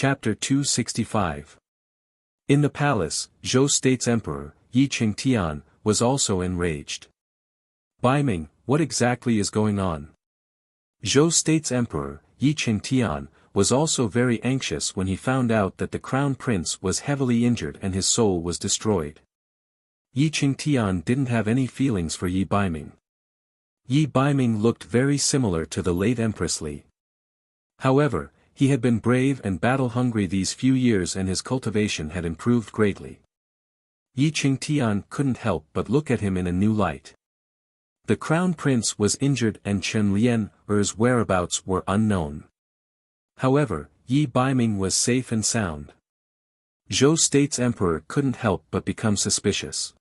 Chapter 265. In the palace, Zhou State's emperor, Yi Qingtian, was also enraged. Baiming, what exactly is going on? Zhou State's emperor, Yi Qingtian, was also very anxious when he found out that the crown prince was heavily injured and his soul was destroyed. Yi Qingtian didn't have any feelings for Yi Baiming. Yi Baiming looked very similar to the late Empress Li. However, he had been brave and battle-hungry these few years and his cultivation had improved greatly. Yi Qingtian couldn't help but look at him in a new light. The crown prince was injured and Chen Lian's whereabouts were unknown. However, Yi Baiming was safe and sound. Zhou State's emperor couldn't help but become suspicious.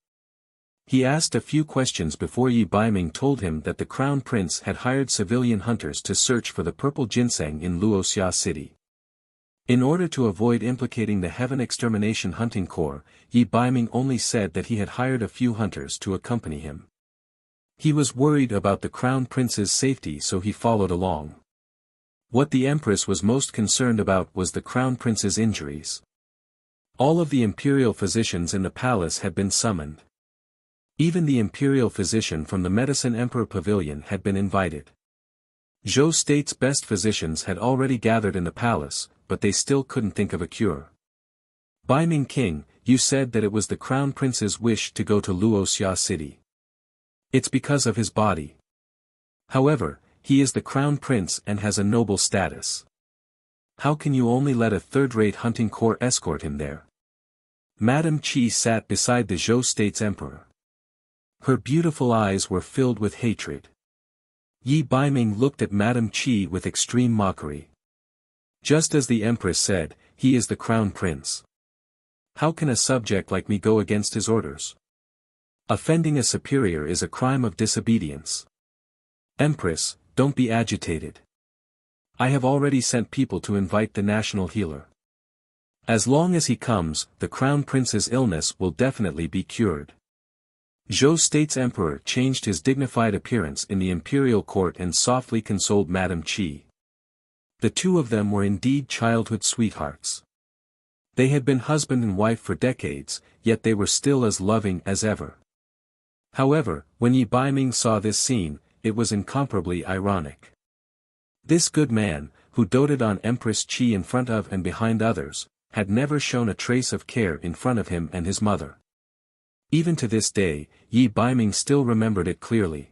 He asked a few questions before Yi Baiming told him that the crown prince had hired civilian hunters to search for the purple ginseng in Wuxia city. In order to avoid implicating the Heaven Extermination Hunting Corps, Yi Baiming only said that he had hired a few hunters to accompany him. He was worried about the crown prince's safety, so he followed along. What the empress was most concerned about was the crown prince's injuries. All of the imperial physicians in the palace had been summoned. Even the imperial physician from the Medicine Emperor Pavilion had been invited. Zhou State's best physicians had already gathered in the palace, but they still couldn't think of a cure. Baiming King, you said that it was the crown prince's wish to go to Luoxia city. It's because of his body. However, he is the crown prince and has a noble status. How can you only let a third-rate hunting corps escort him there? Madame Qi sat beside the Zhou State's emperor. Her beautiful eyes were filled with hatred. Yi Baiming looked at Madame Qi with extreme mockery. Just as the empress said, he is the crown prince. How can a subject like me go against his orders? Offending a superior is a crime of disobedience. Empress, don't be agitated. I have already sent people to invite the national healer. As long as he comes, the crown prince's illness will definitely be cured. Zhou State's emperor changed his dignified appearance in the imperial court and softly consoled Madame Qi. The two of them were indeed childhood sweethearts. They had been husband and wife for decades, yet they were still as loving as ever. However, when Yi Baiming saw this scene, it was incomparably ironic. This good man, who doted on Empress Qi in front of and behind others, had never shown a trace of care in front of him and his mother. Even to this day, Yi Baiming still remembered it clearly.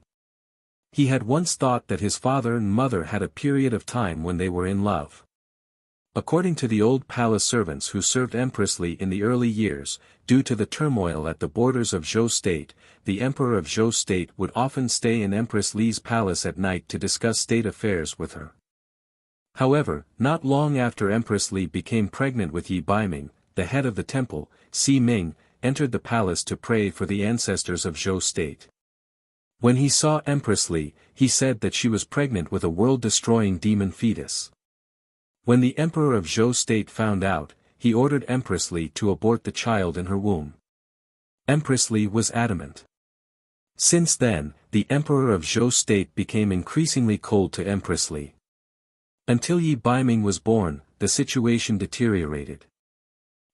He had once thought that his father and mother had a period of time when they were in love. According to the old palace servants who served Empress Li in the early years, due to the turmoil at the borders of Zhou State, the emperor of Zhou State would often stay in Empress Li's palace at night to discuss state affairs with her. However, not long after Empress Li became pregnant with Yi Baiming, the head of the temple, Si Ming, entered the palace to pray for the ancestors of Zhou State. When he saw Empress Li, he said that she was pregnant with a world-destroying demon fetus. When the emperor of Zhou State found out, he ordered Empress Li to abort the child in her womb. Empress Li was adamant. Since then, the emperor of Zhou State became increasingly cold to Empress Li. Until Yi Baiming was born, the situation deteriorated.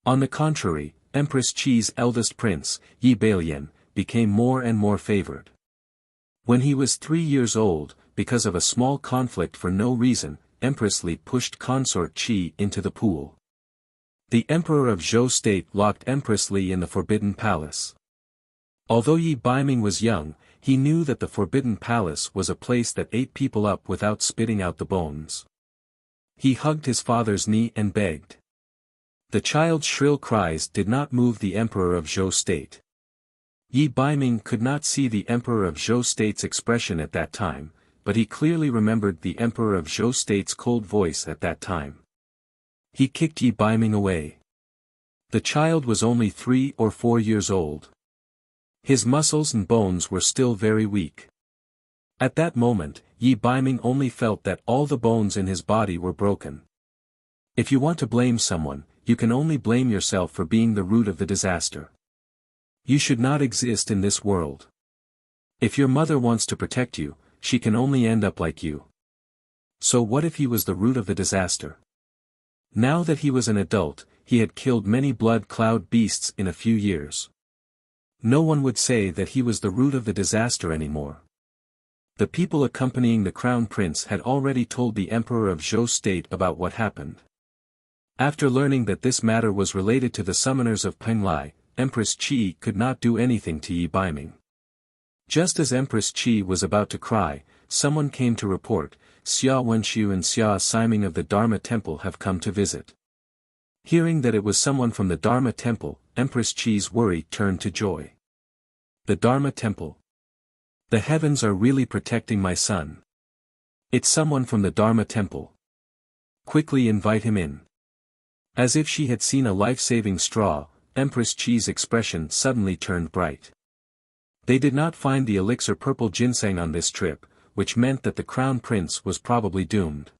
On the contrary, Empress Qi's eldest prince, Yi Bailian, became more and more favored. When he was 3 years old, because of a small conflict for no reason, Empress Li pushed consort Qi into the pool. The emperor of Zhou State locked Empress Li in the Forbidden Palace. Although Yi Baiming was young, he knew that the Forbidden Palace was a place that ate people up without spitting out the bones. He hugged his father's knee and begged. The child's shrill cries did not move the emperor of Zhou State. Yi Baiming could not see the emperor of Zhou State's expression at that time, but he clearly remembered the emperor of Zhou State's cold voice at that time. He kicked Yi Baiming away. The child was only 3 or 4 years old. His muscles and bones were still very weak. At that moment, Yi Baiming only felt that all the bones in his body were broken. If you want to blame someone, you can only blame yourself for being the root of the disaster. You should not exist in this world. If your mother wants to protect you, she can only end up like you. So what if he was the root of the disaster? Now that he was an adult, he had killed many blood cloud beasts in a few years. No one would say that he was the root of the disaster anymore. The people accompanying the crown prince had already told the emperor of Zhou state about what happened. After learning that this matter was related to the summoners of Penglai, Empress Qi could not do anything to Yi Baiming. Just as Empress Qi was about to cry, someone came to report, Xia Wenxiu and Xia Siming of the Dharma Temple have come to visit. Hearing that it was someone from the Dharma Temple, Empress Qi's worry turned to joy. The Dharma Temple. The heavens are really protecting my son. It's someone from the Dharma Temple. Quickly invite him in. As if she had seen a life-saving straw, Empress Qi's expression suddenly turned bright. They did not find the elixir purple ginseng on this trip, which meant that the crown prince was probably doomed.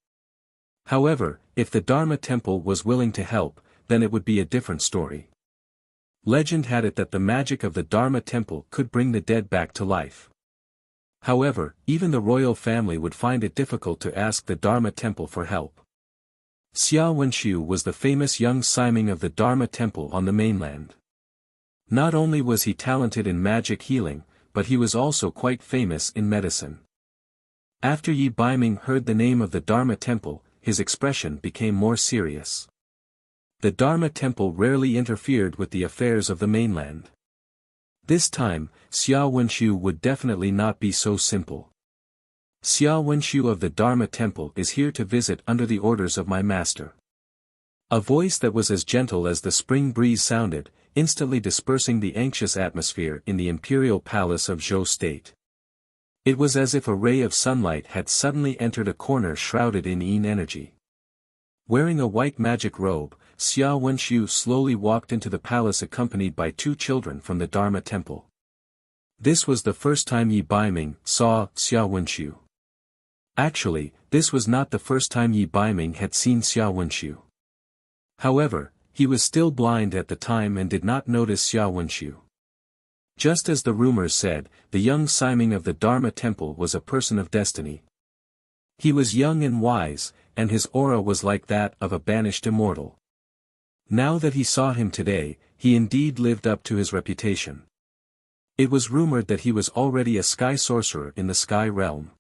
However, if the Dharma Temple was willing to help, then it would be a different story. Legend had it that the magic of the Dharma Temple could bring the dead back to life. However, even the royal family would find it difficult to ask the Dharma Temple for help. Xia Wenxiu was the famous young Siming of the Dharma Temple on the mainland. Not only was he talented in magic healing, but he was also quite famous in medicine. After Yi Baiming heard the name of the Dharma Temple, his expression became more serious. The Dharma Temple rarely interfered with the affairs of the mainland. This time, Xia Wenxiu would definitely not be so simple. Xia Wenxiu of the Dharma Temple is here to visit under the orders of my master. A voice that was as gentle as the spring breeze sounded, instantly dispersing the anxious atmosphere in the imperial palace of Zhou state. It was as if a ray of sunlight had suddenly entered a corner shrouded in yin energy. Wearing a white magic robe, Xia Wenxiu slowly walked into the palace accompanied by two children from the Dharma Temple. This was the first time Yi Baiming saw Xia Wenxiu. Actually, this was not the first time Yi Baiming had seen Xia Wenxiu. However, he was still blind at the time and did not notice Xia Wenxiu. Just as the rumors said, the young Siming of the Dharma Temple was a person of destiny. He was young and wise, and his aura was like that of a banished immortal. Now that he saw him today, he indeed lived up to his reputation. It was rumored that he was already a sky sorcerer in the sky realm.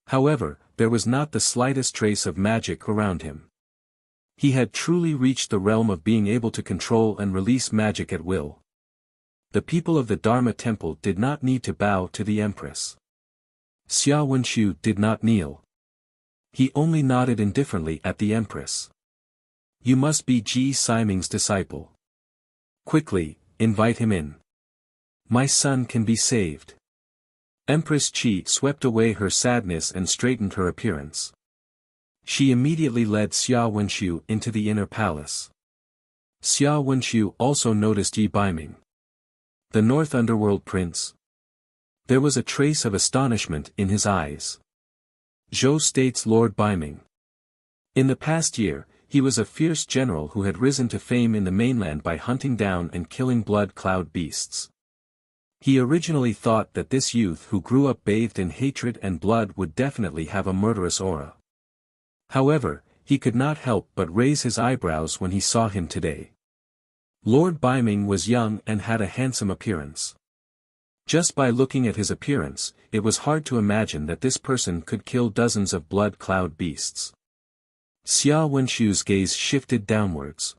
However, there was not the slightest trace of magic around him. He had truly reached the realm of being able to control and release magic at will. The people of the Dharma Temple did not need to bow to the Empress. Xia Wenxiu did not kneel. He only nodded indifferently at the Empress. You must be Ji Siming's disciple. Quickly, invite him in. My son can be saved. Empress Qi swept away her sadness and straightened her appearance. She immediately led Xia Wenxiu into the inner palace. Xia Wenxiu also noticed Yi Baiming. The North Underworld Prince. There was a trace of astonishment in his eyes. Zhou state's Lord Baiming. In the past year, he was a fierce general who had risen to fame in the mainland by hunting down and killing blood cloud beasts. He originally thought that this youth who grew up bathed in hatred and blood would definitely have a murderous aura. However, he could not help but raise his eyebrows when he saw him today. Lord Baiming was young and had a handsome appearance. Just by looking at his appearance, it was hard to imagine that this person could kill dozens of blood cloud beasts. Xia Wenxiu's gaze shifted downwards.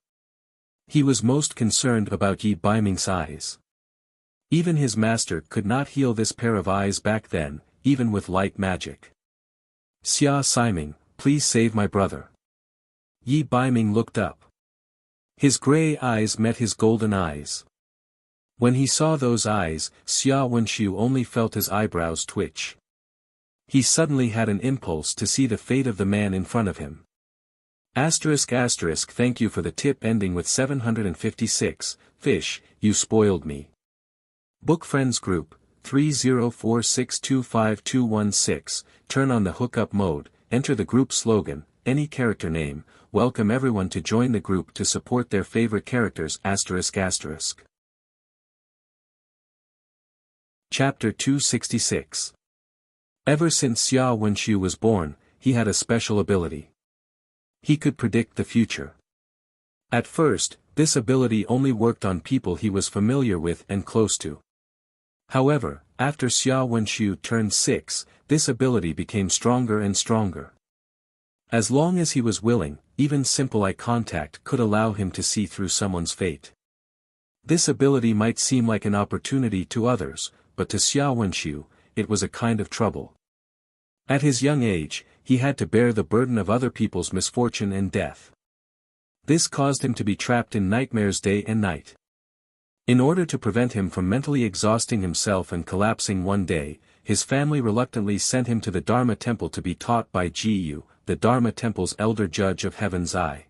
He was most concerned about Yi Baiming's eyes. Even his master could not heal this pair of eyes back then, even with light magic. Xia Siming, please save my brother. Yi Baiming looked up. His gray eyes met his golden eyes. When he saw those eyes, Xia Wenxiu only felt his eyebrows twitch. He suddenly had an impulse to see the fate of the man in front of him. Thank you for the tip ending with 756, Fish, you spoiled me. Book Friends Group, 304625216, turn on the hookup mode, enter the group slogan, any character name, welcome everyone to join the group to support their favorite characters. Chapter 266. Ever since Xia Wenxiu was born, he had a special ability. He could predict the future. At first, this ability only worked on people he was familiar with and close to. However, after Xia Wenxiu turned 6, this ability became stronger and stronger. As long as he was willing, even simple eye contact could allow him to see through someone's fate. This ability might seem like an opportunity to others, but to Xia Wenxiu, it was a kind of trouble. At his young age, he had to bear the burden of other people's misfortune and death. This caused him to be trapped in nightmares day and night. In order to prevent him from mentally exhausting himself and collapsing one day, his family reluctantly sent him to the Dharma Temple to be taught by Jiyu, the Dharma Temple's elder judge of Heaven's Eye.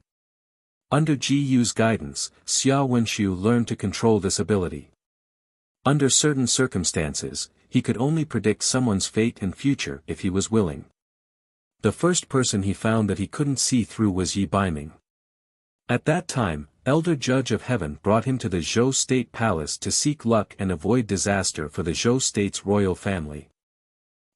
Under Jiyu's guidance, Xia Wenxiu learned to control this ability. Under certain circumstances, he could only predict someone's fate and future if he was willing. The first person he found that he couldn't see through was Yi Baiming. At that time, Elder Judge of Heaven brought him to the Zhou State Palace to seek luck and avoid disaster for the Zhou State's royal family.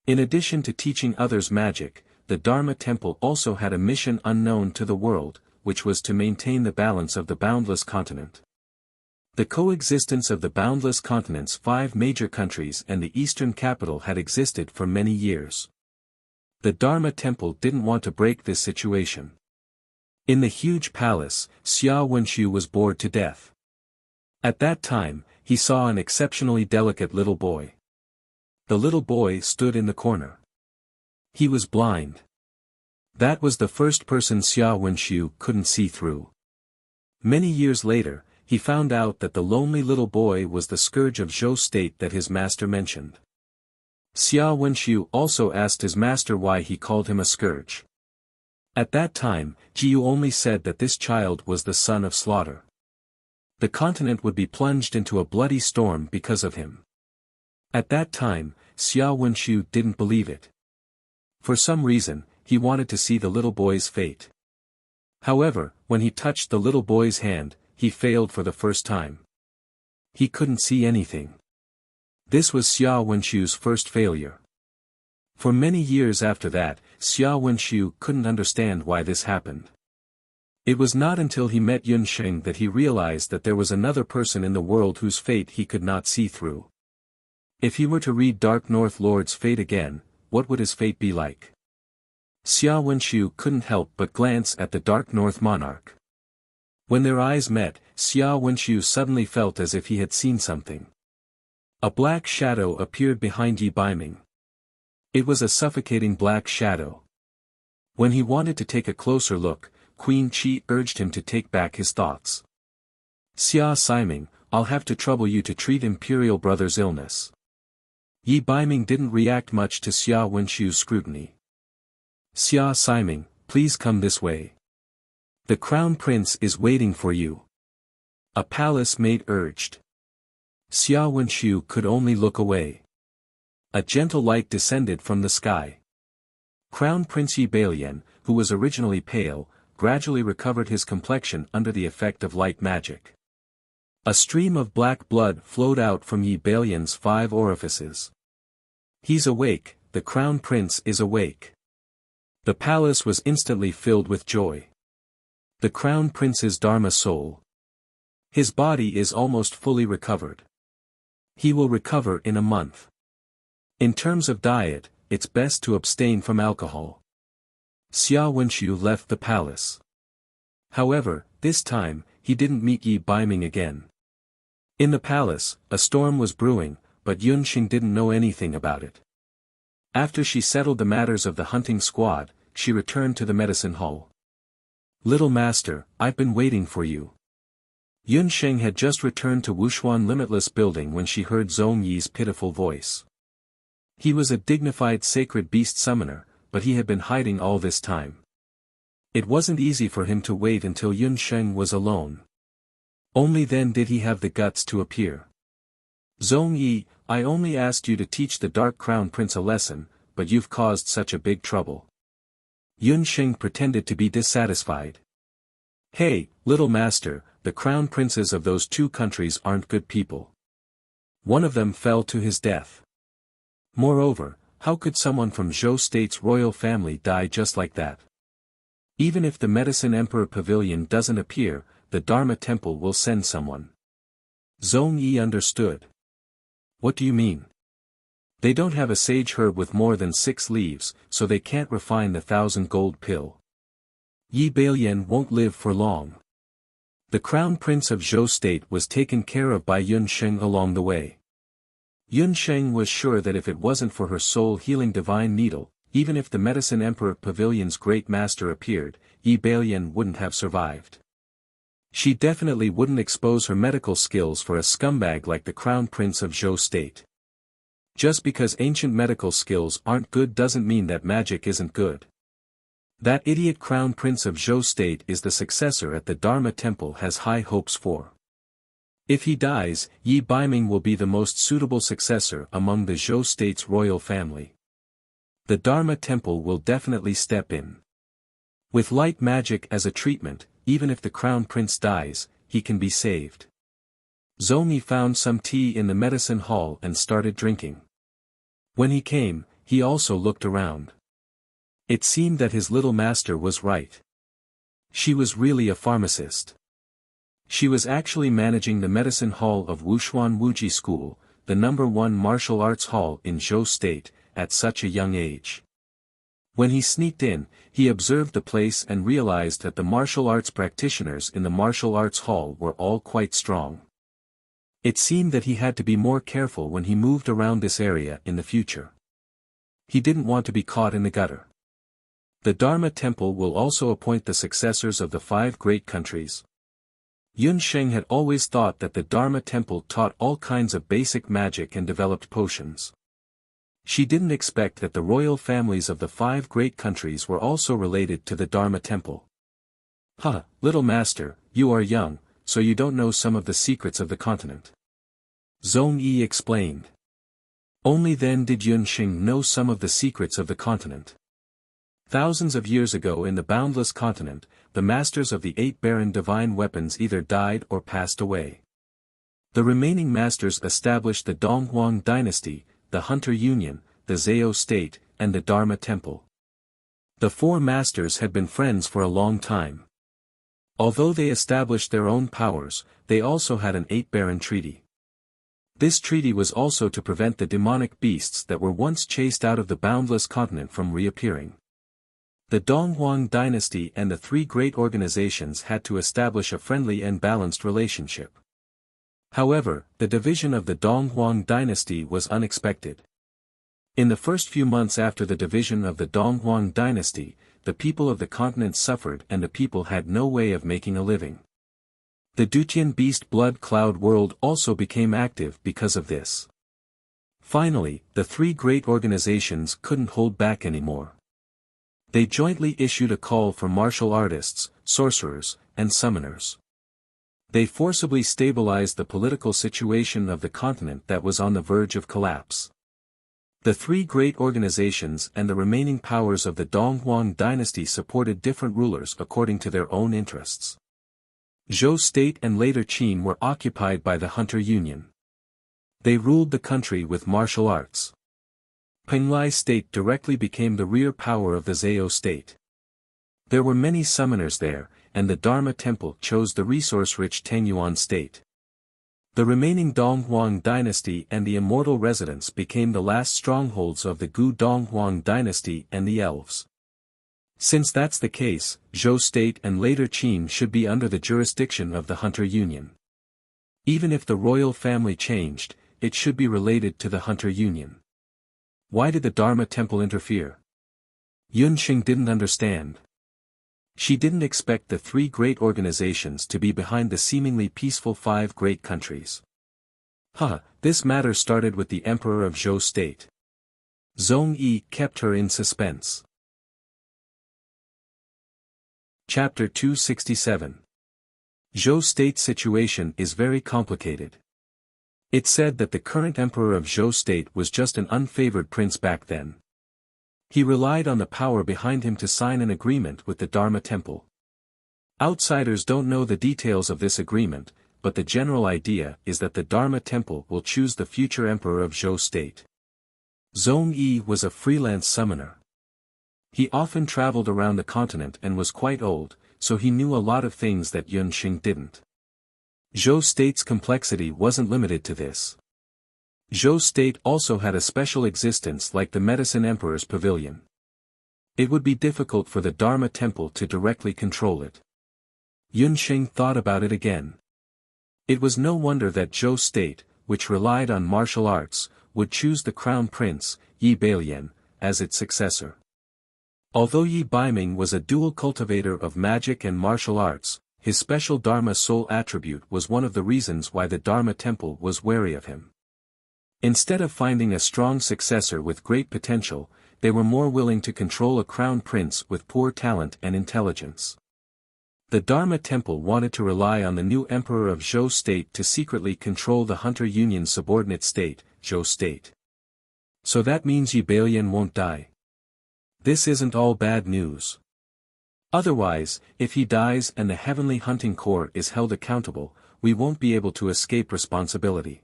In addition to teaching others magic, the Dharma Temple also had a mission unknown to the world, which was to maintain the balance of the boundless continent. The coexistence of the boundless continent's 5 major countries and the eastern capital had existed for many years. The Dharma Temple didn't want to break this situation. In the huge palace, Xia Wenxiu was bored to death. At that time, he saw an exceptionally delicate little boy. The little boy stood in the corner. He was blind. That was the first person Xia Wenxiu couldn't see through. Many years later, he found out that the lonely little boy was the scourge of Zhou State that his master mentioned. Xia Wenxiu also asked his master why he called him a scourge. At that time, Jiyu only said that this child was the son of slaughter. The continent would be plunged into a bloody storm because of him. At that time, Xia Wenxiu didn't believe it. For some reason, he wanted to see the little boy's fate. However, when he touched the little boy's hand, he failed for the first time. He couldn't see anything. This was Xia Wenxiu's first failure. For many years after that, Xia Wenxiu couldn't understand why this happened. It was not until he met Yun Sheng that he realized that there was another person in the world whose fate he could not see through. If he were to read Dark North Lord's fate again, what would his fate be like? Xia Wenxiu couldn't help but glance at the Dark North monarch. When their eyes met, Xia Wenxiu suddenly felt as if he had seen something. A black shadow appeared behind Yi Baiming. It was a suffocating black shadow. When he wanted to take a closer look, Queen Qi urged him to take back his thoughts. Xia Siming, I'll have to trouble you to treat Imperial Brother's illness. Yi Baiming didn't react much to Xia Wenxiu's scrutiny. Xia Siming, please come this way. The Crown Prince is waiting for you. A palace maid urged. Xia Wenxiu could only look away. A gentle light descended from the sky. Crown Prince Yi Bailian, who was originally pale, gradually recovered his complexion under the effect of light magic. A stream of black blood flowed out from Yi Bailian's 5 orifices. He's awake, the Crown Prince is awake. The palace was instantly filled with joy. The Crown Prince's Dharma soul. His body is almost fully recovered. He will recover in a month. In terms of diet, it's best to abstain from alcohol. Xia Wenxiu left the palace. However, this time, he didn't meet Yi Baiming again. In the palace, a storm was brewing, but Yun Xing didn't know anything about it. After she settled the matters of the hunting squad, she returned to the medicine hall. Little master, I've been waiting for you. Yun Xing had just returned to Wushuan Limitless Building when she heard Zhong Yi's pitiful voice. He was a dignified sacred beast summoner, but he had been hiding all this time. It wasn't easy for him to wait until Yun Sheng was alone. Only then did he have the guts to appear. Zhong Yi, I only asked you to teach the Dark Crown Prince a lesson, but you've caused such a big trouble. Yun Sheng pretended to be dissatisfied. Hey, little master, the crown princes of those 2 countries aren't good people. One of them fell to his death. Moreover, how could someone from Zhou State's royal family die just like that? Even if the Medicine Emperor Pavilion doesn't appear, the Dharma Temple will send someone. Zhong Yi understood. What do you mean? They don't have a sage herb with more than 6 leaves, so they can't refine the 1,000 gold pill. Yi Baiyan won't live for long. The Crown Prince of Zhou State was taken care of by Yun Sheng along the way. Yun Sheng was sure that if it wasn't for her soul-healing divine needle, even if the Medicine Emperor Pavilion's great master appeared, Yi Baiyan wouldn't have survived. She definitely wouldn't expose her medical skills for a scumbag like the Crown Prince of Zhou State. Just because ancient medical skills aren't good doesn't mean that magic isn't good. That idiot Crown Prince of Zhou State is the successor at the Dharma Temple has high hopes for. If he dies, Yi Baiming will be the most suitable successor among the Zhou State's royal family. The Dharma Temple will definitely step in. With light magic as a treatment, even if the Crown Prince dies, he can be saved. Zhong Yi found some tea in the medicine hall and started drinking. When he came, he also looked around. It seemed that his little master was right. She was really a pharmacist. She was actually managing the medicine hall of Wuxuan Wuji School, the #1 martial arts hall in Zhou State, at such a young age. When he sneaked in, he observed the place and realized that the martial arts practitioners in the martial arts hall were all quite strong. It seemed that he had to be more careful when he moved around this area in the future. He didn't want to be caught in the gutter. The Dharma Temple will also appoint the successors of the 5 great countries. Yun Sheng had always thought that the Dharma Temple taught all kinds of basic magic and developed potions. She didn't expect that the royal families of the 5 great countries were also related to the Dharma Temple. Huh, little master, you are young, so you don't know some of the secrets of the continent. Zhong Yi explained. Only then did Yun Sheng know some of the secrets of the continent. Thousands of years ago in the boundless continent, the masters of the 8 barren divine weapons either died or passed away. The remaining masters established the Donghuang dynasty, the Hunter Union, the Zhao State, and the Dharma Temple. The 4 masters had been friends for a long time. Although they established their own powers, they also had an 8 barren treaty. This treaty was also to prevent the demonic beasts that were once chased out of the boundless continent from reappearing. The Donghuang dynasty and the 3 great organizations had to establish a friendly and balanced relationship. However, the division of the Donghuang dynasty was unexpected. In the first few months after the division of the Donghuang dynasty, the people of the continent suffered and the people had no way of making a living. The Dutian beast blood cloud world also became active because of this. Finally, the 3 great organizations couldn't hold back anymore. They jointly issued a call for martial artists, sorcerers, and summoners. They forcibly stabilized the political situation of the continent that was on the verge of collapse. The 3 great organizations and the remaining powers of the Donghuang dynasty supported different rulers according to their own interests. Zhou State and later Qin were occupied by the Hunter Union. They ruled the country with martial arts. Penglai State directly became the rear power of the Zhao State. There were many summoners there, and the Dharma Temple chose the resource-rich Tengyuan State. The remaining Donghuang dynasty and the Immortal Residence became the last strongholds of the Gu Donghuang dynasty and the elves. Since that's the case, Zhou State and later Qin should be under the jurisdiction of the Hunter Union. Even if the royal family changed, it should be related to the Hunter Union. Why did the Dharma Temple interfere? Yun Sheng didn't understand. She didn't expect the 3 great organizations to be behind the seemingly peaceful 5 great countries. This matter started with the Emperor of Zhou State. Zhong Yi kept her in suspense. Chapter 267. Zhou State's situation is very complicated. It said that the current Emperor of Zhou State was just an unfavored prince back then. He relied on the power behind him to sign an agreement with the Dharma Temple. Outsiders don't know the details of this agreement, but the general idea is that the Dharma Temple will choose the future Emperor of Zhou State. Zhong Yi was a freelance summoner. He often traveled around the continent and was quite old, so he knew a lot of things that Yun Xing didn't. Zhou State's complexity wasn't limited to this. Zhou State also had a special existence like the Medicine Emperor's Pavilion. It would be difficult for the Dharma Temple to directly control it. Yun Xing thought about it again. It was no wonder that Zhou State, which relied on martial arts, would choose the Crown Prince, Yi Bailian, as its successor. Although Yi Baiming was a dual cultivator of magic and martial arts, his special Dharma soul attribute was one of the reasons why the Dharma Temple was wary of him. Instead of finding a strong successor with great potential, they were more willing to control a crown prince with poor talent and intelligence. The Dharma Temple wanted to rely on the new emperor of Zhou State to secretly control the Hunter Union's subordinate state, Zhou State. So that means Yi Bailian won't die. This isn't all bad news. Otherwise, if he dies and the Heavenly Hunting Corps is held accountable, we won't be able to escape responsibility.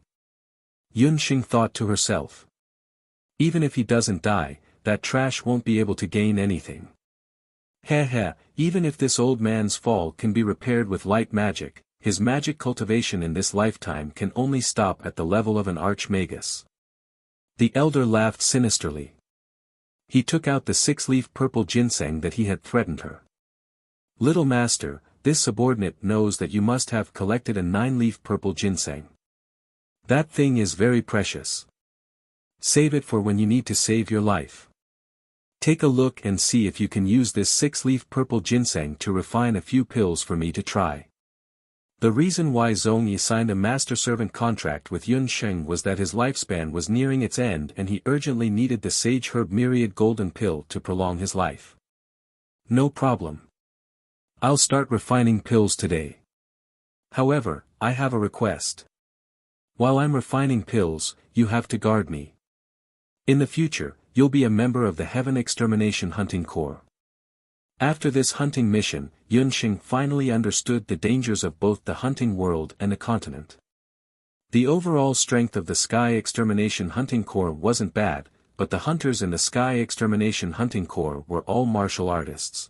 Yun Xing thought to herself. Even if he doesn't die, that trash won't be able to gain anything. Even if this old man's fall can be repaired with light magic, his magic cultivation in this lifetime can only stop at the level of an archmagus. The elder laughed sinisterly. He took out the 6-leaf purple ginseng that he had threatened her. Little master, this subordinate knows that you must have collected a 9-leaf purple ginseng. That thing is very precious. Save it for when you need to save your life. Take a look and see if you can use this 6-leaf purple ginseng to refine a few pills for me to try. The reason why Zhong Yi signed a master-servant contract with Yun Xing was that his lifespan was nearing its end and he urgently needed the sage herb myriad golden pill to prolong his life. No problem. I'll start refining pills today. However, I have a request. While I'm refining pills, you have to guard me. In the future, you'll be a member of the Heaven Extermination Hunting Corps. After this hunting mission, Yun Xing finally understood the dangers of both the hunting world and the continent. The overall strength of the Sky Extermination Hunting Corps wasn't bad, but the hunters in the Sky Extermination Hunting Corps were all martial artists.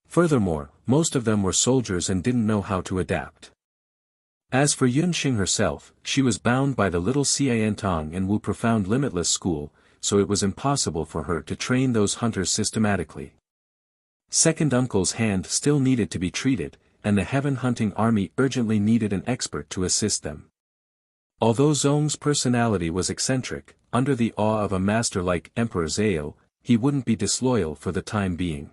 Furthermore, most of them were soldiers and didn't know how to adapt. As for Yun Xing herself, she was bound by the little Xiantong and Wu Profound Limitless School, so it was impossible for her to train those hunters systematically. Second uncle's hand still needed to be treated, and the Heaven Hunting Army urgently needed an expert to assist them. Although Zong's personality was eccentric, under the awe of a master like Emperor Zhao, he wouldn't be disloyal for the time being.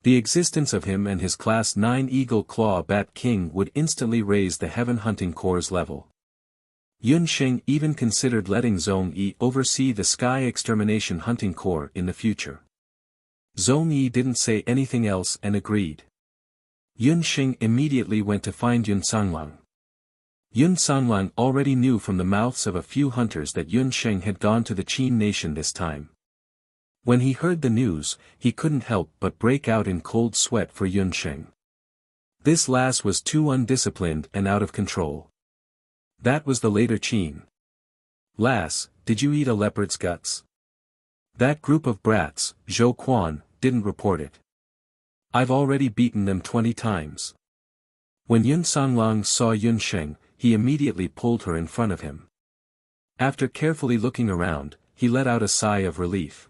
The existence of him and his Class 9 Eagle Claw Bat King would instantly raise the Heaven Hunting Corps' level. Yun Xing even considered letting Zhong Yi oversee the Sky Extermination Hunting Corps in the future. Zhong Yi didn't say anything else and agreed. Yun Xing immediately went to find Yun Sanglang. Yun Sanglang already knew from the mouths of a few hunters that Yun Xing had gone to the Qin nation this time. When he heard the news, he couldn't help but break out in cold sweat for Yun Xing. This lass was too undisciplined and out of control. That was the later Qin. Lass, did you eat a leopard's guts? That group of brats, Zhou Quan, didn't report it. I've already beaten them 20 times. When Yun Sanglang saw Yun Xing, he immediately pulled her in front of him. After carefully looking around, he let out a sigh of relief.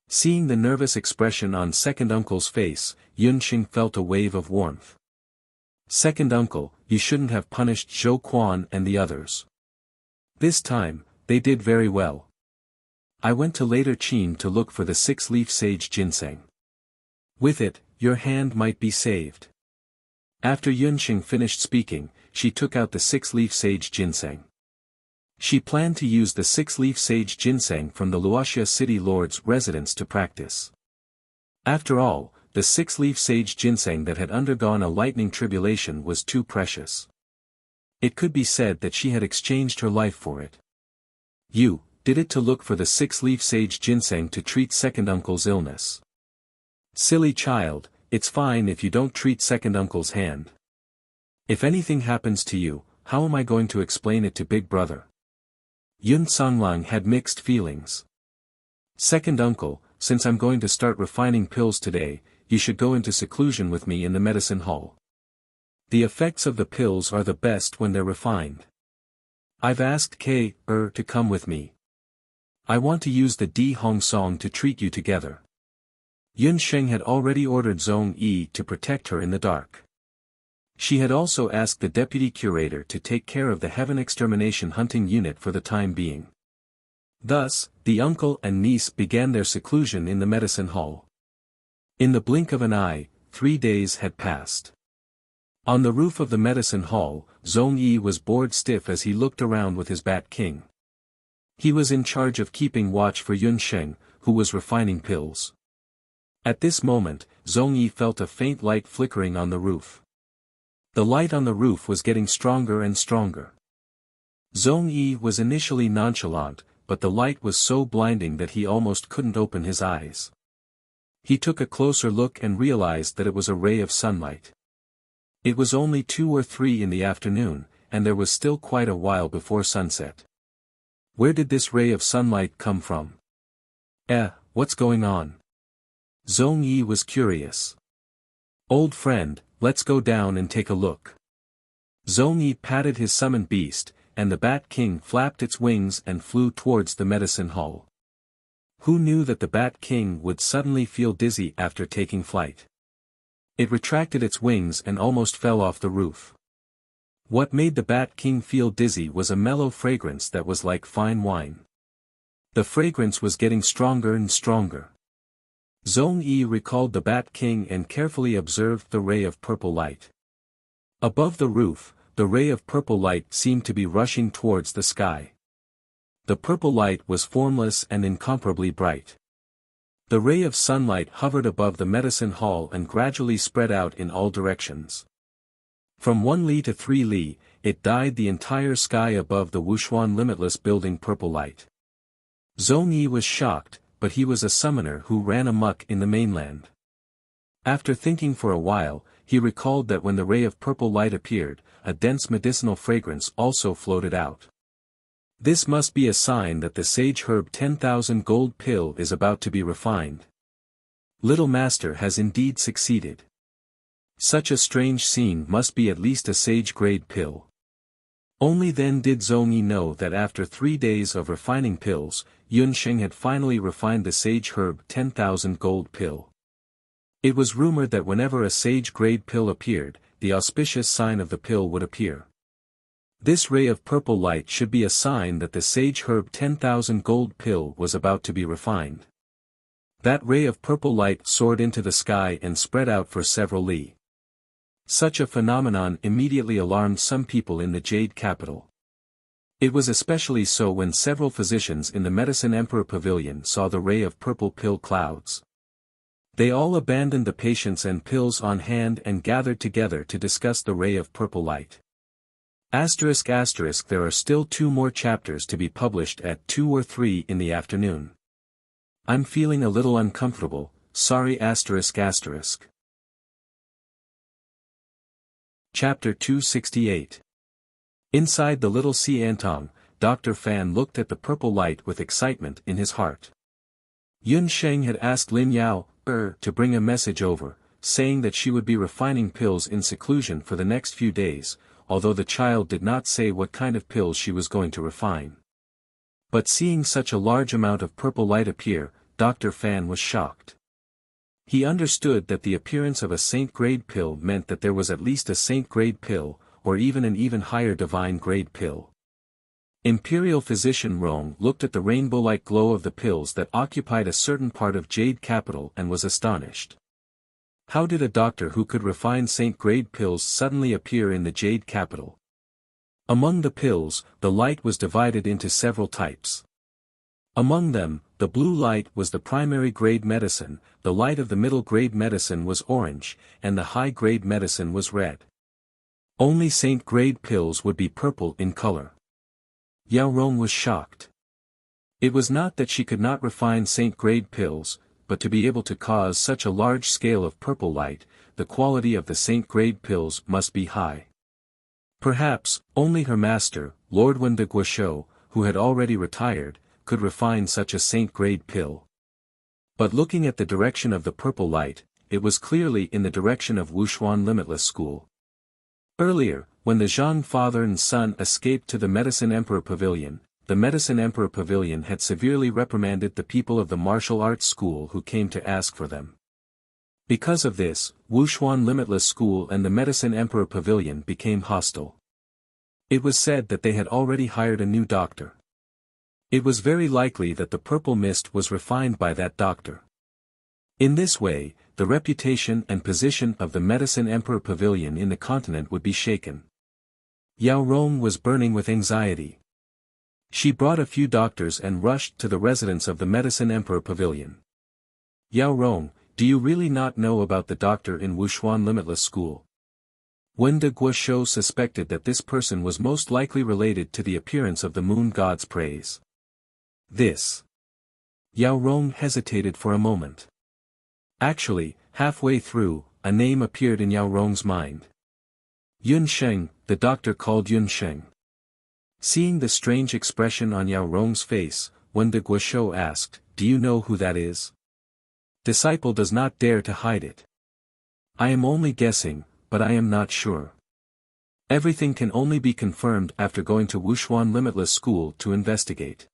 Seeing the nervous expression on second uncle's face, Yun Xing felt a wave of warmth. Second uncle, you shouldn't have punished Zhou Quan and the others. This time, they did very well. I went to later Qin to look for the 6-leaf sage ginseng. With it, your hand might be saved. After Yun Xing finished speaking, she took out the 6-leaf sage ginseng. She planned to use the 6-leaf sage ginseng from the Luoxia city lord's residence to practice. After all, the 6-leaf sage ginseng that had undergone a lightning tribulation was too precious. It could be said that she had exchanged her life for it. You, did it to look for the 6-leaf sage ginseng to treat second uncle's illness. Silly child, it's fine if you don't treat second uncle's hand. If anything happens to you, how am I going to explain it to big brother? Yun Sanglang had mixed feelings. Second uncle, since I'm going to start refining pills today, you should go into seclusion with me in the medicine hall. The effects of the pills are the best when they're refined. I've asked to come with me. I want to use the Di Hong Song to treat you together. Yun Sheng had already ordered Zhong Yi to protect her in the dark. She had also asked the deputy curator to take care of the Heaven Extermination Hunting Unit for the time being. Thus, the uncle and niece began their seclusion in the medicine hall. In the blink of an eye, 3 days had passed. On the roof of the medicine hall, Zhong Yi was bored stiff as he looked around with his Bat King. He was in charge of keeping watch for Yun Sheng, who was refining pills. At this moment, Zhong Yi felt a faint light flickering on the roof. The light on the roof was getting stronger and stronger. Zhong Yi was initially nonchalant, but the light was so blinding that he almost couldn't open his eyes. He took a closer look and realized that it was a ray of sunlight. It was only 2 or 3 in the afternoon, and there was still quite a while before sunset. Where did this ray of sunlight come from? What's going on? Zhong Yi was curious. Old friend, let's go down and take a look. Zhong Yi patted his summoned beast, and the Bat King flapped its wings and flew towards the medicine hall. Who knew that the Bat King would suddenly feel dizzy after taking flight? It retracted its wings and almost fell off the roof. What made the Bat King feel dizzy was a mellow fragrance that was like fine wine. The fragrance was getting stronger and stronger. Zhong Yi recalled the Bat King and carefully observed the ray of purple light. Above the roof, the ray of purple light seemed to be rushing towards the sky. The purple light was formless and incomparably bright. The ray of sunlight hovered above the medicine hall and gradually spread out in all directions. From 1 li to 3 li, it dyed the entire sky above the Wuxuan limitless building purple light. Zhong Yi was shocked, but he was a summoner who ran amok in the mainland. After thinking for a while, he recalled that when the ray of purple light appeared, a dense medicinal fragrance also floated out. This must be a sign that the sage herb 10,000 gold pill is about to be refined. Little Master has indeed succeeded. Such a strange scene must be at least a sage-grade pill. Only then did Zhong Yi know that after 3 days of refining pills, Yun Sheng had finally refined the sage herb 10,000 gold pill. It was rumored that whenever a sage-grade pill appeared, the auspicious sign of the pill would appear. This ray of purple light should be a sign that the sage herb 10,000 gold pill was about to be refined. That ray of purple light soared into the sky and spread out for several li. Such a phenomenon immediately alarmed some people in the Jade capital. It was especially so when several physicians in the Medicine Emperor Pavilion saw the ray of purple pill clouds. They all abandoned the patients and pills on hand and gathered together to discuss the ray of purple light. There are still 2 more chapters to be published at 2 or 3 in the afternoon. I'm feeling a little uncomfortable, sorry. Chapter 268. Inside the little Antong, Dr. Fan looked at the purple light with excitement in his heart. Yun Sheng had asked Lin Yao, to bring a message over, saying that she would be refining pills in seclusion for the next few days, although the child did not say what kind of pills she was going to refine. But seeing such a large amount of purple light appear, Dr. Fan was shocked. He understood that the appearance of a saint-grade pill meant that there was at least a saint-grade pill, or even an even higher divine-grade pill. Imperial Physician Rong looked at the rainbow-like glow of the pills that occupied a certain part of Jade Capital and was astonished. How did a doctor who could refine saint-grade pills suddenly appear in the Jade Capital? Among the pills, the light was divided into several types. Among them, the blue light was the primary grade medicine, the light of the middle grade medicine was orange, and the high grade medicine was red. Only saint-grade pills would be purple in color. Yao Rong was shocked. It was not that she could not refine saint-grade pills, but to be able to cause such a large scale of purple light, the quality of the saint-grade pills must be high. Perhaps, only her master, Lord Wen de Guoshou, who had already retired, could refine such a saint-grade pill. But looking at the direction of the purple light, it was clearly in the direction of Wuxia Limitless School. Earlier, when the Zhang father and son escaped to the Medicine Emperor Pavilion, the Medicine Emperor Pavilion had severely reprimanded the people of the martial arts school who came to ask for them. Because of this, Wuxia Limitless School and the Medicine Emperor Pavilion became hostile. It was said that they had already hired a new doctor. It was very likely that the purple mist was refined by that doctor. In this way, the reputation and position of the Medicine Emperor Pavilion in the continent would be shaken. Yao Rong was burning with anxiety. She brought a few doctors and rushed to the residence of the Medicine Emperor Pavilion. Yao Rong, do you really not know about the doctor in Wuxia Limitless School? Wen de Guoshou suspected that this person was most likely related to the appearance of the moon god's praise. This. Yao Rong hesitated for a moment. Actually, halfway through, a name appeared in Yao Rong's mind. Yun Sheng, the doctor called Yun Sheng. Seeing the strange expression on Yao Rong's face, Wen de Guoshou asked, do you know who that is? Disciple does not dare to hide it. I am only guessing, but I am not sure. Everything can only be confirmed after going to Wuxia Limitless School to investigate.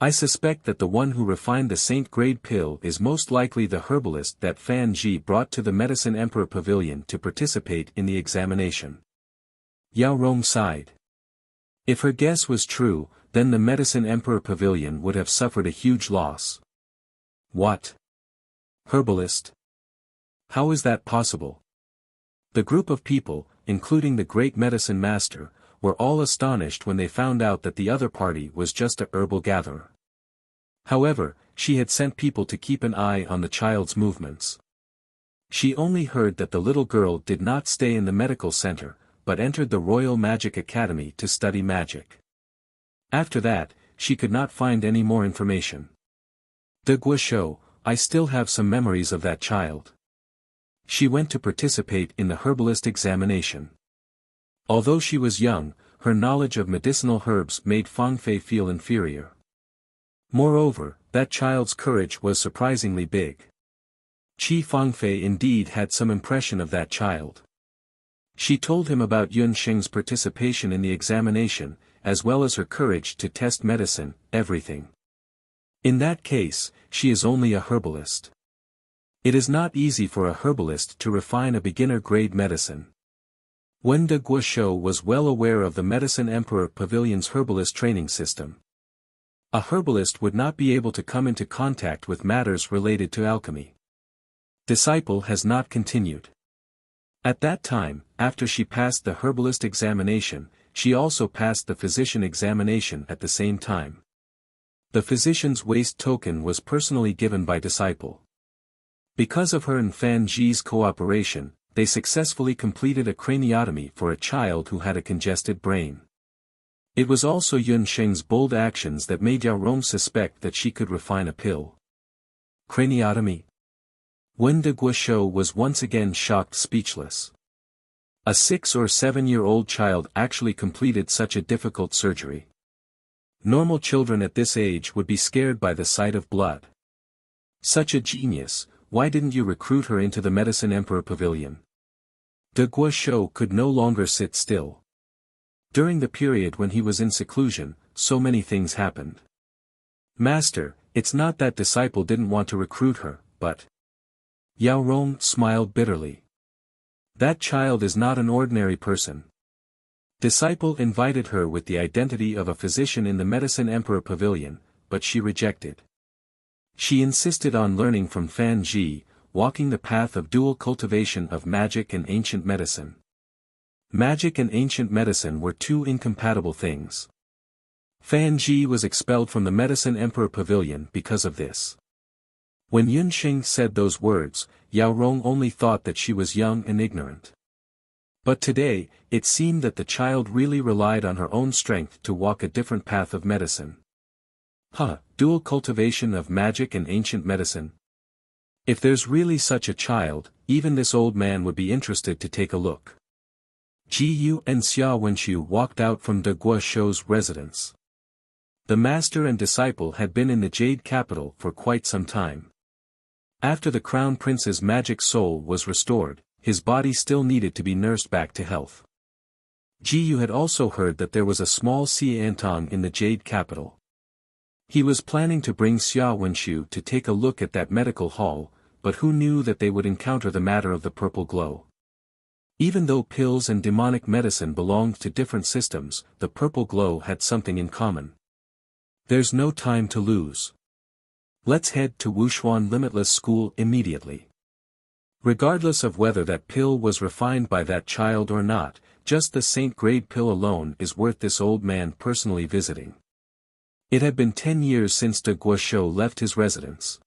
I suspect that the one who refined the Saint Grade pill is most likely the herbalist that Fan Ji brought to the Medicine Emperor Pavilion to participate in the examination. Yao Rong sighed. If her guess was true, then the Medicine Emperor Pavilion would have suffered a huge loss. What? Herbalist? How is that possible? The group of people, including the great medicine master, were all astonished when they found out that the other party was just a herbal gatherer. However, she had sent people to keep an eye on the child's movements. She only heard that the little girl did not stay in the medical center, but entered the Royal Magic Academy to study magic. After that, she could not find any more information. De Guoshou, I still have some memories of that child. She went to participate in the herbalist examination. Although she was young, her knowledge of medicinal herbs made Fang Fei feel inferior. Moreover, that child's courage was surprisingly big. Qi Fang Fei indeed had some impression of that child. She told him about Yun Sheng's participation in the examination, as well as her courage to test medicine, everything. In that case, she is only a herbalist. It is not easy for a herbalist to refine a beginner-grade medicine. Wen de Guoshou was well aware of the Medicine Emperor Pavilion's herbalist training system. A herbalist would not be able to come into contact with matters related to alchemy. Disciple has not continued. At that time, after she passed the herbalist examination, she also passed the physician examination at the same time. The physician's waist token was personally given by Disciple. Because of her and Fan Ji's cooperation, they successfully completed a craniotomy for a child who had a congested brain. It was also Yun Sheng's bold actions that made Yao Rong suspect that she could refine a pill. Craniotomy? Wen de Guoshou was once again shocked speechless. A 6 or 7-year-old child actually completed such a difficult surgery. Normal children at this age would be scared by the sight of blood. Such a genius, why didn't you recruit her into the Medicine Emperor Pavilion? De Guoshou could no longer sit still. During the period when he was in seclusion, so many things happened. Master, it's not that Disciple didn't want to recruit her, but... Yao Rong smiled bitterly. That child is not an ordinary person. Disciple invited her with the identity of a physician in the Medicine Emperor Pavilion, but she rejected. She insisted on learning from Fan Ji, walking the path of dual cultivation of magic and ancient medicine. Magic and ancient medicine were two incompatible things. Fan Ji was expelled from the Medicine Emperor Pavilion because of this. When Yun Sheng said those words, Yao Rong only thought that she was young and ignorant. But today, it seemed that the child really relied on her own strength to walk a different path of medicine. Dual cultivation of magic and ancient medicine. If there's really such a child, even this old man would be interested to take a look. Ji Yu and Xia Wenqiu walked out from de Guoshou's residence. The master and disciple had been in the Jade capital for quite some time. After the crown prince's magic soul was restored, his body still needed to be nursed back to health. Ji had also heard that there was a small sea antong in the Jade capital. He was planning to bring Xia Wenshu to take a look at that medical hall, but who knew that they would encounter the matter of the purple glow. Even though pills and demonic medicine belonged to different systems, the purple glow had something in common. There's no time to lose. Let's head to Wuxia Limitless School immediately. Regardless of whether that pill was refined by that child or not, just the saint-grade pill alone is worth this old man personally visiting. It had been 10 years since De Guoshou left his residence.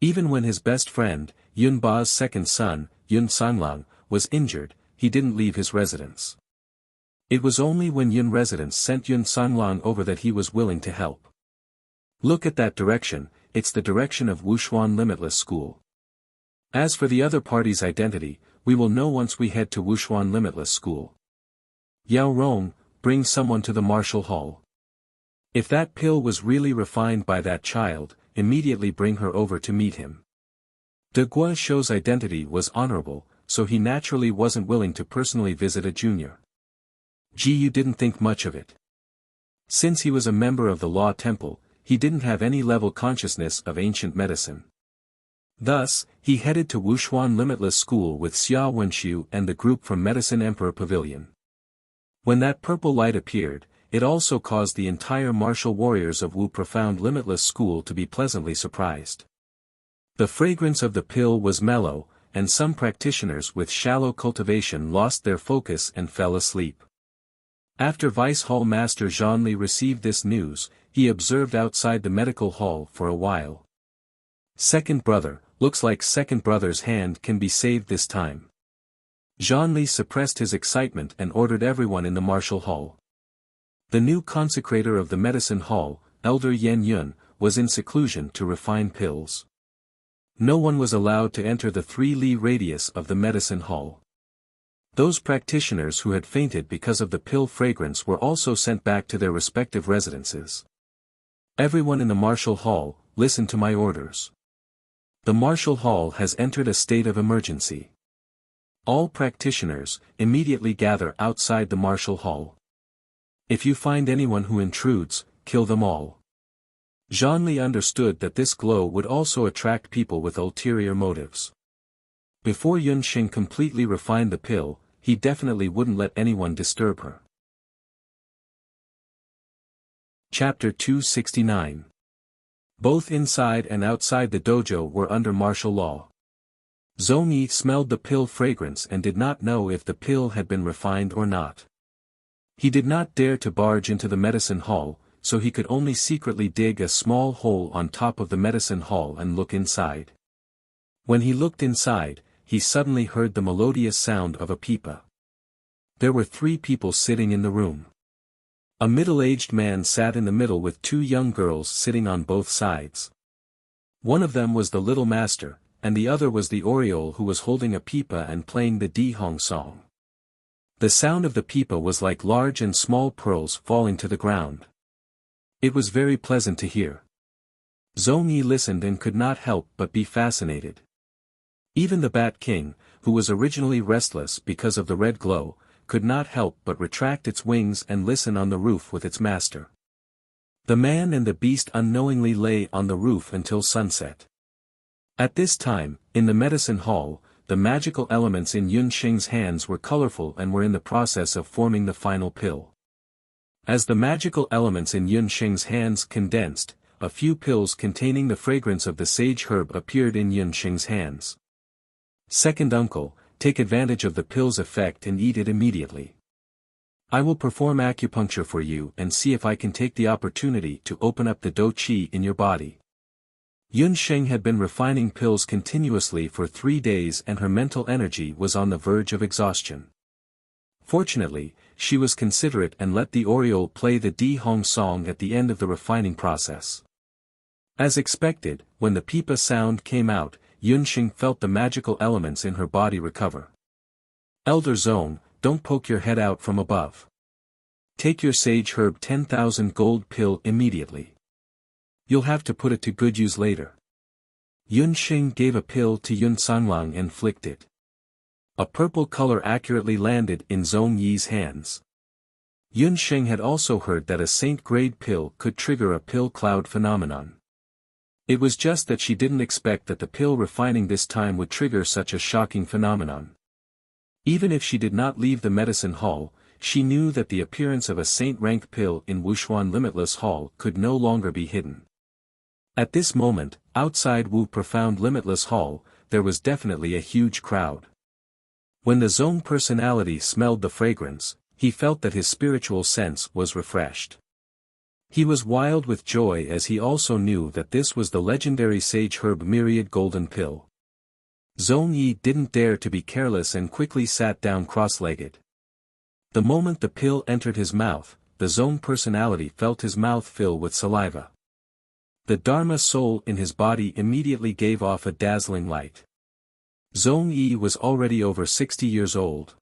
Even when his best friend, Yun Ba's second son, Yun Sanlang, was injured, he didn't leave his residence. It was only when Yun residence sent Yun Sanlang over that he was willing to help. Look at that direction, it's the direction of Wuxia Limitless School. As for the other party's identity, we will know once we head to Wuxia Limitless School. Yao Rong, bring someone to the martial hall. If that pill was really refined by that child, immediately bring her over to meet him. De Guoshou's identity was honorable, so he naturally wasn't willing to personally visit a junior. Ji Yu didn't think much of it. Since he was a member of the Law Temple, he didn't have any level consciousness of ancient medicine. Thus, he headed to Wuxia Limitless School with Xia Wenshu and the group from Medicine Emperor Pavilion. When that purple light appeared, it also caused the entire martial warriors of Wu Profound Limitless School to be pleasantly surprised. The fragrance of the pill was mellow, and some practitioners with shallow cultivation lost their focus and fell asleep. After Vice Hall Master Zhanli received this news, he observed outside the medical hall for a while. Second brother, looks like second brother's hand can be saved this time. Zhanli suppressed his excitement and ordered everyone in the martial hall. The new consecrator of the medicine hall, Elder Yan Yun, was in seclusion to refine pills. No one was allowed to enter the 3-li radius of the medicine hall. Those practitioners who had fainted because of the pill fragrance were also sent back to their respective residences. Everyone in the martial hall, listen to my orders. The martial hall has entered a state of emergency. All practitioners, immediately gather outside the martial hall. If you find anyone who intrudes, kill them all. Zhanli understood that this glow would also attract people with ulterior motives. Before Yun Xing completely refined the pill, he definitely wouldn't let anyone disturb her. Chapter 269. Both inside and outside the dojo were under martial law. Zhong Yi smelled the pill fragrance and did not know if the pill had been refined or not. He did not dare to barge into the medicine hall, so he could only secretly dig a small hole on top of the medicine hall and look inside. When he looked inside, he suddenly heard the melodious sound of a pipa. There were 3 people sitting in the room. A middle-aged man sat in the middle with 2 young girls sitting on both sides. One of them was the little master, and the other was the Oriole who was holding a pipa and playing the Dihong song. The sound of the pipa was like large and small pearls falling to the ground. It was very pleasant to hear. Zhong Yi listened and could not help but be fascinated. Even the Bat King, who was originally restless because of the red glow, could not help but retract its wings and listen on the roof with its master. The man and the beast unknowingly lay on the roof until sunset. At this time, in the medicine hall, the magical elements in Yun Xing's hands were colorful and were in the process of forming the final pill. As the magical elements in Yun Xing's hands condensed, a few pills containing the fragrance of the sage herb appeared in Yun Xing's hands. Second uncle, take advantage of the pill's effect and eat it immediately. I will perform acupuncture for you and see if I can take the opportunity to open up the do qi in your body. Yun Xing had been refining pills continuously for 3 days and her mental energy was on the verge of exhaustion. Fortunately, she was considerate and let the Oriole play the Dihong song at the end of the refining process. As expected, when the pipa sound came out, Yun Xing felt the magical elements in her body recover. Elder Zone, don't poke your head out from above. Take your sage herb 10,000 gold pill immediately. You'll have to put it to good use later. Yun Sheng gave a pill to Yun Sanlang and flicked it. A purple color accurately landed in Zhong Yi's hands. Yun Sheng had also heard that a saint-grade pill could trigger a pill cloud phenomenon. It was just that she didn't expect that the pill refining this time would trigger such a shocking phenomenon. Even if she did not leave the medicine hall, she knew that the appearance of a saint-rank pill in Wushuan Limitless Hall could no longer be hidden. At this moment, outside Wu Profound Limitless Hall, there was definitely a huge crowd. When the Zong personality smelled the fragrance, he felt that his spiritual sense was refreshed. He was wild with joy as he also knew that this was the legendary sage herb myriad golden pill. Zhong Yi didn't dare to be careless and quickly sat down cross-legged. The moment the pill entered his mouth, the Zong personality felt his mouth fill with saliva. The Dharma soul in his body immediately gave off a dazzling light. Zhong Yi was already over 60 years old.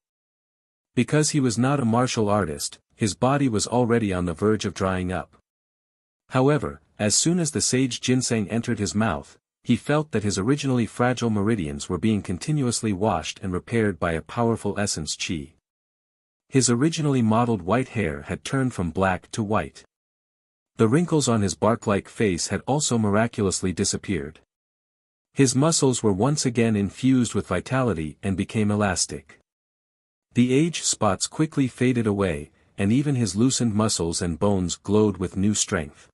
Because he was not a martial artist, his body was already on the verge of drying up. However, as soon as the sage ginseng entered his mouth, he felt that his originally fragile meridians were being continuously washed and repaired by a powerful essence qi. His originally mottled white hair had turned from black to white. The wrinkles on his bark-like face had also miraculously disappeared. His muscles were once again infused with vitality and became elastic. The age spots quickly faded away, and even his loosened muscles and bones glowed with new strength.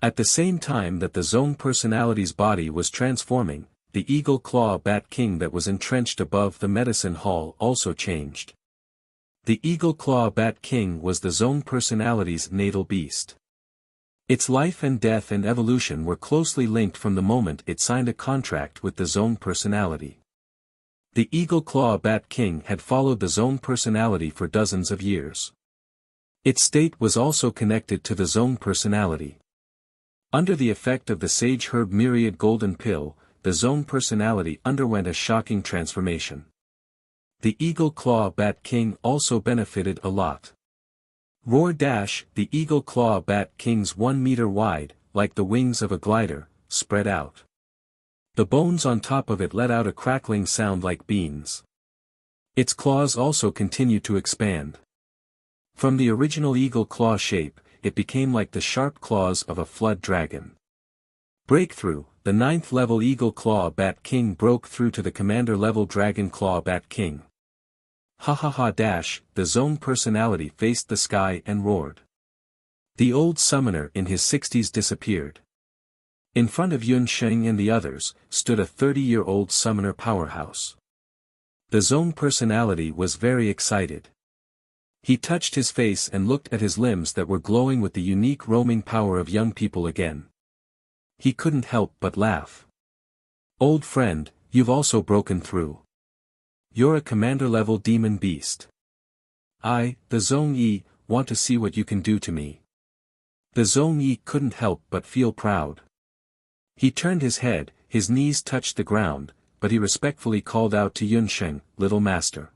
At the same time that the Zong personality's body was transforming, the eagle claw bat king that was entrenched above the medicine hall also changed. The eagle claw bat king was the Zong personality's natal beast. Its life and death and evolution were closely linked from the moment it signed a contract with the Zong personality. The eagle claw bat king had followed the Zong personality for dozens of years. Its state was also connected to the Zong personality. Under the effect of the sage herb myriad golden pill, the Zong personality underwent a shocking transformation. The eagle claw bat king also benefited a lot. Roar dash, the eagle claw bat king's 1 meter wide, like the wings of a glider, spread out. The bones on top of it let out a crackling sound like beans. Its claws also continued to expand. From the original eagle claw shape, it became like the sharp claws of a flood dragon. Breakthrough, the 9th level eagle claw bat king broke through to the commander level dragon claw bat king. Ha ha ha dash, the Zong personality faced the sky and roared. The old summoner in his 60s disappeared. In front of Yun Sheng and the others, stood a 30-year-old summoner powerhouse. The Zong personality was very excited. He touched his face and looked at his limbs that were glowing with the unique roaming power of young people again. He couldn't help but laugh. Old friend, you've also broken through. You're a commander-level demon beast. I, the Zong Yi, want to see what you can do to me. The Zong Yi couldn't help but feel proud. He turned his head, his knees touched the ground, but he respectfully called out to Yun Sheng, little master.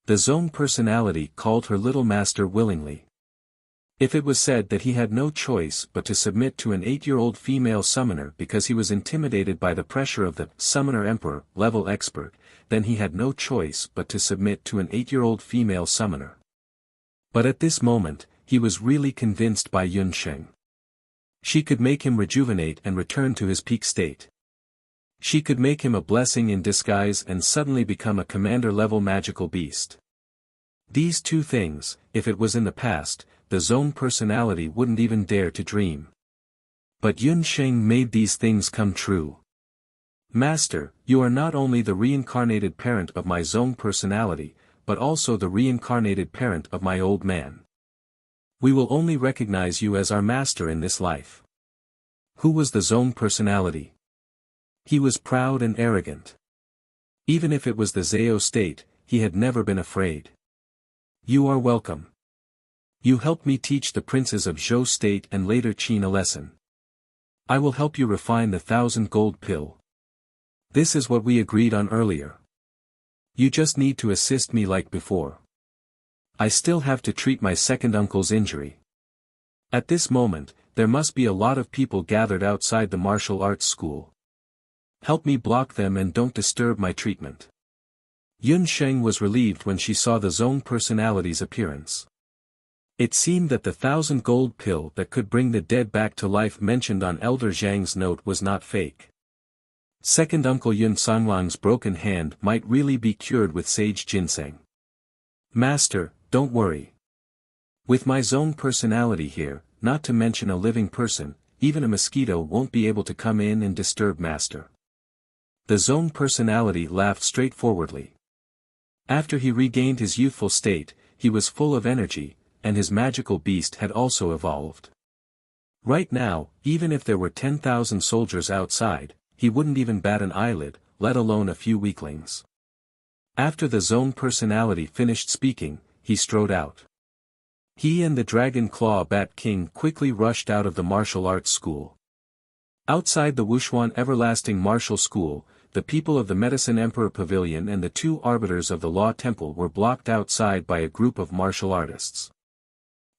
The Zong personality called her little master willingly. If it was said that he had no choice but to submit to an 8-year-old female summoner because he was intimidated by the pressure of the Summoner Emperor level expert, then he had no choice but to submit to an 8-year-old female summoner. But at this moment, he was really convinced by Yun Sheng. She could make him rejuvenate and return to his peak state. She could make him a blessing in disguise and suddenly become a commander-level magical beast. These two things, if it was in the past, the Zong personality wouldn't even dare to dream. But Yun Sheng made these things come true. Master, you are not only the reincarnated parent of my Zong personality, but also the reincarnated parent of my old man. We will only recognize you as our master in this life. Who was the Zong personality? He was proud and arrogant. Even if it was the Zhao state, he had never been afraid. You are welcome. You helped me teach the princes of Zhou state and later Qin a lesson. I will help you refine the 1,000 gold pill. This is what we agreed on earlier. You just need to assist me like before. I still have to treat my second uncle's injury. At this moment, there must be a lot of people gathered outside the martial arts school. Help me block them and don't disturb my treatment. Yun Sheng was relieved when she saw the Zone personality's appearance. It seemed that the 1,000 gold pill that could bring the dead back to life mentioned on Elder Zhang's note was not fake. Second Uncle Yun Sanglang's broken hand might really be cured with sage ginseng. Master, don't worry. With my Zone personality here, not to mention a living person, even a mosquito won't be able to come in and disturb Master. The Zone personality laughed straightforwardly. After he regained his youthful state, he was full of energy, and his magical beast had also evolved. Right now, even if there were 10,000 soldiers outside, he wouldn't even bat an eyelid, let alone a few weaklings. After the Zone personality finished speaking, he strode out. He and the Dragon Claw Bat King quickly rushed out of the martial arts school. Outside the Wuxia Everlasting Martial School, the people of the Medicine Emperor Pavilion and the 2 arbiters of the Law Temple were blocked outside by a group of martial artists.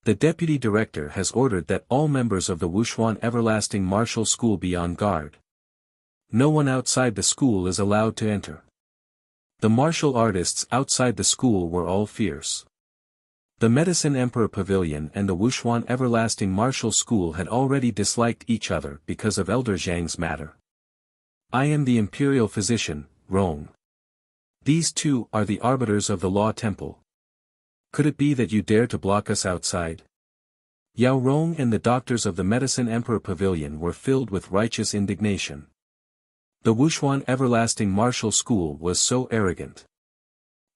The deputy director has ordered that all members of the Wuxia Everlasting Martial School be on guard. No one outside the school is allowed to enter. The martial artists outside the school were all fierce. The Medicine Emperor Pavilion and the Wuxia Everlasting Martial School had already disliked each other because of Elder Zhang's matter. I am the Imperial Physician, Rong. These 2 are the arbiters of the Law Temple. Could it be that you dare to block us outside? Yao Rong and the doctors of the Medicine Emperor Pavilion were filled with righteous indignation. The Wuxia Everlasting Martial School was so arrogant.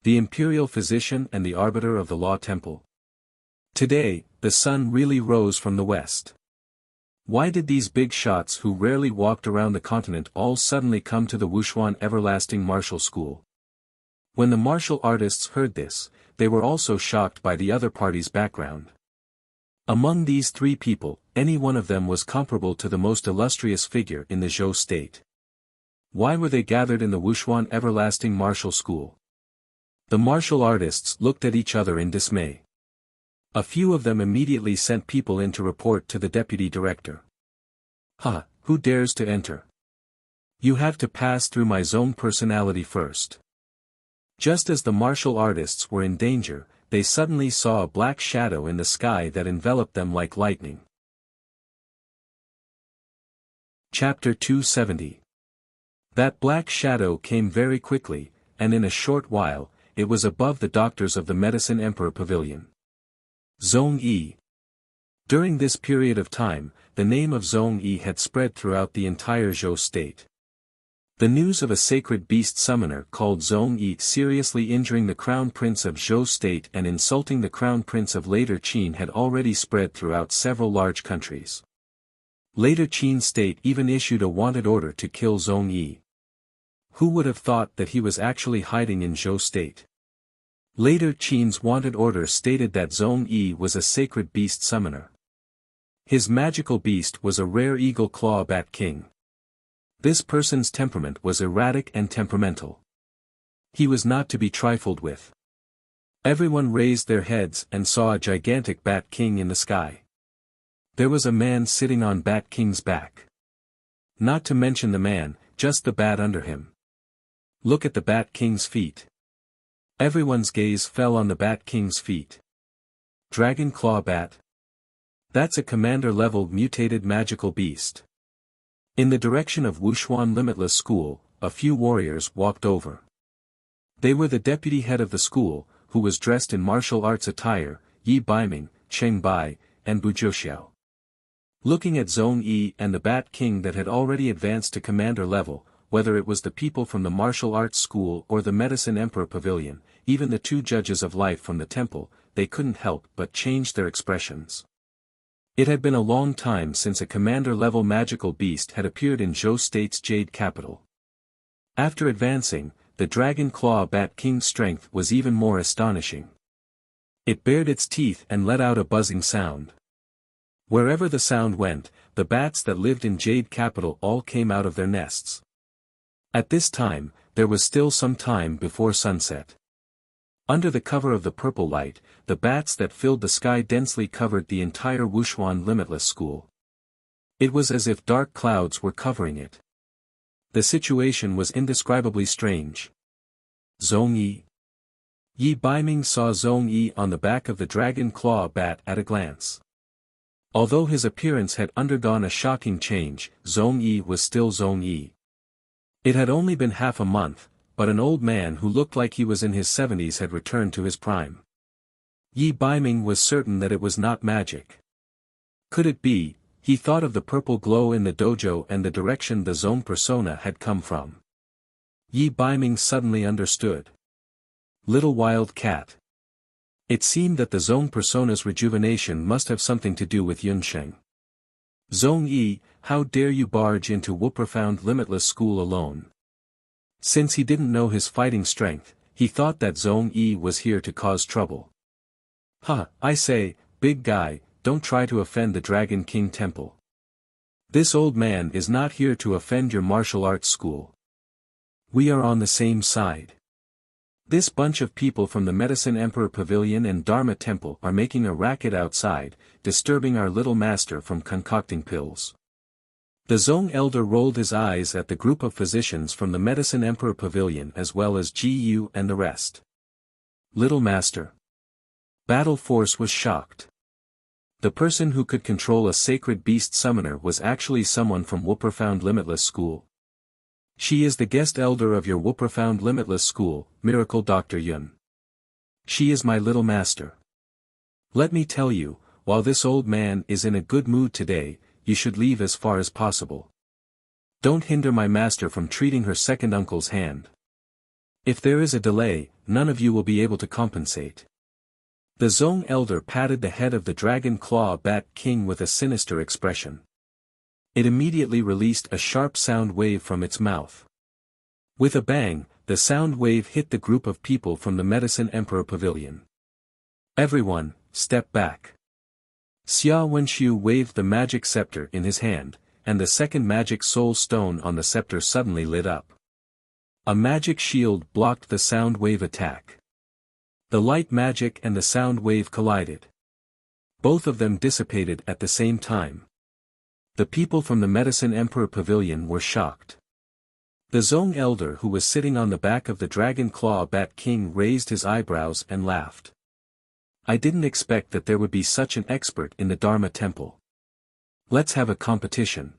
The Imperial Physician and the Arbiter of the Law Temple. Today, the sun really rose from the west. Why did these big shots who rarely walked around the continent all suddenly come to the Wuxia Everlasting Martial School? When the martial artists heard this, they were also shocked by the other party's background. Among these 3 people, any one of them was comparable to the most illustrious figure in the Zhou state. Why were they gathered in the Wuxia Everlasting Martial School? The martial artists looked at each other in dismay. A few of them immediately sent people in to report to the deputy director. Who dares to enter? You have to pass through my Zone personality first. Just as the martial artists were in danger, they suddenly saw a black shadow in the sky that enveloped them like lightning. Chapter 270. That black shadow came very quickly, and in a short while, it was above the doctors of the Medicine Emperor Pavilion. Zhong Yi. During this period of time, the name of Zhong Yi had spread throughout the entire Zhou state. The news of a sacred beast summoner called Zhong Yi seriously injuring the Crown Prince of Zhou state and insulting the Crown Prince of Later Qin had already spread throughout several large countries. Later Qin state even issued a wanted order to kill Zhong Yi. Who would have thought that he was actually hiding in Zhou state? Later Qin's wanted order stated that Zhong Yi was a sacred beast summoner. His magical beast was a rare eagle claw bat king. This person's temperament was erratic and temperamental. He was not to be trifled with. Everyone raised their heads and saw a gigantic bat king in the sky. There was a man sitting on Bat King's back. Not to mention the man, just the bat under him. Look at the Bat King's feet. Everyone's gaze fell on the Bat King's feet. Dragon Claw Bat. That's a commander-level mutated magical beast. In the direction of Wuxia Limitless School, a few warriors walked over. They were the deputy head of the school, who was dressed in martial arts attire, Yi Baiming, Cheng Bai, and Bu Zhouxiao. Looking at Zhong Yi and the Bat King that had already advanced to commander level, whether it was the people from the martial arts school or the Medicine Emperor Pavilion, even the 2 judges of life from the temple, they couldn't help but change their expressions. It had been a long time since a commander-level magical beast had appeared in Zhou State's Jade capital. After advancing, the Dragon Claw Bat King's strength was even more astonishing. It bared its teeth and let out a buzzing sound. Wherever the sound went, the bats that lived in Jade capital all came out of their nests. At this time, there was still some time before sunset. Under the cover of the purple light, the bats that filled the sky densely covered the entire Wuxia Limitless School. It was as if dark clouds were covering it. The situation was indescribably strange. Zhong Yi. Yi Baiming saw Zhong Yi on the back of the dragon claw bat at a glance. Although his appearance had undergone a shocking change, Zhong Yi was still Zhong Yi. It had only been half a month, but an old man who looked like he was in his 70s had returned to his prime. Yi Baiming was certain that it was not magic. Could it be? He thought of the purple glow in the dojo and the direction the zone persona had come from. Yi Baiming suddenly understood. Little wild cat. It seemed that the zone persona's rejuvenation must have something to do with Yunsheng. Zhong Yi, how dare you barge into Wuprofound Limitless School alone? Since he didn't know his fighting strength, he thought that Zhong Yi was here to cause trouble. I say, big guy, don't try to offend the Dragon King Temple. This old man is not here to offend your martial arts school. We are on the same side. This bunch of people from the Medicine Emperor Pavilion and Dharma Temple are making a racket outside, disturbing our little master from concocting pills. The Zong elder rolled his eyes at the group of physicians from the Medicine Emperor Pavilion as well as Gu and the rest. Little master. Battle Force was shocked. The person who could control a sacred beast summoner was actually someone from Wuprofound Limitless School. She is the guest elder of your Wuprofound Limitless School, Miracle Dr. Yun. She is my little master. Let me tell you, while this old man is in a good mood today, you should leave as far as possible. Don't hinder my master from treating her second uncle's hand. If there is a delay, none of you will be able to compensate. The Zong elder patted the head of the Dragon Claw Bat King with a sinister expression. It immediately released a sharp sound wave from its mouth. With a bang, the sound wave hit the group of people from the Medicine Emperor Pavilion. Everyone, step back. Xia Wenshu waved the magic scepter in his hand, and the second magic soul stone on the scepter suddenly lit up. A magic shield blocked the sound wave attack. The light magic and the sound wave collided. Both of them dissipated at the same time. The people from the Medicine Emperor Pavilion were shocked. The Zong elder who was sitting on the back of the Dragon Claw Bat King raised his eyebrows and laughed. I didn't expect that there would be such an expert in the Dharma Temple. Let's have a competition.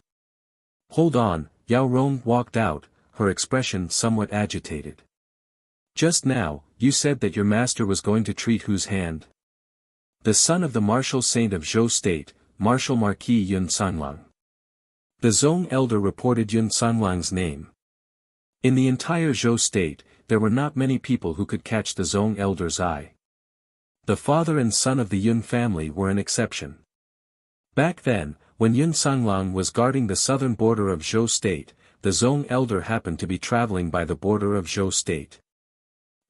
Hold on, Yao Rong walked out, her expression somewhat agitated. Just now, you said that your master was going to treat whose hand? The son of the martial saint of Zhou State, Martial Marquis Yun Sanlang. The Zong elder reported Yun Sanlang's name. In the entire Zhou State, there were not many people who could catch the Zong elder's eye. The father and son of the Yun family were an exception. Back then, when Yun Sanlang was guarding the southern border of Zhou State, the Zong elder happened to be traveling by the border of Zhou State.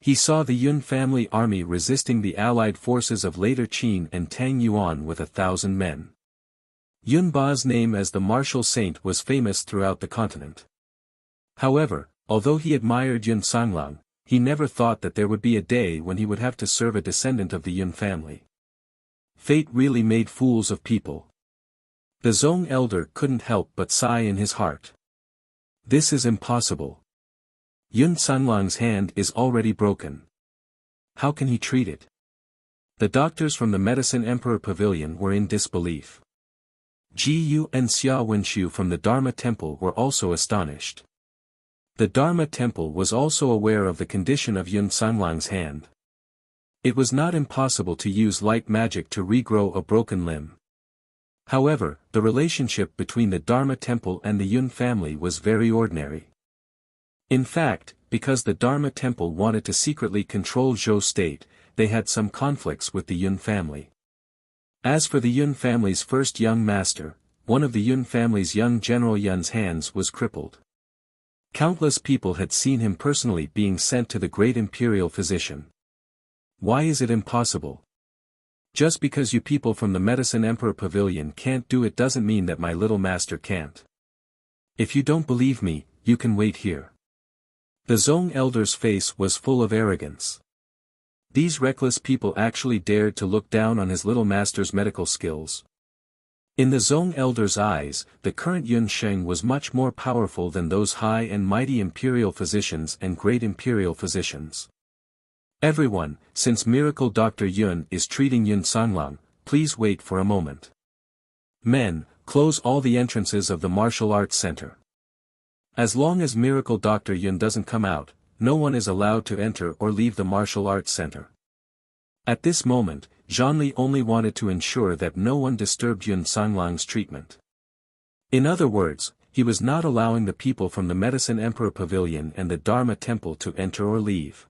He saw the Yun family army resisting the allied forces of later Qin and Tang Yuan with 1,000 men. Yun Ba's name as the martial saint was famous throughout the continent. However, although he admired Yun Sanlang, he never thought that there would be a day when he would have to serve a descendant of the Yun family. Fate really made fools of people. The Zong elder couldn't help but sigh in his heart. This is impossible. Yun Sanlang's hand is already broken. How can he treat it? The doctors from the Medicine Emperor Pavilion were in disbelief. Ji Yu and Xia Wenshu from the Dharma Temple were also astonished. The Dharma Temple was also aware of the condition of Yun Sanlang's hand. It was not impossible to use light magic to regrow a broken limb. However, the relationship between the Dharma Temple and the Yun family was very ordinary. In fact, because the Dharma Temple wanted to secretly control Zhou State, they had some conflicts with the Yun family. As for the Yun family's first young master, one of the Yun family's young General Yun's hands was crippled. Countless people had seen him personally being sent to the great imperial physician. Why is it impossible? Just because you people from the Medicine Emperor Pavilion can't do it doesn't mean that my little master can't. If you don't believe me, you can wait here. The Zong elder's face was full of arrogance. These reckless people actually dared to look down on his little master's medical skills. In the Zong elder's eyes, the current Yun Sheng was much more powerful than those high and mighty imperial physicians and great imperial physicians. Everyone, since Miracle Dr. Yun is treating Yun Sanglang, please wait for a moment. Men, close all the entrances of the martial arts center. As long as Miracle Dr. Yun doesn't come out, no one is allowed to enter or leave the martial arts center. At this moment, Zhanli only wanted to ensure that no one disturbed Yun Sanglang's treatment. In other words, he was not allowing the people from the Medicine Emperor Pavilion and the Dharma Temple to enter or leave.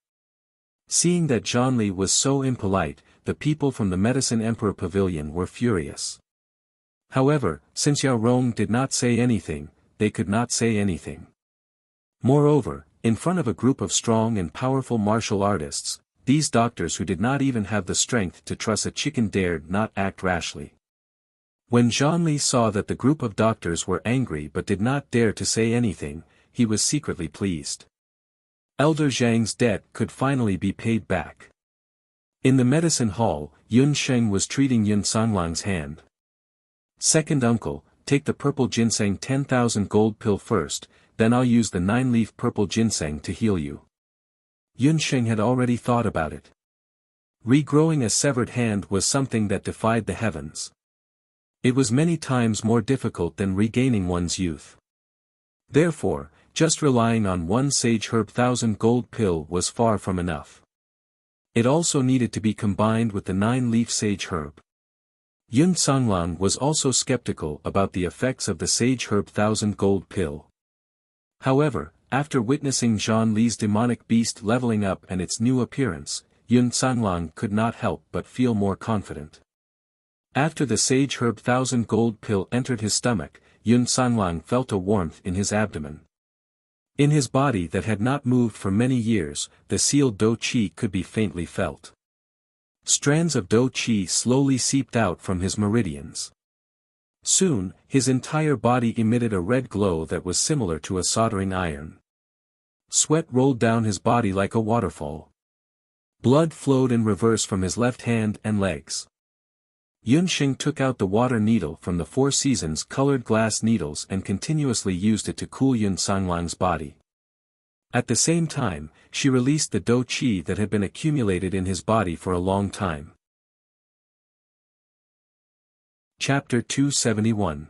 Seeing that Zhanli was so impolite, the people from the Medicine Emperor Pavilion were furious. However, since Yao Rong did not say anything, they could not say anything. Moreover, in front of a group of strong and powerful martial artists, these doctors who did not even have the strength to truss a chicken dared not act rashly. When Zhanli saw that the group of doctors were angry but did not dare to say anything, he was secretly pleased. Elder Zhang's debt could finally be paid back. In the medicine hall, Yun Sheng was treating Yun Sanglang's hand. Second uncle, take the purple ginseng 10,000 gold pill first, then I'll use the 9-leaf purple ginseng to heal you. Yun Sheng had already thought about it. Regrowing a severed hand was something that defied the heavens. It was many times more difficult than regaining one's youth. Therefore, just relying on one sage herb 1,000 gold pill was far from enough. It also needed to be combined with the 9-leaf sage herb. Yun Sanglang was also skeptical about the effects of the sage herb 1,000 gold pill. However, after witnessing Zhanli's demonic beast leveling up and its new appearance, Yun Sanglang could not help but feel more confident. After the sage herb 1,000 gold pill entered his stomach, Yun Sanglang felt a warmth in his abdomen. In his body that had not moved for many years, the sealed Do Qi could be faintly felt. Strands of Do Qi slowly seeped out from his meridians. Soon, his entire body emitted a red glow that was similar to a soldering iron. Sweat rolled down his body like a waterfall. Blood flowed in reverse from his left hand and legs. Yun Sheng took out the water needle from the Four Seasons colored glass needles and continuously used it to cool Yun Sanglang's body. At the same time, she released the Do Qi that had been accumulated in his body for a long time. Chapter 271.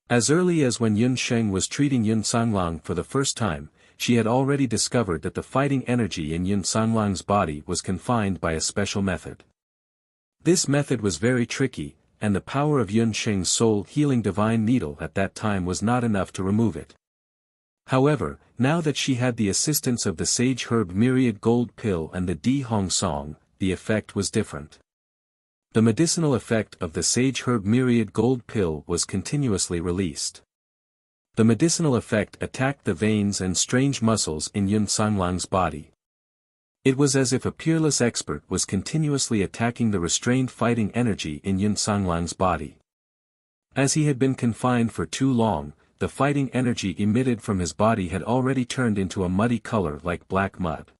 As early as when Yun Sheng was treating Yun Sanglang for the first time, she had already discovered that the fighting energy in Yun Sanglang's body was confined by a special method. This method was very tricky, and the power of Yun Sheng's soul-healing divine needle at that time was not enough to remove it. However, now that she had the assistance of the sage herb myriad gold pill and the Di Hong Song, the effect was different. The medicinal effect of the sage herb myriad gold pill was continuously released. The medicinal effect attacked the veins and strange muscles in Yun Sanglang's body. It was as if a peerless expert was continuously attacking the restrained fighting energy in Yun Sanglang's body. As he had been confined for too long, the fighting energy emitted from his body had already turned into a muddy color like black mud.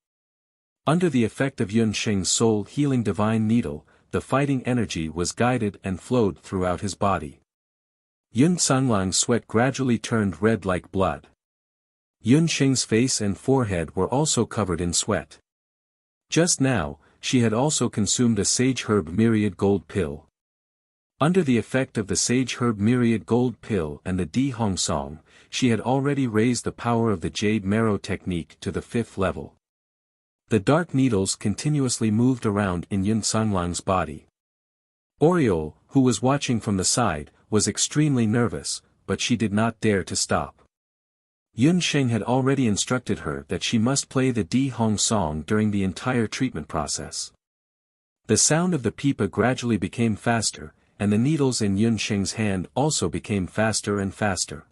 Under the effect of Yun Sheng's soul-healing divine needle, the fighting energy was guided and flowed throughout his body. Yun Sanglang's sweat gradually turned red like blood. Yun Sheng's face and forehead were also covered in sweat. Just now, she had also consumed a sage herb myriad gold pill. Under the effect of the sage herb myriad gold pill and the Di Hong Song, she had already raised the power of the jade marrow technique to the 5th level. The dark needles continuously moved around in Yun Sanglang's body. Oriole, who was watching from the side, was extremely nervous, but she did not dare to stop. Yun Sheng had already instructed her that she must play the Di Hong Song during the entire treatment process. The sound of the pipa gradually became faster, and the needles in Yun Sheng's hand also became faster and faster.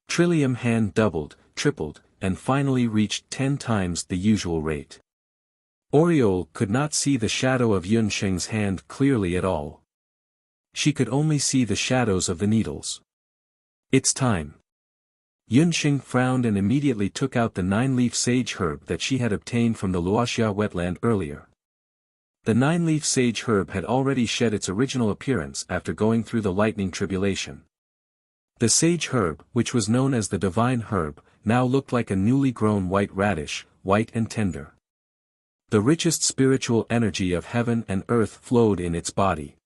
Trillium hand doubled, tripled, and finally reached 10 times the usual rate. Oriole could not see the shadow of Yun Sheng's hand clearly at all. She could only see the shadows of the needles. It's time. Yun Sheng frowned and immediately took out the 9-leaf sage herb that she had obtained from the Luoxia wetland earlier. The nine-leaf sage herb had already shed its original appearance after going through the lightning tribulation. The sage herb, which was known as the divine herb, now looked like a newly grown white radish, white and tender. The richest spiritual energy of heaven and earth flowed in its body.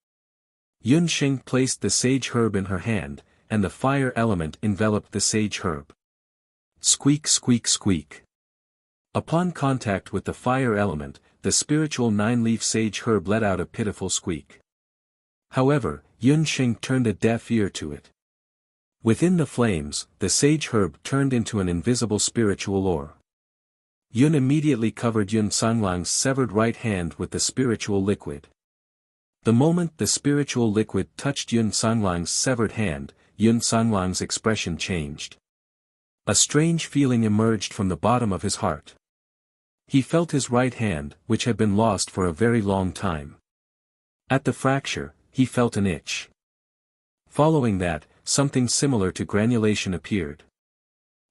Yunxing placed the sage herb in her hand, and the fire element enveloped the sage herb. Squeak, squeak, squeak. Upon contact with the fire element, the spiritual nine-leaf sage herb let out a pitiful squeak. However, Yunxing turned a deaf ear to it. Within the flames, the sage herb turned into an invisible spiritual ore. Yun immediately covered Yun Sanglang's severed right hand with the spiritual liquid. The moment the spiritual liquid touched Yun Sanglang's severed hand, Yun Sanglang's expression changed. A strange feeling emerged from the bottom of his heart. He felt his right hand, which had been lost for a very long time. At the fracture, he felt an itch. Following that, something similar to granulation appeared.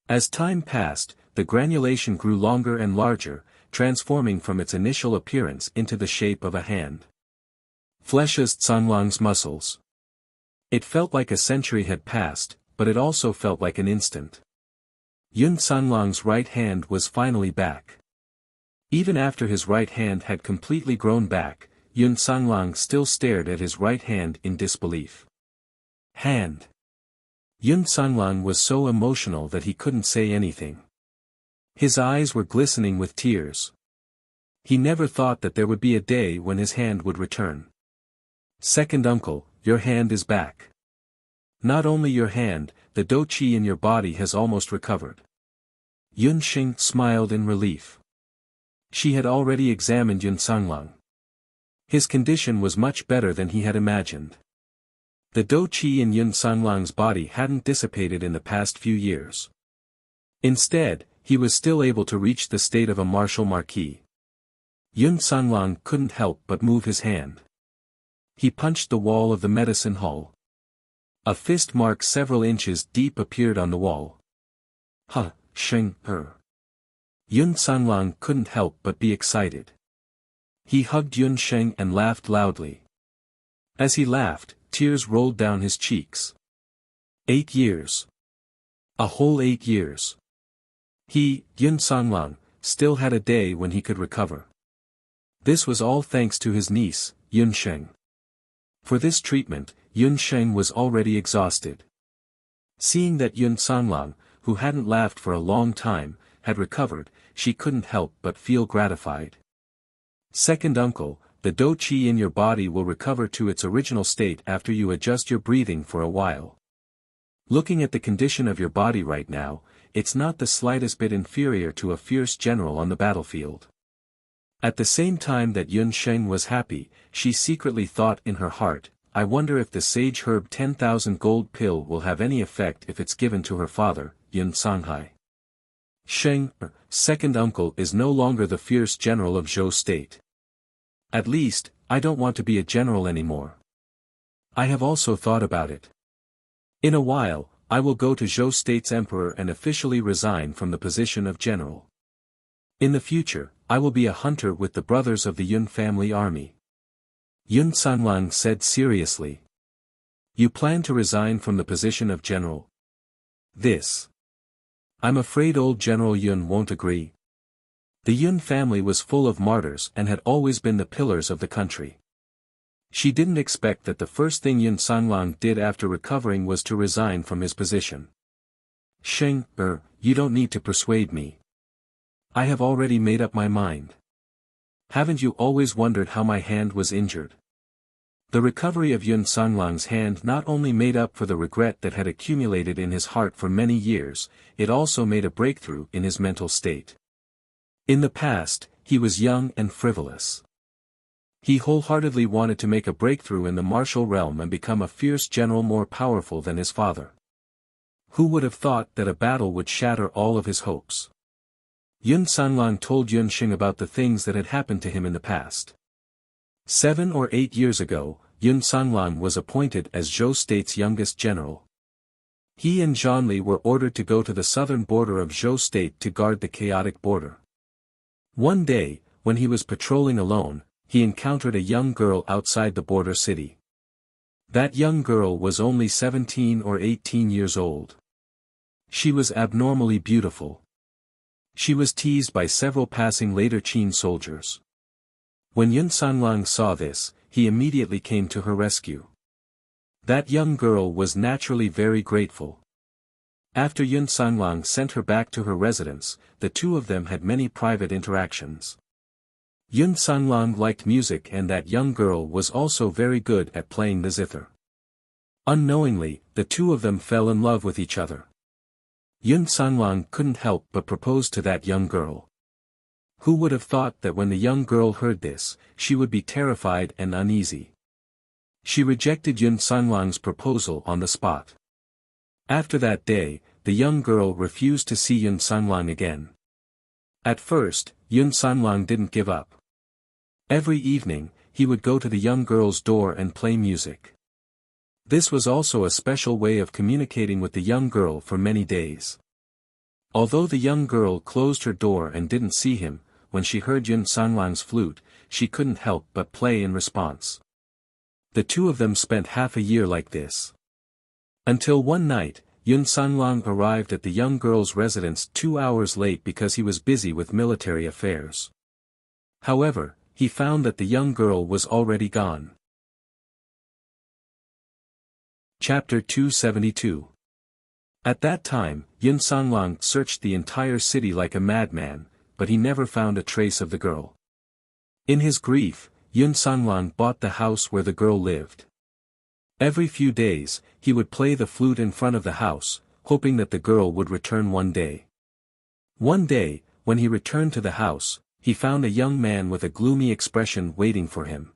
As time passed, the granulation grew longer and larger, transforming from its initial appearance into the shape of a hand. Fleshes Sanglang's muscles. It felt like a century had passed, but it also felt like an instant. Yun Sanglang's right hand was finally back. Even after his right hand had completely grown back, Yun Sanglang still stared at his right hand in disbelief. Hand. Yun Sanglang was so emotional that he couldn't say anything. His eyes were glistening with tears. He never thought that there would be a day when his hand would return. Second uncle, your hand is back. Not only your hand, the do qi in your body has almost recovered. Yunxing smiled in relief. She had already examined Yun Sanglang. His condition was much better than he had imagined. The do qi in Yun Sanglang's body hadn't dissipated in the past few years. Instead, he was still able to reach the state of a martial marquis. Yun Sanglang couldn't help but move his hand. He punched the wall of the medicine hall. A fist mark several inches deep appeared on the wall. Huh, Sheng, her. Yun Sanglang couldn't help but be excited. He hugged Yun Sheng and laughed loudly. As he laughed, tears rolled down his cheeks. 8 years. A whole 8 years. He, Yun Sanglang, still had a day when he could recover. This was all thanks to his niece, Yun Sheng. For this treatment, Yun Sheng was already exhausted. Seeing that Yun Sanglang, who hadn't laughed for a long time, had recovered, she couldn't help but feel gratified. Second uncle, the do qi in your body will recover to its original state after you adjust your breathing for a while. Looking at the condition of your body right now, it's not the slightest bit inferior to a fierce general on the battlefield. At the same time that Yun Sheng was happy, she secretly thought in her heart, I wonder if the sage herb 10,000 gold pill will have any effect if it's given to her father, Yun Sanghai. Sheng, second uncle, is no longer the fierce general of Zhou State. At least, I don't want to be a general anymore. I have also thought about it. In a while, I will go to Zhou State's emperor and officially resign from the position of general. In the future, I will be a hunter with the brothers of the Yun family army. Yun Sanglang said seriously. You plan to resign from the position of general? This. I'm afraid old General Yun won't agree. The Yun family was full of martyrs and had always been the pillars of the country. She didn't expect that the first thing Yun Sanglang did after recovering was to resign from his position. Sheng, you don't need to persuade me. I have already made up my mind. Haven't you always wondered how my hand was injured? The recovery of Yun Sanglang's hand not only made up for the regret that had accumulated in his heart for many years, it also made a breakthrough in his mental state. In the past, he was young and frivolous. He wholeheartedly wanted to make a breakthrough in the martial realm and become a fierce general more powerful than his father. Who would have thought that a battle would shatter all of his hopes? Yun Sanglang told Yun Sheng about the things that had happened to him in the past. 7 or 8 years ago, Yun Sanglang was appointed as Zhou State's youngest general. He and Zhanli were ordered to go to the southern border of Zhou State to guard the chaotic border. One day, when he was patrolling alone, he encountered a young girl outside the border city. That young girl was only 17 or 18 years old. She was abnormally beautiful. She was teased by several passing later Qin soldiers. When Yun Sanlang saw this, he immediately came to her rescue. That young girl was naturally very grateful. After Yun Sanlang sent her back to her residence, the two of them had many private interactions. Yun Sanlang liked music and that young girl was also very good at playing the zither. Unknowingly, the two of them fell in love with each other. Yun Sanlang couldn't help but propose to that young girl. Who would have thought that when the young girl heard this, she would be terrified and uneasy. She rejected Yun Sanlang's proposal on the spot. After that day, the young girl refused to see Yun Sanlang again. At first, Yun Sanlang didn't give up. Every evening, he would go to the young girl's door and play music. This was also a special way of communicating with the young girl for many days. Although the young girl closed her door and didn't see him, when she heard Yun Sanlang's flute, she couldn't help but play in response. The two of them spent half a year like this. Until one night, Yun Sanlang arrived at the young girl's residence 2 hours late because he was busy with military affairs. However, he found that the young girl was already gone. Chapter 272. At that time, Yun Sanlang searched the entire city like a madman, but he never found a trace of the girl. In his grief, Yun Sanlang bought the house where the girl lived. Every few days, he would play the flute in front of the house, hoping that the girl would return one day. One day, when he returned to the house, he found a young man with a gloomy expression waiting for him.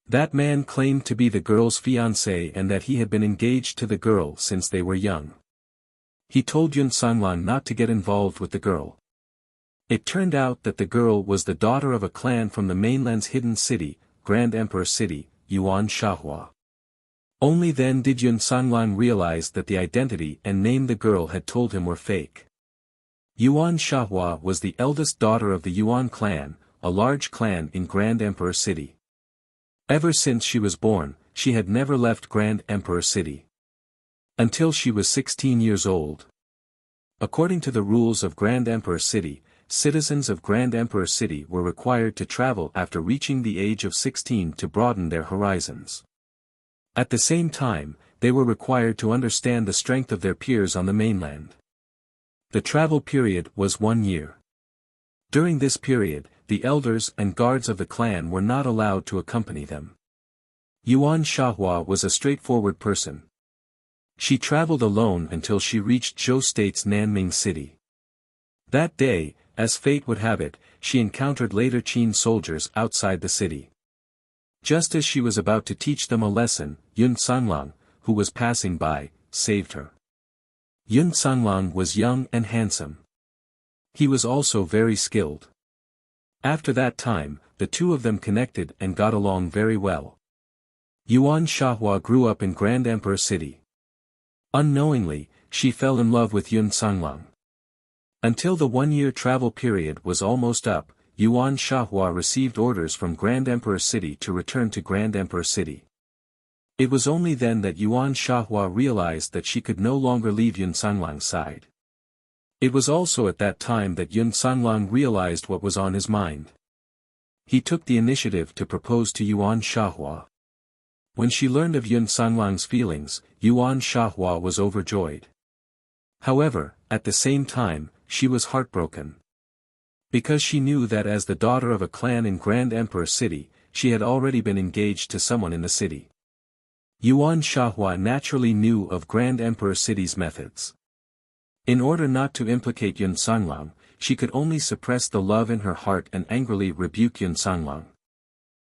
That man claimed to be the girl's fiancé and that he had been engaged to the girl since they were young. He told Yun Sanlang not to get involved with the girl. It turned out that the girl was the daughter of a clan from the mainland's hidden city, Grand Emperor City, Yuan Shahua. Only then did Yun Sanlang realize that the identity and name the girl had told him were fake. Yuan Shahua was the eldest daughter of the Yuan clan, a large clan in Grand Emperor City. Ever since she was born, she had never left Grand Emperor City. Until she was 16 years old. According to the rules of Grand Emperor City, citizens of Grand Emperor City were required to travel after reaching the age of 16 to broaden their horizons. At the same time, they were required to understand the strength of their peers on the mainland. The travel period was 1 year. During this period, the elders and guards of the clan were not allowed to accompany them. Yuan Shahua was a straightforward person. She traveled alone until she reached Zhou State's Nanming city. That day, as fate would have it, she encountered later Qin soldiers outside the city. Just as she was about to teach them a lesson, Yun Sanlang, who was passing by, saved her. Yun Sanlang was young and handsome. He was also very skilled. After that time, the two of them connected and got along very well. Yuan Shahua grew up in Grand Emperor City. Unknowingly, she fell in love with Yun Sanlang. Until the 1-year travel period was almost up, Yuan Shahua received orders from Grand Emperor City to return to Grand Emperor City. It was only then that Yuan Shahua realized that she could no longer leave Yun Sanlang's side. It was also at that time that Yun Sanlang realized what was on his mind. He took the initiative to propose to Yuan Shahua. When she learned of Yun Sanlang's feelings, Yuan Shahua was overjoyed. However, at the same time, she was heartbroken. Because she knew that as the daughter of a clan in Grand Emperor City, she had already been engaged to someone in the city. Yuan Shahua naturally knew of Grand Emperor City's methods. In order not to implicate Yun Sanlang, she could only suppress the love in her heart and angrily rebuke Yun Sanlang.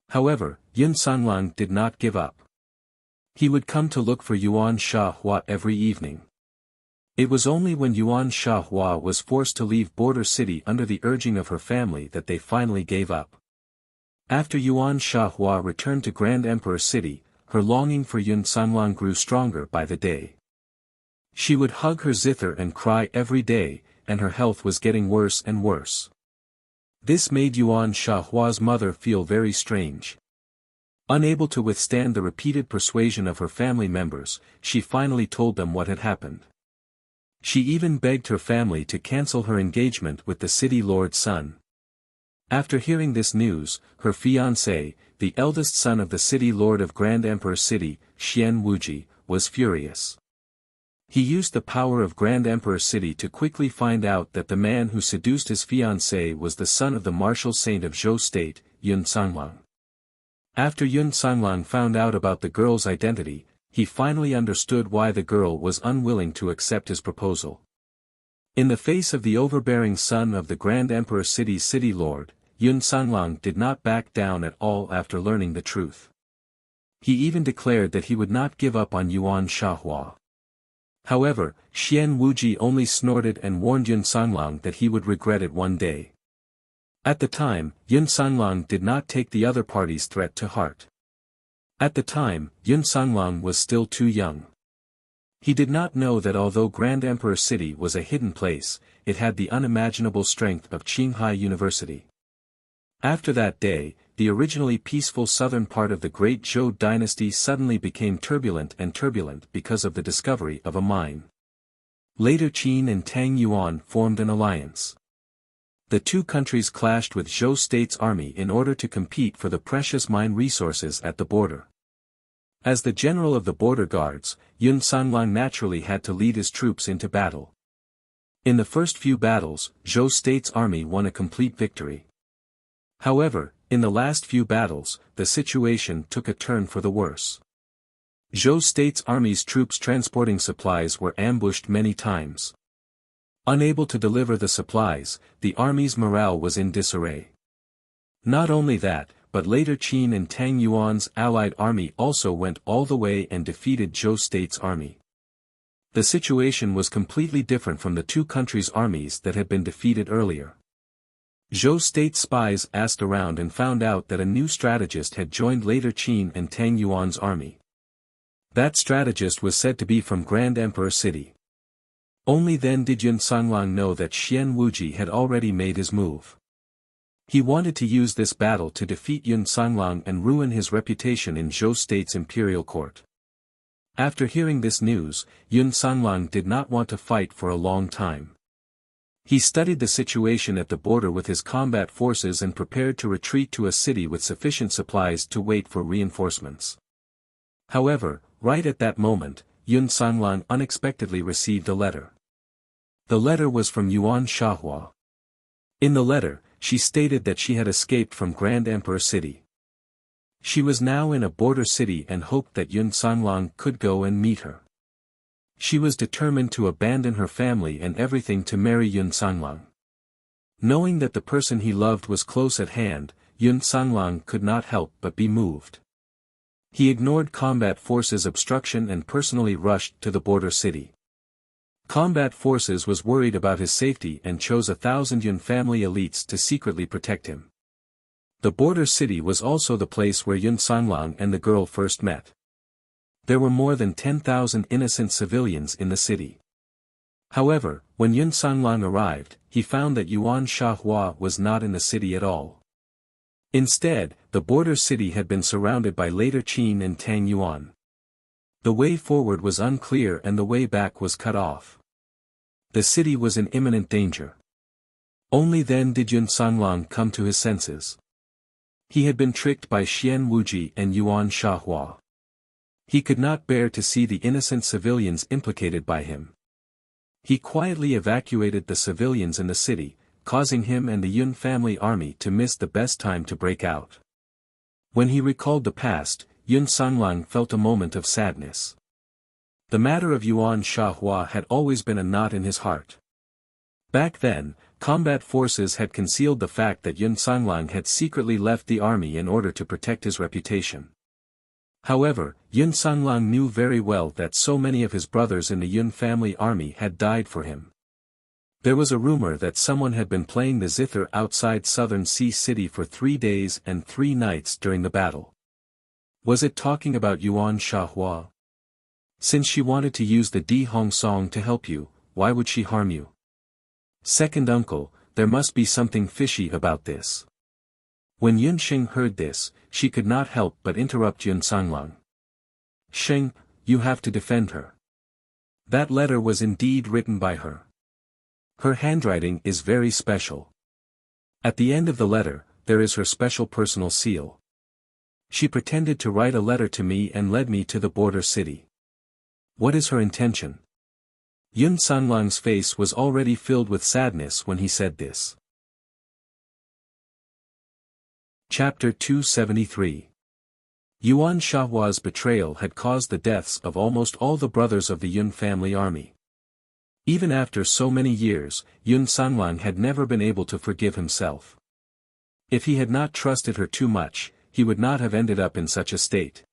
However, Yun Sanlang did not give up. He would come to look for Yuan Shahua every evening. It was only when Yuan Shahua was forced to leave Border City under the urging of her family that they finally gave up. After Yuan Shahua returned to Grand Emperor City, her longing for Yun Sanlang grew stronger by the day. She would hug her zither and cry every day, and her health was getting worse and worse. This made Yuan Shahua's mother feel very strange. Unable to withstand the repeated persuasion of her family members, she finally told them what had happened. She even begged her family to cancel her engagement with the city lord's son. After hearing this news, her fiancé, the eldest son of the city lord of Grand Emperor City, Xian Wuji, was furious. He used the power of Grand Emperor City to quickly find out that the man who seduced his fiancée was the son of the martial saint of Zhou State, Yun Sanglang. After Yun Sanglang found out about the girl's identity, he finally understood why the girl was unwilling to accept his proposal. In the face of the overbearing son of the Grand Emperor City's city lord, Yun Sanglang did not back down at all after learning the truth. He even declared that he would not give up on Yuan Shahua. However, Xian Wuji only snorted and warned Yun Sanglang that he would regret it one day. At the time, Yun Sanglang did not take the other party's threat to heart. At the time, Yun Sanglang was still too young. He did not know that although Grand Emperor City was a hidden place, it had the unimaginable strength of Qinghai University. After that day, the originally peaceful southern part of the great Zhou dynasty suddenly became turbulent because of the discovery of a mine. Later Qin and Tang Yuan formed an alliance. The two countries clashed with Zhou State's army in order to compete for the precious mine resources at the border. As the general of the border guards, Yun Sanglang naturally had to lead his troops into battle. In the first few battles, Zhou State's army won a complete victory. However, in the last few battles, the situation took a turn for the worse. Zhou State's army's troops transporting supplies were ambushed many times. Unable to deliver the supplies, the army's morale was in disarray. Not only that, but later Qin and Tang Yuan's allied army also went all the way and defeated Zhou State's army. The situation was completely different from the two countries' armies that had been defeated earlier. Zhou State spies asked around and found out that a new strategist had joined later Qin and Tang Yuan's army. That strategist was said to be from Grand Emperor City. Only then did Yun Sanglang know that Xian Wuji had already made his move. He wanted to use this battle to defeat Yun Sanglang and ruin his reputation in Zhou State's imperial court. After hearing this news, Yun Sanglang did not want to fight for a long time. He studied the situation at the border with his combat forces and prepared to retreat to a city with sufficient supplies to wait for reinforcements. However, right at that moment, Yun Sanglang unexpectedly received a letter. The letter was from Yuan Shahua. In the letter, she stated that she had escaped from Grand Emperor City. She was now in a border city and hoped that Yun Sanglang could go and meet her. She was determined to abandon her family and everything to marry Yun Sanglang. Knowing that the person he loved was close at hand, Yun Sanglang could not help but be moved. He ignored combat forces' obstruction and personally rushed to the border city. Combat forces was worried about his safety and chose 1,000 Yun family elites to secretly protect him. The border city was also the place where Yun Sanglang and the girl first met. There were more than 10,000 innocent civilians in the city. However, when Yun Sanglang arrived, he found that Yuan Shahua was not in the city at all. Instead, the border city had been surrounded by later Qin and Tang Yuan. The way forward was unclear and the way back was cut off. The city was in imminent danger. Only then did Yun Sanglang come to his senses. He had been tricked by Xian Wuji and Yuan Shahua. He could not bear to see the innocent civilians implicated by him. He quietly evacuated the civilians in the city, causing him and the Yun family army to miss the best time to break out. When he recalled the past, Yun Sanglang felt a moment of sadness. The matter of Yuan Shahua had always been a knot in his heart. Back then, combat forces had concealed the fact that Yun Sanglang had secretly left the army in order to protect his reputation. However, Yun Sanglang knew very well that so many of his brothers in the Yun family army had died for him. There was a rumor that someone had been playing the zither outside Southern Sea City for 3 days and 3 nights during the battle. Was it talking about Yuan Shahua? Since she wanted to use the Di Hong song to help you, why would she harm you? Second uncle, there must be something fishy about this. When Yun Xing heard this, she could not help but interrupt Yun Sanglong. Xing, you have to defend her. That letter was indeed written by her. Her handwriting is very special. At the end of the letter, there is her special personal seal. She pretended to write a letter to me and led me to the border city. What is her intention? Yun Sanglang's face was already filled with sadness when he said this. Chapter 273. Yuan Shahua's betrayal had caused the deaths of almost all the brothers of the Yun family army. Even after so many years, Yun Sanglang had never been able to forgive himself. If he had not trusted her too much, he would not have ended up in such a state.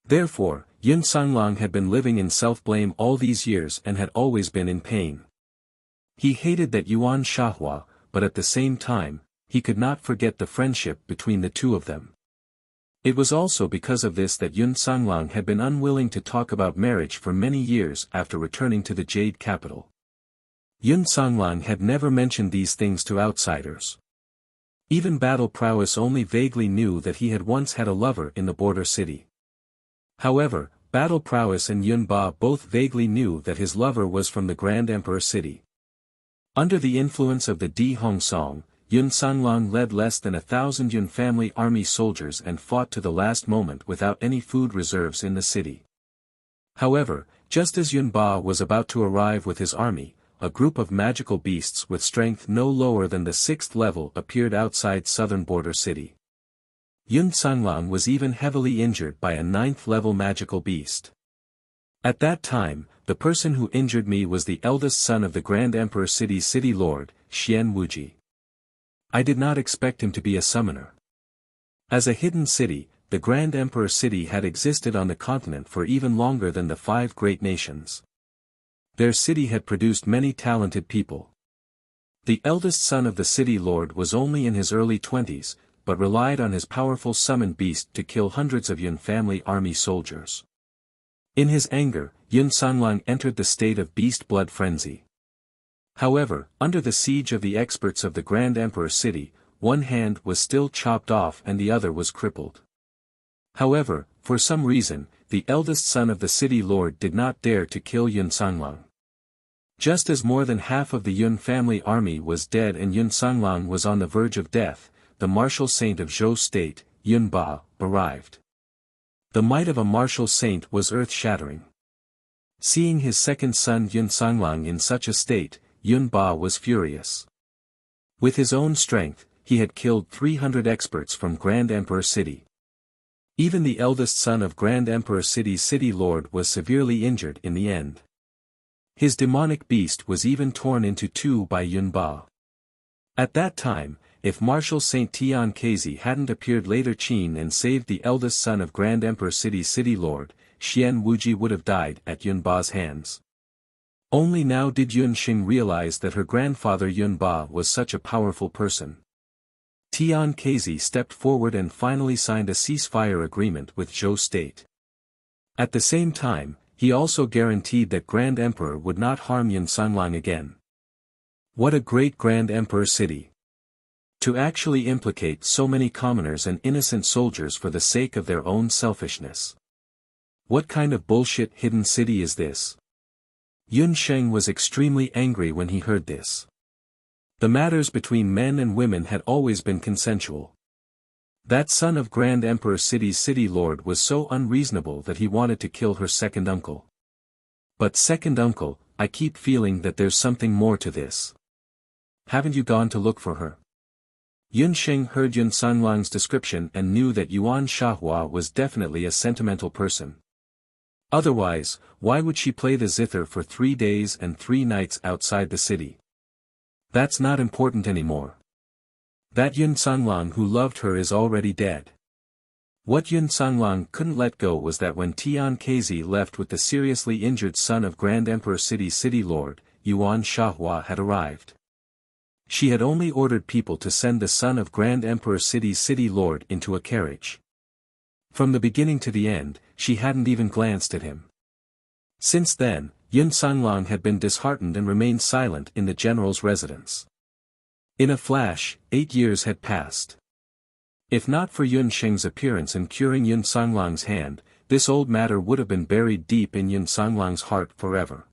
Therefore, Yun Sanglang had been living in self-blame all these years and had always been in pain. He hated that Yuan Shahua, but at the same time, he could not forget the friendship between the two of them. It was also because of this that Yun Sanglang had been unwilling to talk about marriage for many years after returning to the Jade capital. Yun Sanglang had never mentioned these things to outsiders. Even Battle Prowess only vaguely knew that he had once had a lover in the border city. However, Battle Prowess and Yun Ba both vaguely knew that his lover was from the Grand Emperor city. Under the influence of the Di Hong Song, Yun Sanglang led less than 1,000 Yun family army soldiers and fought to the last moment without any food reserves in the city. However, just as Yun Ba was about to arrive with his army, a group of magical beasts with strength no lower than the 6th level appeared outside southern border city. Yun Sanglang was even heavily injured by a 9th level magical beast. At that time, the person who injured me was the eldest son of the Grand Emperor city's city lord, Xian Wuji. I did not expect him to be a summoner. As a hidden city, the Grand Emperor city had existed on the continent for even longer than the 5 great nations. Their city had produced many talented people. The eldest son of the city lord was only in his early 20s, but relied on his powerful summoned beast to kill hundreds of Yun family army soldiers. In his anger, Yun Sanglang entered the state of beast blood frenzy. However, under the siege of the experts of the Grand Emperor city, one hand was still chopped off and the other was crippled. However, for some reason, the eldest son of the city lord did not dare to kill Yun Sanglang. Just as more than half of the Yun family army was dead and Yun Sanglang was on the verge of death, the martial saint of Zhou State, Yun Ba, arrived. The might of a martial saint was earth-shattering. Seeing his second son Yun Sanglang in such a state, Yun Ba was furious. With his own strength, he had killed 300 experts from Grand Emperor City. Even the eldest son of Grand Emperor City's city lord was severely injured in the end. His demonic beast was even torn into 2 by Yun Ba. At that time, if Marshal Saint Tian Kezi hadn't appeared later Qin and saved the eldest son of Grand Emperor City's city lord, Xian Wuji would have died at Yun Ba's hands. Only now did Yun Xing realize that her grandfather Yun Ba was such a powerful person. Tian Kezi stepped forward and finally signed a ceasefire agreement with Zhou State. At the same time, he also guaranteed that Grand Emperor would not harm Yun Sanglang again. What a great Grand Emperor city! To actually implicate so many commoners and innocent soldiers for the sake of their own selfishness. What kind of bullshit hidden city is this? Yun Sheng was extremely angry when he heard this. The matters between men and women had always been consensual. That son of Grand Emperor City's city lord was so unreasonable that he wanted to kill her second uncle. But second uncle, I keep feeling that there's something more to this. Haven't you gone to look for her? Yun Sheng heard Yun Sanglang's description and knew that Yuan Shahua was definitely a sentimental person. Otherwise, why would she play the zither for 3 days and 3 nights outside the city? That's not important anymore. That Yun Sanglang who loved her is already dead. What Yun Sanglang couldn't let go was that when Tian Kezi left with the seriously injured son of Grand Emperor City's city lord, Yuan Shahua had arrived. She had only ordered people to send the son of Grand Emperor City's city lord into a carriage. From the beginning to the end, she hadn't even glanced at him. Since then, Yun Sanglang had been disheartened and remained silent in the general's residence. In a flash, 8 years had passed. If not for Yun Sheng's appearance and curing Yun Songlang's hand, this old matter would have been buried deep in Yun Songlang's heart forever.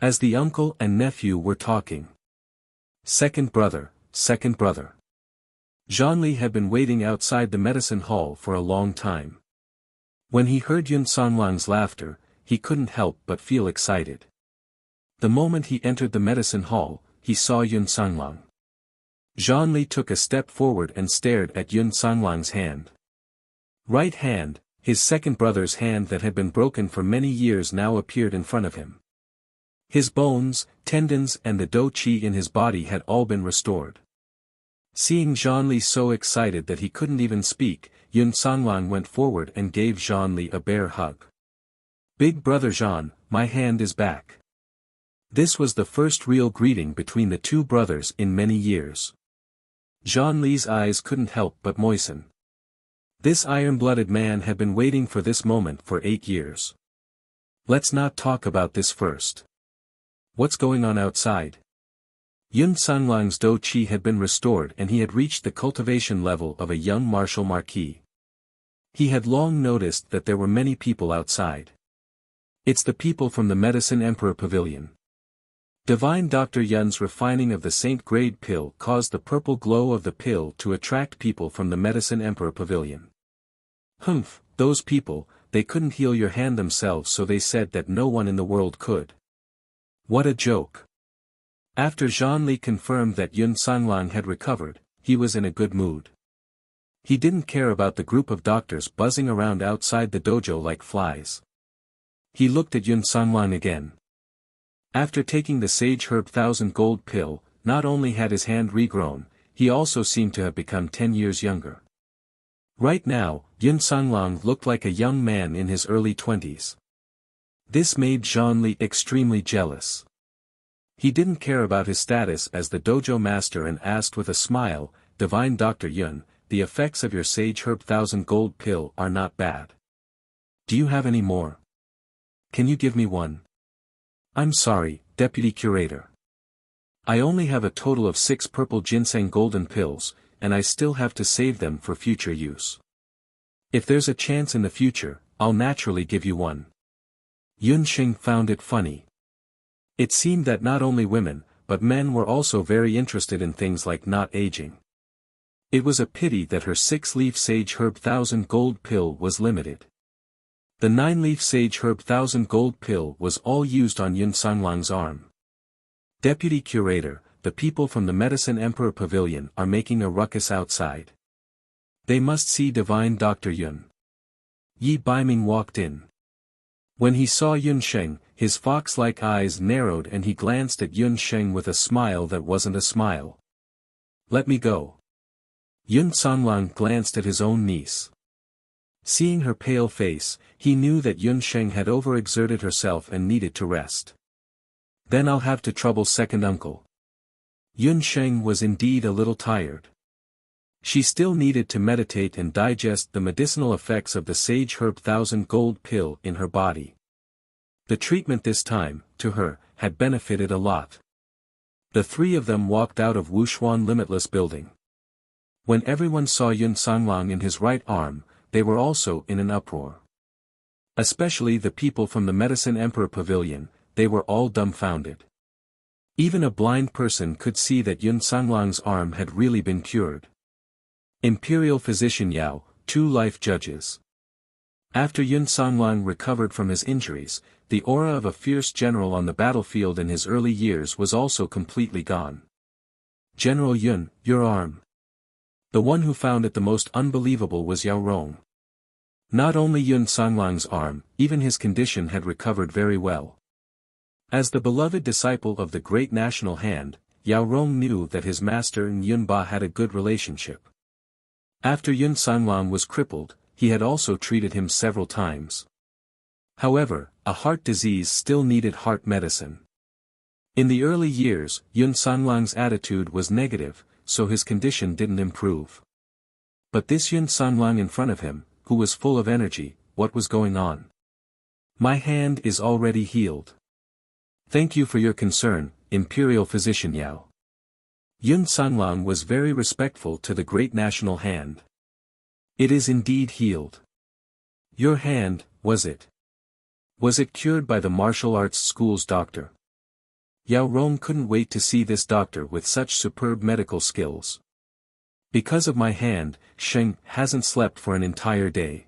As the uncle and nephew were talking. Second brother. Zhonli had been waiting outside the medicine hall for a long time. When he heard Yun Songlang's laughter, he couldn't help but feel excited. The moment he entered the medicine hall, he saw Yun Songlang. Zhonli took a step forward and stared at Yun Songlang's hand. Right hand, his second brother's hand that had been broken for many years now appeared in front of him. His bones, tendons and the dou qi in his body had all been restored. Seeing Zhonli so excited that he couldn't even speak, Yun Songlang went forward and gave Zhonli a bear hug. Big brother Zhan, my hand is back. This was the first real greeting between the two brothers in many years. Zhonli's eyes couldn't help but moisten. This iron-blooded man had been waiting for this moment for 8 years. Let's not talk about this first. What's going on outside? Yun Songlang's dou qi had been restored and he had reached the cultivation level of a young martial marquis. He had long noticed that there were many people outside. It's the people from the Medicine Emperor Pavilion. Divine Dr. Yun's refining of the Saint Grade pill caused the purple glow of the pill to attract people from the Medicine Emperor Pavilion. Humph, those people, they couldn't heal your hand themselves, so they said that no one in the world could. What a joke. After Zhonli confirmed that Yun Songlang had recovered, he was in a good mood. He didn't care about the group of doctors buzzing around outside the dojo like flies. He looked at Yun Songlang again. After taking the Sage Herb 1000 Gold pill, not only had his hand regrown, he also seemed to have become 10 years younger. Right now, Yun Songlang looked like a young man in his early 20s. This made Zhonli extremely jealous. He didn't care about his status as the dojo master and asked with a smile, Divine Dr. Yun, the effects of your Sage Herb 1000 Gold pill are not bad. Do you have any more? Can you give me one? I'm sorry, Deputy Curator. I only have a total of 6 purple ginseng golden pills, and I still have to save them for future use. If there's a chance in the future, I'll naturally give you one. Yun Xing found it funny. It seemed that not only women, but men were also very interested in things like not aging. It was a pity that her 6-leaf Sage Herb 1000 Gold pill was limited. The 9-leaf Sage Herb 1000 Gold pill was all used on Yun Songlang's arm. Deputy Curator, the people from the Medicine Emperor Pavilion are making a ruckus outside. They must see Divine Dr. Yun. Yi Baiming walked in. When he saw Yun Sheng, his fox-like eyes narrowed and he glanced at Yun Sheng with a smile that wasn't a smile. Let me go. Yun Songlang glanced at his own niece. Seeing her pale face, he knew that Yun Sheng had overexerted herself and needed to rest. Then I'll have to trouble second uncle. Yun Sheng was indeed a little tired. She still needed to meditate and digest the medicinal effects of the Sage Herb 1000 Gold pill in her body. The treatment this time, to her, had benefited a lot. The three of them walked out of Wushuan Limitless Building. When everyone saw Yun Songlang in his right arm, they were also in an uproar. Especially the people from the Medicine Emperor Pavilion, they were all dumbfounded. Even a blind person could see that Yun Songlang's arm had really been cured. Imperial Physician Yao, 2 life judges. After Yun Songlang recovered from his injuries, the aura of a fierce general on the battlefield in his early years was also completely gone. General Yun, your arm. The one who found it the most unbelievable was Yao Rong. Not only Yun Songlang's arm, even his condition had recovered very well. As the beloved disciple of the great national hand, Yao Rong knew that his master and Yun Ba had a good relationship. After Yun Songlang was crippled, he had also treated him several times. However, a heart disease still needed heart medicine. In the early years, Yun Songlang's attitude was negative, so his condition didn't improve. But this Yun Songlang in front of him, who was full of energy, what was going on? My hand is already healed. Thank you for your concern, Imperial Physician Yao. Yun Sanglong was very respectful to the great national hand. It is indeed healed. Your hand, was it? Was it cured by the martial arts school's doctor? Yao Rong couldn't wait to see this doctor with such superb medical skills. Because of my hand, Sheng hasn't slept for an entire day.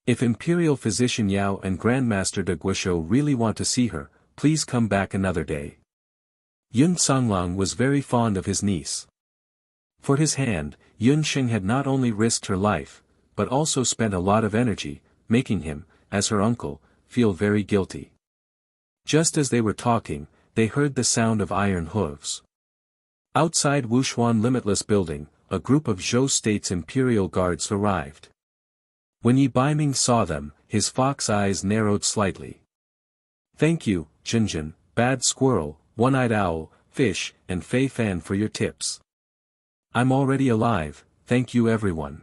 If Imperial Physician Yao and Grandmaster de Guisho really want to see her, please come back another day. Yun Sanglong was very fond of his niece. For his hand, Yun Sheng had not only risked her life, but also spent a lot of energy, making him, as her uncle, feel very guilty. Just as they were talking, they heard the sound of iron hooves. Outside Wuxia Limitless Building, a group of Zhou State's imperial guards arrived. When Yi Baiming saw them, his fox eyes narrowed slightly. Thank you, Jinjin, Bad Squirrel, One-Eyed Owl, Fish, and Fei Fan for your tips. I'm already alive, thank you everyone.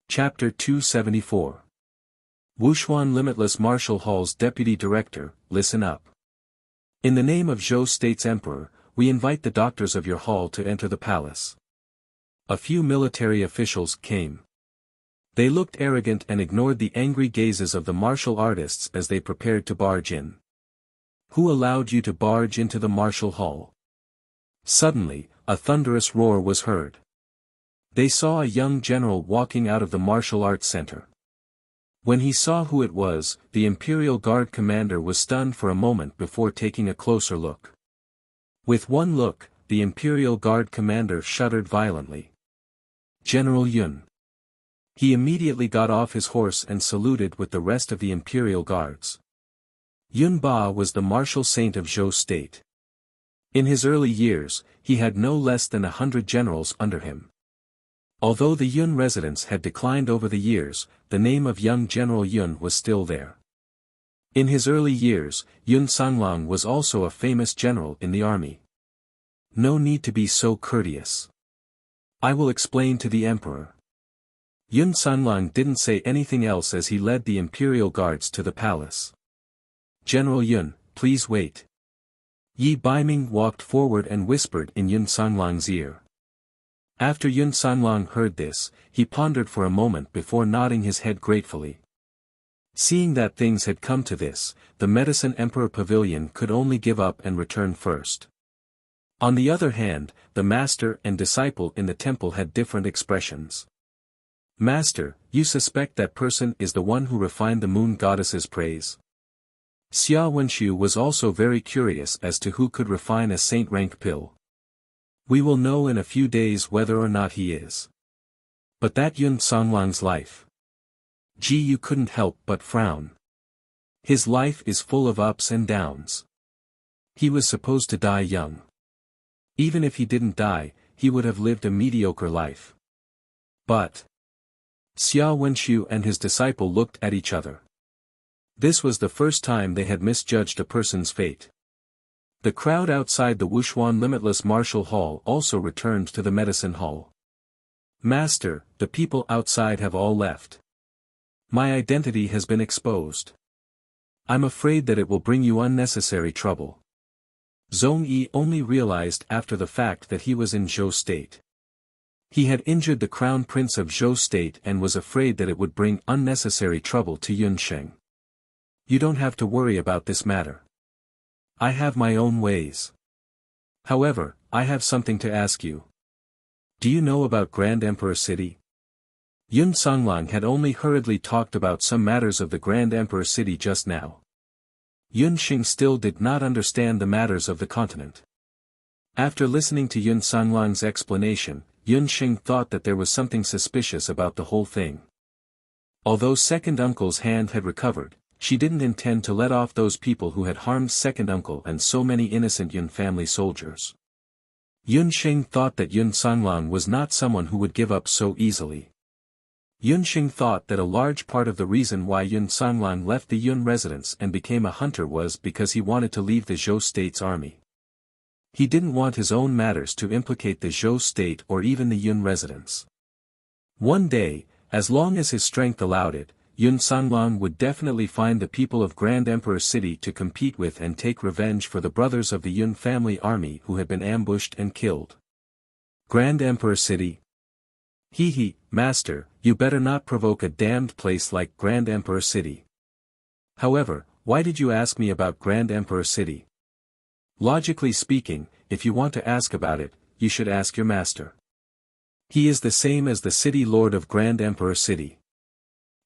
Chapter 274. Wuxia Limitless Martial Hall's Deputy Director, listen up. In the name of Zhou State's Emperor, we invite the doctors of your hall to enter the palace. A few military officials came. They looked arrogant and ignored the angry gazes of the martial artists as they prepared to barge in. Who allowed you to barge into the martial hall? Suddenly, a thunderous roar was heard. They saw a young general walking out of the martial arts center. When he saw who it was, the Imperial Guard commander was stunned for a moment before taking a closer look. With one look, the Imperial Guard commander shuddered violently. General Yun. He immediately got off his horse and saluted with the rest of the Imperial Guards. Yun Ba was the martial saint of Zhou State. In his early years, he had no less than 100 generals under him. Although the Yun residence had declined over the years, the name of young General Yun was still there. In his early years, Yun Sanglong was also a famous general in the army. No need to be so courteous. I will explain to the emperor. Yun Sanglong didn't say anything else as he led the Imperial Guards to the palace. General Yun, please wait. Yi Baiming walked forward and whispered in Yun Sanglong's ear. After Yun Sanglong heard this, he pondered for a moment before nodding his head gratefully. Seeing that things had come to this, the Medicine Emperor Pavilion could only give up and return first. On the other hand, the master and disciple in the temple had different expressions. Master, you suspect that person is the one who refined the moon goddess's praise? Xia Wenxiu was also very curious as to who could refine a saint-rank pill. We will know in a few days whether or not he is. But that Yun Sanglong's life. Ji Yu couldn't help but frown. His life is full of ups and downs. He was supposed to die young. Even if he didn't die, he would have lived a mediocre life. But Xia Wenxiu and his disciple looked at each other. This was the first time they had misjudged a person's fate. The crowd outside the Wuxia Limitless Martial Hall also returned to the medicine hall. Master, the people outside have all left. My identity has been exposed. I'm afraid that it will bring you unnecessary trouble. Zhong Yi only realized after the fact that he was in Zhou State. He had injured the Crown Prince of Zhou State and was afraid that it would bring unnecessary trouble to Yun Sheng. You don't have to worry about this matter. I have my own ways. However, I have something to ask you. Do you know about Grand Emperor City? Yun Sanglong had only hurriedly talked about some matters of the Grand Emperor City just now. Yun Sheng still did not understand the matters of the continent. After listening to Yun Sanglong's explanation, Yun Sheng thought that there was something suspicious about the whole thing. Although Second Uncle's hand had recovered, she didn't intend to let off those people who had harmed Second Uncle and so many innocent Yun family soldiers. Yun Sheng thought that Yun Sanglong was not someone who would give up so easily. Yun Sheng thought that a large part of the reason why Yun Sanglong left the Yun residence and became a hunter was because he wanted to leave the Zhou State's army. He didn't want his own matters to implicate the Zhou State or even the Yun residence. One day, as long as his strength allowed it, Yun Sanglang would definitely find the people of Grand Emperor City to compete with and take revenge for the brothers of the Yun family army who had been ambushed and killed. Grand Emperor City? Hee, master, you better not provoke a damned place like Grand Emperor City. However, why did you ask me about Grand Emperor City? Logically speaking, if you want to ask about it, you should ask your master. He is the same as the city lord of Grand Emperor City.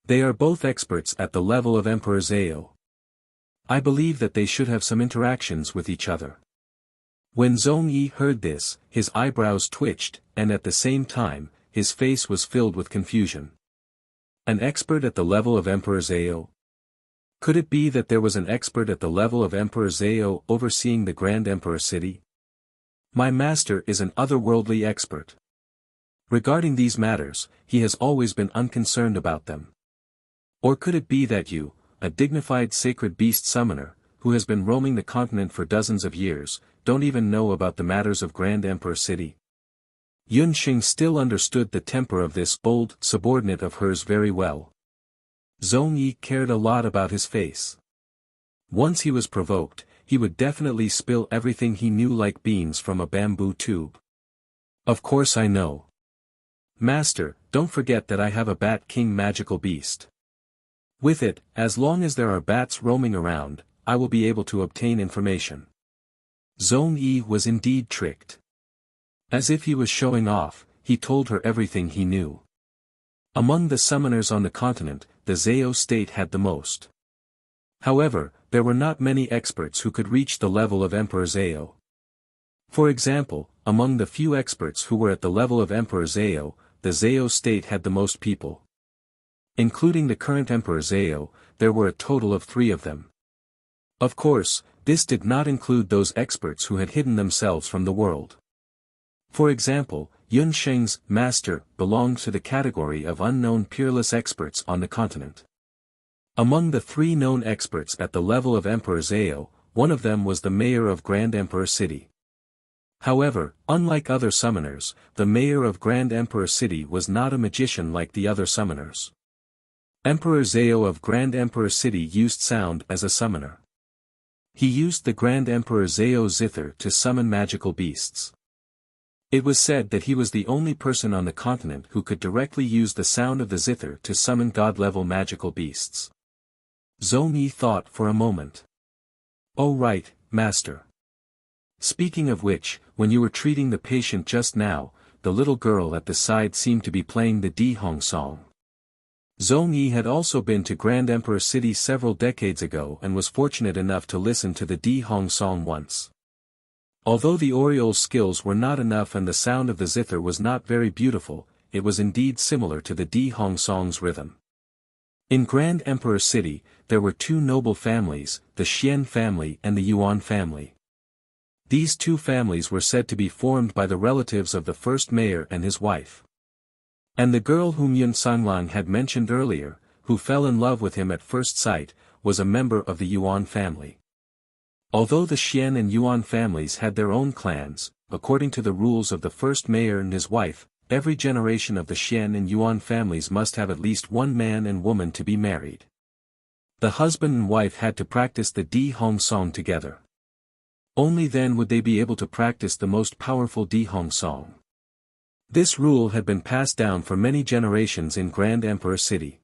They are both experts at the level of Emperor Zhao. I believe that they should have some interactions with each other. When Zhong Yi heard this, his eyebrows twitched, and at the same time, his face was filled with confusion. An expert at the level of Emperor Zhao? Could it be that there was an expert at the level of Emperor Zhao overseeing the Grand Emperor City? My master is an otherworldly expert. Regarding these matters, he has always been unconcerned about them. Or could it be that you, a dignified sacred beast summoner, who has been roaming the continent for dozens of years, don't even know about the matters of Grand Emperor City? Yun Xing still understood the temper of this bold subordinate of hers very well. Zhong Yi cared a lot about his face. Once he was provoked, he would definitely spill everything he knew like beans from a bamboo tube. Of course I know. Master, don't forget that I have a Bat King magical beast. With it, as long as there are bats roaming around, I will be able to obtain information. Zhong Yi was indeed tricked. As if he was showing off, he told her everything he knew. Among the summoners on the continent, the Zhao state had the most. However, there were not many experts who could reach the level of Emperor Zhao. For example, among the few experts who were at the level of Emperor Zhao, the Zhao state had the most people. Including the current Emperor Zhao, there were a total of 3 of them. Of course, this did not include those experts who had hidden themselves from the world. For example, Yun Sheng's master belonged to the category of unknown peerless experts on the continent. Among the 3 known experts at the level of Emperor Zhao, one of them was the mayor of Grand Emperor City. However, unlike other summoners, the mayor of Grand Emperor City was not a magician like the other summoners. Emperor Zhao of Grand Emperor City used sound as a summoner. He used the Grand Emperor Zhao zither to summon magical beasts. It was said that he was the only person on the continent who could directly use the sound of the zither to summon god-level magical beasts. Zhong Yi thought for a moment. Oh right, master. Speaking of which, when you were treating the patient just now, the little girl at the side seemed to be playing the Dihong song. Zhong Yi had also been to Grand Emperor City several decades ago and was fortunate enough to listen to the Dihong song once. Although the Oriole's skills were not enough and the sound of the zither was not very beautiful, it was indeed similar to the Dihong song's rhythm. In Grand Emperor City, there were 2 noble families, the Xian family and the Yuan family. These 2 families were said to be formed by the relatives of the first mayor and his wife. And the girl whom Yun Sanglang had mentioned earlier, who fell in love with him at first sight, was a member of the Yuan family. Although the Xian and Yuan families had their own clans, according to the rules of the first mayor and his wife, every generation of the Xian and Yuan families must have at least 1 man and woman to be married. The husband and wife had to practice the Dihong song together. Only then would they be able to practice the most powerful Dihong song. This rule had been passed down for many generations in Grand Emperor City.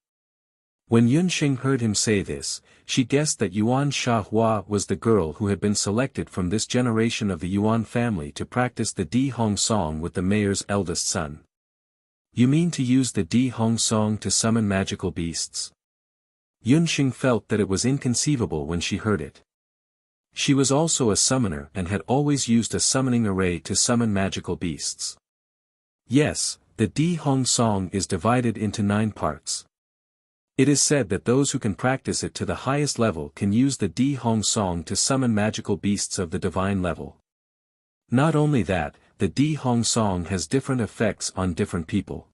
When Yun Xing heard him say this, she guessed that Yuan Shahua was the girl who had been selected from this generation of the Yuan family to practice the Dihong song with the mayor's eldest son. You mean to use the Dihong song to summon magical beasts? Yun Xing felt that it was inconceivable when she heard it. She was also a summoner and had always used a summoning array to summon magical beasts. Yes, the Dihong song is divided into 9 parts. It is said that those who can practice it to the highest level can use the Dihong song to summon magical beasts of the divine level. Not only that, the Dihong song has different effects on different people.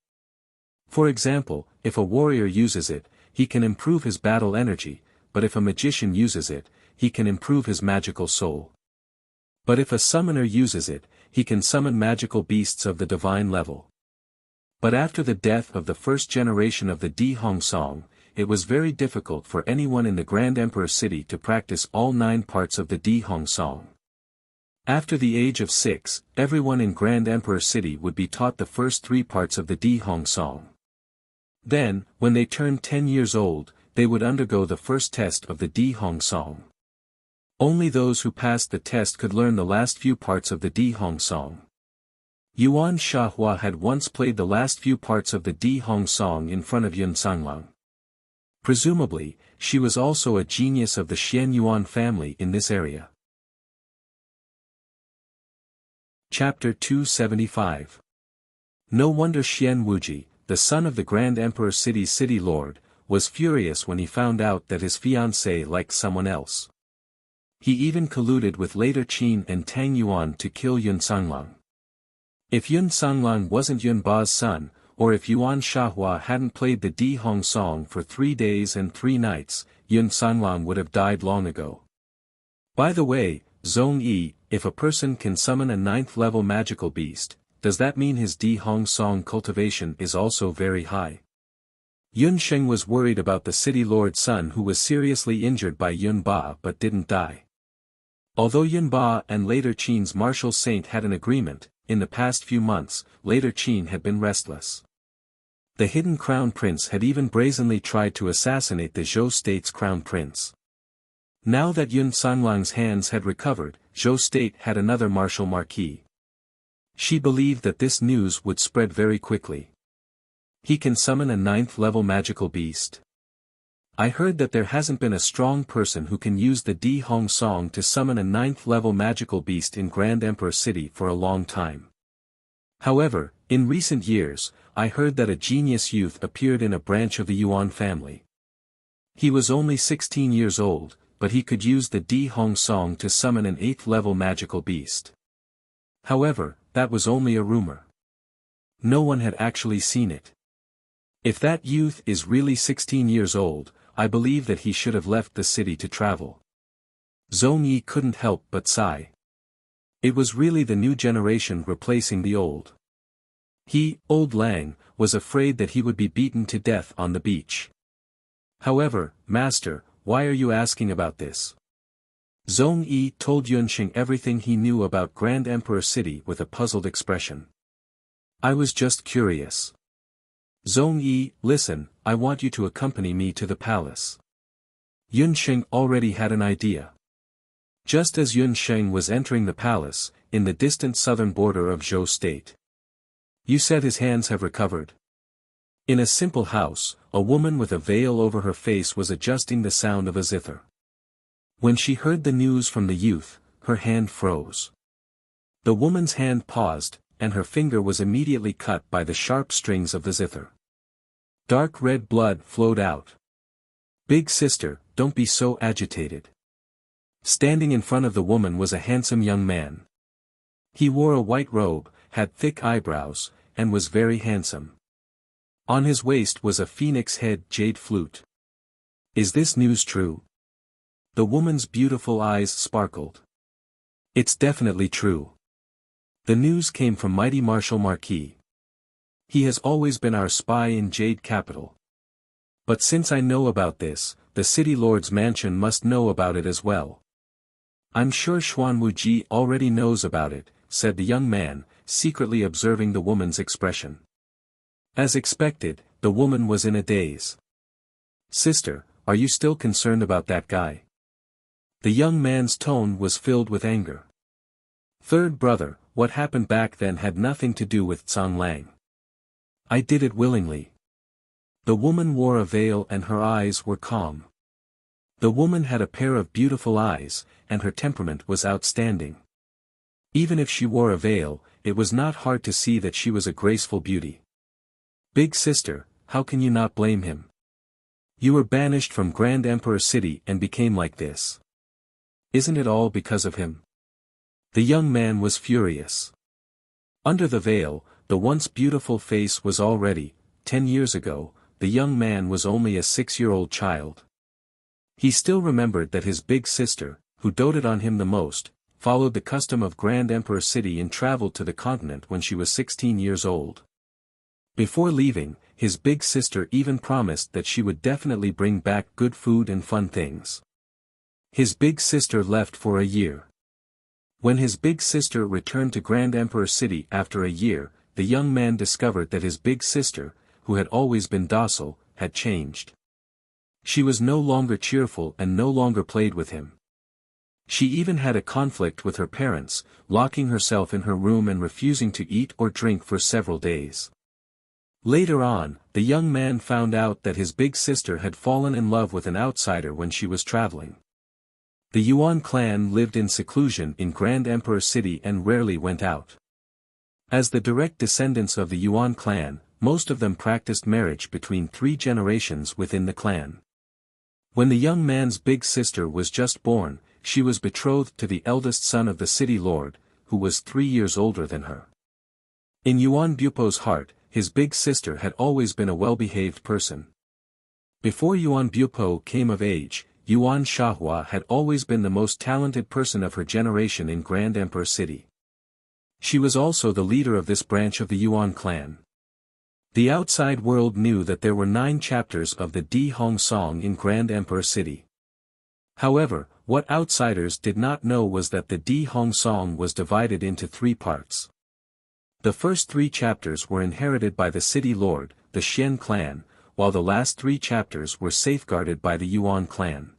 For example, if a warrior uses it, he can improve his battle energy, but if a magician uses it, he can improve his magical soul. But if a summoner uses it, he can summon magical beasts of the divine level. But after the death of the first generation of the Dihong song, it was very difficult for anyone in the Grand Emperor city to practice all 9 parts of the Di Hong Song. After the age of 6, everyone in Grand Emperor city would be taught the first 3 parts of the Di Hong Song. Then, when they turned 10 years old, they would undergo the first test of the Di Hong Song. Only those who passed the test could learn the last few parts of the Di Hong Song. Yuan Shahua had once played the last few parts of the Di Hong Song in front of Yun Sanglang. Presumably, she was also a genius of the Xian Yuan family in this area. Chapter 275. No wonder Xian Wuji, the son of the Grand Emperor City's city lord, was furious when he found out that his fiancée liked someone else. He even colluded with later Qin and Tang Yuan to kill Yun Sanglang. If Yun Sanglang wasn't Yun Ba's son, or if Yuan Shahua hadn't played the Di Hong Song for 3 days and 3 nights, Yun Sanglang would have died long ago. By the way, Zong Yi, if a person can summon a 9th level magical beast, does that mean his Di Hong Song cultivation is also very high? Yun Sheng was worried about the city lord's son who was seriously injured by Yun Ba but didn't die. Although Yun Ba and later Qin's martial saint had an agreement, in the past few months, later Qin had been restless. The hidden crown prince had even brazenly tried to assassinate the Zhou state's crown prince. Now that Yun Sanglang's hands had recovered, Zhou state had another martial marquis. She believed that this news would spread very quickly. He can summon a 9th level magical beast. I heard that there hasn't been a strong person who can use the Di Hong Song to summon a 9th level magical beast in Grand Emperor City for a long time. However, in recent years, I heard that a genius youth appeared in a branch of the Yuan family. He was only 16 years old, but he could use the Di Hong Song to summon an 8th level magical beast. However, that was only a rumor. No one had actually seen it. If that youth is really 16 years old, I believe that he should have left the city to travel. Zong Yi couldn't help but sigh. It was really the new generation replacing the old. He, Old Lang, was afraid that he would be beaten to death on the beach. However, Master, why are you asking about this? Zong Yi told Yunxing everything he knew about Grand Emperor City with a puzzled expression. I was just curious. Zong Yi, listen, I want you to accompany me to the palace. Yunxing already had an idea. Just as Yunxing was entering the palace, in the distant southern border of Zhou state. You said his hands have recovered. In a simple house, a woman with a veil over her face was adjusting the sound of a zither. When she heard the news from the youth, her hand froze. The woman's hand paused, and her finger was immediately cut by the sharp strings of the zither. Dark red blood flowed out. Big sister, don't be so agitated. Standing in front of the woman was a handsome young man. He wore a white robe, had thick eyebrows, and was very handsome. On his waist was a phoenix head jade flute. Is this news true? The woman's beautiful eyes sparkled. It's definitely true. The news came from mighty Marshal Marquis. He has always been our spy in Jade Capital. But since I know about this, the city lord's mansion must know about it as well. I'm sure Xuan Wuji already knows about it, said the young man, secretly observing the woman's expression. As expected, the woman was in a daze. Sister, are you still concerned about that guy? The young man's tone was filled with anger. Third brother, what happened back then had nothing to do with Zhang Lang. I did it willingly. The woman wore a veil and her eyes were calm. The woman had a pair of beautiful eyes, and her temperament was outstanding. Even if she wore a veil, it was not hard to see that she was a graceful beauty. Big sister, how can you not blame him? You were banished from Grand Emperor City and became like this. Isn't it all because of him? The young man was furious. Under the veil, the once beautiful face was already, 10 years ago, the young man was only a 6-year-old child. He still remembered that his big sister, who doted on him the most, followed the custom of Grand Emperor City and traveled to the continent when she was 16 years old. Before leaving, his big sister even promised that she would definitely bring back good food and fun things. His big sister left for a year. When his big sister returned to Grand Emperor City after a year, the young man discovered that his big sister, who had always been docile, had changed. She was no longer cheerful and no longer played with him. She even had a conflict with her parents, locking herself in her room and refusing to eat or drink for several days. Later on, the young man found out that his big sister had fallen in love with an outsider when she was traveling. The Yuan clan lived in seclusion in Grand Emperor City and rarely went out. As the direct descendants of the Yuan clan, most of them practiced marriage between 3 generations within the clan. When the young man's big sister was just born, she was betrothed to the eldest son of the city lord, who was 3 years older than her. In Yuan Bupo's heart, his big sister had always been a well-behaved person. Before Yuan Bupo came of age, Yuan Shahua had always been the most talented person of her generation in Grand Emperor City. She was also the leader of this branch of the Yuan clan. The outside world knew that there were 9 chapters of the Di Hong Song in Grand Emperor City. However, what outsiders did not know was that the Di Hong Song was divided into 3 parts. The first 3 chapters were inherited by the city lord, the Xian clan, while the last 3 chapters were safeguarded by the Yuan clan.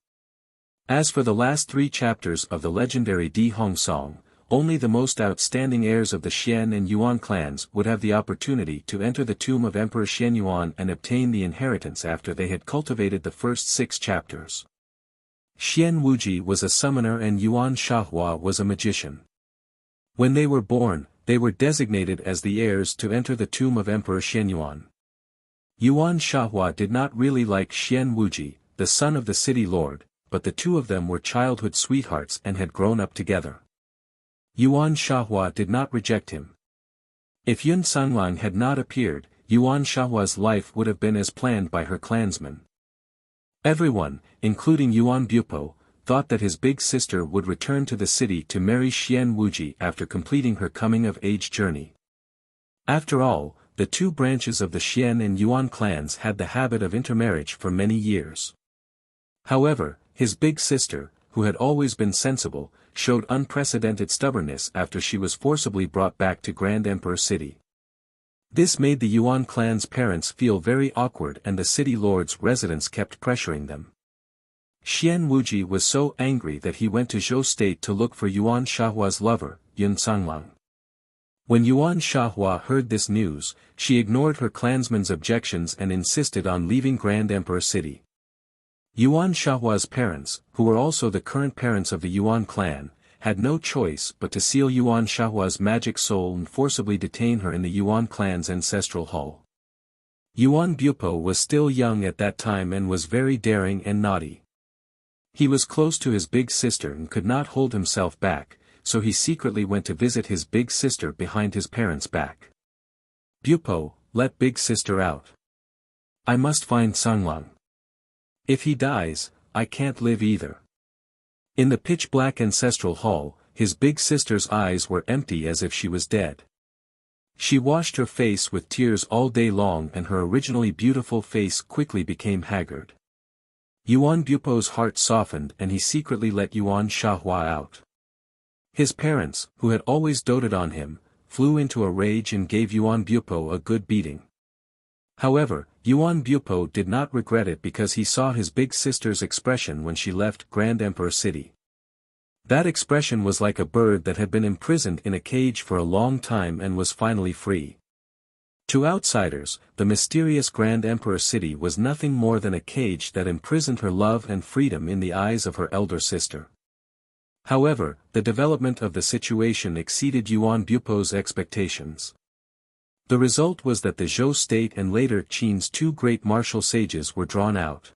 As for the last 3 chapters of the legendary Di Hong Song, only the most outstanding heirs of the Xian and Yuan clans would have the opportunity to enter the tomb of Emperor Xianyuan and obtain the inheritance after they had cultivated the first 6 chapters. Xian Wuji was a summoner and Yuan Shahua was a magician. When they were born, they were designated as the heirs to enter the tomb of Emperor Xianyuan. Yuan Shahua did not really like Xian Wuji, the son of the city lord, but the 2 of them were childhood sweethearts and had grown up together. Yuan Shahua did not reject him. If Yun Sanglang had not appeared, Yuan Shahua's life would have been as planned by her clansmen. Everyone, including Yuan Bupo, thought that his big sister would return to the city to marry Xian Wuji after completing her coming-of-age journey. After all, the 2 branches of the Xian and Yuan clans had the habit of intermarriage for many years. However, his big sister, who had always been sensible, showed unprecedented stubbornness after she was forcibly brought back to Grand Emperor City. This made the Yuan clan's parents feel very awkward and the city lord's residents kept pressuring them. Xian Wuji was so angry that he went to Zhou State to look for Yuan Shahua's lover, Yun Sanglang. When Yuan Shahua heard this news, she ignored her clansmen's objections and insisted on leaving Grand Emperor City. Yuan Shahua's parents, who were also the current parents of the Yuan clan, had no choice but to seal Yuan Shahua's magic soul and forcibly detain her in the Yuan clan's ancestral hall. Yuan Bupo was still young at that time and was very daring and naughty. He was close to his big sister and could not hold himself back, so he secretly went to visit his big sister behind his parents' back. Bupo, let big sister out. I must find Sanglang. If he dies, I can't live either. In the pitch-black ancestral hall, his big sister's eyes were empty as if she was dead. She washed her face with tears all day long and her originally beautiful face quickly became haggard. Yuan Bupo's heart softened and he secretly let Yuan Shahua out. His parents, who had always doted on him, flew into a rage and gave Yuan Bupo a good beating. However, Yuan Bupo did not regret it because he saw his big sister's expression when she left Grand Emperor City. That expression was like a bird that had been imprisoned in a cage for a long time and was finally free. To outsiders, the mysterious Grand Emperor City was nothing more than a cage that imprisoned her love and freedom in the eyes of her elder sister. However, the development of the situation exceeded Yuan Bupo's expectations. The result was that the Zhou state and later Qin's 2 great martial sages were drawn out.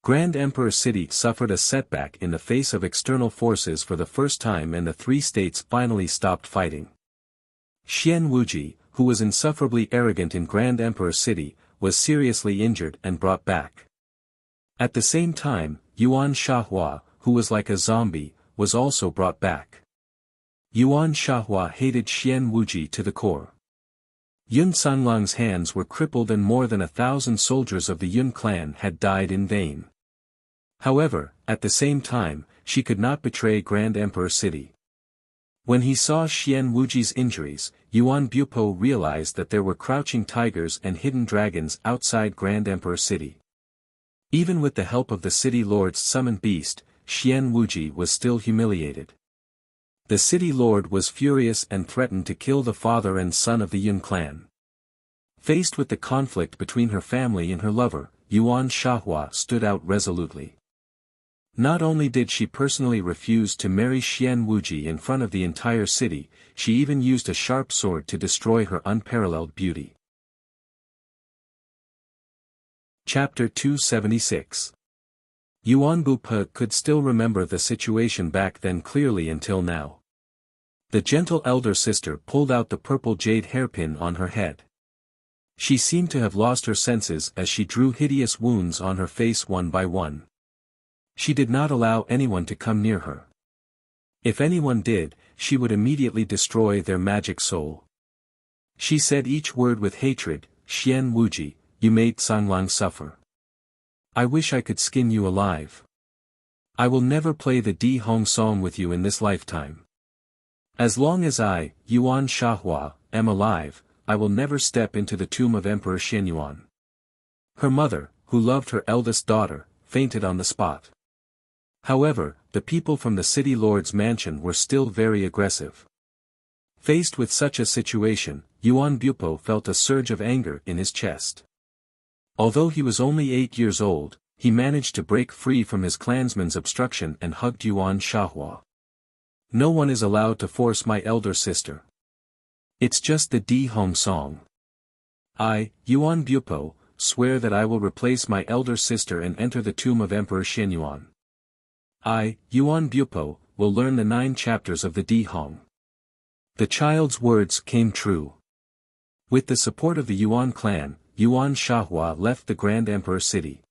Grand Emperor City suffered a setback in the face of external forces for the first time and the 3 states finally stopped fighting. Xian Wuji, who was insufferably arrogant in Grand Emperor City, was seriously injured and brought back. At the same time, Yuan Shahua, who was like a zombie, was also brought back. Yuan Shahua hated Xian Wuji to the core. Yun Sanglang's hands were crippled and more than 1,000 soldiers of the Yun clan had died in vain. However, at the same time, she could not betray Grand Emperor City. When he saw Xian Wuji's injuries, Yuan Bupo realized that there were crouching tigers and hidden dragons outside Grand Emperor City. Even with the help of the city lord's summoned beast, Xian Wuji was still humiliated. The city lord was furious and threatened to kill the father and son of the Yun clan. Faced with the conflict between her family and her lover, Yuan Shahua stood out resolutely. Not only did she personally refuse to marry Xian Wuji in front of the entire city, she even used a sharp sword to destroy her unparalleled beauty. Chapter 276. Yuan Bupe could still remember the situation back then clearly until now. The gentle elder sister pulled out the purple jade hairpin on her head. She seemed to have lost her senses as she drew hideous wounds on her face one by one. She did not allow anyone to come near her. If anyone did, she would immediately destroy their magic soul. She said each word with hatred, "Xian Wuji, you made Sanglang suffer. I wish I could skin you alive. I will never play the Di Hong song with you in this lifetime. As long as I, Yuan Shahua, am alive, I will never step into the tomb of Emperor Xianyuan." Her mother, who loved her eldest daughter, fainted on the spot. However, the people from the city lord's mansion were still very aggressive. Faced with such a situation, Yuan Bupo felt a surge of anger in his chest. Although he was only 8 years old, he managed to break free from his clansman's obstruction and hugged Yuan Shahua. "No one is allowed to force my elder sister. It's just the Di Hong song. I, Yuan Bupo, swear that I will replace my elder sister and enter the tomb of Emperor Xianyuan. I, Yuan Bupo, will learn the 9 chapters of the Di Hong." The child's words came true. With the support of the Yuan clan, Yuan Shahua left the Grand Emperor City.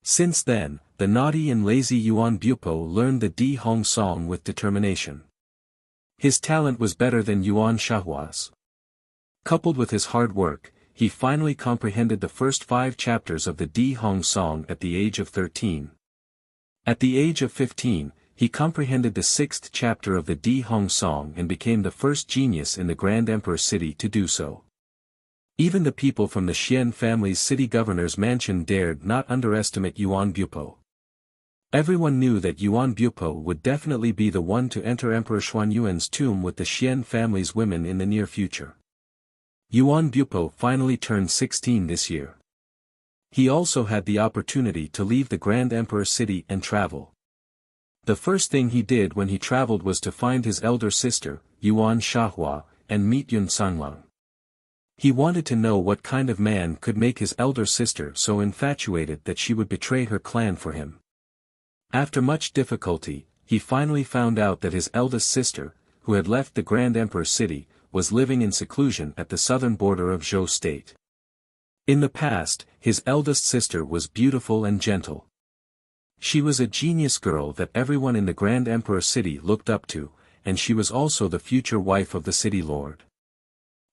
Since then, the naughty and lazy Yuan Bupo learned the Di Hong song with determination. His talent was better than Yuan Shahua's. Coupled with his hard work, he finally comprehended the first 5 chapters of the Di Hong song at the age of 13. At the age of 15, he comprehended the 6th chapter of the Di Hong song and became the first genius in the Grand Emperor City to do so. Even the people from the Xian family's city governor's mansion dared not underestimate Yuan Bupo. Everyone knew that Yuan Bupo would definitely be the one to enter Emperor Xuanyuan's tomb with the Xian family's women in the near future. Yuan Bupo finally turned 16 this year. He also had the opportunity to leave the Grand Emperor City and travel. The first thing he did when he traveled was to find his elder sister, Yuan Shahua, and meet Yun Sanglang. He wanted to know what kind of man could make his elder sister so infatuated that she would betray her clan for him. After much difficulty, he finally found out that his eldest sister, who had left the Grand Emperor City, was living in seclusion at the southern border of Zhou State. In the past, his eldest sister was beautiful and gentle. She was a genius girl that everyone in the Grand Emperor City looked up to, and she was also the future wife of the city lord.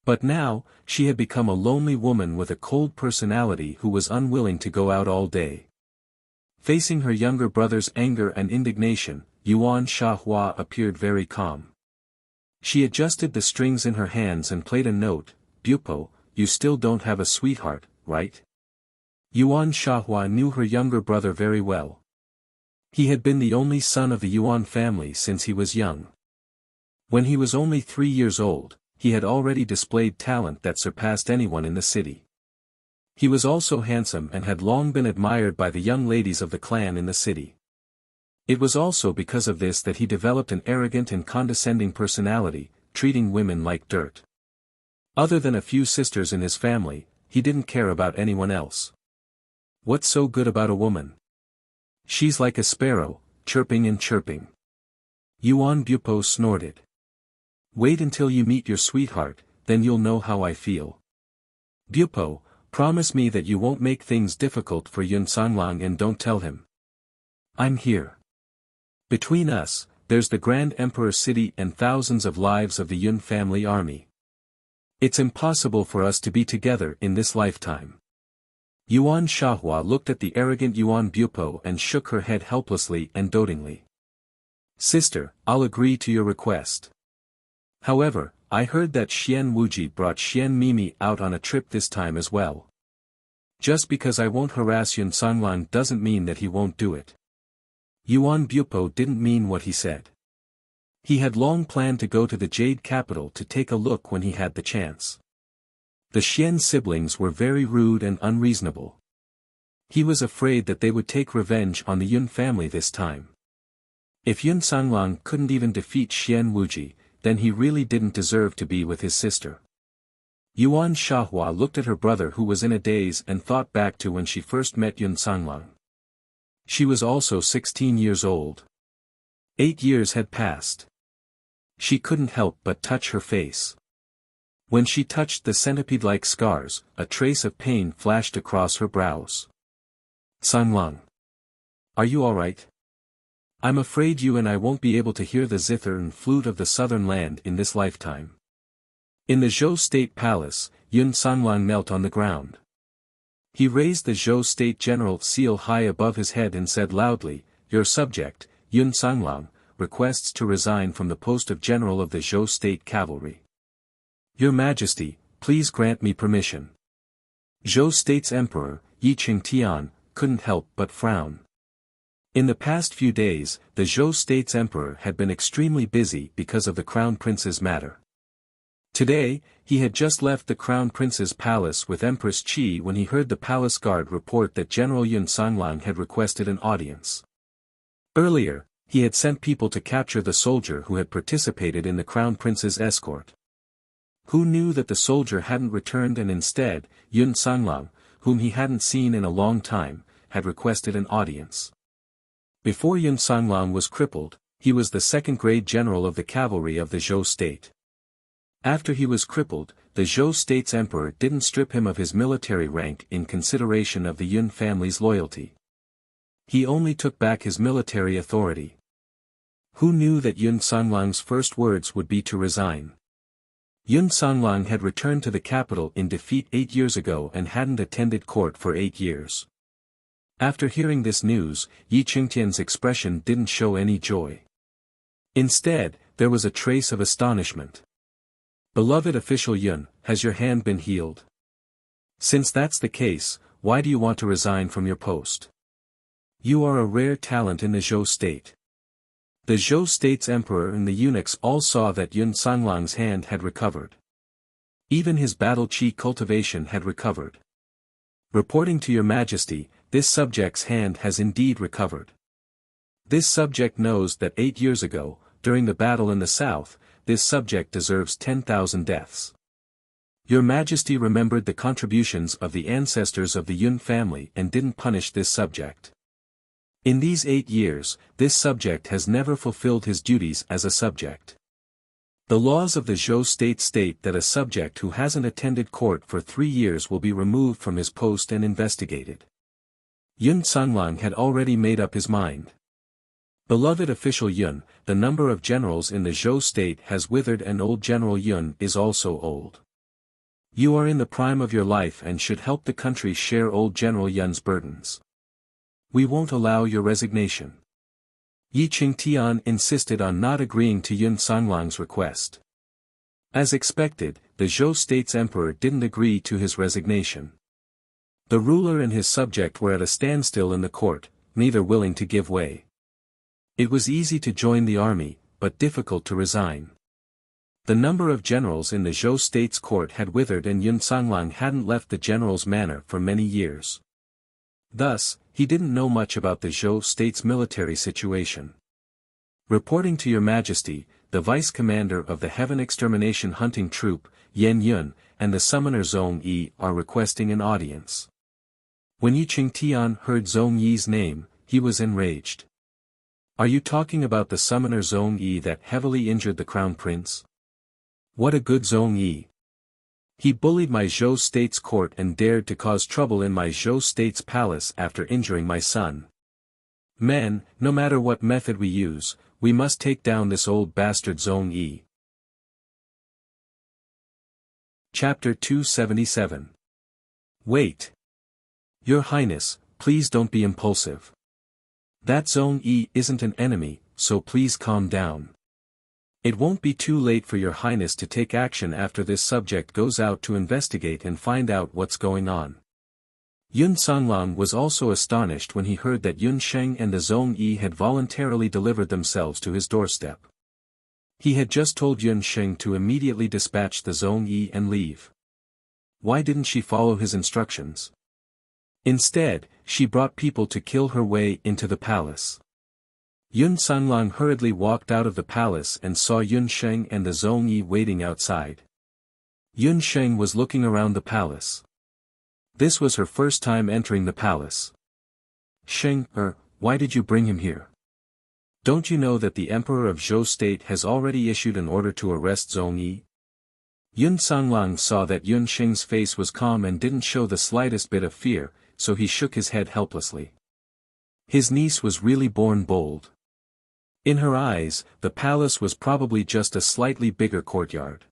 But now, she had become a lonely woman with a cold personality who was unwilling to go out all day. Facing her younger brother's anger and indignation, Yuan Shahua appeared very calm. She adjusted the strings in her hands and played a note. "Bupo, you still don't have a sweetheart, right?" Yuan Shahua knew her younger brother very well. He had been the only son of the Yuan family since he was young. When he was only 3 years old, he had already displayed talent that surpassed anyone in the city. He was also handsome and had long been admired by the young ladies of the clan in the city. It was also because of this that he developed an arrogant and condescending personality, treating women like dirt. Other than a few sisters in his family, he didn't care about anyone else. What's so good about a woman? She's like a sparrow, chirping and chirping. Yuan Bupo snorted. "Wait until you meet your sweetheart, then you'll know how I feel. Bupo, promise me that you won't make things difficult for Yun Sanglang and don't tell him. I'm here. Between us, there's the Grand Emperor City and thousands of lives of the Yun family army. It's impossible for us to be together in this lifetime. Yuan Shahua looked at the arrogant Yuan Bupo and shook her head helplessly and dotingly. Sister, I'll agree to your request. However, I heard that Xian Wuji brought Xian Mimi out on a trip this time as well. Just because I won't harass Yun Sanglang doesn't mean that he won't do it. Yuan Bupo didn't mean what he said. He had long planned to go to the Jade capital to take a look when he had the chance. The Xian siblings were very rude and unreasonable. He was afraid that they would take revenge on the Yun family this time. If Yun Sanglang couldn't even defeat Xian Wuji, then he really didn't deserve to be with his sister. Yuan Shahua looked at her brother who was in a daze and thought back to when she first met Yun Sanglang. She was also 16 years old. 8 years had passed. She couldn't help but touch her face. When she touched the centipede-like scars, a trace of pain flashed across her brows. Sanglang. Are you alright? I'm afraid you and I won't be able to hear the zither and flute of the southern land in this lifetime. In the Zhou State Palace, Yun Sanglang knelt on the ground. He raised the Zhou State General seal high above his head and said loudly, Your subject, Yun Sanglang, requests to resign from the post of General of the Zhou State Cavalry. Your Majesty, please grant me permission. Zhou State's Emperor, Yi Qingtian, couldn't help but frown. In the past few days, the Zhou State's Emperor had been extremely busy because of the Crown Prince's matter. Today, he had just left the Crown Prince's palace with Empress Qi when he heard the palace guard report that General Yun Sanglang had requested an audience. Earlier, he had sent people to capture the soldier who had participated in the Crown Prince's escort. Who knew that the soldier hadn't returned and instead, Yun Sanglang, whom he hadn't seen in a long time, had requested an audience. Before Yun Sanglang was crippled, he was the second-grade general of the cavalry of the Zhou State. After he was crippled, the Zhou State's emperor didn't strip him of his military rank in consideration of the Yun family's loyalty. He only took back his military authority. Who knew that Yun Sanglang's first words would be to resign? Yun Sanglang had returned to the capital in defeat 8 years ago and hadn't attended court for 8 years. After hearing this news, Yi Qingtian's expression didn't show any joy. Instead, there was a trace of astonishment. Beloved official Yun, has your hand been healed? Since that's the case, why do you want to resign from your post? You are a rare talent in the Zhou State. The Zhou State's emperor and the eunuchs all saw that Yun Sanglang's hand had recovered. Even his battle chi cultivation had recovered. Reporting to your majesty, this subject's hand has indeed recovered. This subject knows that 8 years ago, during the battle in the south, this subject deserves 10,000 deaths. Your majesty remembered the contributions of the ancestors of the Yun family and didn't punish this subject. In these 8 years, this subject has never fulfilled his duties as a subject. The laws of the Zhou State state that a subject who hasn't attended court for 3 years will be removed from his post and investigated. Yun Sanglang had already made up his mind. Beloved official Yun, the number of generals in the Zhou State has withered and old General Yun is also old. You are in the prime of your life and should help the country share old General Yun's burdens. We won't allow your resignation. Yi Qingtian insisted on not agreeing to Yun Sanglang's request. As expected, the Zhou State's emperor didn't agree to his resignation. The ruler and his subject were at a standstill in the court, neither willing to give way. It was easy to join the army, but difficult to resign. The number of generals in the Zhou State's court had withered and Yun Sanglang hadn't left the general's manor for many years. Thus, he didn't know much about the Zhou State's military situation. Reporting to your majesty, the vice commander of the Heaven Extermination Hunting Troop, Yan Yun, and the summoner Zhong Yi are requesting an audience. When Yi Qingtian heard Zhong Yi's name, he was enraged. Are you talking about the summoner Zhong Yi that heavily injured the crown prince? What a good Zhong Yi! He bullied my Zhou State's court and dared to cause trouble in my Zhou State's palace after injuring my son. Men, no matter what method we use, we must take down this old bastard Zhong Yi. Chapter 277. Wait. Your Highness, please don't be impulsive. That Zone E isn't an enemy, so please calm down. It won't be too late for your Highness to take action after this subject goes out to investigate and find out what's going on. Yun Sanglong was also astonished when he heard that Yun Sheng and the Zone E had voluntarily delivered themselves to his doorstep. He had just told Yun Sheng to immediately dispatch the Zone E and leave. Why didn't she follow his instructions? Instead, she brought people to kill her way into the palace. Yun Sanglong hurriedly walked out of the palace and saw Yun Sheng and the Zone E waiting outside. Yun Sheng was looking around the palace. This was her first time entering the palace. Sheng, why did you bring him here? Don't you know that the Emperor of Zhou State has already issued an order to arrest Zong Yi? Yun Sanglong saw that Yun Sheng's face was calm and didn't show the slightest bit of fear, so he shook his head helplessly. His niece was really born bold. In her eyes, the palace was probably just a slightly bigger courtyard.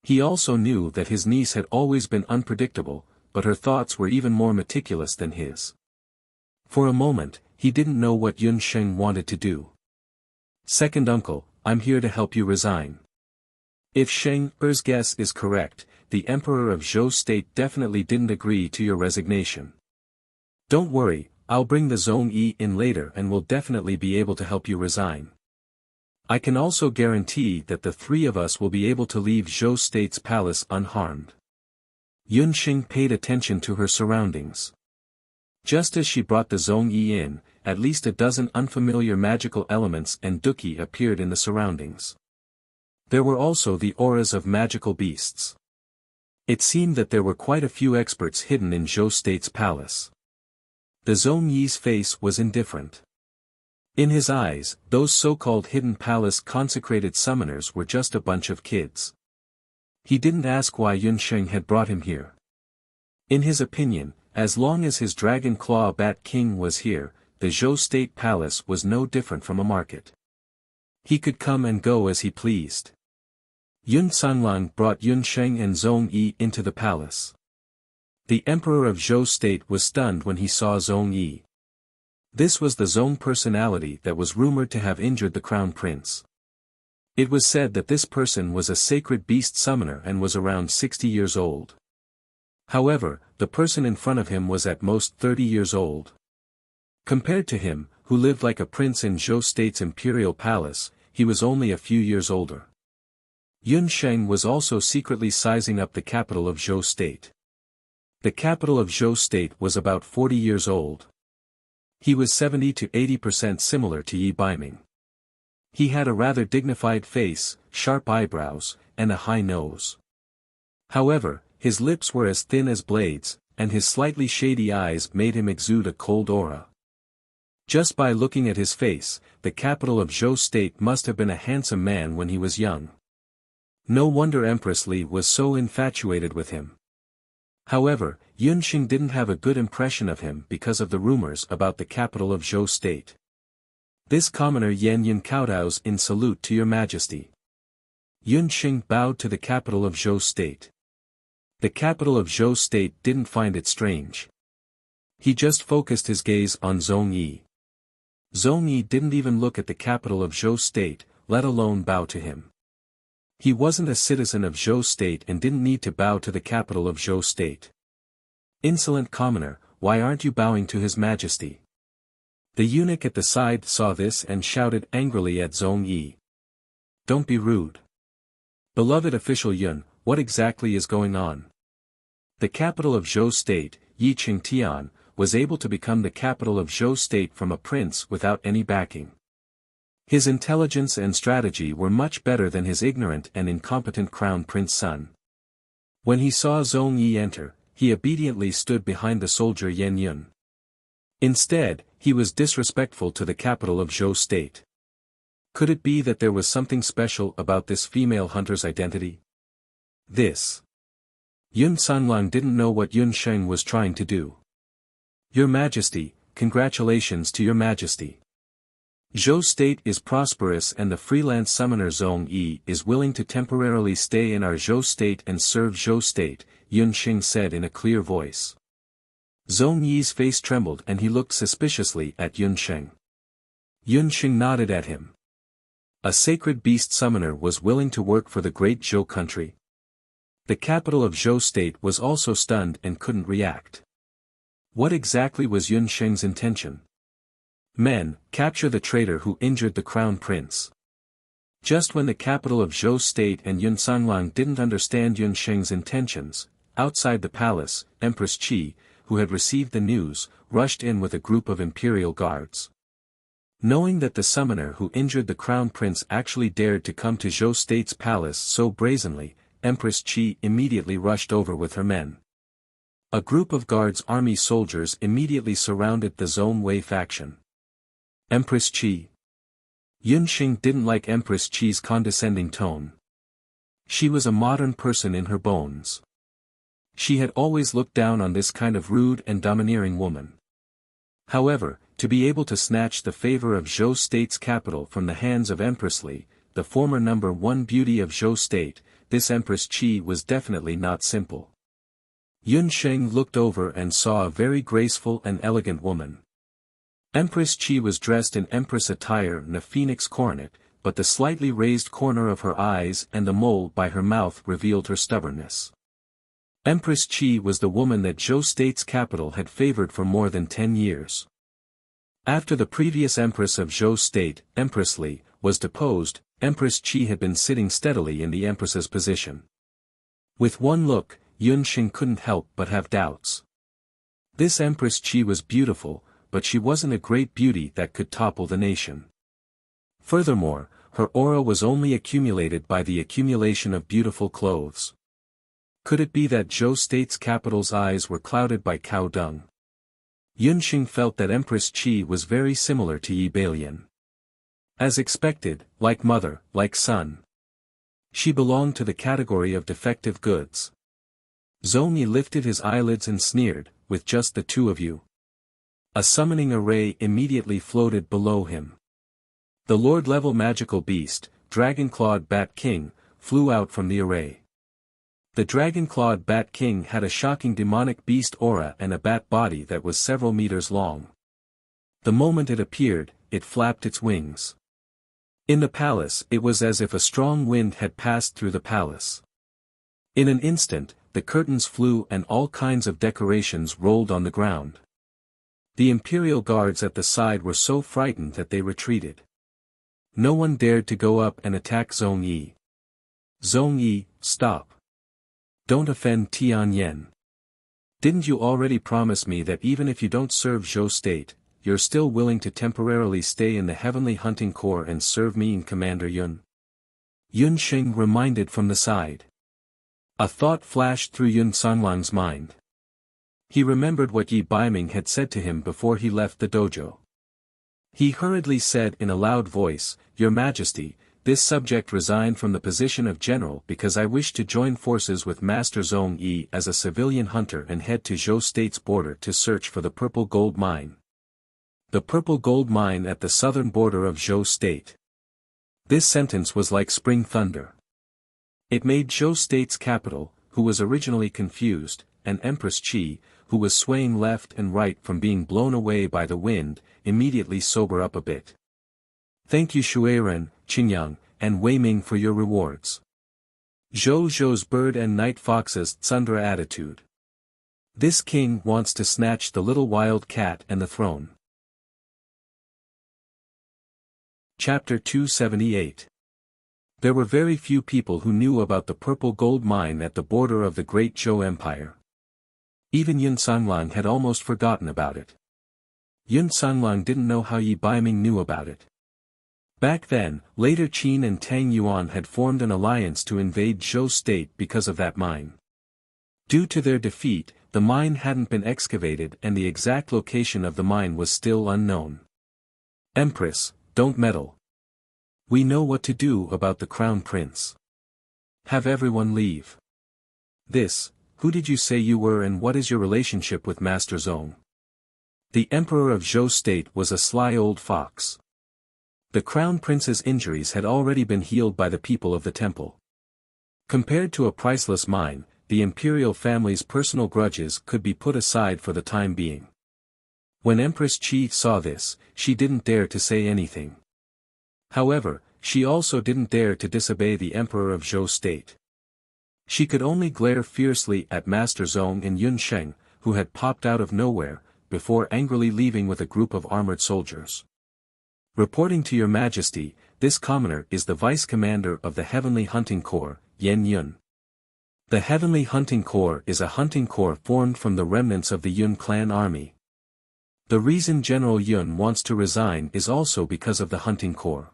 He also knew that his niece had always been unpredictable, but her thoughts were even more meticulous than his. For a moment, he didn't know what Yun Sheng wanted to do. Second uncle, I'm here to help you resign. If Sheng Er's guess is correct, the Emperor of Zhou State definitely didn't agree to your resignation. Don't worry, I'll bring the Zone E in later and will definitely be able to help you resign. I can also guarantee that the three of us will be able to leave Zhou State's palace unharmed. Yun Sheng paid attention to her surroundings. Just as she brought the Zone E in, at least a dozen unfamiliar magical elements and Duki appeared in the surroundings. There were also the auras of magical beasts. It seemed that there were quite a few experts hidden in Zhou State's palace. The Zone Yi's face was indifferent. In his eyes, those so-called hidden palace consecrated summoners were just a bunch of kids. He didn't ask why Yun Sheng had brought him here. In his opinion, as long as his Dragon Claw Bat King was here, the Zhou State Palace was no different from a market. He could come and go as he pleased. Yun Sanglong brought Yun Sheng and Zong Yi into the palace. The Emperor of Zhou State was stunned when he saw Zong Yi. This was the Zong personality that was rumored to have injured the Crown Prince. It was said that this person was a sacred beast summoner and was around 60 years old. However, the person in front of him was at most 30 years old. Compared to him, who lived like a prince in Zhou State's imperial palace, he was only a few years older. Yun Sheng was also secretly sizing up the capital of Zhou State. The capital of Zhou State was about 40 years old. He was 70 to 80% similar to Yi Baiming. He had a rather dignified face, sharp eyebrows, and a high nose. However, his lips were as thin as blades, and his slightly shady eyes made him exude a cold aura. Just by looking at his face, the capital of Zhou State must have been a handsome man when he was young. No wonder Empress Li was so infatuated with him. However, Yun Sheng didn't have a good impression of him because of the rumors about the capital of Zhou State. This commoner Yan Yun kowtows in salute to your majesty. Yun Sheng bowed to the capital of Zhou State. The capital of Zhou State didn't find it strange. He just focused his gaze on Zong Yi. Zong Yi didn't even look at the capital of Zhou State, let alone bow to him. He wasn't a citizen of Zhou State and didn't need to bow to the capital of Zhou State. Insolent commoner, why aren't you bowing to his majesty? The eunuch at the side saw this and shouted angrily at Zong Yi. Don't be rude. Beloved official Yun, what exactly is going on? The capital of Zhou State, Yi Qingtian, was able to become the capital of Zhou State from a prince without any backing. His intelligence and strategy were much better than his ignorant and incompetent crown prince son. When he saw Zong Yi enter, he obediently stood behind the soldier Yan Yun. Instead, he was disrespectful to the capital of Zhou State. Could it be that there was something special about this female hunter's identity? Yun Sanglong didn't know what Yun Sheng was trying to do. Your Majesty, congratulations to your Majesty. Zhou State is prosperous and the freelance summoner Zhong Yi is willing to temporarily stay in our Zhou State and serve Zhou State, Yun Xing said in a clear voice. Zhong Yi's face trembled and he looked suspiciously at Yun Xing. Yun Xing nodded at him. A sacred beast summoner was willing to work for the great Zhou country. The capital of Zhou State was also stunned and couldn't react. What exactly was Yun Xing's intention? Men, capture the traitor who injured the crown prince. Just when the capital of Zhou State and Yun Sanlang didn't understand Yun Xing's intentions, outside the palace, Empress Qi, who had received the news, rushed in with a group of imperial guards. Knowing that the summoner who injured the crown prince actually dared to come to Zhou State's palace so brazenly, Empress Qi immediately rushed over with her men. A group of guards' army soldiers immediately surrounded the Zhong Wei faction. Empress Qi. Yun Xing didn't like Empress Qi's condescending tone. She was a modern person in her bones. She had always looked down on this kind of rude and domineering woman. However, to be able to snatch the favor of Zhou State's capital from the hands of Empress Li, the former #1 beauty of Zhou State, this Empress Qi was definitely not simple. Yun Xing looked over and saw a very graceful and elegant woman. Empress Qi was dressed in empress attire and a phoenix coronet, but the slightly raised corner of her eyes and the mole by her mouth revealed her stubbornness. Empress Qi was the woman that Zhou State's capital had favored for more than 10 years. After the previous empress of Zhou State, Empress Li, was deposed, Empress Qi had been sitting steadily in the empress's position. With one look, Yun Xing couldn't help but have doubts. This Empress Qi was beautiful, but she wasn't a great beauty that could topple the nation. Furthermore, her aura was only accumulated by the accumulation of beautiful clothes. Could it be that Zhou State's capital's eyes were clouded by cow dung? Yun Xing felt that Empress Qi was very similar to Yi Balian. As expected, like mother, like son. She belonged to the category of defective goods. Zhong Yi lifted his eyelids and sneered, with just the two of you. A summoning array immediately floated below him. The Lord-level magical beast, Dragon-clawed Bat King, flew out from the array. The Dragon-clawed Bat King had a shocking demonic beast aura and a bat body that was several meters long. The moment it appeared, it flapped its wings. In the palace it was as if a strong wind had passed through the palace. In an instant, the curtains flew and all kinds of decorations rolled on the ground. The imperial guards at the side were so frightened that they retreated. No one dared to go up and attack Zhong Yi. Zhong Yi, stop. Don't offend Tian Yen. Didn't you already promise me that even if you don't serve Zhou State, you're still willing to temporarily stay in the Heavenly Hunting Corps and serve me and Commander Yun? Yun Xing reminded from the side. A thought flashed through Yun Sanlang's mind. He remembered what Yi Baiming had said to him before he left the dojo. He hurriedly said in a loud voice, Your Majesty, this subject resigned from the position of general because I wish to join forces with Master Zhong Yi as a civilian hunter and head to Zhou State's border to search for the purple gold mine. The purple gold mine at the southern border of Zhou State. This sentence was like spring thunder. It made Zhou State's capital, who was originally confused, and Empress Qi, who was swaying left and right from being blown away by the wind, immediately sober up a bit. Thank you Shuiren, Qingyang, and Wei Ming for your rewards. Zhou Zhou's bird and night fox's tsundra attitude. This king wants to snatch the little wild cat and the throne. Chapter 278. There were very few people who knew about the purple gold mine at the border of the great Zhou Empire. Even Yun Sanlang had almost forgotten about it. Yun Sanlang didn't know how Yi Baiming knew about it. Back then, later Qin and Tang Yuan had formed an alliance to invade Zhou State because of that mine. Due to their defeat, the mine hadn't been excavated and the exact location of the mine was still unknown. Empress, don't meddle. We know what to do about the crown prince. Have everyone leave. Who did you say you were and what is your relationship with Master Zhong? The emperor of Zhou State was a sly old fox. The crown prince's injuries had already been healed by the people of the temple. Compared to a priceless mine, the imperial family's personal grudges could be put aside for the time being. When Empress Qi saw this, she didn't dare to say anything. However, she also didn't dare to disobey the emperor of Zhou state. She could only glare fiercely at Master Zong and Yun Sheng, who had popped out of nowhere, before angrily leaving with a group of armored soldiers. Reporting to your majesty, this commoner is the vice commander of the Heavenly Hunting Corps, Yan Yun. The Heavenly Hunting Corps is a hunting corps formed from the remnants of the Yun clan army. The reason General Yun wants to resign is also because of the hunting corps.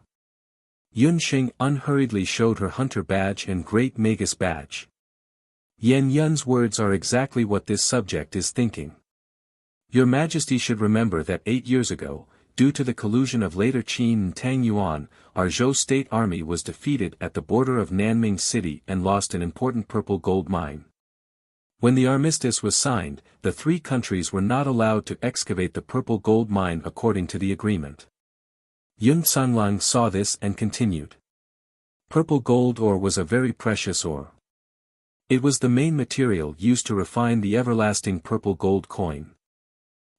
Yun Xing unhurriedly showed her hunter badge and great magus badge. Yan Yun's words are exactly what this subject is thinking. Your Majesty should remember that 8 years ago, due to the collusion of later Qin and Tang Yuan, our Zhou state army was defeated at the border of Nanming City and lost an important purple gold mine. When the armistice was signed, the 3 countries were not allowed to excavate the purple gold mine according to the agreement. Yun Sanlang saw this and continued. Purple gold ore was a very precious ore. It was the main material used to refine the everlasting purple gold coin.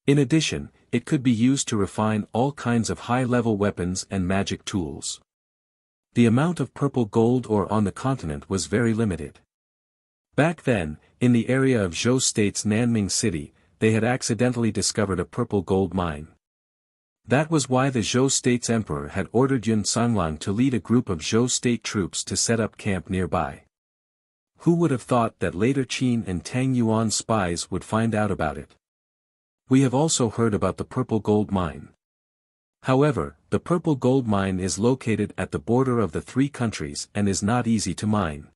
In addition, it could be used to refine all kinds of high-level weapons and magic tools. The amount of purple gold ore on the continent was very limited. Back then, in the area of Zhou State's Nanming City, they had accidentally discovered a purple gold mine. That was why the Zhou State's emperor had ordered Yun Sanlang to lead a group of Zhou State troops to set up camp nearby. Who would have thought that later Qin and Tang Yuan spies would find out about it? We have also heard about the purple gold mine. However, the purple gold mine is located at the border of the 3 countries and is not easy to mine.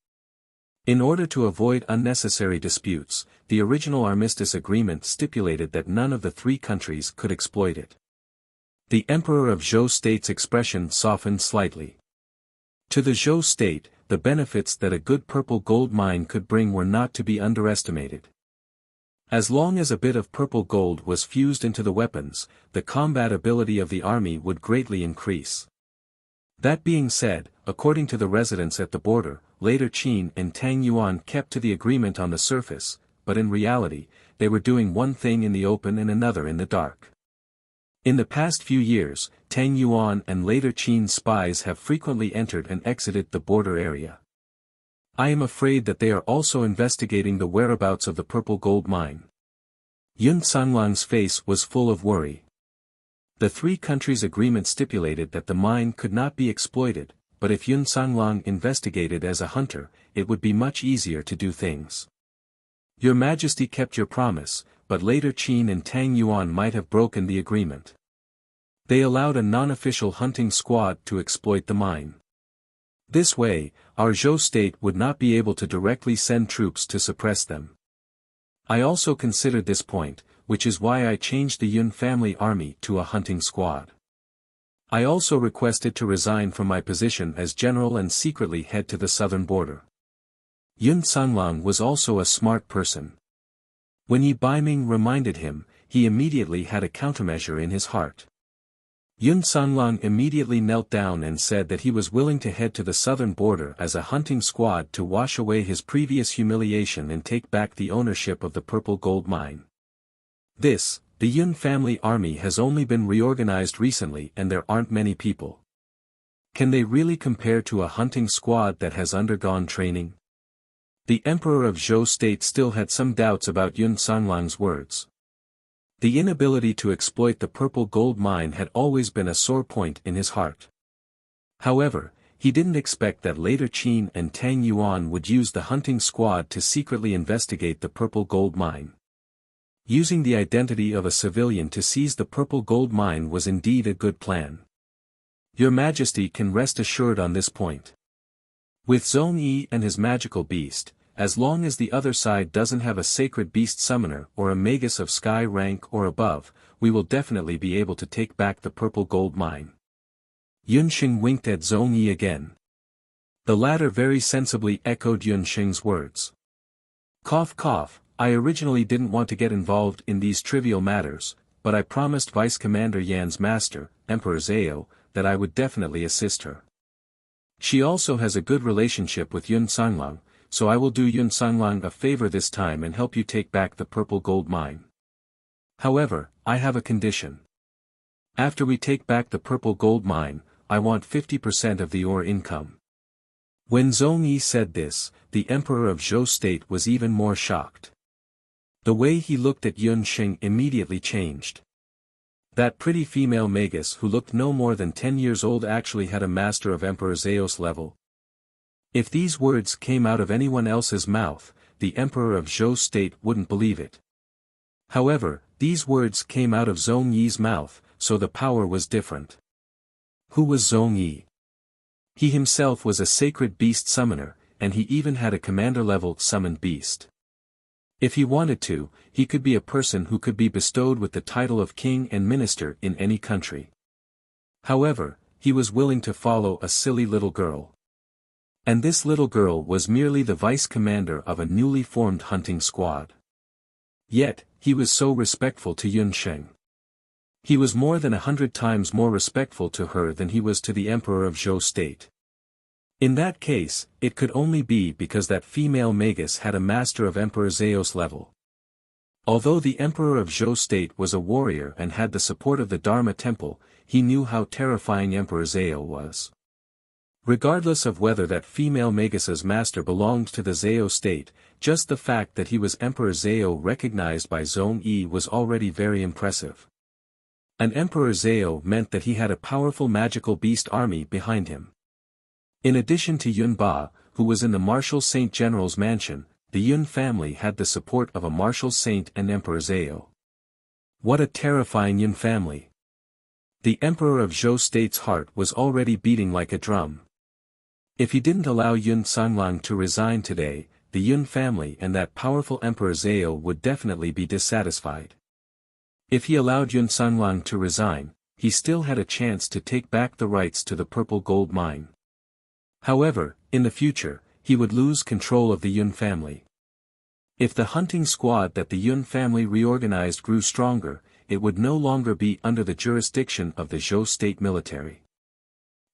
In order to avoid unnecessary disputes, the original armistice agreement stipulated that none of the 3 countries could exploit it. The emperor of Zhou State's expression softened slightly. To the Zhou State, the benefits that a good purple gold mine could bring were not to be underestimated. As long as a bit of purple gold was fused into the weapons, the combat ability of the army would greatly increase. That being said, according to the residents at the border, later Qin and Tang Yuan kept to the agreement on the surface, but in reality, they were doing one thing in the open and another in the dark. In the past few years, Tang Yuan and later Qin spies have frequently entered and exited the border area. I am afraid that they are also investigating the whereabouts of the purple gold mine. Yun Sanlang's face was full of worry. The 3 countries' agreement stipulated that the mine could not be exploited, but if Yun Sanlang investigated as a hunter, it would be much easier to do things. Your Majesty kept your promise, but later Qin and Tang Yuan might have broken the agreement. They allowed a non-official hunting squad to exploit the mine. This way, our Zhou state would not be able to directly send troops to suppress them. I also considered this point, which is why I changed the Yun family army to a hunting squad. I also requested to resign from my position as general and secretly head to the southern border. Yun Sanlang was also a smart person. When Yi Baiming reminded him, he immediately had a countermeasure in his heart. Yun Sanlang immediately knelt down and said that he was willing to head to the southern border as a hunting squad to wash away his previous humiliation and take back the ownership of the purple gold mine. The Yun family army has only been reorganized recently and there aren't many people. Can they really compare to a hunting squad that has undergone training? The emperor of Zhou state still had some doubts about Yun Sanlang's words. The inability to exploit the purple gold mine had always been a sore point in his heart. However, he didn't expect that later Qin and Tang Yuan would use the hunting squad to secretly investigate the purple gold mine. Using the identity of a civilian to seize the purple gold mine was indeed a good plan. Your Majesty can rest assured on this point. With Zhong Yi and his magical beast, as long as the other side doesn't have a sacred beast summoner or a magus of sky rank or above, we will definitely be able to take back the purple gold mine. Yun Xing winked at Zhong Yi again. The latter very sensibly echoed Yun Xing's words. Cough cough, I originally didn't want to get involved in these trivial matters, but I promised Vice Commander Yan's master, Emperor Zhao, that I would definitely assist her. She also has a good relationship with Yun Sanglang, so I will do Yun Sanglang a favor this time and help you take back the purple gold mine. However, I have a condition. After we take back the purple gold mine, I want 50% of the ore income. When Zhong Yi said this, the emperor of Zhou state was even more shocked. The way he looked at Yun Xing immediately changed. That pretty female magus who looked no more than 10 years old actually had a master of Emperor Zeus level. If these words came out of anyone else's mouth, the emperor of Zhou state wouldn't believe it. However, these words came out of Zhong Yi's mouth, so the power was different. Who was Zhong Yi? He himself was a sacred beast summoner, and he even had a commander-level summoned beast. If he wanted to, he could be a person who could be bestowed with the title of king and minister in any country. However, he was willing to follow a silly little girl. And this little girl was merely the vice-commander of a newly formed hunting squad. Yet, he was so respectful to Yun Xing. He was more than 100 times more respectful to her than he was to the emperor of Zhou state. In that case, it could only be because that female magus had a master of Emperor Zeus level. Although the emperor of Zhou state was a warrior and had the support of the Dharma temple, he knew how terrifying Emperor Zeus was. Regardless of whether that female magus's master belonged to the Zhou state, just the fact that he was Emperor Zeus recognized by Zhong Yi was already very impressive. An Emperor Zeus meant that he had a powerful magical beast army behind him. In addition to Yun Ba, who was in the martial saint general's mansion, the Yun family had the support of a martial saint and Emperor Zeus. What a terrifying Yun family! The emperor of Zhou state's heart was already beating like a drum. If he didn't allow Yun Sanglang to resign today, the Yun family and that powerful Emperor Zeus would definitely be dissatisfied. If he allowed Yun Sanglang to resign, he still had a chance to take back the rights to the purple gold mine. However, in the future, he would lose control of the Yun family. If the hunting squad that the Yun family reorganized grew stronger, it would no longer be under the jurisdiction of the Zhou state military.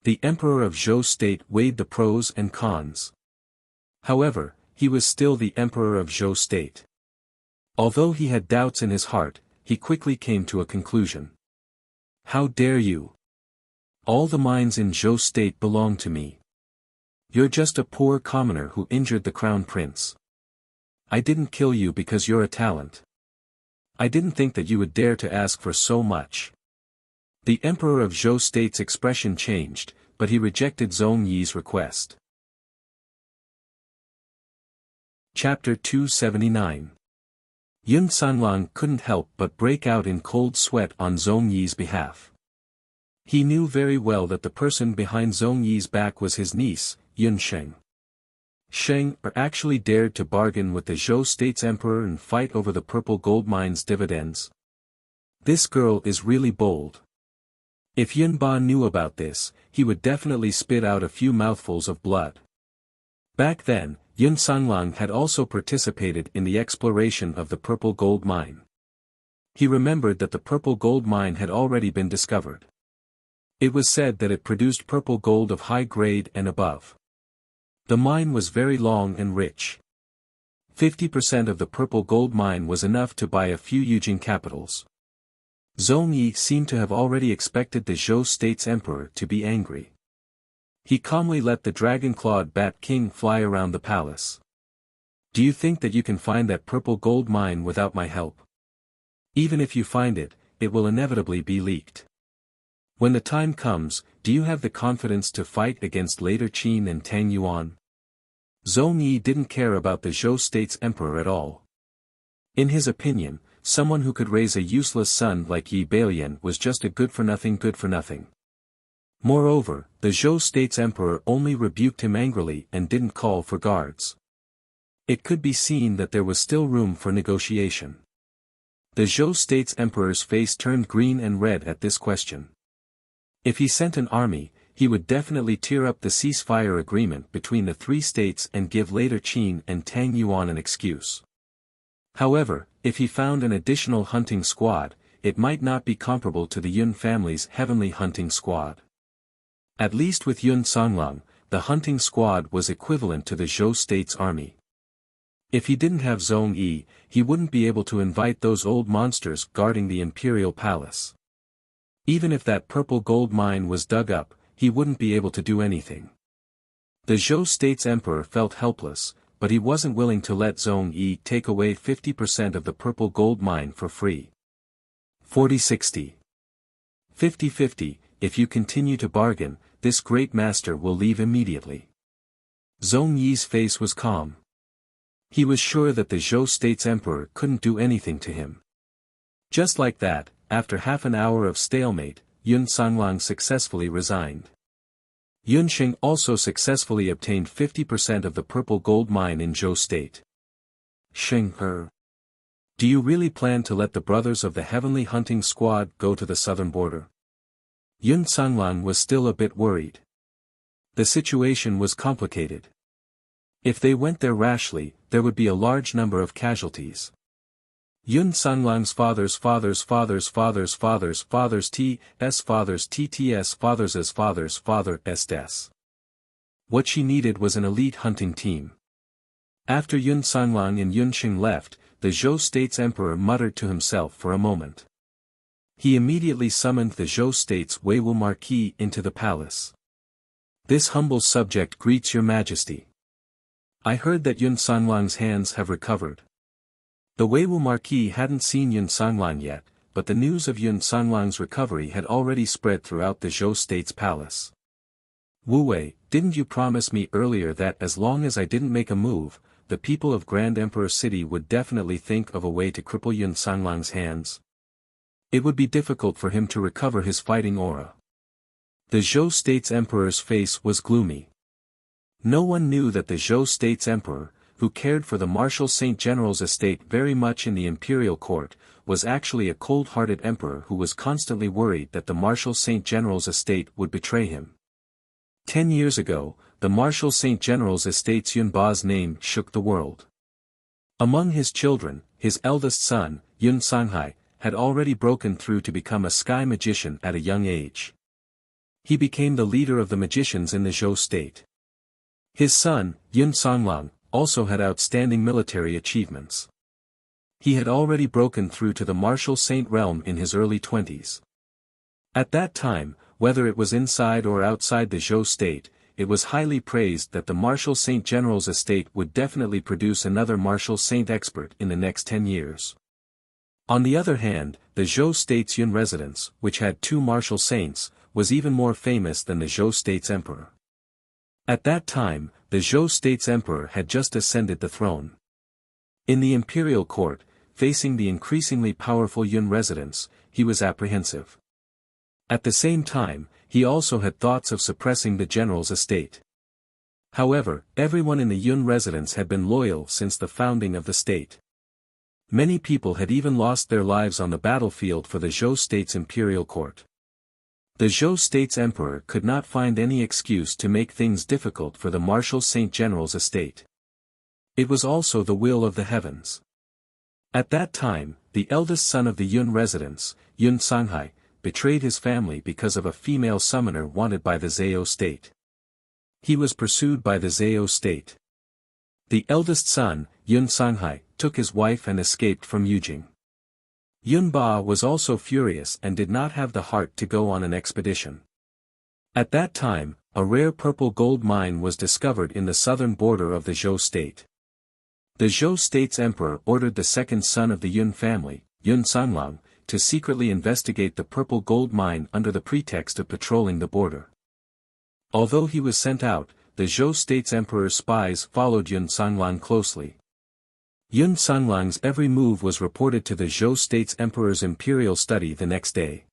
The emperor of Zhou state weighed the pros and cons. However, he was still the emperor of Zhou state. Although he had doubts in his heart, he quickly came to a conclusion. How dare you? All the mines in Zhou state belong to me. You're just a poor commoner who injured the crown prince. I didn't kill you because you're a talent. I didn't think that you would dare to ask for so much. The emperor of Zhou state's expression changed, but he rejected Zhong Yi's request. Chapter 279. Yun Sanglang couldn't help but break out in cold sweat on Zhong Yi's behalf. He knew very well that the person behind Zhong Yi's back was his niece, Yun Xing. Sheng actually dared to bargain with the Zhou state's emperor and fight over the purple gold mine's dividends. This girl is really bold. If Yun Ba knew about this, he would definitely spit out a few mouthfuls of blood. Back then, Yun Sanglang had also participated in the exploration of the purple gold mine. He remembered that the purple gold mine had already been discovered. It was said that it produced purple gold of high grade and above. The mine was very long and rich. 50% of the purple gold mine was enough to buy a few Yujing capitals. Zhong Yi seemed to have already expected the Zhou state's emperor to be angry. He calmly let the dragon-clawed Bat King fly around the palace. Do you think that you can find that purple gold mine without my help? Even if you find it, it will inevitably be leaked. When the time comes, do you have the confidence to fight against later Qin and Tang Yuan? Zhong Yi didn't care about the Zhou state's emperor at all. In his opinion, someone who could raise a useless son like Yi Baiyan was just a good-for-nothing. Moreover, the Zhou state's emperor only rebuked him angrily and didn't call for guards. It could be seen that there was still room for negotiation. The Zhou state's emperor's face turned green and red at this question. If he sent an army, he would definitely tear up the ceasefire agreement between the three states and give later Qin and Tang Yuan an excuse. However, if he found an additional hunting squad, it might not be comparable to the Yun family's heavenly hunting squad. At least with Yun Sanglang, the hunting squad was equivalent to the Zhou state's army. If he didn't have Zhong Yi, he wouldn't be able to invite those old monsters guarding the imperial palace. Even if that purple gold mine was dug up, he wouldn't be able to do anything. The Zhou state's emperor felt helpless, but he wasn't willing to let Zhong Yi take away 50% of the purple gold mine for free. 40-60. 50-50, if you continue to bargain, this great master will leave immediately. Zhong Yi's face was calm. He was sure that the Zhou state's emperor couldn't do anything to him. Just like that, after half an hour of stalemate, Yun Sanglang successfully resigned. Yun Xing also successfully obtained 50% of the purple gold mine in Zhou state. Xing, do you really plan to let the brothers of the heavenly hunting squad go to the southern border? Yun Sanglang was still a bit worried. The situation was complicated. If they went there rashly, there would be a large number of casualties. Yun Sanglang's father's father's father's father's father's father's T.S. father's TTS father's father's father S.S. What she needed was an elite hunting team. After Yun Sanglang and Yun Xing left, the Zhou state's emperor muttered to himself for a moment. He immediately summoned the Zhou state's Weiwu Marquis into the palace. This humble subject greets your majesty. I heard that Yun Sanglang's hands have recovered. The Weiwu Marquis hadn't seen Yun Sanglang yet, but the news of Yun Sanglang's recovery had already spread throughout the Zhou state's palace. Wu Wei, didn't you promise me earlier that as long as I didn't make a move, the people of Grand Emperor City would definitely think of a way to cripple Yun Sanglang's hands? It would be difficult for him to recover his fighting aura. The Zhou state's emperor's face was gloomy. No one knew that the Zhou state's emperor, who cared for the Marshal Saint General's estate very much in the imperial court, was actually a cold-hearted emperor who was constantly worried that the Marshal Saint General's estate would betray him. 10 years ago, the Marshal Saint General's estate's Yun Ba's name shook the world. Among his children, his eldest son, Yun Sanghai, had already broken through to become a sky magician at a young age. He became the leader of the magicians in the Zhou state. His son, Yun Sanglang, also had outstanding military achievements. He had already broken through to the Marshal Saint realm in his early 20s. At that time, whether it was inside or outside the Zhou state, it was highly praised that the Marshal Saint General's estate would definitely produce another Marshal Saint expert in the next 10 years. On the other hand, the Zhou state's Yun residence, which had 2 Marshal Saints, was even more famous than the Zhou state's emperor. At that time, the Zhou state's emperor had just ascended the throne. In the imperial court, facing the increasingly powerful Yun residence, he was apprehensive. At the same time, he also had thoughts of suppressing the general's estate. However, everyone in the Yun residence had been loyal since the founding of the state. Many people had even lost their lives on the battlefield for the Zhou state's imperial court. The Zhou state's emperor could not find any excuse to make things difficult for the Marshal Saint General's estate. It was also the will of the heavens. At that time, the eldest son of the Yun residence, Yun Sanghai, betrayed his family because of a female summoner wanted by the Zhou state. He was pursued by the Zhou state. The eldest son, Yun Sanghai, took his wife and escaped from Yujing. Yun Ba was also furious and did not have the heart to go on an expedition. At that time, a rare purple gold mine was discovered in the southern border of the Zhou state. The Zhou state's emperor ordered the second son of the Yun family, Yun Sanglang, to secretly investigate the purple gold mine under the pretext of patrolling the border. Although he was sent out, the Zhou state's emperor's spies followed Yun Sanglang closely. Yun Sanglang's every move was reported to the Zhou state's emperor's imperial study the next day.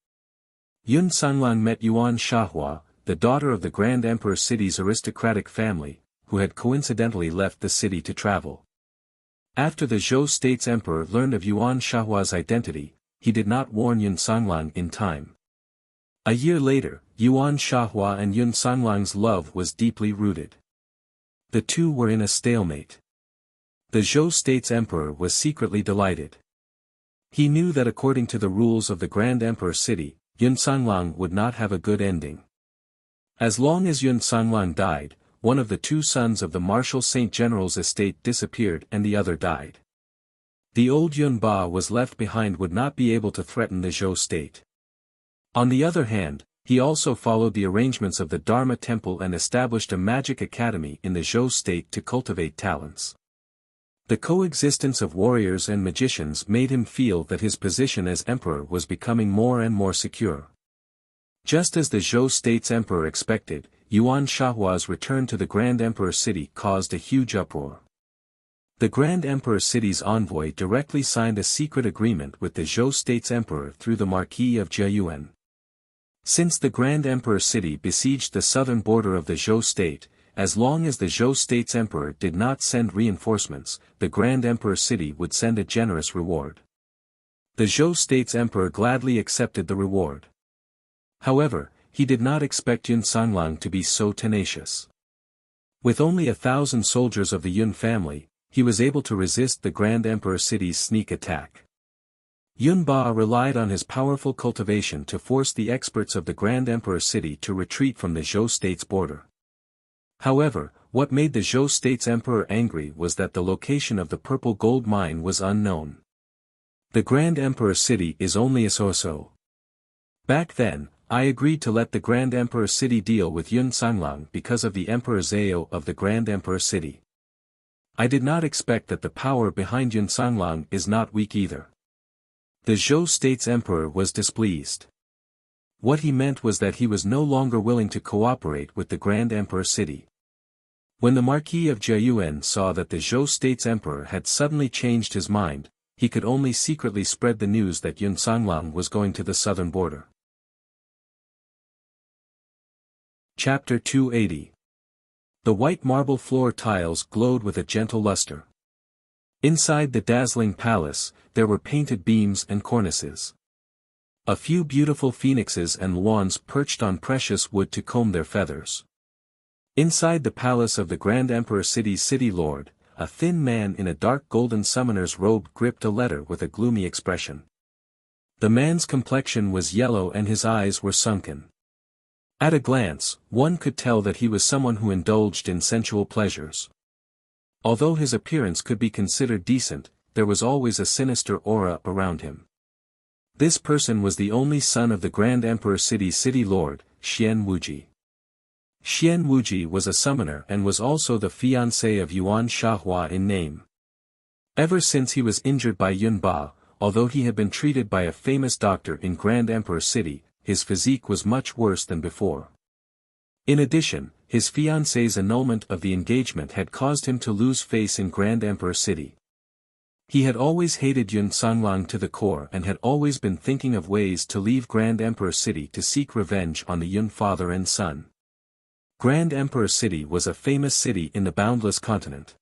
Yun Sanglang met Yuan Shahua, the daughter of the Grand Emperor city's aristocratic family, who had coincidentally left the city to travel. After the Zhou state's emperor learned of Yuan Shahua's identity, he did not warn Yun Sanglang in time. A year later, Yuan Shahua and Yun Sanglang's love was deeply rooted. The two were in a stalemate. The Zhou state's emperor was secretly delighted. He knew that according to the rules of the Grand Emperor city, Yun Sanglang would not have a good ending. As long as Yun Sanglang died, one of the two sons of the Marshal Saint General's estate disappeared and the other died. The old Yun Ba was left behind would not be able to threaten the Zhou state. On the other hand, he also followed the arrangements of the Dharma temple and established a magic academy in the Zhou state to cultivate talents. The coexistence of warriors and magicians made him feel that his position as emperor was becoming more and more secure. Just as the Zhou state's emperor expected, Yuan Shahua's return to the Grand Emperor city caused a huge uproar. The Grand Emperor city's envoy directly signed a secret agreement with the Zhou state's emperor through the Marquis of Jiayuan. Since the Grand Emperor city besieged the southern border of the Zhou state, as long as the Zhou state's emperor did not send reinforcements, the Grand Emperor city would send a generous reward. The Zhou state's emperor gladly accepted the reward. However, he did not expect Yun Sanglang to be so tenacious. With only 1,000 soldiers of the Yun family, he was able to resist the Grand Emperor city's sneak attack. Yun Ba relied on his powerful cultivation to force the experts of the Grand Emperor city to retreat from the Zhou state's border. However, what made the Zhou state's emperor angry was that the location of the purple gold mine was unknown. The Grand Emperor city is only a so-so. Back then, I agreed to let the Grand Emperor city deal with Yun Sanglang because of the Emperor Zhao of the Grand Emperor city. I did not expect that the power behind Yun Sanglang is not weak either. The Zhou state's emperor was displeased. What he meant was that he was no longer willing to cooperate with the Grand Emperor city. When the Marquis of Jiayuan saw that the Zhou state's emperor had suddenly changed his mind, he could only secretly spread the news that Yun Sanglang was going to the southern border. Chapter 280. The white marble floor tiles glowed with a gentle luster. Inside the dazzling palace, there were painted beams and cornices. A few beautiful phoenixes and luans perched on precious wood to comb their feathers. Inside the palace of the Grand Emperor city's city lord, a thin man in a dark golden summoner's robe gripped a letter with a gloomy expression. The man's complexion was yellow and his eyes were sunken. At a glance, one could tell that he was someone who indulged in sensual pleasures. Although his appearance could be considered decent, there was always a sinister aura around him. This person was the only son of the Grand Emperor city's city lord, Xian Wuji. Xian Wuji was a summoner and was also the fiancé of Yuan Shahua in name. Ever since he was injured by Yun Ba, although he had been treated by a famous doctor in Grand Emperor city, his physique was much worse than before. In addition, his fiancé's annulment of the engagement had caused him to lose face in Grand Emperor city. He had always hated Yun Sanglang to the core and had always been thinking of ways to leave Grand Emperor city to seek revenge on the Yun father and son. Grand Emperor city was a famous city in the boundless continent.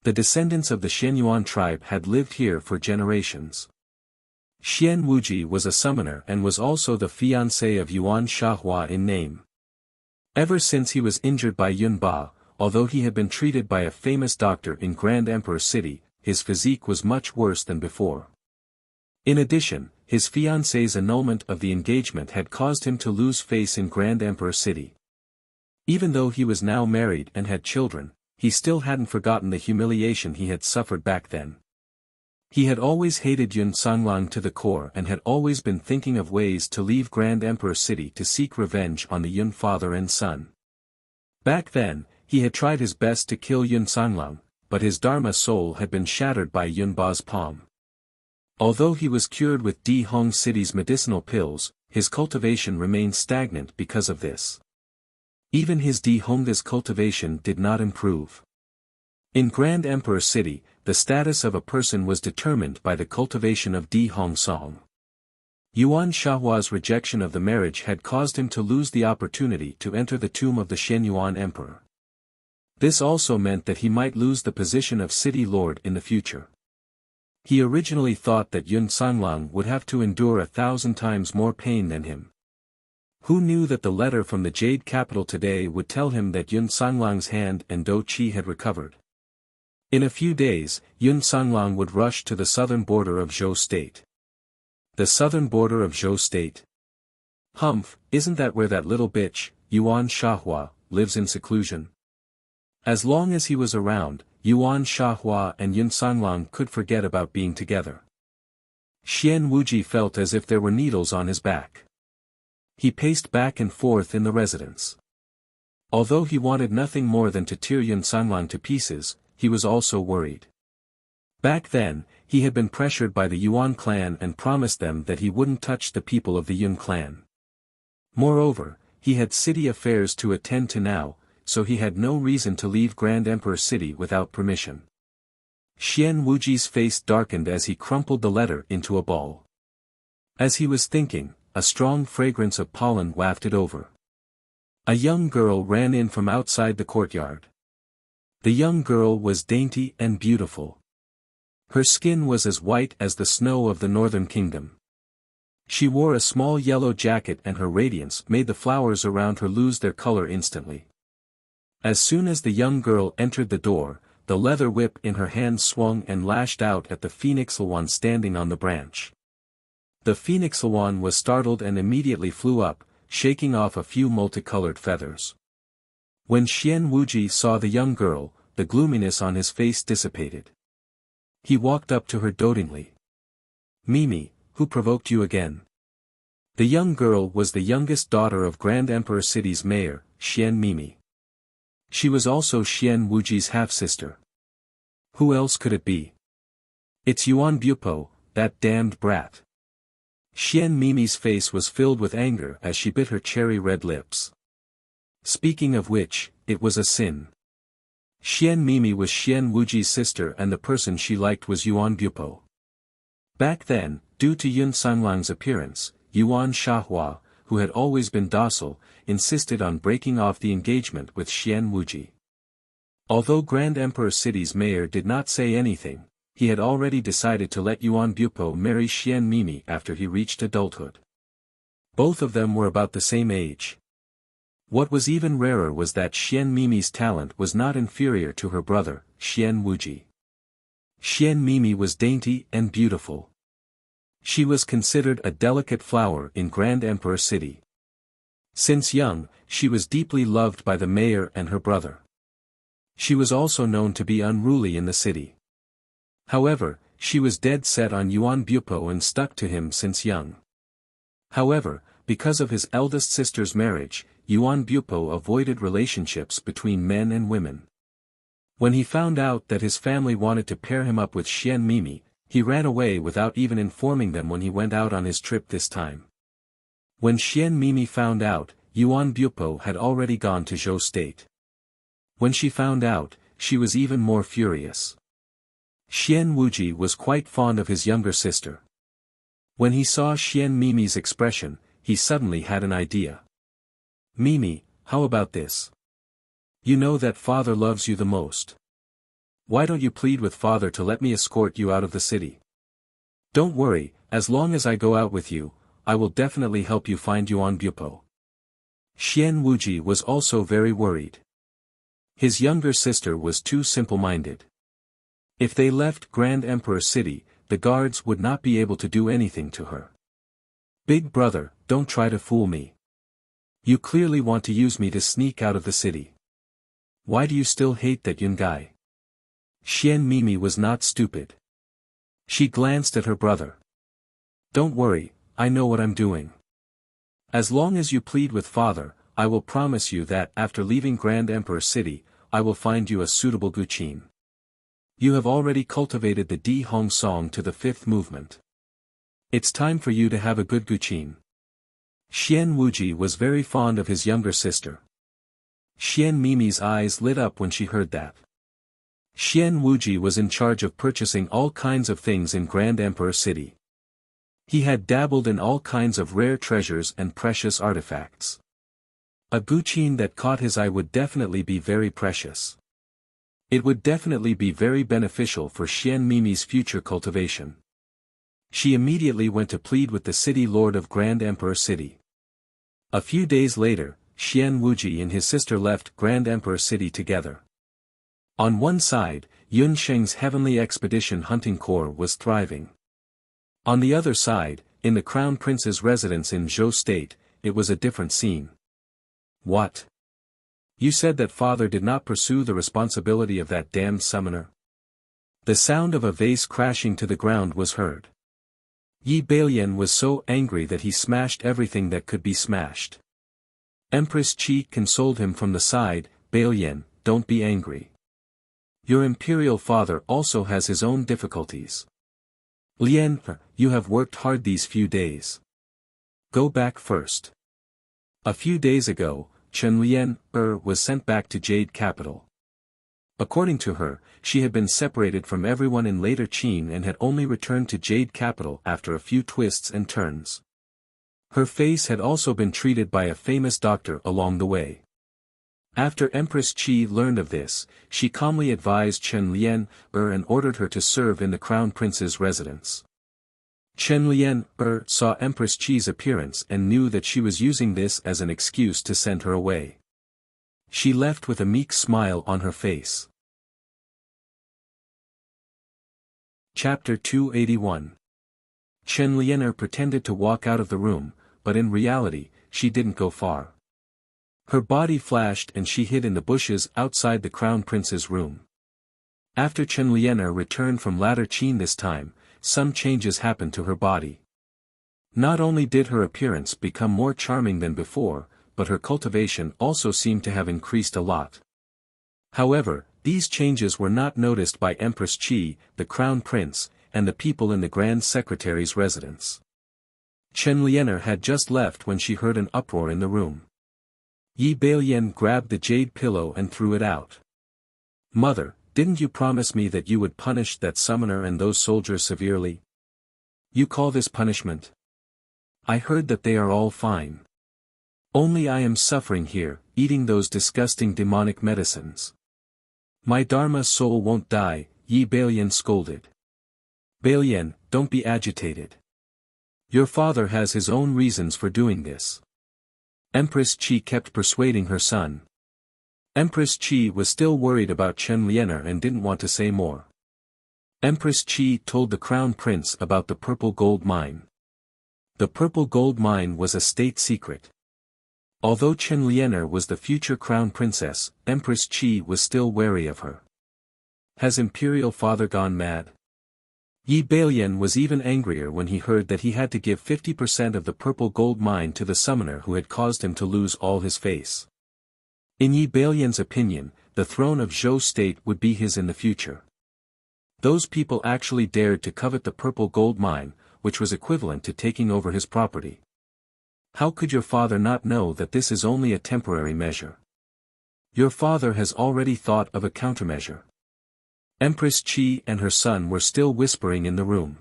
The descendants of the Shenyuan tribe had lived here for generations. Xian Wuji was a summoner and was also the fiancé of Yuan Shahua in name. Ever since he was injured by Yun Ba, although he had been treated by a famous doctor in Grand Emperor city, his physique was much worse than before. In addition, his fiancé's annulment of the engagement had caused him to lose face in Grand Emperor city. Even though he was now married and had children, he still hadn't forgotten the humiliation he had suffered back then. He had always hated Yun Sanglang to the core and had always been thinking of ways to leave Grand Emperor city to seek revenge on the Yun father and son. Back then, he had tried his best to kill Yun Sanglang, but his Dharma soul had been shattered by Yun Ba's palm. Although he was cured with Di Hong city's medicinal pills, his cultivation remained stagnant because of this. Even his Di Hongda's cultivation did not improve. In Grand Emperor city, the status of a person was determined by the cultivation of Di Hong Song. Yuan Shahua's rejection of the marriage had caused him to lose the opportunity to enter the tomb of the Shenyuan emperor. This also meant that he might lose the position of city lord in the future. He originally thought that Yun Sanglang would have to endure 1,000 times more pain than him. Who knew that the letter from the Jade capital today would tell him that Yun Sanglang's hand and Do Qi had recovered? In a few days, Yun Sanglang would rush to the southern border of Zhou state. The southern border of Zhou state? Humph, isn't that where that little bitch, Yuan Shahua, lives in seclusion. As long as he was around, Yuan Shahua and Yun Sanglong could forget about being together. Xian Wuji felt as if there were needles on his back. He paced back and forth in the residence. Although he wanted nothing more than to tear Yun Sanglong to pieces, he was also worried. Back then, he had been pressured by the Yuan clan and promised them that he wouldn't touch the people of the Yun clan. Moreover, he had city affairs to attend to now, so he had no reason to leave Grand Emperor City without permission. Xian Wuji's face darkened as he crumpled the letter into a ball. As he was thinking, a strong fragrance of pollen wafted over. A young girl ran in from outside the courtyard. The young girl was dainty and beautiful. Her skin was as white as the snow of the northern kingdom. She wore a small yellow jacket and her radiance made the flowers around her lose their color instantly. As soon as the young girl entered the door, the leather whip in her hand swung and lashed out at the phoenix swan standing on the branch. The phoenix swan was startled and immediately flew up, shaking off a few multicolored feathers. When Xian Wuji saw the young girl, the gloominess on his face dissipated. He walked up to her dotingly. "Mimi, who provoked you again?" The young girl was the youngest daughter of Grand Emperor City's mayor, Xian Mimi. She was also Xian Wuji's half-sister. Who else could it be? "It's Yuan Bupo, that damned brat." Xian Mimi's face was filled with anger as she bit her cherry-red lips. Speaking of which, it was a sin. Xian Mimi was Xian Wuji's sister and the person she liked was Yuan Bupo. Back then, due to Yun Sanglang's appearance, Yuan Shahua, who had always been docile, insisted on breaking off the engagement with Xian Wuji. Although Grand Emperor City's mayor did not say anything, he had already decided to let Yuan Bupo marry Xian Mimi after he reached adulthood. Both of them were about the same age. What was even rarer was that Xian Mimi's talent was not inferior to her brother, Xian Wuji. Xian Mimi was dainty and beautiful. She was considered a delicate flower in Grand Emperor City. Since young, she was deeply loved by the mayor and her brother. She was also known to be unruly in the city. However, she was dead set on Yuan Bupo and stuck to him since young. However, because of his eldest sister's marriage, Yuan Bupo avoided relationships between men and women. When he found out that his family wanted to pair him up with Xian Mimi, he ran away without even informing them when he went out on his trip this time. When Xian Mimi found out, Yuan Bupo had already gone to Zhou State. When she found out, she was even more furious. Xian Wuji was quite fond of his younger sister. When he saw Xian Mimi's expression, he suddenly had an idea. "Mimi, how about this? You know that father loves you the most. Why don't you plead with father to let me escort you out of the city? Don't worry, as long as I go out with you, I will definitely help you find Yuan Bupo." Xian Wuji was also very worried. His younger sister was too simple-minded. If they left Grand Emperor City, the guards would not be able to do anything to her. "Big brother, don't try to fool me. You clearly want to use me to sneak out of the city. Why do you still hate that Yun guy?" Xian Mimi was not stupid. She glanced at her brother. "Don't worry, I know what I'm doing. As long as you plead with father, I will promise you that after leaving Grand Emperor City, I will find you a suitable guqin. You have already cultivated the Di Hong song to the fifth movement. It's time for you to have a good guqin." Xian Wuji was very fond of his younger sister. Xian Mimi's eyes lit up when she heard that. Xian Wuji was in charge of purchasing all kinds of things in Grand Emperor City. He had dabbled in all kinds of rare treasures and precious artifacts. A guqin that caught his eye would definitely be very precious. It would definitely be very beneficial for Xian Mimi's future cultivation. She immediately went to plead with the city lord of Grand Emperor City. A few days later, Xian Wuji and his sister left Grand Emperor City together. On one side, Yun Sheng's Heavenly Expedition Hunting Corps was thriving. On the other side, in the Crown Prince's residence in Zhou State, it was a different scene. What? You said that father did not pursue the responsibility of that damned summoner? The sound of a vase crashing to the ground was heard. Yi Balian was so angry that he smashed everything that could be smashed. Empress Qi consoled him from the side, Balian, don't be angry. Your imperial father also has his own difficulties. Lian, you have worked hard these few days. Go back first. A few days ago, Chen Lian was sent back to Jade Capital. According to her, she had been separated from everyone in later Qin and had only returned to Jade Capital after a few twists and turns. Her face had also been treated by a famous doctor along the way. After Empress Qi learned of this, she calmly advised Chen Lian and ordered her to serve in the Crown Prince's residence. Chen Lian saw Empress Qi's appearance and knew that she was using this as an excuse to send her away. She left with a meek smile on her face. Chapter 281. Chen Lian pretended to walk out of the room, but in reality, she didn't go far. Her body flashed and she hid in the bushes outside the Crown Prince's room. After Chen Lian returned from latter Qin this time, some changes happened to her body. Not only did her appearance become more charming than before, but her cultivation also seemed to have increased a lot. However, these changes were not noticed by Empress Qi, the Crown Prince, and the people in the Grand Secretary's residence. Chen Lian had just left when she heard an uproar in the room. Yi Balian grabbed the jade pillow and threw it out. Mother, didn't you promise me that you would punish that summoner and those soldiers severely? You call this punishment? I heard that they are all fine. Only I am suffering here, eating those disgusting demonic medicines. My Dharma soul won't die, Yi Balian scolded. Balian, don't be agitated. Your father has his own reasons for doing this. Empress Qi kept persuading her son. Empress Qi was still worried about Chen Lian and didn't want to say more. Empress Qi told the Crown Prince about the purple gold mine. The purple gold mine was a state secret. Although Chen Lian was the future Crown Princess, Empress Qi was still wary of her. Has imperial father gone mad? Yi Balian was even angrier when he heard that he had to give 50% of the purple gold mine to the summoner who had caused him to lose all his face. In Yi Balian's opinion, the throne of Zhou state would be his in the future. Those people actually dared to covet the purple gold mine, which was equivalent to taking over his property. How could your father not know that this is only a temporary measure? Your father has already thought of a countermeasure. Empress Qi and her son were still whispering in the room.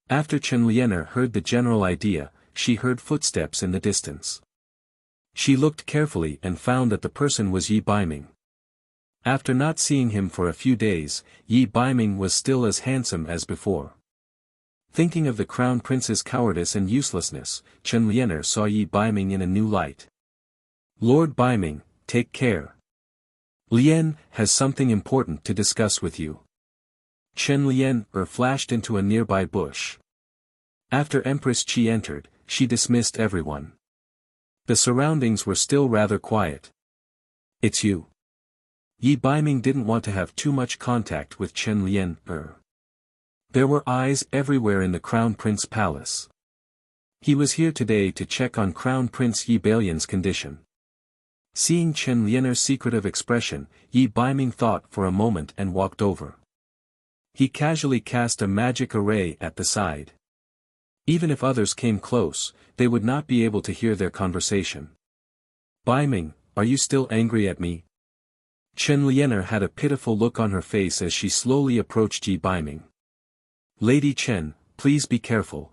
After Chen Lian heard the general idea, she heard footsteps in the distance. She looked carefully and found that the person was Yi Baiming. After not seeing him for a few days, Yi Baiming was still as handsome as before. Thinking of the Crown Prince's cowardice and uselessness, Chen Lian saw Yi Baiming in a new light. Lord Baiming, take care. Lian has something important to discuss with you. Chen Lian flashed into a nearby bush. After Empress Qi entered, she dismissed everyone. The surroundings were still rather quiet. It's you. Yi Baiming didn't want to have too much contact with Chen Lian. There were eyes everywhere in the Crown Prince Palace. He was here today to check on Crown Prince Yi Balian's condition. Seeing Chen Lian's secretive expression, Yi Baiming thought for a moment and walked over. He casually cast a magic array at the side. Even if others came close, they would not be able to hear their conversation. Baiming, are you still angry at me? Chen Lian had a pitiful look on her face as she slowly approached Yi Baiming. Lady Chen, please be careful.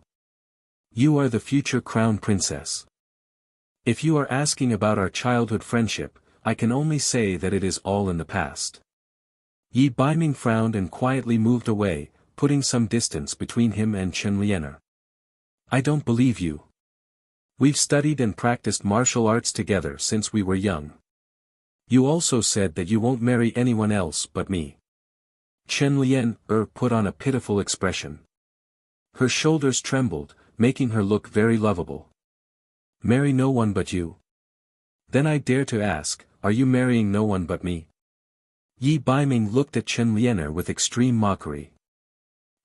You are the future Crown Princess. If you are asking about our childhood friendship, I can only say that it is all in the past. Yi Baiming frowned and quietly moved away, putting some distance between him and Chen Lian. I don't believe you. We've studied and practiced martial arts together since we were young. You also said that you won't marry anyone else but me. Chen Lian put on a pitiful expression. Her shoulders trembled, making her look very lovable. Marry no one but you. Then I dare to ask, are you marrying no one but me? Yi Baiming looked at Chen Lianer with extreme mockery.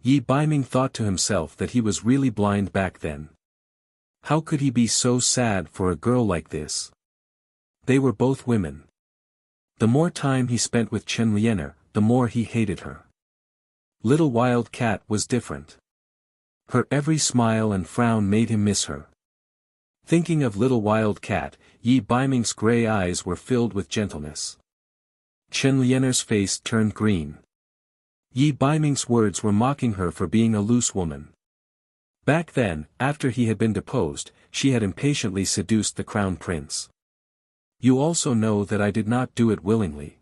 Yi Baiming thought to himself that he was really blind back then. How could he be so sad for a girl like this? They were both women. The more time he spent with Chen Lianer, the more he hated her. Little Wild Cat was different. Her every smile and frown made him miss her. Thinking of Little Wild Cat, Yi Baiming's gray eyes were filled with gentleness. Chen Lianer's face turned green. Yi Baiming's words were mocking her for being a loose woman. Back then, after he had been deposed, she had impatiently seduced the crown prince. You also know that I did not do it willingly.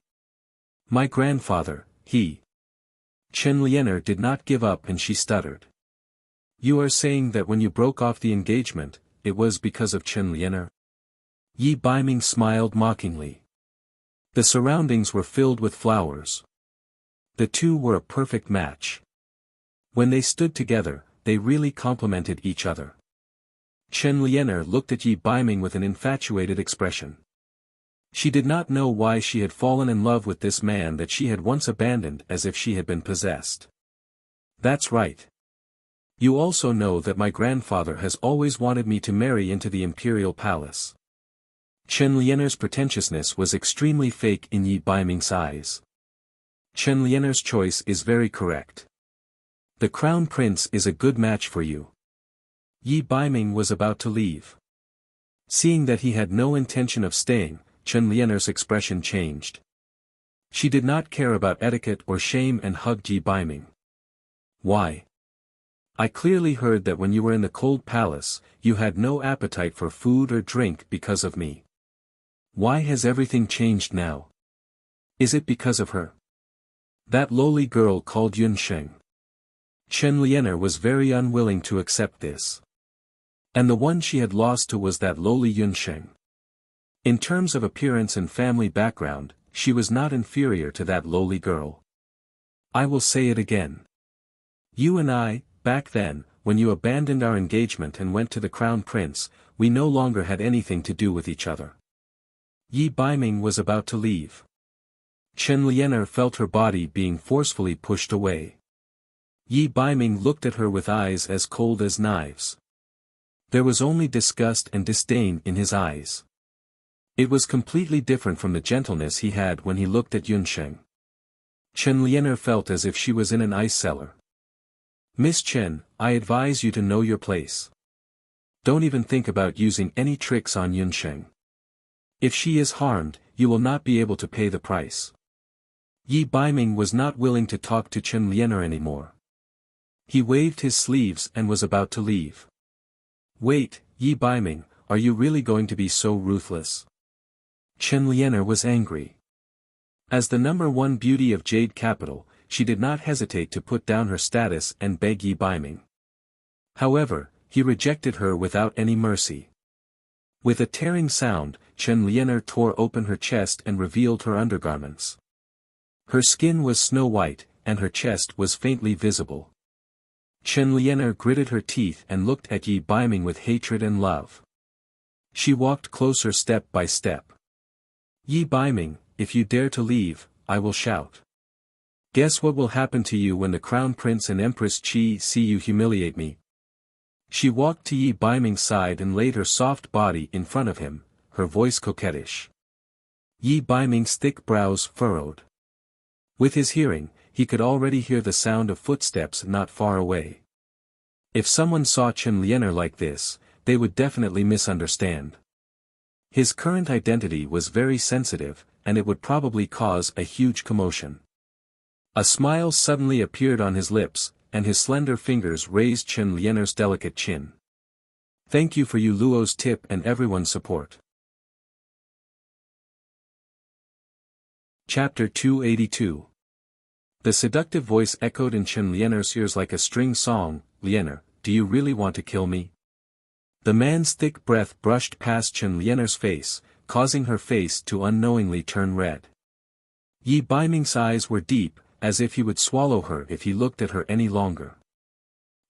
My grandfather, he. Chen Lianer did not give up and she stuttered. You are saying that when you broke off the engagement, it was because of Chen Lianer? Yi Baiming smiled mockingly. The surroundings were filled with flowers. The two were a perfect match. When they stood together, they really complemented each other. Chen Lianer looked at Yi Baiming with an infatuated expression. She did not know why she had fallen in love with this man that she had once abandoned as if she had been possessed. That's right. You also know that my grandfather has always wanted me to marry into the imperial palace. Chen Lianer's pretentiousness was extremely fake in Yi Baiming's eyes. Chen Lianer's choice is very correct. The crown prince is a good match for you. Yi Baiming was about to leave. Seeing that he had no intention of staying, Chen Lianer's expression changed. She did not care about etiquette or shame and hugged Yi Baiming. Why? I clearly heard that when you were in the cold palace, you had no appetite for food or drink because of me. Why has everything changed now? Is it because of her? That lowly girl called Yunsheng. Chen Lianer was very unwilling to accept this. And the one she had lost to was that lowly Yunsheng. In terms of appearance and family background, she was not inferior to that lowly girl. I will say it again. You and I, back then, when you abandoned our engagement and went to the crown prince, we no longer had anything to do with each other. Yi Baiming was about to leave. Chen Lianer felt her body being forcefully pushed away. Yi Baiming looked at her with eyes as cold as knives. There was only disgust and disdain in his eyes. It was completely different from the gentleness he had when he looked at Yunsheng. Chen Lianer felt as if she was in an ice cellar. Miss Chen, I advise you to know your place. Don't even think about using any tricks on Yunsheng. If she is harmed, you will not be able to pay the price. Yi Baiming was not willing to talk to Chen Lianer anymore. He waved his sleeves and was about to leave. Wait, Yi Baiming, are you really going to be so ruthless? Chen Lianer was angry. As the #1 beauty of Jade Capital, she did not hesitate to put down her status and beg Yi Baiming. However, he rejected her without any mercy. With a tearing sound, Chen Lianer tore open her chest and revealed her undergarments. Her skin was snow white, and her chest was faintly visible. Chen Lianer gritted her teeth and looked at Yi Baiming with hatred and love. She walked closer step by step. Yi Baiming, if you dare to leave, I will shout. Guess what will happen to you when the Crown Prince and Empress Qi see you humiliate me? She walked to Yi Baiming's side and laid her soft body in front of him, her voice coquettish. Yi Baiming's thick brows furrowed. With his hearing, he could already hear the sound of footsteps not far away. If someone saw Chen Lianer like this, they would definitely misunderstand. His current identity was very sensitive, and it would probably cause a huge commotion. A smile suddenly appeared on his lips, and his slender fingers raised Chen Lianer's delicate chin. Thank you for Luo's tip and everyone's support. Chapter 282. The seductive voice echoed in Chen Lianer's ears like a string song. Lianer, do you really want to kill me? The man's thick breath brushed past Chen Lianer's face, causing her face to unknowingly turn red. Yi Baiming's eyes were deep, as if he would swallow her if he looked at her any longer.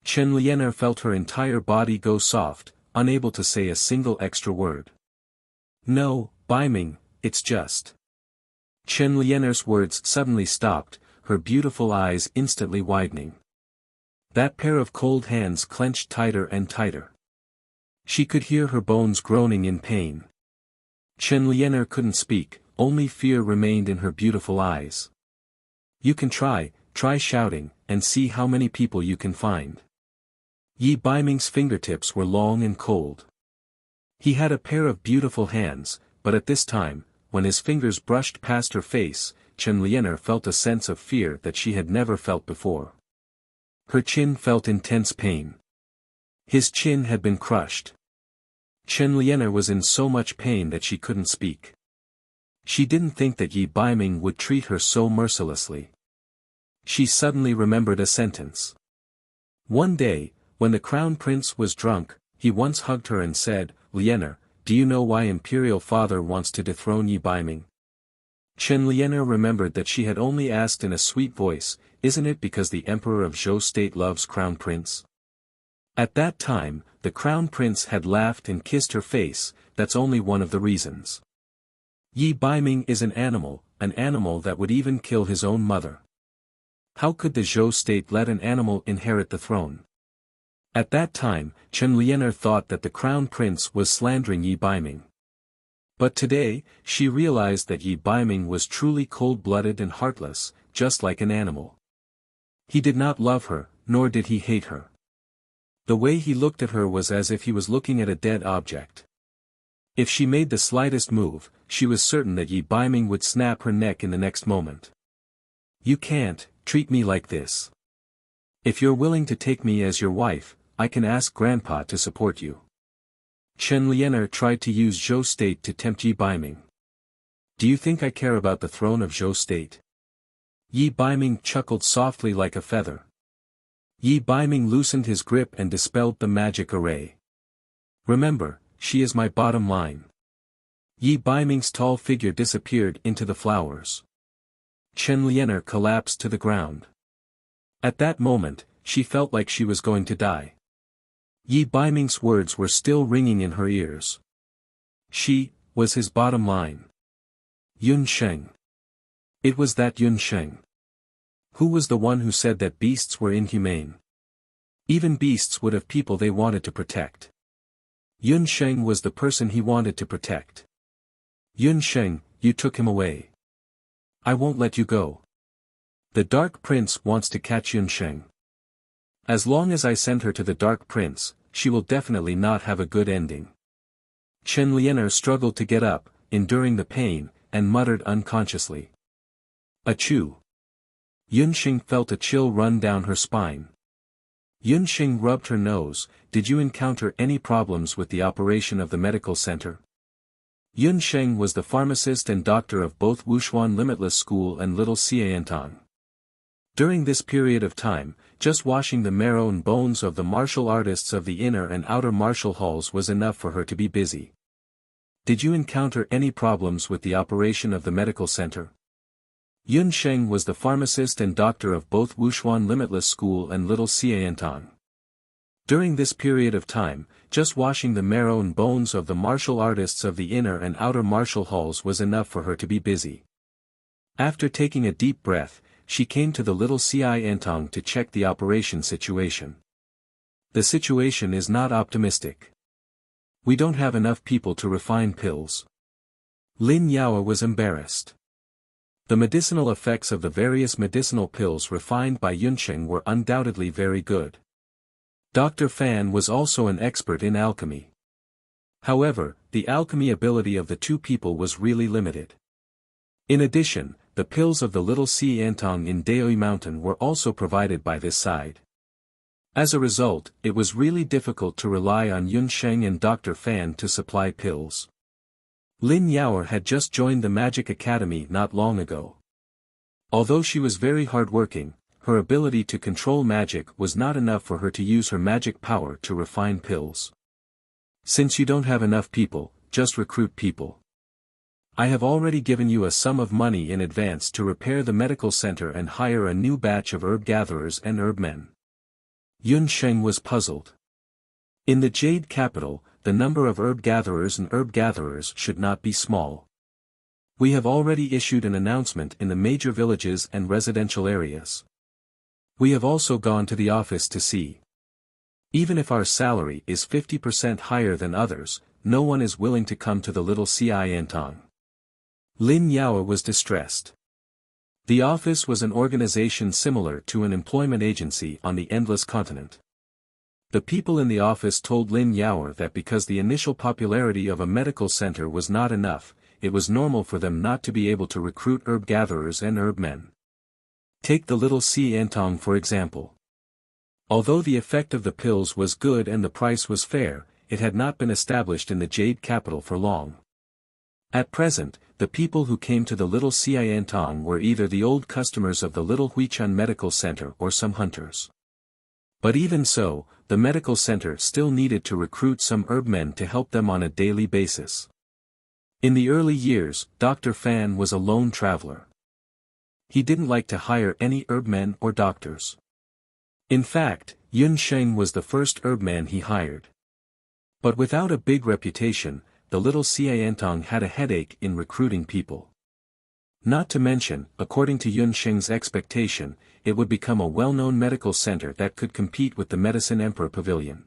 Chen Lianer felt her entire body go soft, unable to say a single extra word. No, Bai Ming, it's just. Chen Lianer's words suddenly stopped, her beautiful eyes instantly widening. That pair of cold hands clenched tighter and tighter. She could hear her bones groaning in pain. Chen Lianer couldn't speak, only fear remained in her beautiful eyes. You can try shouting, and see how many people you can find. Yi Baiming's fingertips were long and cold. He had a pair of beautiful hands, but at this time, when his fingers brushed past her face, Chen Lianer felt a sense of fear that she had never felt before. Her chin felt intense pain. His chin had been crushed. Chen Lianer was in so much pain that she couldn't speak. She didn't think that Yi Baiming would treat her so mercilessly. She suddenly remembered a sentence. One day, when the crown prince was drunk, he once hugged her and said, "Lianer, do you know why Imperial Father wants to dethrone Yi Baiming?" Chen Lianer remembered that she had only asked in a sweet voice, "Isn't it because the Emperor of Zhou State loves Crown Prince?" At that time, the Crown Prince had laughed and kissed her face. "That's only one of the reasons. Yi Baiming is an animal that would even kill his own mother. How could the Zhou State let an animal inherit the throne?" At that time, Chen Lianer thought that the Crown Prince was slandering Yi Baiming. But today, she realized that Yi Baiming was truly cold-blooded and heartless, just like an animal. He did not love her, nor did he hate her. The way he looked at her was as if he was looking at a dead object. If she made the slightest move, she was certain that Yi Baiming would snap her neck in the next moment. "You can't treat me like this. If you're willing to take me as your wife, I can ask Grandpa to support you." Chen Lianer tried to use Zhou State to tempt Yi Baiming. "Do you think I care about the throne of Zhou State?" Yi Baiming chuckled softly like a feather. Yi Baiming loosened his grip and dispelled the magic array. "Remember, she is my bottom line." Yi Baiming's tall figure disappeared into the flowers. Chen Lianer collapsed to the ground. At that moment, she felt like she was going to die. Yi Baiming's words were still ringing in her ears. She was his bottom line. Yun Sheng. It was that Yun Sheng. Who was the one who said that beasts were inhumane? Even beasts would have people they wanted to protect. Yun Sheng was the person he wanted to protect. "Yun Sheng, you took him away. I won't let you go. The Dark Prince wants to catch Yun Sheng. As long as I send her to the Dark Prince, she will definitely not have a good ending." Chen Lianer struggled to get up, enduring the pain, and muttered unconsciously. "Achoo!" Yun Sheng felt a chill run down her spine. Yun Sheng rubbed her nose. "Did you encounter any problems with the operation of the medical center?" Yun Sheng was the pharmacist and doctor of both Wuxia Limitless School and Little Xiantang. During this period of time, just washing the marrow and bones of the martial artists of the inner and outer martial halls was enough for her to be busy. "Did you encounter any problems with the operation of the medical center?" Yun Sheng was the pharmacist and doctor of both Wuxia Limitless School and Little Xiantang. During this period of time, just washing the marrow and bones of the martial artists of the inner and outer martial halls was enough for her to be busy. After taking a deep breath, she came to the Little Xiantang to check the operation situation. "The situation is not optimistic. We don't have enough people to refine pills." Lin Yao was embarrassed. The medicinal effects of the various medicinal pills refined by Yunsheng were undoubtedly very good. Dr. Fan was also an expert in alchemy. However, the alchemy ability of the two people was really limited. In addition, the pills of the Little Xiantang in Daoi Mountain were also provided by this side. As a result, it was really difficult to rely on Yunsheng and Dr. Fan to supply pills. Lin Yao had just joined the Magic Academy not long ago. Although she was very hardworking, her ability to control magic was not enough for her to use her magic power to refine pills. "Since you don't have enough people, just recruit people. I have already given you a sum of money in advance to repair the medical center and hire a new batch of herb gatherers and herb men." Yun Sheng was puzzled. In the Jade Capital, the number of herb gatherers should not be small. We have already issued an announcement in the major villages and residential areas. We have also gone to the office to see. Even if our salary is 50% higher than others, no one is willing to come to the little Xiantong. Lin Yao was distressed. The office was an organization similar to an employment agency on the endless continent. The people in the office told Lin Yao that because the initial popularity of a medical center was not enough, it was normal for them not to be able to recruit herb gatherers and herb men. Take the little Xiantong for example. Although the effect of the pills was good and the price was fair, it had not been established in the Jade Capital for long. At present, the people who came to the little Xiantong were either the old customers of the little Huichun Medical Center or some hunters. But even so, the medical center still needed to recruit some herb men to help them on a daily basis. In the early years, Dr. Fan was a lone traveler. He didn't like to hire any herb men or doctors. In fact, Yun Sheng was the first herb man he hired. But without a big reputation, the little Xiantong had a headache in recruiting people. Not to mention, according to Yun Sheng's expectation, it would become a well-known medical center that could compete with the Medicine Emperor Pavilion.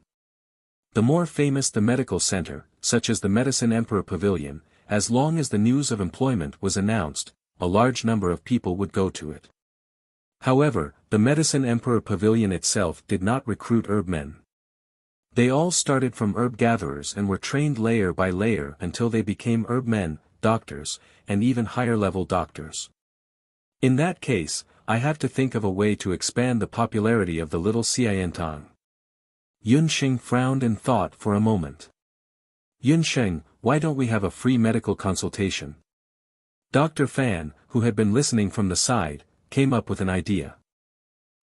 The more famous the medical center, such as the Medicine Emperor Pavilion, as long as the news of employment was announced, a large number of people would go to it. However, the Medicine Emperor Pavilion itself did not recruit herb men. They all started from herb gatherers and were trained layer by layer until they became herb men, doctors, and even higher-level doctors. In that case, I have to think of a way to expand the popularity of the little Xiantong. Yun Sheng frowned and thought for a moment. Yun Sheng, why don't we have a free medical consultation? Dr. Fan, who had been listening from the side, came up with an idea.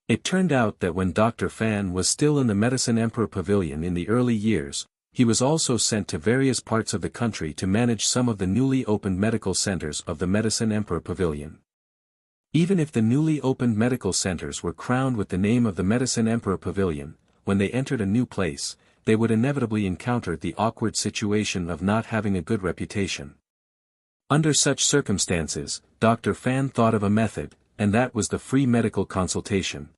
It turned out that when Dr. Fan was still in the Medicine Emperor Pavilion in the early years, he was also sent to various parts of the country to manage some of the newly opened medical centers of the Medicine Emperor Pavilion. Even if the newly opened medical centers were crowned with the name of the Medicine Emperor Pavilion, when they entered a new place, they would inevitably encounter the awkward situation of not having a good reputation. Under such circumstances, Dr. Fan thought of a method, and that was the free medical consultation.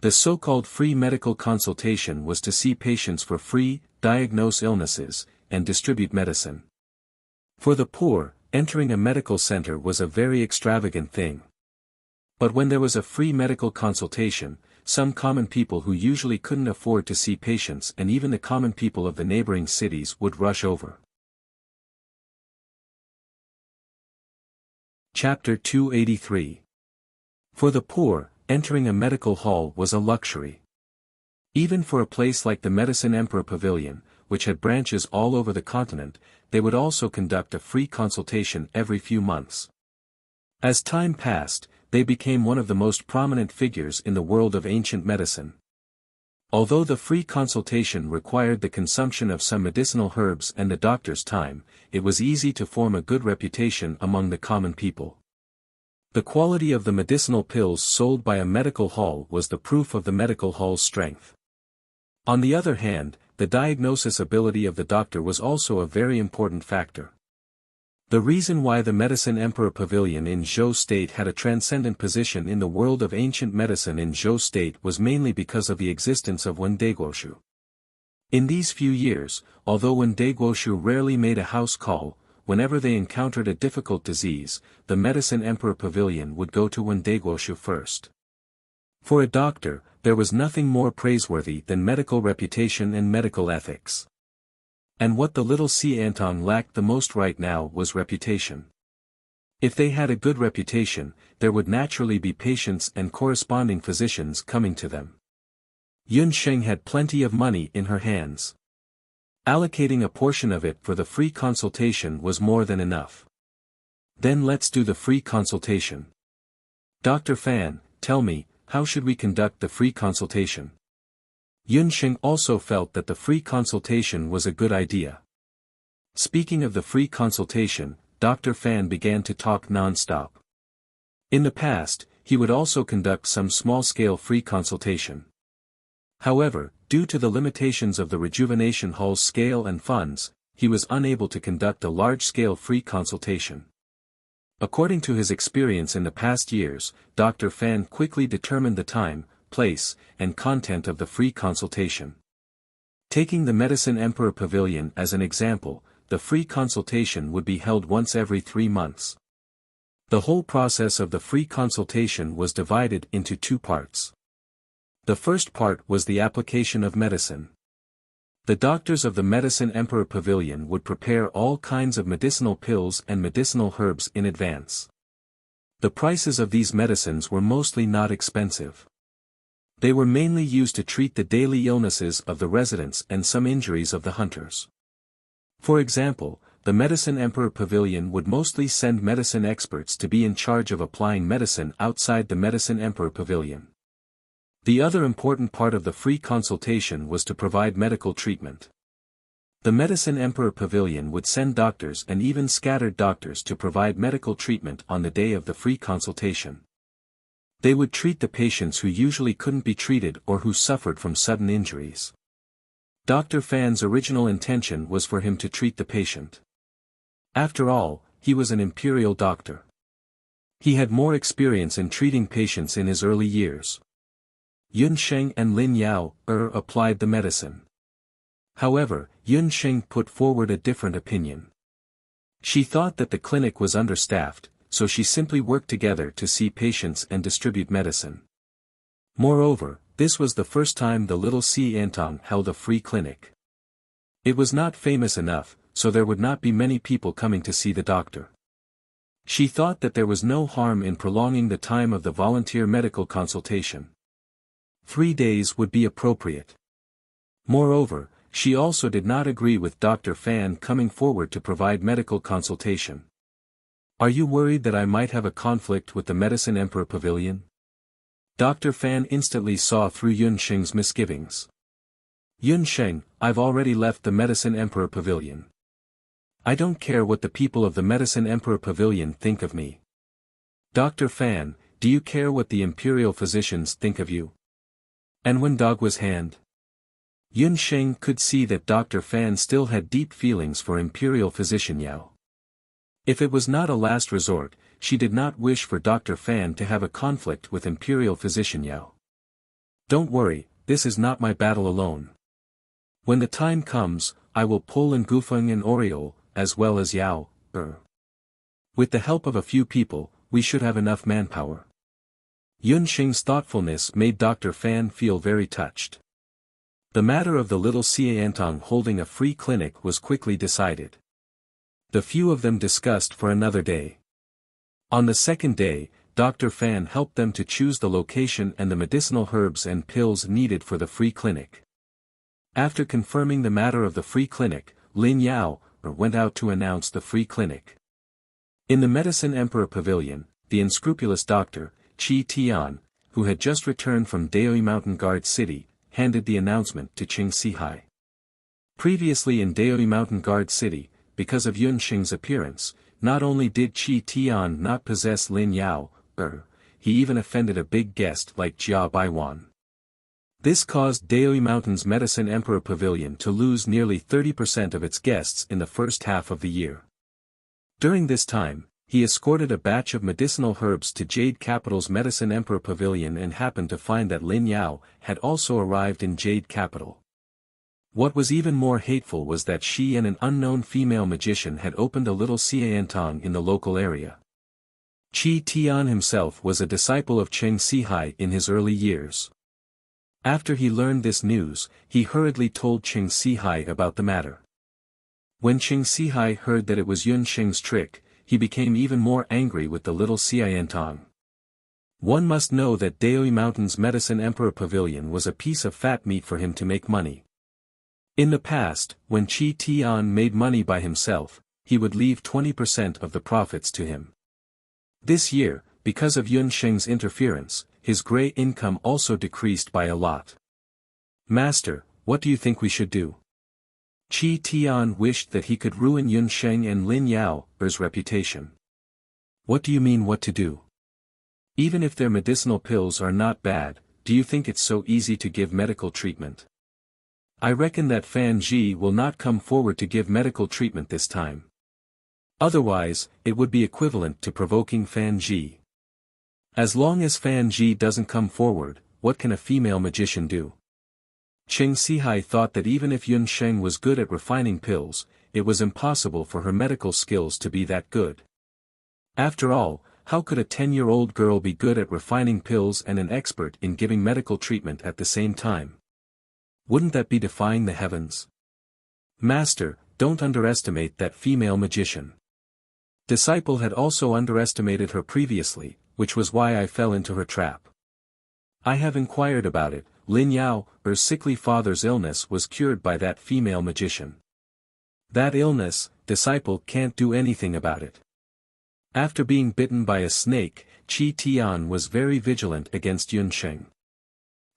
The so-called free medical consultation was to see patients for free, diagnose illnesses, and distribute medicine. For the poor, entering a medical center was a very extravagant thing. But when there was a free medical consultation, some common people who usually couldn't afford to see patients and even the common people of the neighboring cities would rush over. Chapter 283. For the poor, entering a medical hall was a luxury. Even for a place like the Medicine Emperor Pavilion, which had branches all over the continent, they would also conduct a free consultation every few months. As time passed, they became one of the most prominent figures in the world of ancient medicine. Although the free consultation required the consumption of some medicinal herbs and the doctor's time, it was easy to form a good reputation among the common people. The quality of the medicinal pills sold by a medical hall was the proof of the medical hall's strength. On the other hand, the diagnosis ability of the doctor was also a very important factor. The reason why the Medicine Emperor Pavilion in Zhou State had a transcendent position in the world of ancient medicine in Zhou State was mainly because of the existence of Wendaiguoshu. In these few years, although Wendaiguoshu rarely made a house call, whenever they encountered a difficult disease, the Medicine Emperor Pavilion would go to Wendaiguoshu first. For a doctor, there was nothing more praiseworthy than medical reputation and medical ethics. And what the little Xiantong lacked the most right now was reputation. If they had a good reputation, there would naturally be patients and corresponding physicians coming to them. Yun Sheng had plenty of money in her hands. Allocating a portion of it for the free consultation was more than enough. Then let's do the free consultation. Dr. Fan, tell me, how should we conduct the free consultation? Yun Sheng also felt that the free consultation was a good idea. Speaking of the free consultation, Dr. Fan began to talk non-stop. In the past, he would also conduct some small-scale free consultation. However, due to the limitations of the rejuvenation hall's scale and funds, he was unable to conduct a large-scale free consultation. According to his experience in the past years, Dr. Fan quickly determined the time, place, and content of the free consultation. Taking the Medicine Emperor Pavilion as an example, the free consultation would be held once every 3 months. The whole process of the free consultation was divided into 2 parts. The first part was the application of medicine. The doctors of the Medicine Emperor Pavilion would prepare all kinds of medicinal pills and medicinal herbs in advance. The prices of these medicines were mostly not expensive. They were mainly used to treat the daily illnesses of the residents and some injuries of the hunters. For example, the Medicine Emperor Pavilion would mostly send medicine experts to be in charge of applying medicine outside the Medicine Emperor Pavilion. The other important part of the free consultation was to provide medical treatment. The Medicine Emperor Pavilion would send doctors and even scattered doctors to provide medical treatment on the day of the free consultation. They would treat the patients who usually couldn't be treated or who suffered from sudden injuries. Dr. Fan's original intention was for him to treat the patient. After all, he was an imperial doctor. He had more experience in treating patients in his early years. Yun Sheng and Lin Yao applied the medicine. However, Yun Sheng put forward a different opinion. She thought that the clinic was understaffed, so she simply worked together to see patients and distribute medicine. Moreover, this was the first time the little Xiantong held a free clinic. It was not famous enough, so there would not be many people coming to see the doctor. She thought that there was no harm in prolonging the time of the volunteer medical consultation. 3 days would be appropriate. Moreover, she also did not agree with Dr. Fan coming forward to provide medical consultation. Are you worried that I might have a conflict with the Medicine Emperor Pavilion? Dr. Fan instantly saw through Yun Sheng's misgivings. Yun Sheng, I've already left the Medicine Emperor Pavilion. I don't care what the people of the Medicine Emperor Pavilion think of me. Dr. Fan, do you care what the imperial physicians think of you? And when Dog was hand? Yun Sheng could see that Dr. Fan still had deep feelings for imperial physician Yao. If it was not a last resort, she did not wish for Dr. Fan to have a conflict with imperial physician Yao. Don't worry, this is not my battle alone. When the time comes, I will pull in Gufeng and Oriol, as well as Yao. With the help of a few people, we should have enough manpower. Yun Sheng's thoughtfulness made Dr. Fan feel very touched. The matter of the little Xiantong holding a free clinic was quickly decided. The few of them discussed for another day. On the second day, Dr. Fan helped them to choose the location and the medicinal herbs and pills needed for the free clinic. After confirming the matter of the free clinic, Lin Yao went out to announce the free clinic. In the Medicine Emperor Pavilion, the unscrupulous doctor, Qi Tian, who had just returned from Daoi Mountain Guard City, handed the announcement to Qing Sihai. Previously in Daoi Mountain Guard City, because of Yun Sheng's appearance, not only did Qi Tian not possess Lin Yao, he even offended a big guest like Jia Baiwan. This caused Daoi Mountain's Medicine Emperor Pavilion to lose nearly 30% of its guests in the first half of the year. During this time, he escorted a batch of medicinal herbs to Jade Capital's Medicine Emperor Pavilion and happened to find that Lin Yao had also arrived in Jade Capital. What was even more hateful was that she and an unknown female magician had opened a little Xiantong in the local area. Qi Tian himself was a disciple of Qing Sihai in his early years. After he learned this news, he hurriedly told Qing Sihai about the matter. When Qing Sihai heard that it was Yun Sheng's trick, he became even more angry with the little Xiantong. One must know that Daoi Mountain's Medicine Emperor Pavilion was a piece of fat meat for him to make money. In the past, when Qi Tian made money by himself, he would leave 20% of the profits to him. This year, because of Yun Sheng's interference, his gray income also decreased by a lot. Master, what do you think we should do? Qi Tian wished that he could ruin Yun Sheng and Lin Yao's reputation. What do you mean what to do? Even if their medicinal pills are not bad, do you think it's so easy to give medical treatment? I reckon that Fan Ji will not come forward to give medical treatment this time. Otherwise, it would be equivalent to provoking Fan Ji. As long as Fan Ji doesn't come forward, what can a female magician do? Cheng Sihai thought that even if Yun Sheng was good at refining pills, it was impossible for her medical skills to be that good. After all, how could a 10-year-old girl be good at refining pills and an expert in giving medical treatment at the same time? Wouldn't that be defying the heavens? Master, don't underestimate that female magician. Disciple had also underestimated her previously, which was why I fell into her trap. I have inquired about it. Lin Yao, her sickly father's illness was cured by that female magician. That illness, Disciple can't do anything about it. After being bitten by a snake, Qi Tian was very vigilant against Yun Sheng.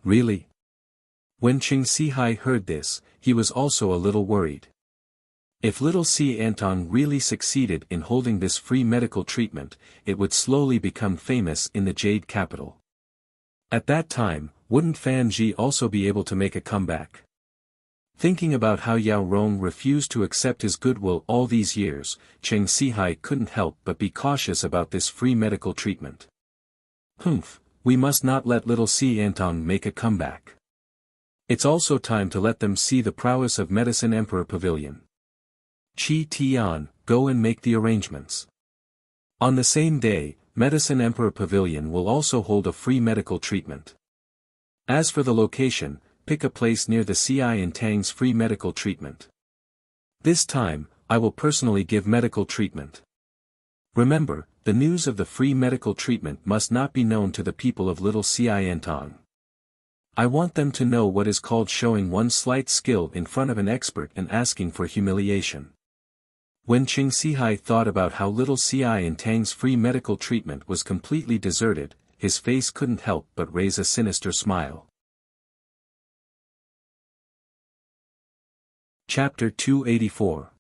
Really? When Cheng Sihai heard this, he was also a little worried. If little Si Antong really succeeded in holding this free medical treatment, it would slowly become famous in the Jade capital. At that time, wouldn't Fan Ji also be able to make a comeback? Thinking about how Yao Rong refused to accept his goodwill all these years, Cheng Sihai couldn't help but be cautious about this free medical treatment. Humph, we must not let little Si Antong make a comeback. It's also time to let them see the prowess of Medicine Emperor Pavilion. Qi Tian, go and make the arrangements. On the same day, Medicine Emperor Pavilion will also hold a free medical treatment. As for the location, pick a place near the Ci and Tang's free medical treatment. This time, I will personally give medical treatment. Remember, the news of the free medical treatment must not be known to the people of Little Xiantong. I want them to know what is called showing one's slight skill in front of an expert and asking for humiliation. When Cheng Sihai thought about how Little Ci and Tang's free medical treatment was completely deserted, his face couldn't help but raise a sinister smile. Chapter 284.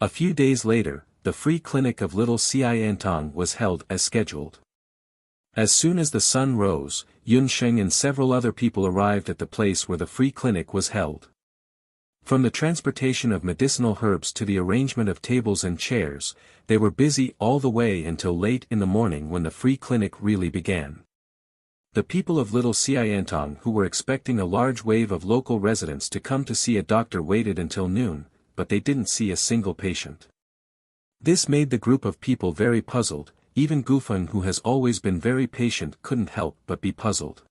A few days later, the free clinic of Little Xiantong was held as scheduled. As soon as the sun rose, Yun Sheng and several other people arrived at the place where the free clinic was held. From the transportation of medicinal herbs to the arrangement of tables and chairs, they were busy all the way until late in the morning when the free clinic really began. The people of Little Xiantong who were expecting a large wave of local residents to come to see a doctor waited until noon, but they didn't see a single patient. This made the group of people very puzzled. Even Gufeng, who has always been very patient, couldn't help but be puzzled.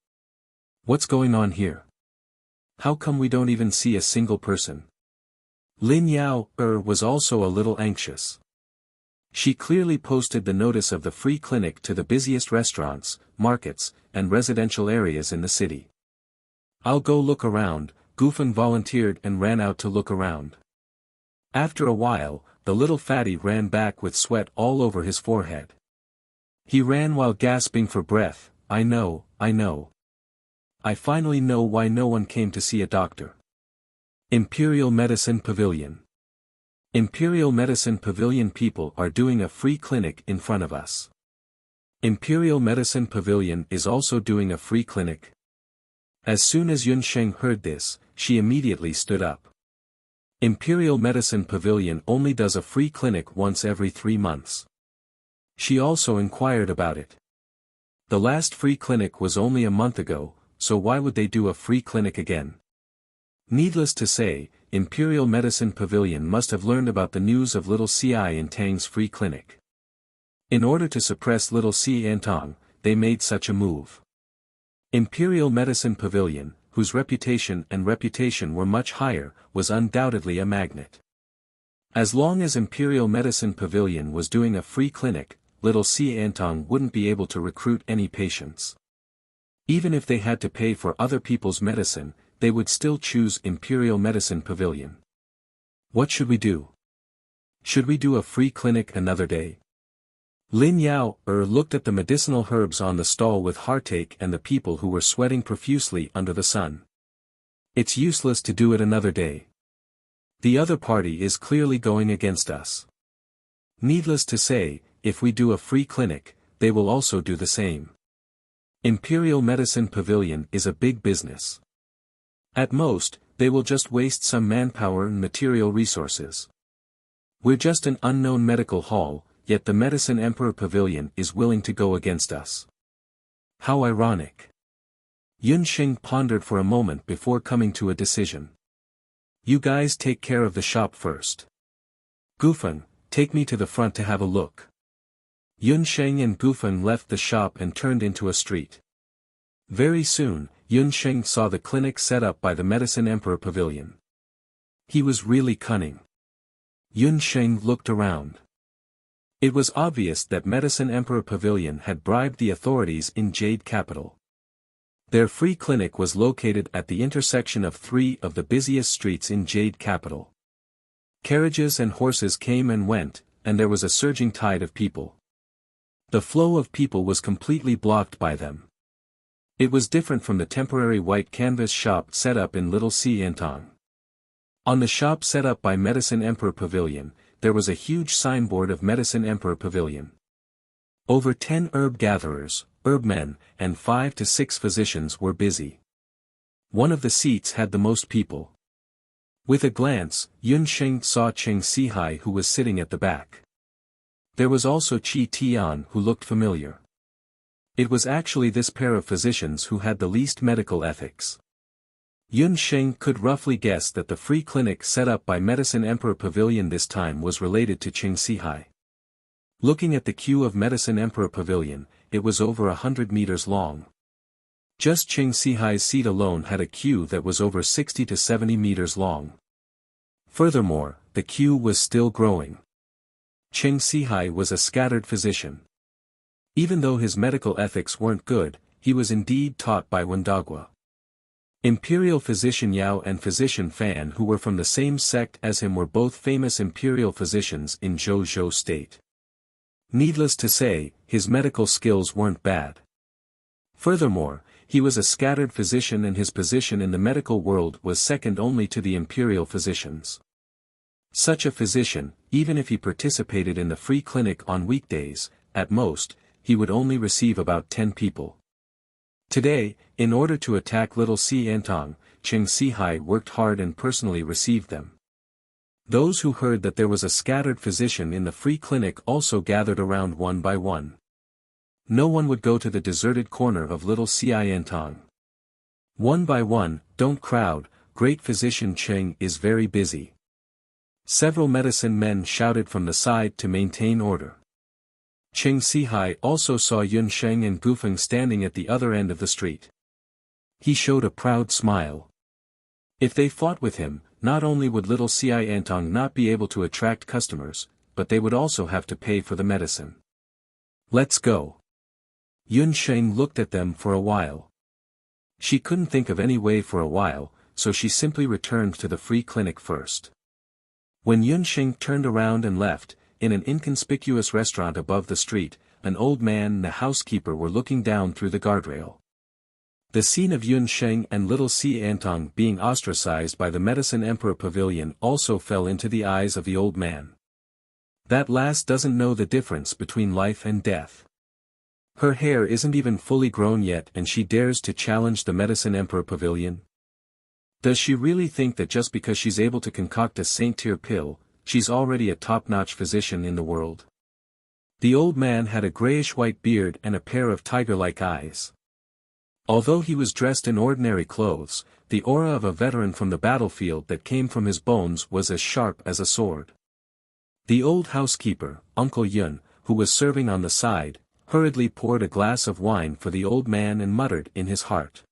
What's going on here? How come we don't even see a single person? Lin Yao was also a little anxious. She clearly posted the notice of the free clinic to the busiest restaurants, markets, and residential areas in the city. I'll go look around, Gufeng volunteered and ran out to look around. After a while, the little fatty ran back with sweat all over his forehead. He ran while gasping for breath. I know. I finally know why no one came to see a doctor. Imperial Medicine Pavilion. Imperial Medicine Pavilion people are doing a free clinic in front of us. Imperial Medicine Pavilion is also doing a free clinic. As soon as Yun Sheng heard this, she immediately stood up. Imperial Medicine Pavilion only does a free clinic once every 3 months. She also inquired about it. The last free clinic was only a month ago, so why would they do a free clinic again? Needless to say, Imperial Medicine Pavilion must have learned about the news of Little Ci and Tang's free clinic. In order to suppress Little Xiantong, they made such a move. Imperial Medicine Pavilion, whose reputation were much higher, was undoubtedly a magnet. As long as Imperial Medicine Pavilion was doing a free clinic, Little Xiantong wouldn't be able to recruit any patients. Even if they had to pay for other people's medicine, they would still choose Imperial Medicine Pavilion. What should we do? Should we do a free clinic another day? Lin Yao looked at the medicinal herbs on the stall with heartache and the people who were sweating profusely under the sun. It's useless to do it another day. The other party is clearly going against us. Needless to say, if we do a free clinic, they will also do the same. Imperial Medicine Pavilion is a big business. At most, they will just waste some manpower and material resources. We're just an unknown medical hall, yet the Medicine Emperor Pavilion is willing to go against us. How ironic. Yun Xing pondered for a moment before coming to a decision. You guys take care of the shop first. Gufeng, take me to the front to have a look. Yun Sheng and Gufeng left the shop and turned into a street. Very soon, Yun Sheng saw the clinic set up by the Medicine Emperor Pavilion. He was really cunning. Yun Sheng looked around. It was obvious that Medicine Emperor Pavilion had bribed the authorities in Jade Capital. Their free clinic was located at the intersection of 3 of the busiest streets in Jade Capital. Carriages and horses came and went, and there was a surging tide of people. The flow of people was completely blocked by them. It was different from the temporary white canvas shop set up in Little Xiantong. On the shop set up by Medicine Emperor Pavilion, there was a huge signboard of Medicine Emperor Pavilion. Over 10 herb gatherers, herbmen, and 5 to 6 physicians were busy. One of the seats had the most people. With a glance, Yun Sheng saw Cheng Sihai who was sitting at the back. There was also Qi Tian who looked familiar. It was actually this pair of physicians who had the least medical ethics. Yun Sheng could roughly guess that the free clinic set up by Medicine Emperor Pavilion this time was related to Cheng Sihai. Looking at the queue of Medicine Emperor Pavilion, it was over 100 meters long. Just Cheng Sihai's seat alone had a queue that was over 60 to 70 meters long. Furthermore, the queue was still growing. Cheng Sihai was a scattered physician. Even though his medical ethics weren't good, he was indeed taught by Wendagua. Imperial Physician Yao and Physician Fan who were from the same sect as him were both famous imperial physicians in Zhou State. Needless to say, his medical skills weren't bad. Furthermore, he was a scattered physician and his position in the medical world was second only to the imperial physicians. Such a physician, even if he participated in the free clinic on weekdays, at most, he would only receive about 10 people. Today, in order to attack Little Xiantong, Cheng Sihai worked hard and personally received them. Those who heard that there was a scattered physician in the free clinic also gathered around one by one. No one would go to the deserted corner of Little Xiantong. One by one, don't crowd, great physician Cheng is very busy. Several medicine men shouted from the side to maintain order. Cheng Sihai also saw Yun Sheng and Gufeng standing at the other end of the street. He showed a proud smile. If they fought with him, not only would Little Xiantong not be able to attract customers, but they would also have to pay for the medicine. Let's go. Yun Sheng looked at them for a while. She couldn't think of any way for a while, so she simply returned to the free clinic first. When Yun Sheng turned around and left, in an inconspicuous restaurant above the street, an old man and a housekeeper were looking down through the guardrail. The scene of Yun Sheng and Little Xiantong being ostracized by the Medicine Emperor Pavilion also fell into the eyes of the old man. That lass doesn't know the difference between life and death. Her hair isn't even fully grown yet and she dares to challenge the Medicine Emperor Pavilion? Does she really think that just because she's able to concoct a Saint-Tier pill, she's already a top-notch physician in the world? The old man had a grayish-white beard and a pair of tiger-like eyes. Although he was dressed in ordinary clothes, the aura of a veteran from the battlefield that came from his bones was as sharp as a sword. The old housekeeper, Uncle Yun, who was serving on the side, hurriedly poured a glass of wine for the old man and muttered in his heart.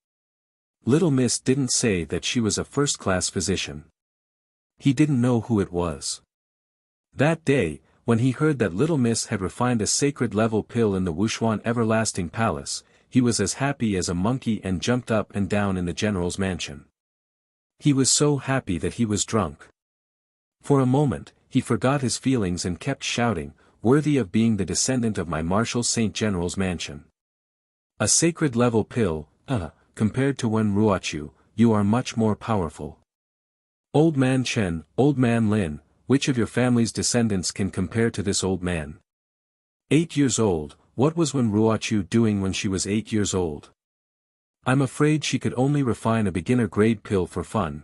Little Miss didn't say that she was a first-class physician. He didn't know who it was. That day, when he heard that Little Miss had refined a sacred-level pill in the Wushuan Everlasting Palace, he was as happy as a monkey and jumped up and down in the general's mansion. He was so happy that he was drunk. For a moment, he forgot his feelings and kept shouting, "Worthy of being the descendant of my Marshal Saint General's mansion. A sacred-level pill, compared to Wen Ruochu, you are much more powerful. Old man Chen, old man Lin, which of your family's descendants can compare to this old man? 8 years old, What was Wen Ruochu doing when she was 8 years old? I'm afraid she could only refine a beginner-grade pill for fun.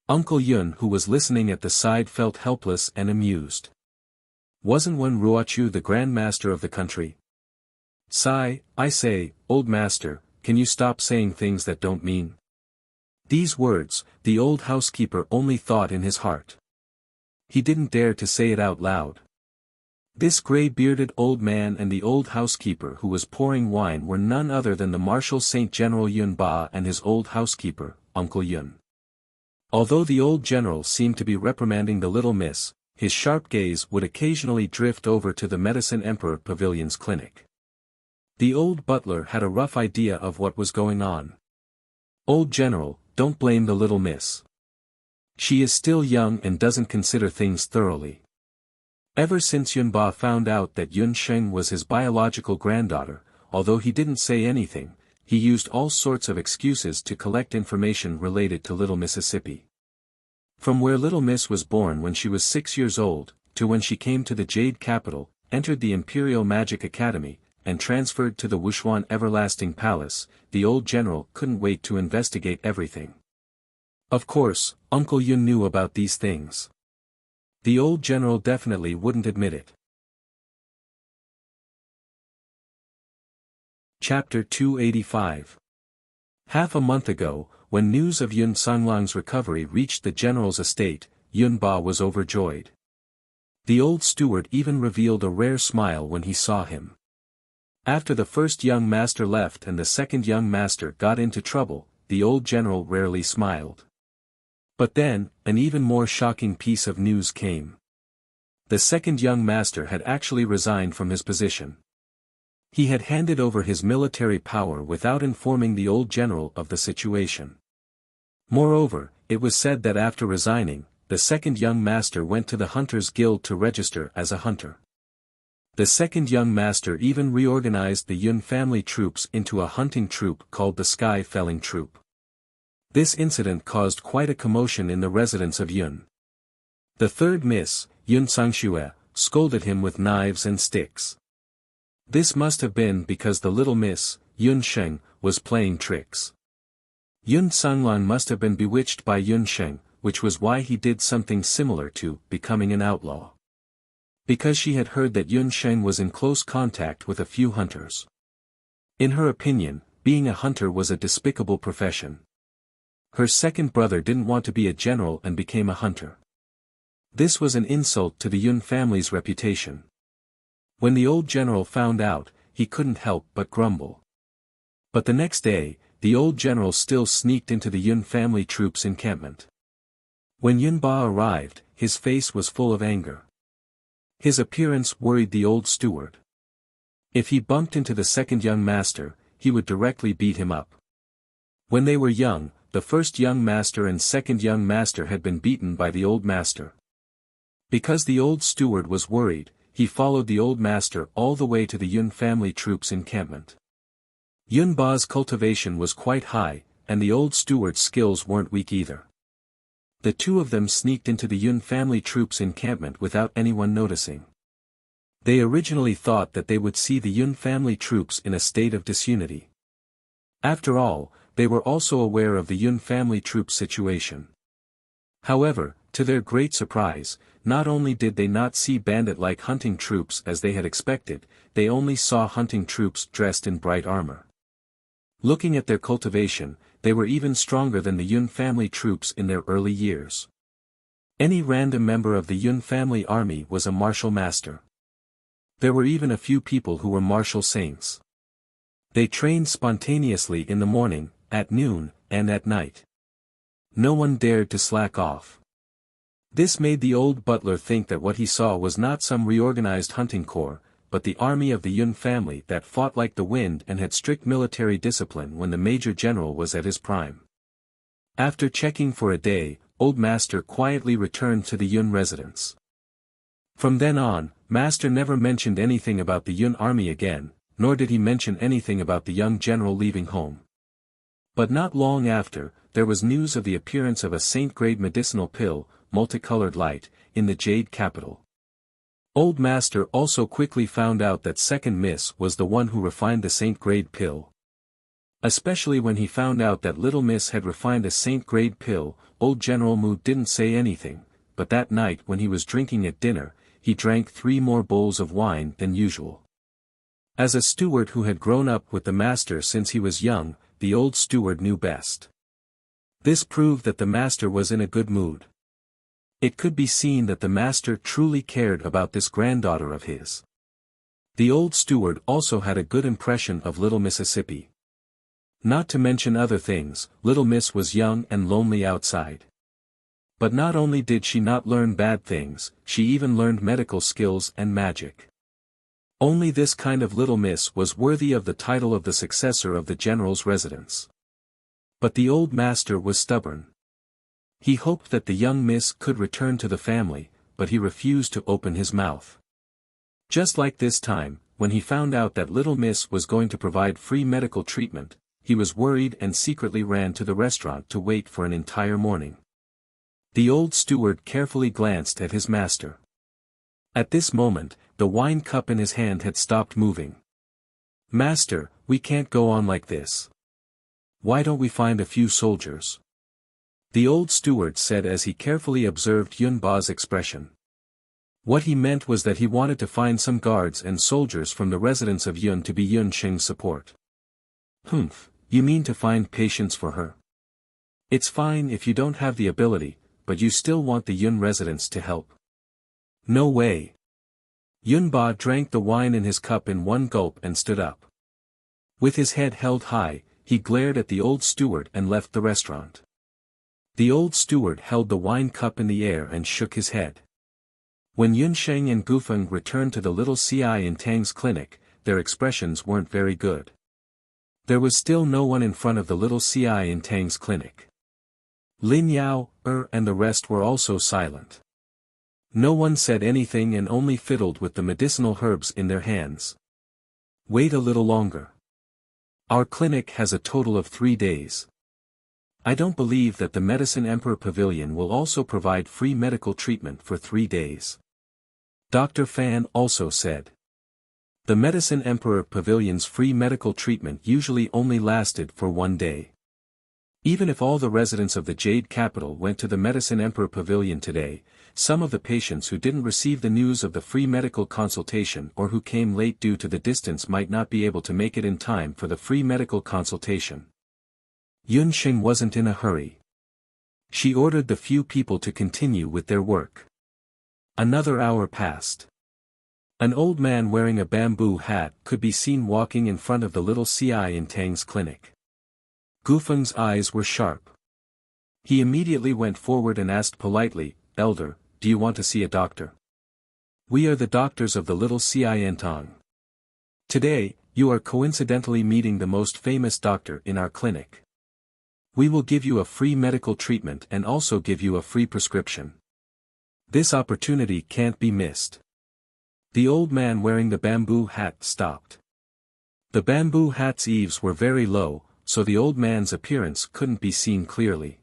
Uncle Yun, who was listening at the side, felt helpless and amused. Wasn't Wen Ruochu the Grand Master of the country? Sigh, I say, old master, can you stop saying things that don't mean? These words, the old housekeeper only thought in his heart. He didn't dare to say it out loud. This gray-bearded old man and the old housekeeper who was pouring wine were none other than the Marshal Saint General Yun Ba and his old housekeeper, Uncle Yun. Although the old general seemed to be reprimanding the little miss, his sharp gaze would occasionally drift over to the Medicine Emperor Pavilion's clinic. The old butler had a rough idea of what was going on. Old general, don't blame the little miss. She is still young and doesn't consider things thoroughly. Ever since Yun Ba found out that Yun Sheng was his biological granddaughter, although he didn't say anything, he used all sorts of excuses to collect information related to Little Mississippi. From where Little Miss was born when she was 6 years old, to when she came to the Jade Capital, entered the Imperial Magic Academy, and transferred to the Wushuan Everlasting Palace, the old general couldn't wait to investigate everything. Of course, Uncle Yun knew about these things. The old general definitely wouldn't admit it. Chapter 285. Half a month ago, when news of Yun Sanglang's recovery reached the general's estate, Yun Ba was overjoyed. The old steward even revealed a rare smile when he saw him. After the first young master left and the second young master got into trouble, the old general rarely smiled. But then, an even more shocking piece of news came. The second young master had actually resigned from his position. He had handed over his military power without informing the old general of the situation. Moreover, it was said that after resigning, the second young master went to the Hunters Guild to register as a hunter. The second young master even reorganized the Yun family troops into a hunting troop called the Sky Felling Troop. This incident caused quite a commotion in the residence of Yun. The third miss, Yun Sangxue, scolded him with knives and sticks. This must have been because the little miss, Yun Sheng, was playing tricks. Yun Sanglang must have been bewitched by Yun Sheng, which was why he did something similar to becoming an outlaw. Because she had heard that Yun Sheng was in close contact with a few hunters. In her opinion, being a hunter was a despicable profession. Her second brother didn't want to be a general and became a hunter. This was an insult to the Yun family's reputation. When the old general found out, he couldn't help but grumble. But the next day, the old general still sneaked into the Yun family troops' encampment. When Yun Ba arrived, his face was full of anger. His appearance worried the old steward. If he bumped into the second young master, he would directly beat him up. When they were young, the first young master and second young master had been beaten by the old master. Because the old steward was worried, he followed the old master all the way to the Yun family troops' encampment. Yun Ba's cultivation was quite high, and the old steward's skills weren't weak either. The two of them sneaked into the Yun family troops' encampment without anyone noticing. They originally thought that they would see the Yun family troops in a state of disunity. After all, they were also aware of the Yun family troops' situation. However, to their great surprise, not only did they not see bandit-like hunting troops as they had expected, they only saw hunting troops dressed in bright armor. Looking at their cultivation, they were even stronger than the Yun family troops in their early years. Any random member of the Yun family army was a martial master. There were even a few people who were martial saints. They trained spontaneously in the morning, at noon, and at night. No one dared to slack off. This made the old butler think that what he saw was not some reorganized hunting corps, but the army of the Yun family that fought like the wind and had strict military discipline when the major general was at his prime. After checking for a day, old master quietly returned to the Yun residence. From then on, master never mentioned anything about the Yun army again, nor did he mention anything about the young general leaving home. But not long after, there was news of the appearance of a saint-grade medicinal pill, multicolored light, in the Jade Capital. Old Master also quickly found out that Second Miss was the one who refined the Saint-Grade pill. Especially when he found out that Little Miss had refined a Saint-Grade pill, old General Mu didn't say anything, but that night when he was drinking at dinner, he drank 3 more bowls of wine than usual. As a steward who had grown up with the master since he was young, the old steward knew best. This proved that the master was in a good mood. It could be seen that the master truly cared about this granddaughter of his. The old steward also had a good impression of Little Mississippi. Not to mention other things, Little Miss was young and lonely outside. But not only did she not learn bad things, she even learned medical skills and magic. Only this kind of Little Miss was worthy of the title of the successor of the general's residence. But the old master was stubborn. He hoped that the young miss could return to the family, but he refused to open his mouth. Just like this time, when he found out that Little Miss was going to provide free medical treatment, he was worried and secretly ran to the restaurant to wait for an entire morning. The old steward carefully glanced at his master. At this moment, the wine cup in his hand had stopped moving. "Master, we can't go on like this. Why don't we find a few soldiers?" The old steward said as he carefully observed Yun Ba's expression. What he meant was that he wanted to find some guards and soldiers from the residence of Yun to be Yun Sheng's support. "Humph, you mean to find patients for her? It's fine if you don't have the ability, but you still want the Yun residents to help." "No way." Yun Ba drank the wine in his cup in one gulp and stood up. With his head held high, he glared at the old steward and left the restaurant. The old steward held the wine cup in the air and shook his head. When Yun Sheng and Gufeng returned to the little CI in Tang's clinic, their expressions weren't very good. There was still no one in front of the little CI in Tang's clinic. Lin Yao, and the rest were also silent. No one said anything and only fiddled with the medicinal herbs in their hands. "Wait a little longer. Our clinic has a total of 3 days. I don't believe that the Medicine Emperor Pavilion will also provide free medical treatment for 3 days." Dr. Fan also said. The Medicine Emperor Pavilion's free medical treatment usually only lasted for 1 day. Even if all the residents of the Jade Capital went to the Medicine Emperor Pavilion today, some of the patients who didn't receive the news of the free medical consultation or who came late due to the distance might not be able to make it in time for the free medical consultation. Yun Sheng wasn't in a hurry. She ordered the few people to continue with their work. Another hour passed. An old man wearing a bamboo hat could be seen walking in front of the little CI in Tang's clinic. Gufeng's eyes were sharp. He immediately went forward and asked politely, "Elder, do you want to see a doctor?" "We are the doctors of the little CI in Tang. Today, you are coincidentally meeting the most famous doctor in our clinic. We will give you a free medical treatment and also give you a free prescription. This opportunity can't be missed." The old man wearing the bamboo hat stopped. The bamboo hat's eaves were very low, so the old man's appearance couldn't be seen clearly.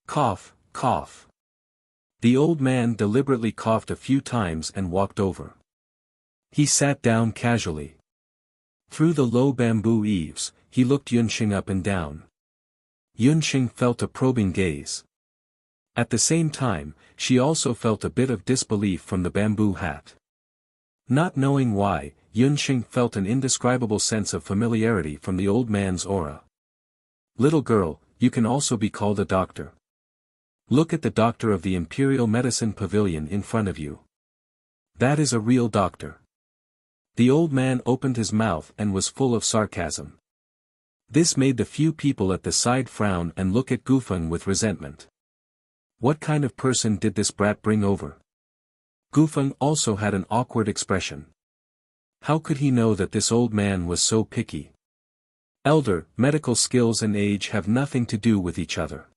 Cough, cough. The old man deliberately coughed a few times and walked over. He sat down casually. Through the low bamboo eaves, he looked Yun Sheng up and down. Yun Sheng felt a probing gaze. At the same time, she also felt a bit of disbelief from the bamboo hat. Not knowing why, Yun Sheng felt an indescribable sense of familiarity from the old man's aura. "Little girl, you can also be called a doctor. Look at the doctor of the Imperial Medicine Pavilion in front of you. That is a real doctor." The old man opened his mouth and was full of sarcasm. This made the few people at the side frown and look at Gufeng with resentment. What kind of person did this brat bring over? Gufeng also had an awkward expression. How could he know that this old man was so picky? "Elder, medical skills and age have nothing to do with each other.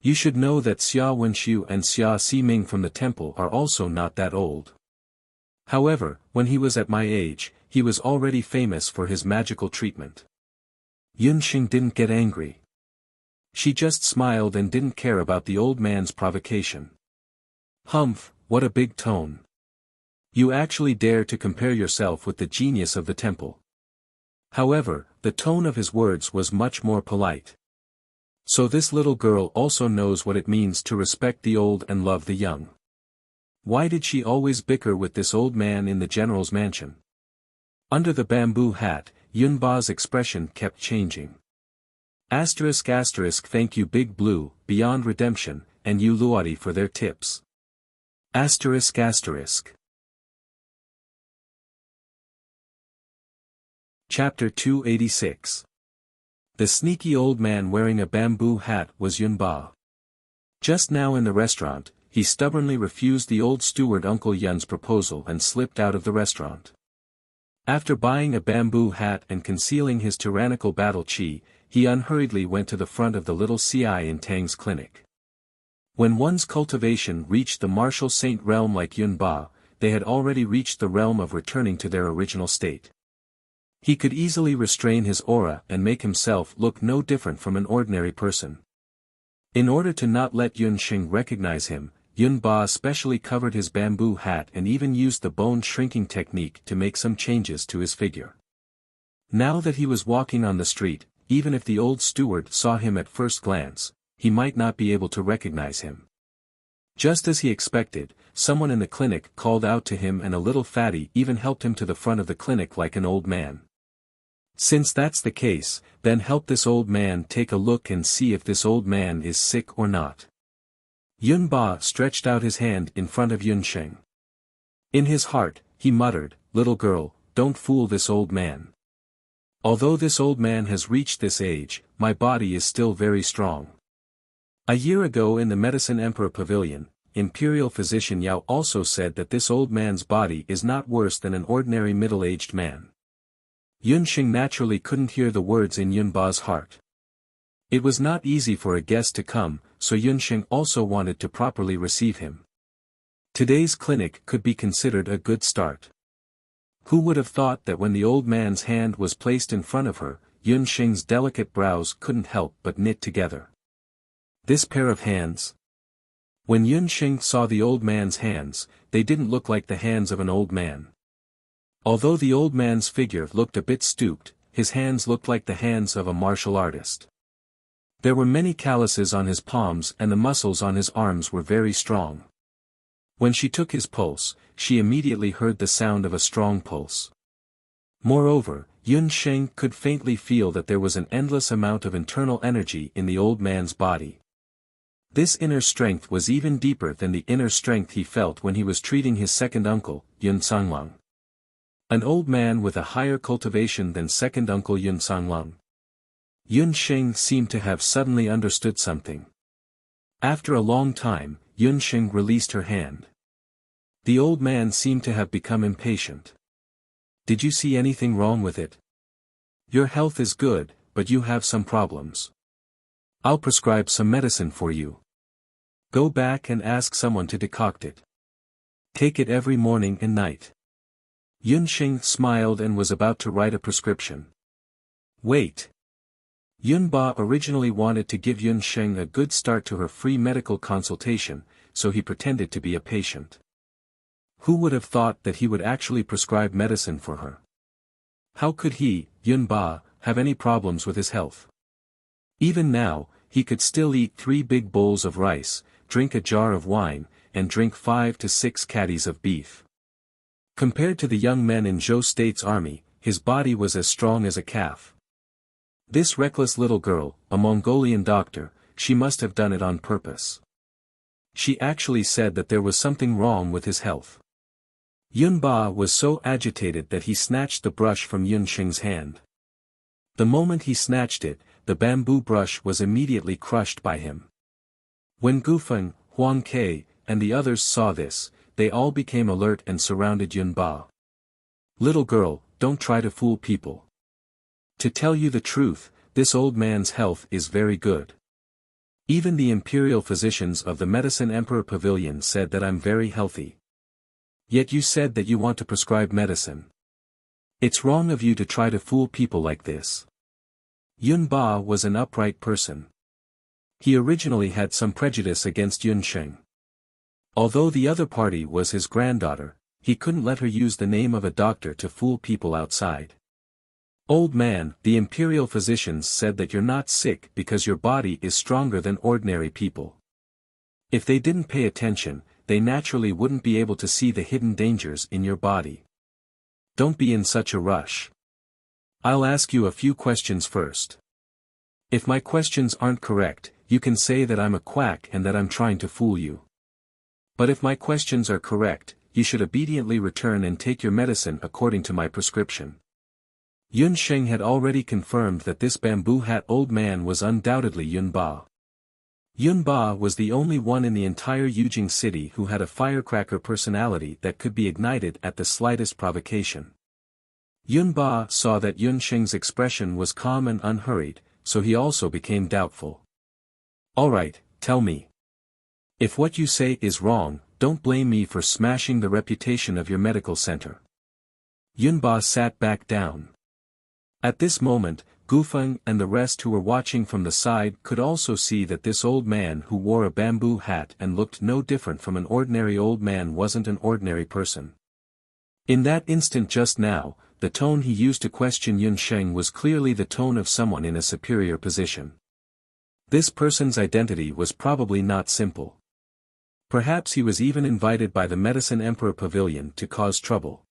You should know that Xia Wenxiu and Xia Ximing from the temple are also not that old. However, when he was at my age, he was already famous for his magical treatment." Yun Sheng didn't get angry. She just smiled and didn't care about the old man's provocation. "Humph, what a big tone. You actually dare to compare yourself with the genius of the temple. However, the tone of his words was much more polite. So this little girl also knows what it means to respect the old and love the young. Why did she always bicker with this old man in the general's mansion? Under the bamboo hat, Yunba's expression kept changing. Thank you Big Blue, Beyond Redemption, and you Luadi for their tips. Chapter 286. The sneaky old man wearing a bamboo hat was Yunba. Just now in the restaurant, he stubbornly refused the old steward Uncle Yun's proposal and slipped out of the restaurant. After buying a bamboo hat and concealing his tyrannical battle chi, he unhurriedly went to the front of the little Ci in Tang's clinic. When one's cultivation reached the martial saint realm like Yunba, they had already reached the realm of returning to their original state. He could easily restrain his aura and make himself look no different from an ordinary person. In order to not let Yunxing recognize him, Yunba specially covered his bamboo hat and even used the bone shrinking technique to make some changes to his figure. Now that he was walking on the street, even if the old steward saw him at first glance, he might not be able to recognize him. Just as he expected, someone in the clinic called out to him and a little fatty even helped him to the front of the clinic like an old man. Since that's the case, then help this old man take a look and see if this old man is sick or not. Yunba stretched out his hand in front of Yunsheng. In his heart, he muttered, "Little girl, don't fool this old man. Although this old man has reached this age, my body is still very strong." A year ago in the Medicine Emperor Pavilion, Imperial Physician Yao also said that this old man's body is not worse than an ordinary middle-aged man. Yunxing naturally couldn't hear the words in Yunba's heart. It was not easy for a guest to come, so Yunxing also wanted to properly receive him. Today's clinic could be considered a good start. Who would have thought that when the old man's hand was placed in front of her, Yunxing's delicate brows couldn't help but knit together. This pair of hands? When Yunxing saw the old man's hands, they didn't look like the hands of an old man. Although the old man's figure looked a bit stooped, his hands looked like the hands of a martial artist. There were many calluses on his palms and the muscles on his arms were very strong. When she took his pulse, she immediately heard the sound of a strong pulse. Moreover, Yunxing could faintly feel that there was an endless amount of internal energy in the old man's body. This inner strength was even deeper than the inner strength he felt when he was treating his second uncle, Yun Sanglang. An old man with a higher cultivation than second uncle Yun Sanglang. Yunxing seemed to have suddenly understood something. After a long time, Yunxing released her hand. The old man seemed to have become impatient. "Did you see anything wrong with it? Your health is good, but you have some problems. I'll prescribe some medicine for you. Go back and ask someone to decoct it. Take it every morning and night." Yunxing smiled and was about to write a prescription. Wait. Yunba originally wanted to give Yunxing a good start to her free medical consultation, so he pretended to be a patient. Who would have thought that he would actually prescribe medicine for her? How could he, Yunba, have any problems with his health? Even now, he could still eat 3 big bowls of rice, drink a jar of wine, and drink 5 to 6 caddies of beef. Compared to the young men in Zhou State's army, his body was as strong as a calf. This reckless little girl, a Mongolian doctor, she must have done it on purpose. She actually said that there was something wrong with his health. Yunba was so agitated that he snatched the brush from Yunxing's hand. The moment he snatched it, the bamboo brush was immediately crushed by him. When Gufeng, Huang Ke, and the others saw this, they all became alert and surrounded Yunba. "Little girl, don't try to fool people. To tell you the truth, this old man's health is very good. Even the imperial physicians of the Medicine Emperor Pavilion said that I'm very healthy. Yet you said that you want to prescribe medicine. It's wrong of you to try to fool people like this." Yunba was an upright person. He originally had some prejudice against Yunxing. Although the other party was his granddaughter, He couldn't let her use the name of a doctor to fool people outside. Old man, the imperial physicians said that you're not sick because your body is stronger than ordinary people. If they didn't pay attention, they naturally wouldn't be able to see the hidden dangers in your body. Don't be in such a rush. I'll ask you a few questions first. If my questions aren't correct, you can say that I'm a quack and that I'm trying to fool you. But if my questions are correct, you should obediently return and take your medicine according to my prescription. Yun Sheng had already confirmed that this bamboo hat old man was undoubtedly Yun Ba. Yun Ba was the only one in the entire Yujing city who had a firecracker personality that could be ignited at the slightest provocation. Yun Ba saw that Yun Sheng's expression was calm and unhurried, so he also became doubtful. Alright, tell me. If what you say is wrong, don't blame me for smashing the reputation of your medical center. Yun Ba sat back down. At this moment, Gufeng and the rest who were watching from the side could also see that this old man who wore a bamboo hat and looked no different from an ordinary old man wasn't an ordinary person. In that instant just now, the tone he used to question Yun Sheng was clearly the tone of someone in a superior position. This person's identity was probably not simple. Perhaps he was even invited by the Medicine Emperor Pavilion to cause trouble.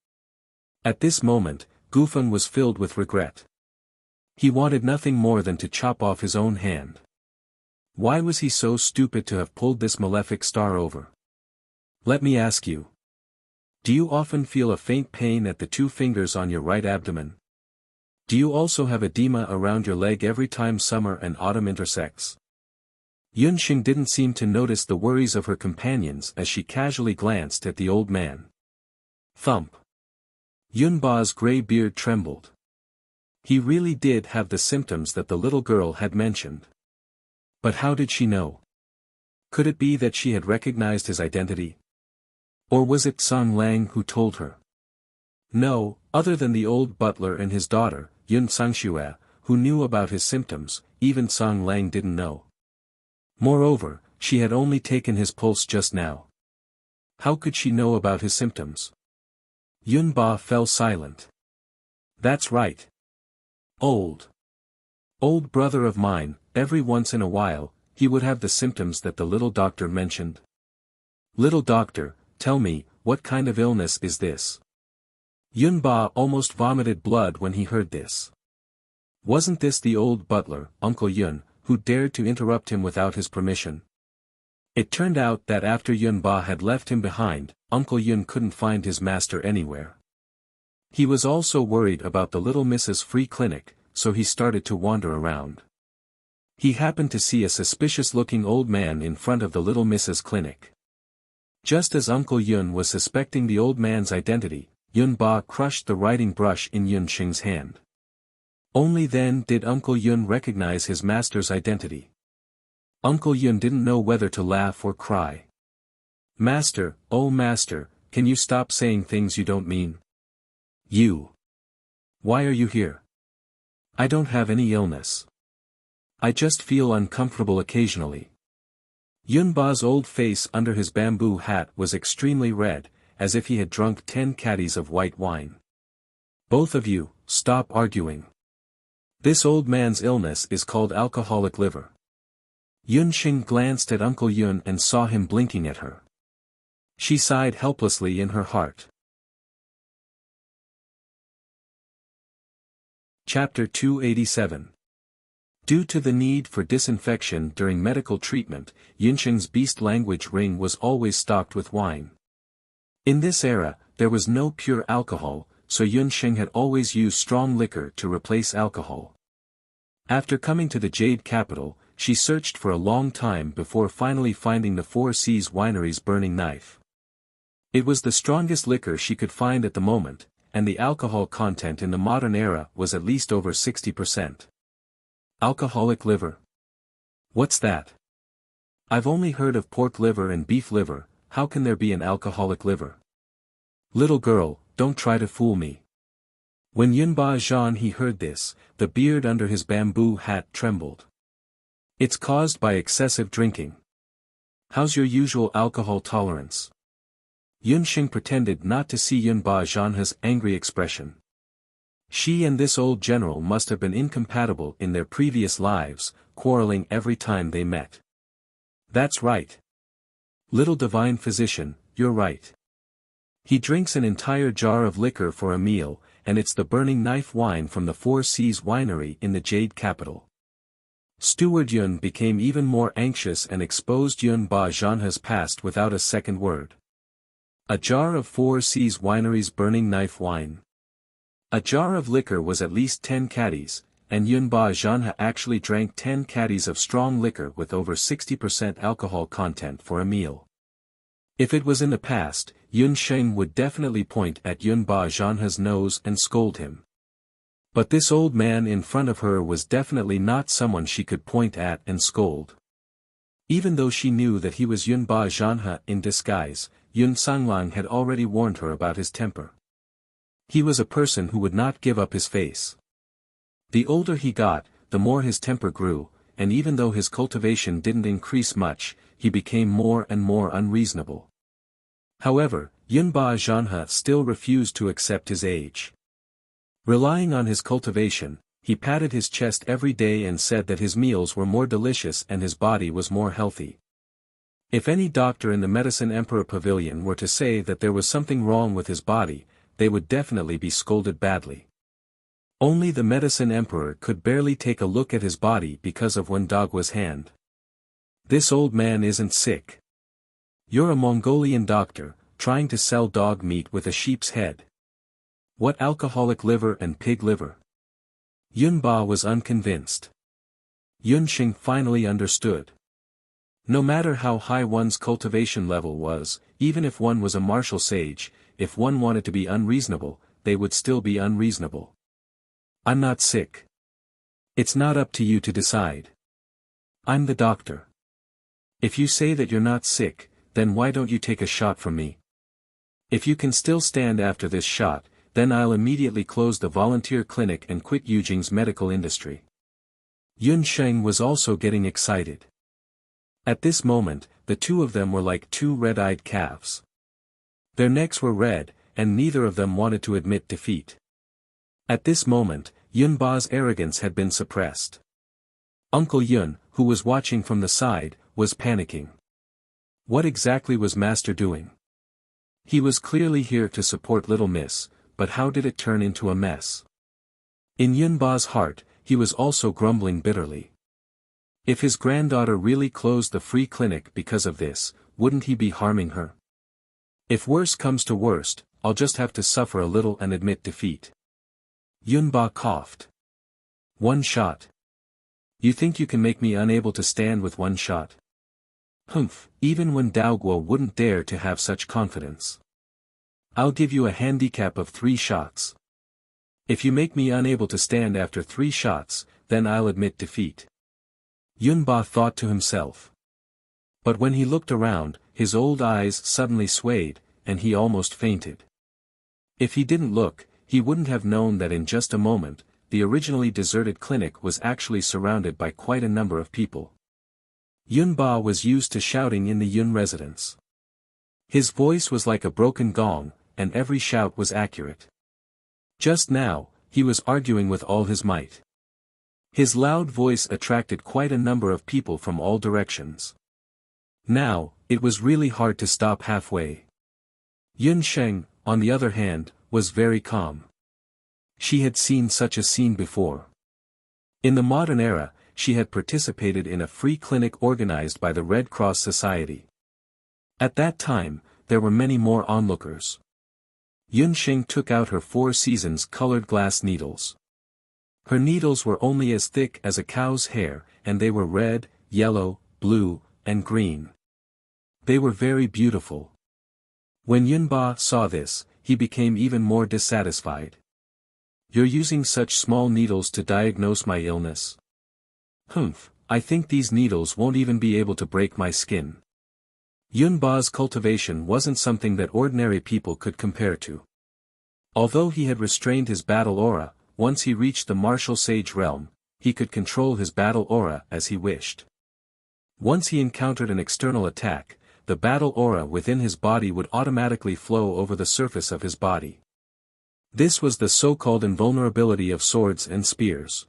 At this moment, Gufeng was filled with regret. He wanted nothing more than to chop off his own hand. Why was he so stupid to have pulled this malefic star over? Let me ask you. Do you often feel a faint pain at the 2 fingers on your right abdomen? Do you also have edema around your leg every time summer and autumn intersects? Yun Sheng didn't seem to notice the worries of her companions as she casually glanced at the old man. Thump. Yun Ba's gray beard trembled. He really did have the symptoms that the little girl had mentioned. But how did she know? Could it be that she had recognized his identity? Or was it Song Lang who told her? No, other than the old butler and his daughter, Yun Sangxue, who knew about his symptoms, even Song Lang didn't know. Moreover, she had only taken his pulse just now. How could she know about his symptoms? Yun Ba fell silent. That's right. Old brother of mine, every once in a while, he would have the symptoms that the little doctor mentioned. Little doctor, tell me, what kind of illness is this? Yun Ba almost vomited blood when he heard this. Wasn't this the old butler, Uncle Yun, who dared to interrupt him without his permission? It turned out that after Yun Ba had left him behind, Uncle Yun couldn't find his master anywhere. He was also worried about the little Mrs. Free Clinic, so he started to wander around. He happened to see a suspicious-looking old man in front of the little Mrs. Clinic. Just as Uncle Yun was suspecting the old man's identity, Yun Ba crushed the writing brush in Yun Sheng's hand. Only then did Uncle Yun recognize his master's identity. Uncle Yun didn't know whether to laugh or cry. Master, oh master, can you stop saying things you don't mean? You. Why are you here? I don't have any illness. I just feel uncomfortable occasionally. Yun Ba's old face under his bamboo hat was extremely red, as if he had drunk 10 caddies of white wine. Both of you, stop arguing. This old man's illness is called alcoholic liver. Yun Sheng glanced at Uncle Yun and saw him blinking at her. She sighed helplessly in her heart. Chapter 287. Due to the need for disinfection during medical treatment, Yunsheng's beast language ring was always stocked with wine. In this era, there was no pure alcohol, so Yunsheng had always used strong liquor to replace alcohol. After coming to the Jade capital, she searched for a long time before finally finding the Four Seas Winery's burning knife. It was the strongest liquor she could find at the moment, and the alcohol content in the modern era was at least over 60%. Alcoholic liver? What's that? I've only heard of pork liver and beef liver, how can there be an alcoholic liver? Little girl, don't try to fool me. When Yunba Zhan he heard this, the beard under his bamboo hat trembled. It's caused by excessive drinking. How's your usual alcohol tolerance? Yunxing pretended not to see Yunba Zhanhe's angry expression. She and this old general must have been incompatible in their previous lives, quarreling every time they met. That's right. Little divine physician, you're right. He drinks an entire jar of liquor for a meal, and it's the burning knife wine from the Four Seas winery in the Jade capital. Steward Yun became even more anxious and exposed Yunba Zhanhe's past without a second word. A jar of Four Seas winery's burning knife wine. A jar of liquor was at least 10 caddies, and Yunba Zhanhe actually drank 10 caddies of strong liquor with over 60% alcohol content for a meal. If it was in the past, Yunxing would definitely point at Yunba Zhanhe's nose and scold him. But this old man in front of her was definitely not someone she could point at and scold. Even though she knew that he was Yunba Zhanhe in disguise, Yun Sanglang had already warned her about his temper. He was a person who would not give up his face. The older he got, the more his temper grew, and even though his cultivation didn't increase much, he became more and more unreasonable. However, Yunba Zhanhe still refused to accept his age. Relying on his cultivation, he patted his chest every day and said that his meals were more delicious and his body was more healthy. If any doctor in the Medicine Emperor Pavilion were to say that there was something wrong with his body, they would definitely be scolded badly. Only the Medicine Emperor could barely take a look at his body because of Wendagua's hand. This old man isn't sick. You're a Mongolian doctor, trying to sell dog meat with a sheep's head. What alcoholic liver and pig liver? Yunba was unconvinced. Yunxing finally understood. No matter how high one's cultivation level was, even if one was a martial sage, if one wanted to be unreasonable, they would still be unreasonable. I'm not sick. It's not up to you to decide. I'm the doctor. If you say that you're not sick, then why don't you take a shot from me? If you can still stand after this shot, then I'll immediately close the volunteer clinic and quit Yujing's medical industry. Yunsheng was also getting excited. At this moment, the two of them were like two red-eyed calves. Their necks were red, and neither of them wanted to admit defeat. At this moment, Yunba's arrogance had been suppressed. Uncle Yun, who was watching from the side, was panicking. What exactly was Master doing? He was clearly here to support Little Miss, but how did it turn into a mess? In Yunba's heart, he was also grumbling bitterly. If his granddaughter really closed the free clinic because of this, wouldn't he be harming her? If worse comes to worst, I'll just have to suffer a little and admit defeat. Yunba coughed. One shot. You think you can make me unable to stand with one shot? Humph, even when Daoguo wouldn't dare to have such confidence. I'll give you a handicap of 3 shots. If you make me unable to stand after 3 shots, then I'll admit defeat. Yunba thought to himself. But when he looked around, his old eyes suddenly swayed, and he almost fainted. If he didn't look, he wouldn't have known that in just a moment, the originally deserted clinic was actually surrounded by quite a number of people. Yunba was used to shouting in the Yun residence. His voice was like a broken gong, and every shout was accurate. Just now, he was arguing with all his might. His loud voice attracted quite a number of people from all directions. Now, it was really hard to stop halfway. Yun Sheng, on the other hand, was very calm. She had seen such a scene before. In the modern era, she had participated in a free clinic organized by the Red Cross Society. At that time, there were many more onlookers. Yun Sheng took out her 4 seasons colored glass needles. Her needles were only as thick as a cow's hair, and they were red, yellow, blue, and green. They were very beautiful. When Yunba saw this, he became even more dissatisfied. You're using such small needles to diagnose my illness? Humph, I think these needles won't even be able to break my skin. Yunba's cultivation wasn't something that ordinary people could compare to. Although he had restrained his battle aura, once he reached the martial sage realm, he could control his battle aura as he wished. Once he encountered an external attack, the battle aura within his body would automatically flow over the surface of his body. This was the so-called invulnerability of swords and spears.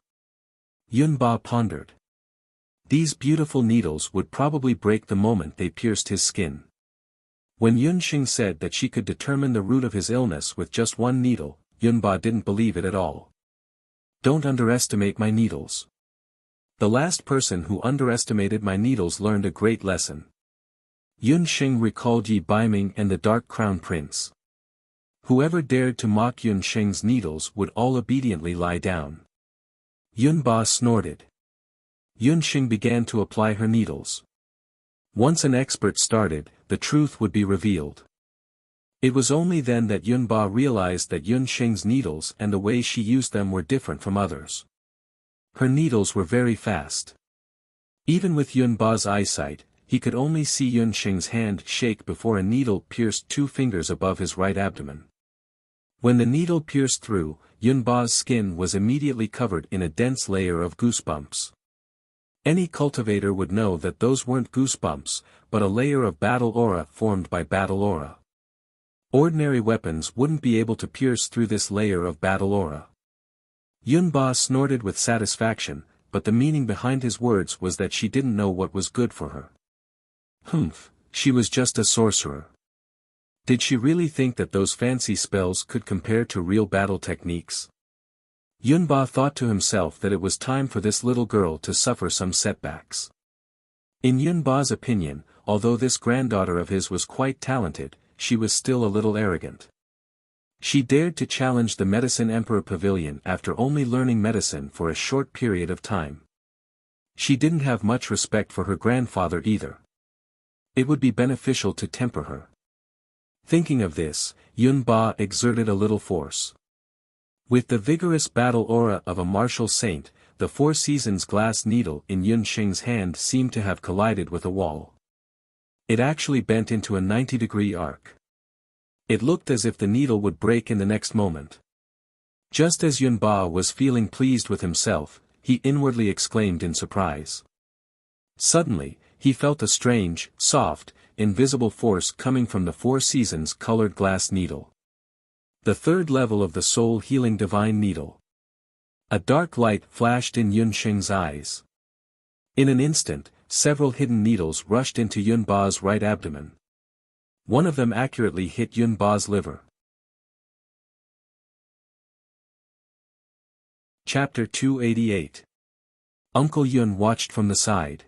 Yunba pondered. These beautiful needles would probably break the moment they pierced his skin. When Yunxing said that she could determine the root of his illness with just one needle, Yunba didn't believe it at all. Don't underestimate my needles. The last person who underestimated my needles learned a great lesson. Yunxing recalled Yi Baiming and the Dark Crown Prince. Whoever dared to mock Yunxing's needles would all obediently lie down. Yunba snorted. Yunxing began to apply her needles. Once an expert started, the truth would be revealed. It was only then that Yunba realized that Yunxing's needles and the way she used them were different from others. Her needles were very fast. Even with Yunba's eyesight, he could only see Yunxing's hand shake before a needle pierced 2 fingers above his right abdomen. When the needle pierced through, Yunba's skin was immediately covered in a dense layer of goosebumps. Any cultivator would know that those weren't goosebumps, but a layer of battle aura formed by battle aura. Ordinary weapons wouldn't be able to pierce through this layer of battle aura. Yunba snorted with satisfaction, but the meaning behind his words was that she didn't know what was good for her. Humph, she was just a sorcerer. Did she really think that those fancy spells could compare to real battle techniques? Yunba thought to himself that it was time for this little girl to suffer some setbacks. In Yunba's opinion, although this granddaughter of his was quite talented, she was still a little arrogant. She dared to challenge the Medicine Emperor Pavilion after only learning medicine for a short period of time. She didn't have much respect for her grandfather either. It would be beneficial to temper her. Thinking of this, Yunba exerted a little force. With the vigorous battle aura of a martial saint, the 4 seasons glass needle in Yunxing's hand seemed to have collided with a wall. It actually bent into a 90-degree arc. It looked as if the needle would break in the next moment. Just as Yunba was feeling pleased with himself, he inwardly exclaimed in surprise. Suddenly, he felt a strange, soft, invisible force coming from the 4 seasons colored glass needle. The 3rd level of the soul-healing divine needle. A dark light flashed in Yunxing's eyes. In an instant, several hidden needles rushed into Yunba's right abdomen. One of them accurately hit Yunba's liver. Chapter 288. Uncle Yun watched from the side.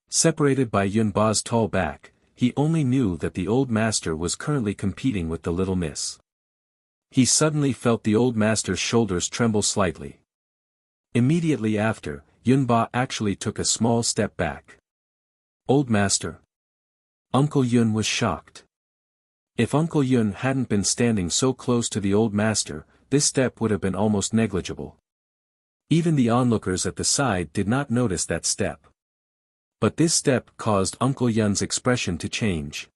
Separated by Yunba's tall back, he only knew that the old master was currently competing with the little miss. He suddenly felt the old master's shoulders tremble slightly. Immediately after, Yunba actually took a small step back. Old master. Uncle Yun was shocked. If Uncle Yun hadn't been standing so close to the old master, this step would have been almost negligible. Even the onlookers at the side did not notice that step. But this step caused Uncle Yun's expression to change.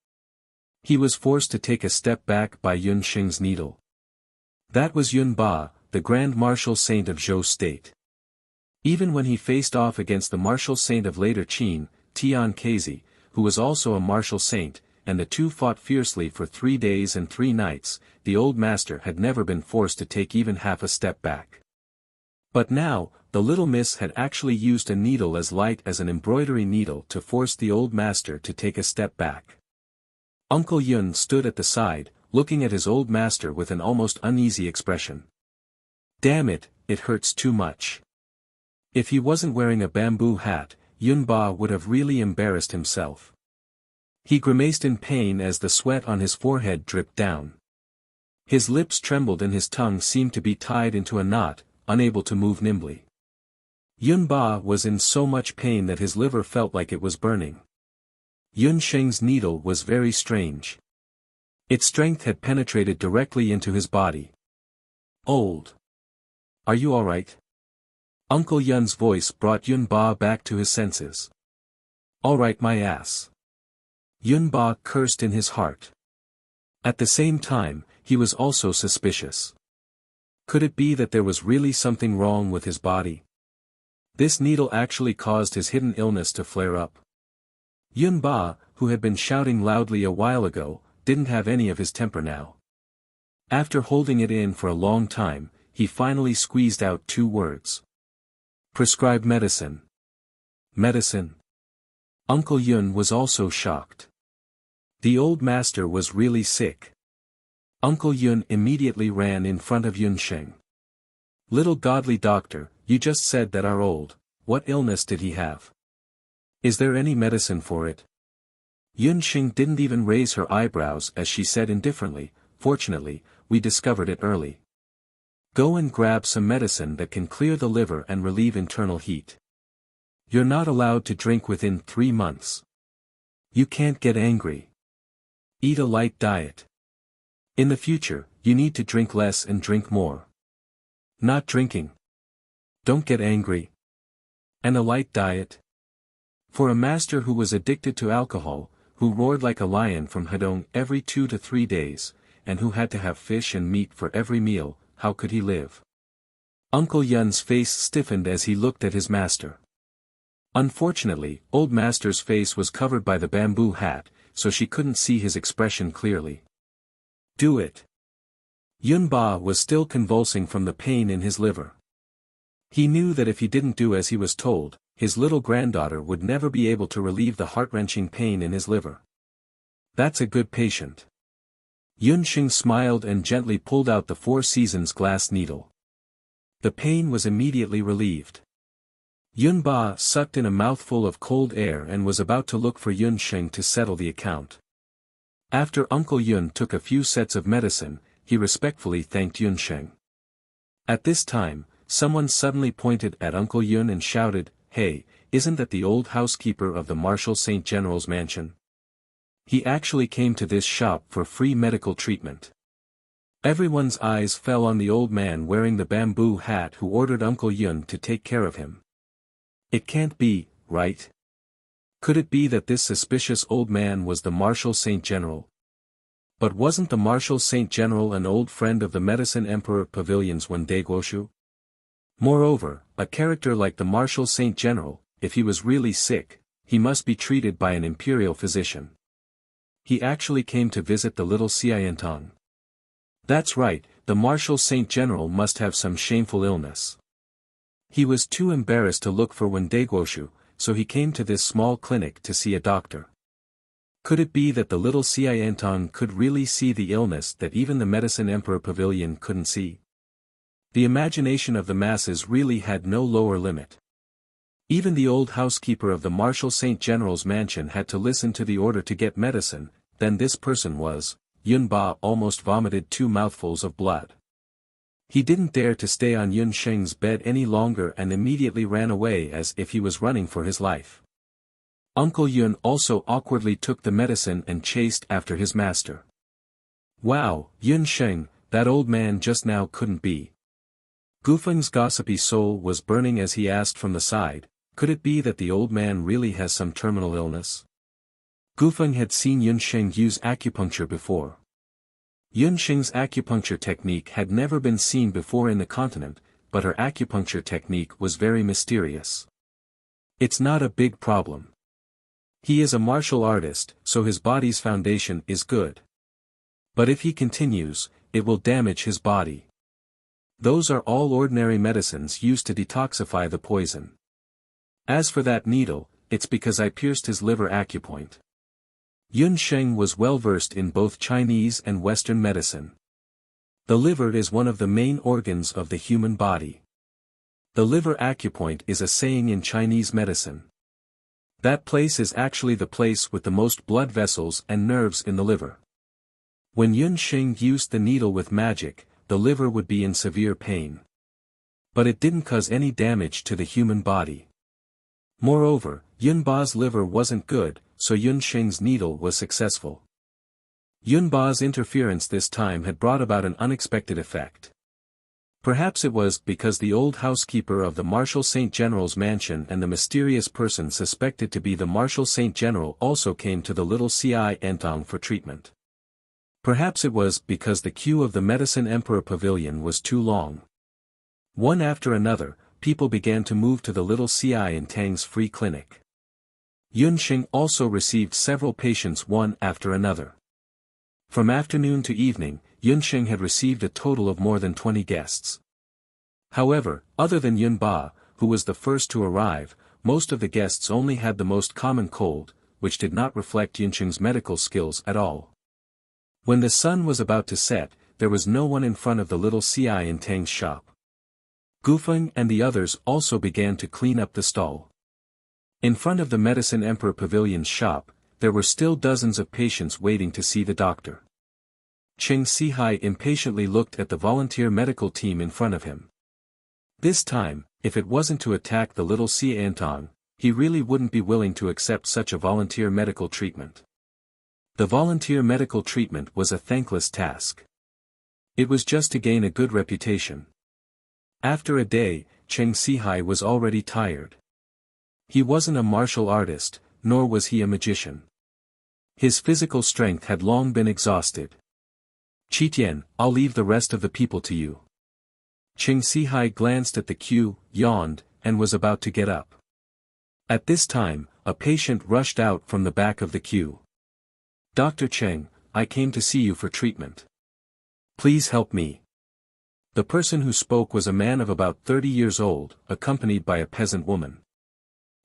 He was forced to take a step back by Yunxing's needle. That was Yunba, the Grand Martial Saint of Zhou State. Even when he faced off against the Martial Saint of later Qin, Tian Kezi, who was also a martial saint, and the two fought fiercely for 3 days and 3 nights, the old master had never been forced to take even half a step back. But now, the little miss had actually used a needle as light as an embroidery needle to force the old master to take a step back. Uncle Yun stood at the side, looking at his old master with an almost uneasy expression. Damn it, it hurts too much. If he wasn't wearing a bamboo hat, Yunba would have really embarrassed himself. He grimaced in pain as the sweat on his forehead dripped down. His lips trembled and his tongue seemed to be tied into a knot, unable to move nimbly. Yunba was in so much pain that his liver felt like it was burning. Yunxing's needle was very strange. Its strength had penetrated directly into his body. Old. Are you alright? Uncle Yun's voice brought Yunba back to his senses. Alright my ass. Yunba cursed in his heart. At the same time, he was also suspicious. Could it be that there was really something wrong with his body? This needle actually caused his hidden illness to flare up. Yunba, who had been shouting loudly a while ago, didn't have any of his temper now. After holding it in for a long time, he finally squeezed out 2 words. Prescribe medicine. Medicine? Uncle Yun was also shocked. The old master was really sick. Uncle Yun immediately ran in front of Yun Sheng. Little godly doctor, you just said that our old, what illness did he have? Is there any medicine for it? Yun Sheng didn't even raise her eyebrows as she said indifferently, fortunately, we discovered it early. Go and grab some medicine that can clear the liver and relieve internal heat. You're not allowed to drink within 3 months. You can't get angry. Eat a light diet. In the future, you need to drink less and drink more. Not drinking. Don't get angry. And a light diet? For a master who was addicted to alcohol, who roared like a lion from Hedong every 2 to 3 days, and who had to have fish and meat for every meal, how could he live? Uncle Yun's face stiffened as he looked at his master. Unfortunately, old master's face was covered by the bamboo hat, so she couldn't see his expression clearly. Do it. Yun Ba was still convulsing from the pain in his liver. He knew that if he didn't do as he was told, his little granddaughter would never be able to relieve the heart-wrenching pain in his liver. That's a good patient. Yun Sheng smiled and gently pulled out the 4 Seasons glass needle. The pain was immediately relieved. Yun Ba sucked in a mouthful of cold air and was about to look for Yun Sheng to settle the account. After Uncle Yun took a few sets of medicine, he respectfully thanked Yun Sheng. At this time, someone suddenly pointed at Uncle Yun and shouted, "Hey, isn't that the old housekeeper of the Marshal St. General's mansion? He actually came to this shop for free medical treatment." Everyone's eyes fell on the old man wearing the bamboo hat who ordered Uncle Yun to take care of him. It can't be, right? Could it be that this suspicious old man was the Marshal St. General? But wasn't the Marshal St. General an old friend of the Medicine Emperor Pavilion's Wen Daiguoshu? Moreover, a character like the Marshal St. General, if he was really sick, he must be treated by an imperial physician. He actually came to visit the little Xiantong. That's right, the Marshal St. General must have some shameful illness. He was too embarrassed to look for Wen Daiguoshu, so he came to this small clinic to see a doctor. Could it be that the little Xiantong could really see the illness that even the Medicine Emperor Pavilion couldn't see? The imagination of the masses really had no lower limit. Even the old housekeeper of the Marshal St. General's mansion had to listen to the order to get medicine, then this person was, Yun Ba almost vomited 2 mouthfuls of blood. He didn't dare to stay on Yun Sheng's bed any longer and immediately ran away as if he was running for his life. Uncle Yun also awkwardly took the medicine and chased after his master. Wow, Yun Sheng, that old man just now couldn't be. Gufeng's gossipy soul was burning as he asked from the side, could it be that the old man really has some terminal illness? Gufeng had seen Yun Sheng use acupuncture before. Yun Sheng's acupuncture technique had never been seen before in the continent, but her acupuncture technique was very mysterious. It's not a big problem. He is a martial artist, so his body's foundation is good. But if he continues, it will damage his body. Those are all ordinary medicines used to detoxify the poison. As for that needle, it's because I pierced his liver acupoint. Yun Sheng was well versed in both Chinese and Western medicine. The liver is one of the main organs of the human body. The liver acupoint is a saying in Chinese medicine. That place is actually the place with the most blood vessels and nerves in the liver. When Yun Sheng used the needle with magic, the liver would be in severe pain. But it didn't cause any damage to the human body. Moreover, Yun Ba's liver wasn't good, so Yun Sheng's needle was successful. Yun Ba's interference this time had brought about an unexpected effect. Perhaps it was because the old housekeeper of the Marshal St. General's mansion and the mysterious person suspected to be the Marshal St. General also came to the little Xiantong for treatment. Perhaps it was because the queue of the Medicine Emperor Pavilion was too long. One after another, people began to move to the little Xiantong's free clinic. Yunxing also received several patients one after another. From afternoon to evening, Yunxing had received a total of more than 20 guests. However, other than Yunba, who was the first to arrive, most of the guests only had the most common cold, which did not reflect Yunxing's medical skills at all. When the sun was about to set, there was no one in front of the little Ci in Tang's shop. Gufeng and the others also began to clean up the stall. In front of the Medicine Emperor Pavilion's shop, there were still dozens of patients waiting to see the doctor. Cheng Sihai impatiently looked at the volunteer medical team in front of him. This time, if it wasn't to attack the little Xi Antong, he really wouldn't be willing to accept such a volunteer medical treatment. The volunteer medical treatment was a thankless task. It was just to gain a good reputation. After a day, Cheng Sihai was already tired. He wasn't a martial artist, nor was he a magician. His physical strength had long been exhausted. Qitian, I'll leave the rest of the people to you. Cheng Sihai glanced at the queue, yawned, and was about to get up. At this time, a patient rushed out from the back of the queue. Dr. Cheng, I came to see you for treatment. Please help me. The person who spoke was a man of about 30 years old, accompanied by a peasant woman.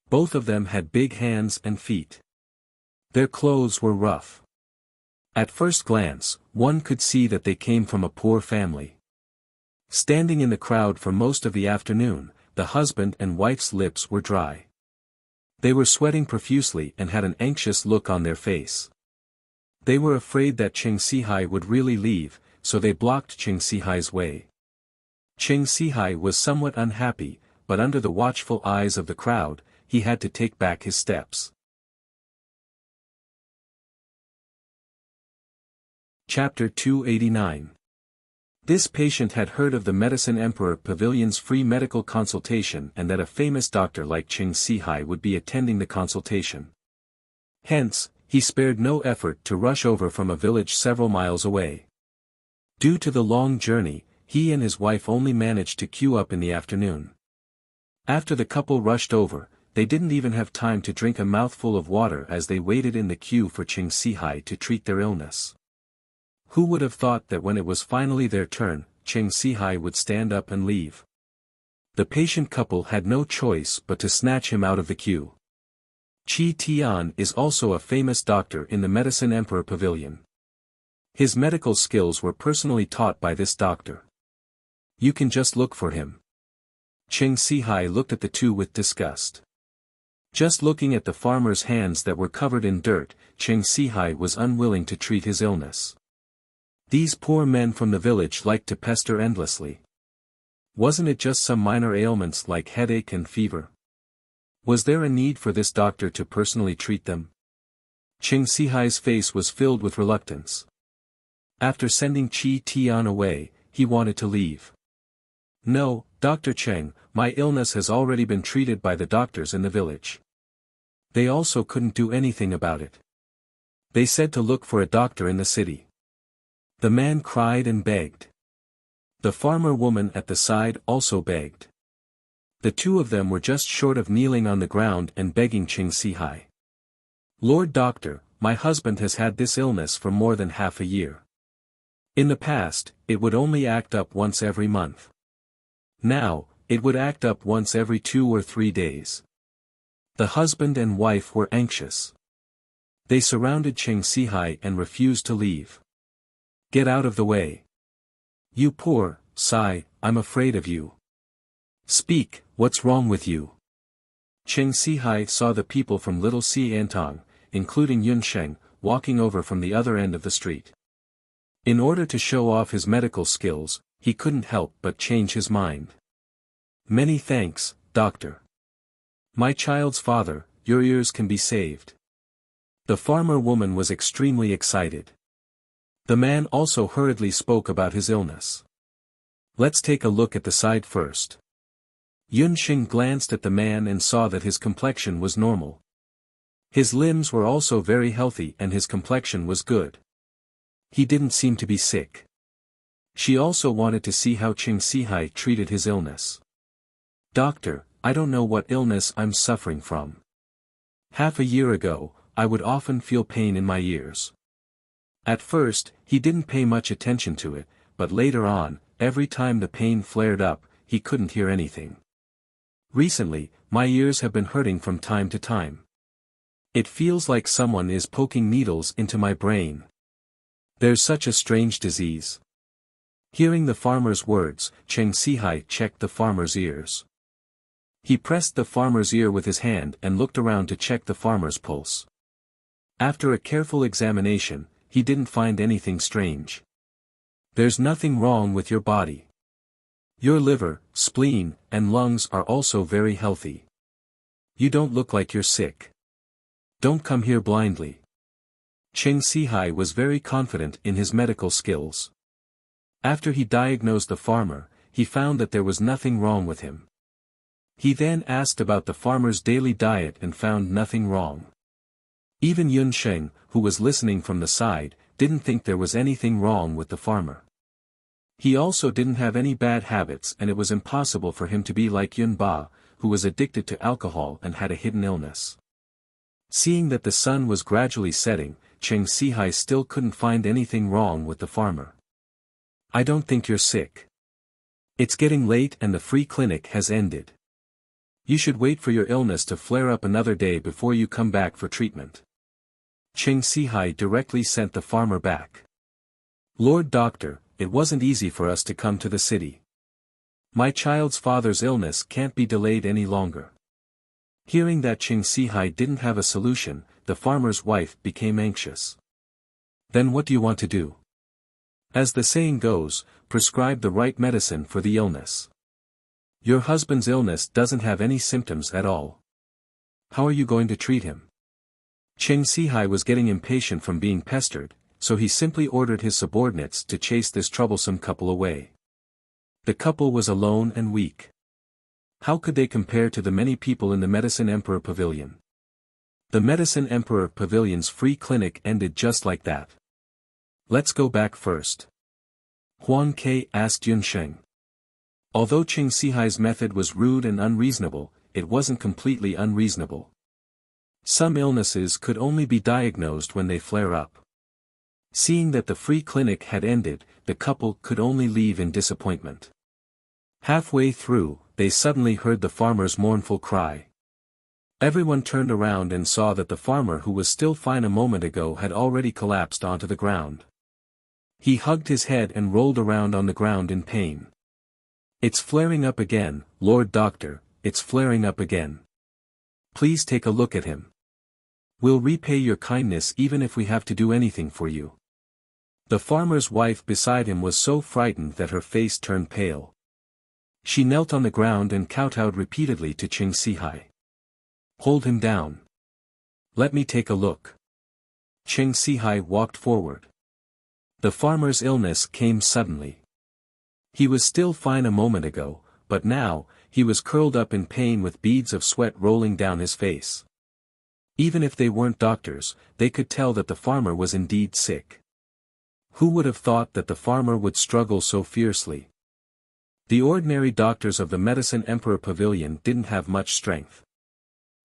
Both of them had big hands and feet. Their clothes were rough. At first glance, one could see that they came from a poor family. Standing in the crowd for most of the afternoon, the husband and wife's lips were dry. They were sweating profusely and had an anxious look on their face. They were afraid that Cheng Sihai would really leave, so they blocked Cheng Sihai's way. Cheng Sihai was somewhat unhappy, but under the watchful eyes of the crowd, he had to take back his steps. Chapter 289. This patient had heard of the Medicine Emperor Pavilion's free medical consultation and that a famous doctor like Cheng Sihai would be attending the consultation. Hence, he spared no effort to rush over from a village several miles away. Due to the long journey, he and his wife only managed to queue up in the afternoon. After the couple rushed over, they didn't even have time to drink a mouthful of water as they waited in the queue for Cheng Sihai to treat their illness. Who would have thought that when it was finally their turn, Cheng Sihai would stand up and leave? The patient couple had no choice but to snatch him out of the queue. Qi Tian is also a famous doctor in the Medicine Emperor Pavilion. His medical skills were personally taught by this doctor. You can just look for him. Cheng Sihai looked at the two with disgust. Just looking at the farmer's hands that were covered in dirt, Cheng Sihai was unwilling to treat his illness. These poor men from the village liked to pester endlessly. Wasn't it just some minor ailments like headache and fever? Was there a need for this doctor to personally treat them? Cheng Sihai's face was filled with reluctance. After sending Qi Tian away, he wanted to leave. No, Dr. Cheng, my illness has already been treated by the doctors in the village. They also couldn't do anything about it. They said to look for a doctor in the city. The man cried and begged. The farmer woman at the side also begged. The two of them were just short of kneeling on the ground and begging Cheng Sihai. Lord Doctor, my husband has had this illness for more than half a year. In the past, it would only act up once every month. Now, it would act up once every 2 or 3 days. The husband and wife were anxious. They surrounded Cheng Sihai and refused to leave. Get out of the way. You poor, Sai, I'm afraid of you. Speak, what's wrong with you? Cheng Sihai saw the people from Little Xi Antong, including Yunsheng, walking over from the other end of the street. In order to show off his medical skills, he couldn't help but change his mind. Many thanks, doctor. My child's father, your ears can be saved. The farmer woman was extremely excited. The man also hurriedly spoke about his illness. Let's take a look at the side first. Yunxing glanced at the man and saw that his complexion was normal. His limbs were also very healthy and his complexion was good. He didn't seem to be sick. She also wanted to see how Cheng Sihai treated his illness. Doctor, I don't know what illness I'm suffering from. Half a year ago, I would often feel pain in my ears. At first, he didn't pay much attention to it, but later on, every time the pain flared up, he couldn't hear anything. Recently, my ears have been hurting from time to time. It feels like someone is poking needles into my brain. There's such a strange disease. Hearing the farmer's words, Cheng Sihai checked the farmer's ears. He pressed the farmer's ear with his hand and looked around to check the farmer's pulse. After a careful examination, he didn't find anything strange. There's nothing wrong with your body. Your liver, spleen, and lungs are also very healthy. You don't look like you're sick. Don't come here blindly. Cheng Sihai was very confident in his medical skills. After he diagnosed the farmer, he found that there was nothing wrong with him. He then asked about the farmer's daily diet and found nothing wrong. Even Yun Sheng, who was listening from the side, didn't think there was anything wrong with the farmer. He also didn't have any bad habits, and it was impossible for him to be like Yun Ba, who was addicted to alcohol and had a hidden illness. Seeing that the sun was gradually setting, Cheng Sihai still couldn't find anything wrong with the farmer. I don't think you're sick. It's getting late and the free clinic has ended. You should wait for your illness to flare up another day before you come back for treatment. Cheng Sihai directly sent the farmer back. Lord Doctor, it wasn't easy for us to come to the city. My child's father's illness can't be delayed any longer. Hearing that Cheng Sihai didn't have a solution, the farmer's wife became anxious. Then what do you want to do? As the saying goes, prescribe the right medicine for the illness. Your husband's illness doesn't have any symptoms at all. How are you going to treat him? Cheng Sihai was getting impatient from being pestered, so he simply ordered his subordinates to chase this troublesome couple away. The couple was alone and weak. How could they compare to the many people in the Medicine Emperor Pavilion? The Medicine Emperor Pavilion's free clinic ended just like that. Let's go back first. Huang Ke asked Yun Sheng. Although Cheng Sihai's method was rude and unreasonable, it wasn't completely unreasonable. Some illnesses could only be diagnosed when they flare up. Seeing that the free clinic had ended, the couple could only leave in disappointment. Halfway through, they suddenly heard the farmer's mournful cry. Everyone turned around and saw that the farmer who was still fine a moment ago had already collapsed onto the ground. He hugged his head and rolled around on the ground in pain. It's flaring up again, Lord Doctor, it's flaring up again. Please take a look at him. We'll repay your kindness even if we have to do anything for you. The farmer's wife beside him was so frightened that her face turned pale. She knelt on the ground and kowtowed repeatedly to Cheng Sihai. Hold him down. Let me take a look. Cheng Sihai walked forward. The farmer's illness came suddenly. He was still fine a moment ago, but now, he was curled up in pain with beads of sweat rolling down his face. Even if they weren't doctors, they could tell that the farmer was indeed sick. Who would have thought that the farmer would struggle so fiercely? The ordinary doctors of the Medicine Emperor Pavilion didn't have much strength.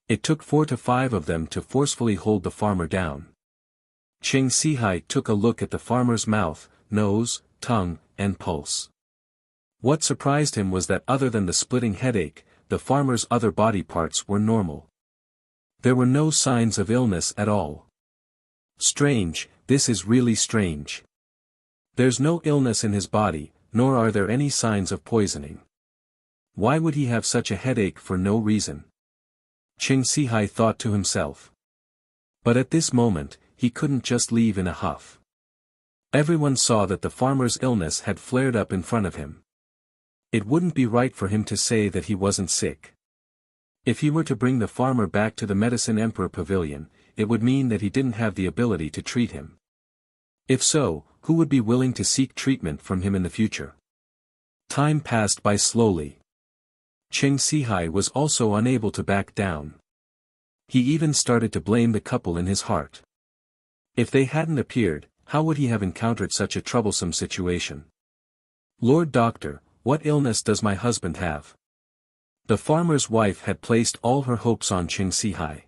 It took 4 to 5 of them to forcefully hold the farmer down. Cheng Sihai took a look at the farmer's mouth, nose, tongue, and pulse. What surprised him was that other than the splitting headache, the farmer's other body parts were normal. There were no signs of illness at all. Strange, this is really strange. There's no illness in his body, nor are there any signs of poisoning. Why would he have such a headache for no reason? Cheng Sihai thought to himself. But at this moment, he couldn't just leave in a huff. Everyone saw that the farmer's illness had flared up in front of him. It wouldn't be right for him to say that he wasn't sick. If he were to bring the farmer back to the Medicine Emperor Pavilion, it would mean that he didn't have the ability to treat him. If so, who would be willing to seek treatment from him in the future? Time passed by slowly. Cheng Sihai was also unable to back down. He even started to blame the couple in his heart. If they hadn't appeared, how would he have encountered such a troublesome situation? Lord Doctor, what illness does my husband have? The farmer's wife had placed all her hopes on Cheng Sihai.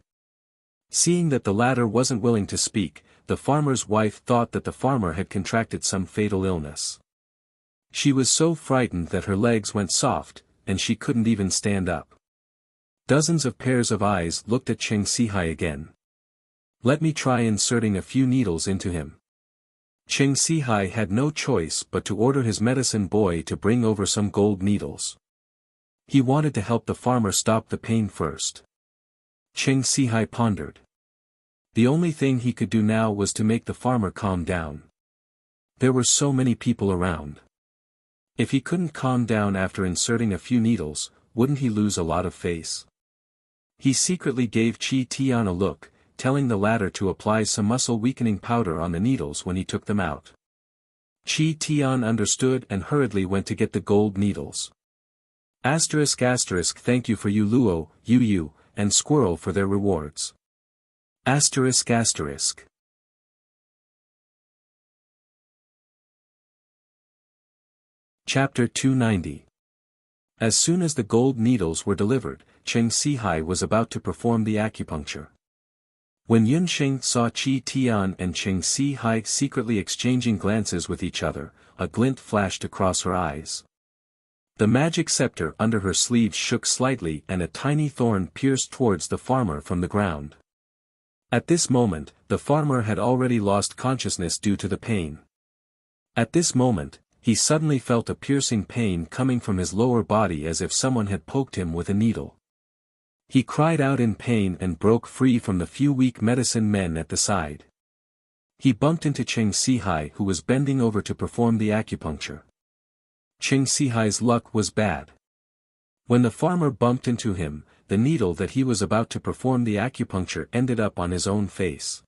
Seeing that the latter wasn't willing to speak, the farmer's wife thought that the farmer had contracted some fatal illness. She was so frightened that her legs went soft, and she couldn't even stand up. Dozens of pairs of eyes looked at Cheng Sihai again. "Let me try inserting a few needles into him." Cheng Sihai had no choice but to order his medicine boy to bring over some gold needles. He wanted to help the farmer stop the pain first. Cheng Sihai pondered. The only thing he could do now was to make the farmer calm down. There were so many people around. If he couldn't calm down after inserting a few needles, wouldn't he lose a lot of face? He secretly gave Chi Tian a look, telling the latter to apply some muscle-weakening powder on the needles when he took them out. Chi Tian understood and hurriedly went to get the gold needles. Thank you for you Luo, Yu, and Squirrel for their rewards. Chapter 290. As soon as the gold needles were delivered, Cheng Sihai was about to perform the acupuncture. When Yunsheng saw Chi Tian and Cheng Sihai secretly exchanging glances with each other, a glint flashed across her eyes. The magic scepter under her sleeve shook slightly and a tiny thorn pierced towards the farmer from the ground. At this moment, the farmer had already lost consciousness due to the pain. At this moment, he suddenly felt a piercing pain coming from his lower body as if someone had poked him with a needle. He cried out in pain and broke free from the few weak medicine men at the side. He bumped into Cheng Sihai who was bending over to perform the acupuncture. Cheng Sihai's luck was bad. When the farmer bumped into him, the needle that he was about to perform the acupuncture ended up on his own face.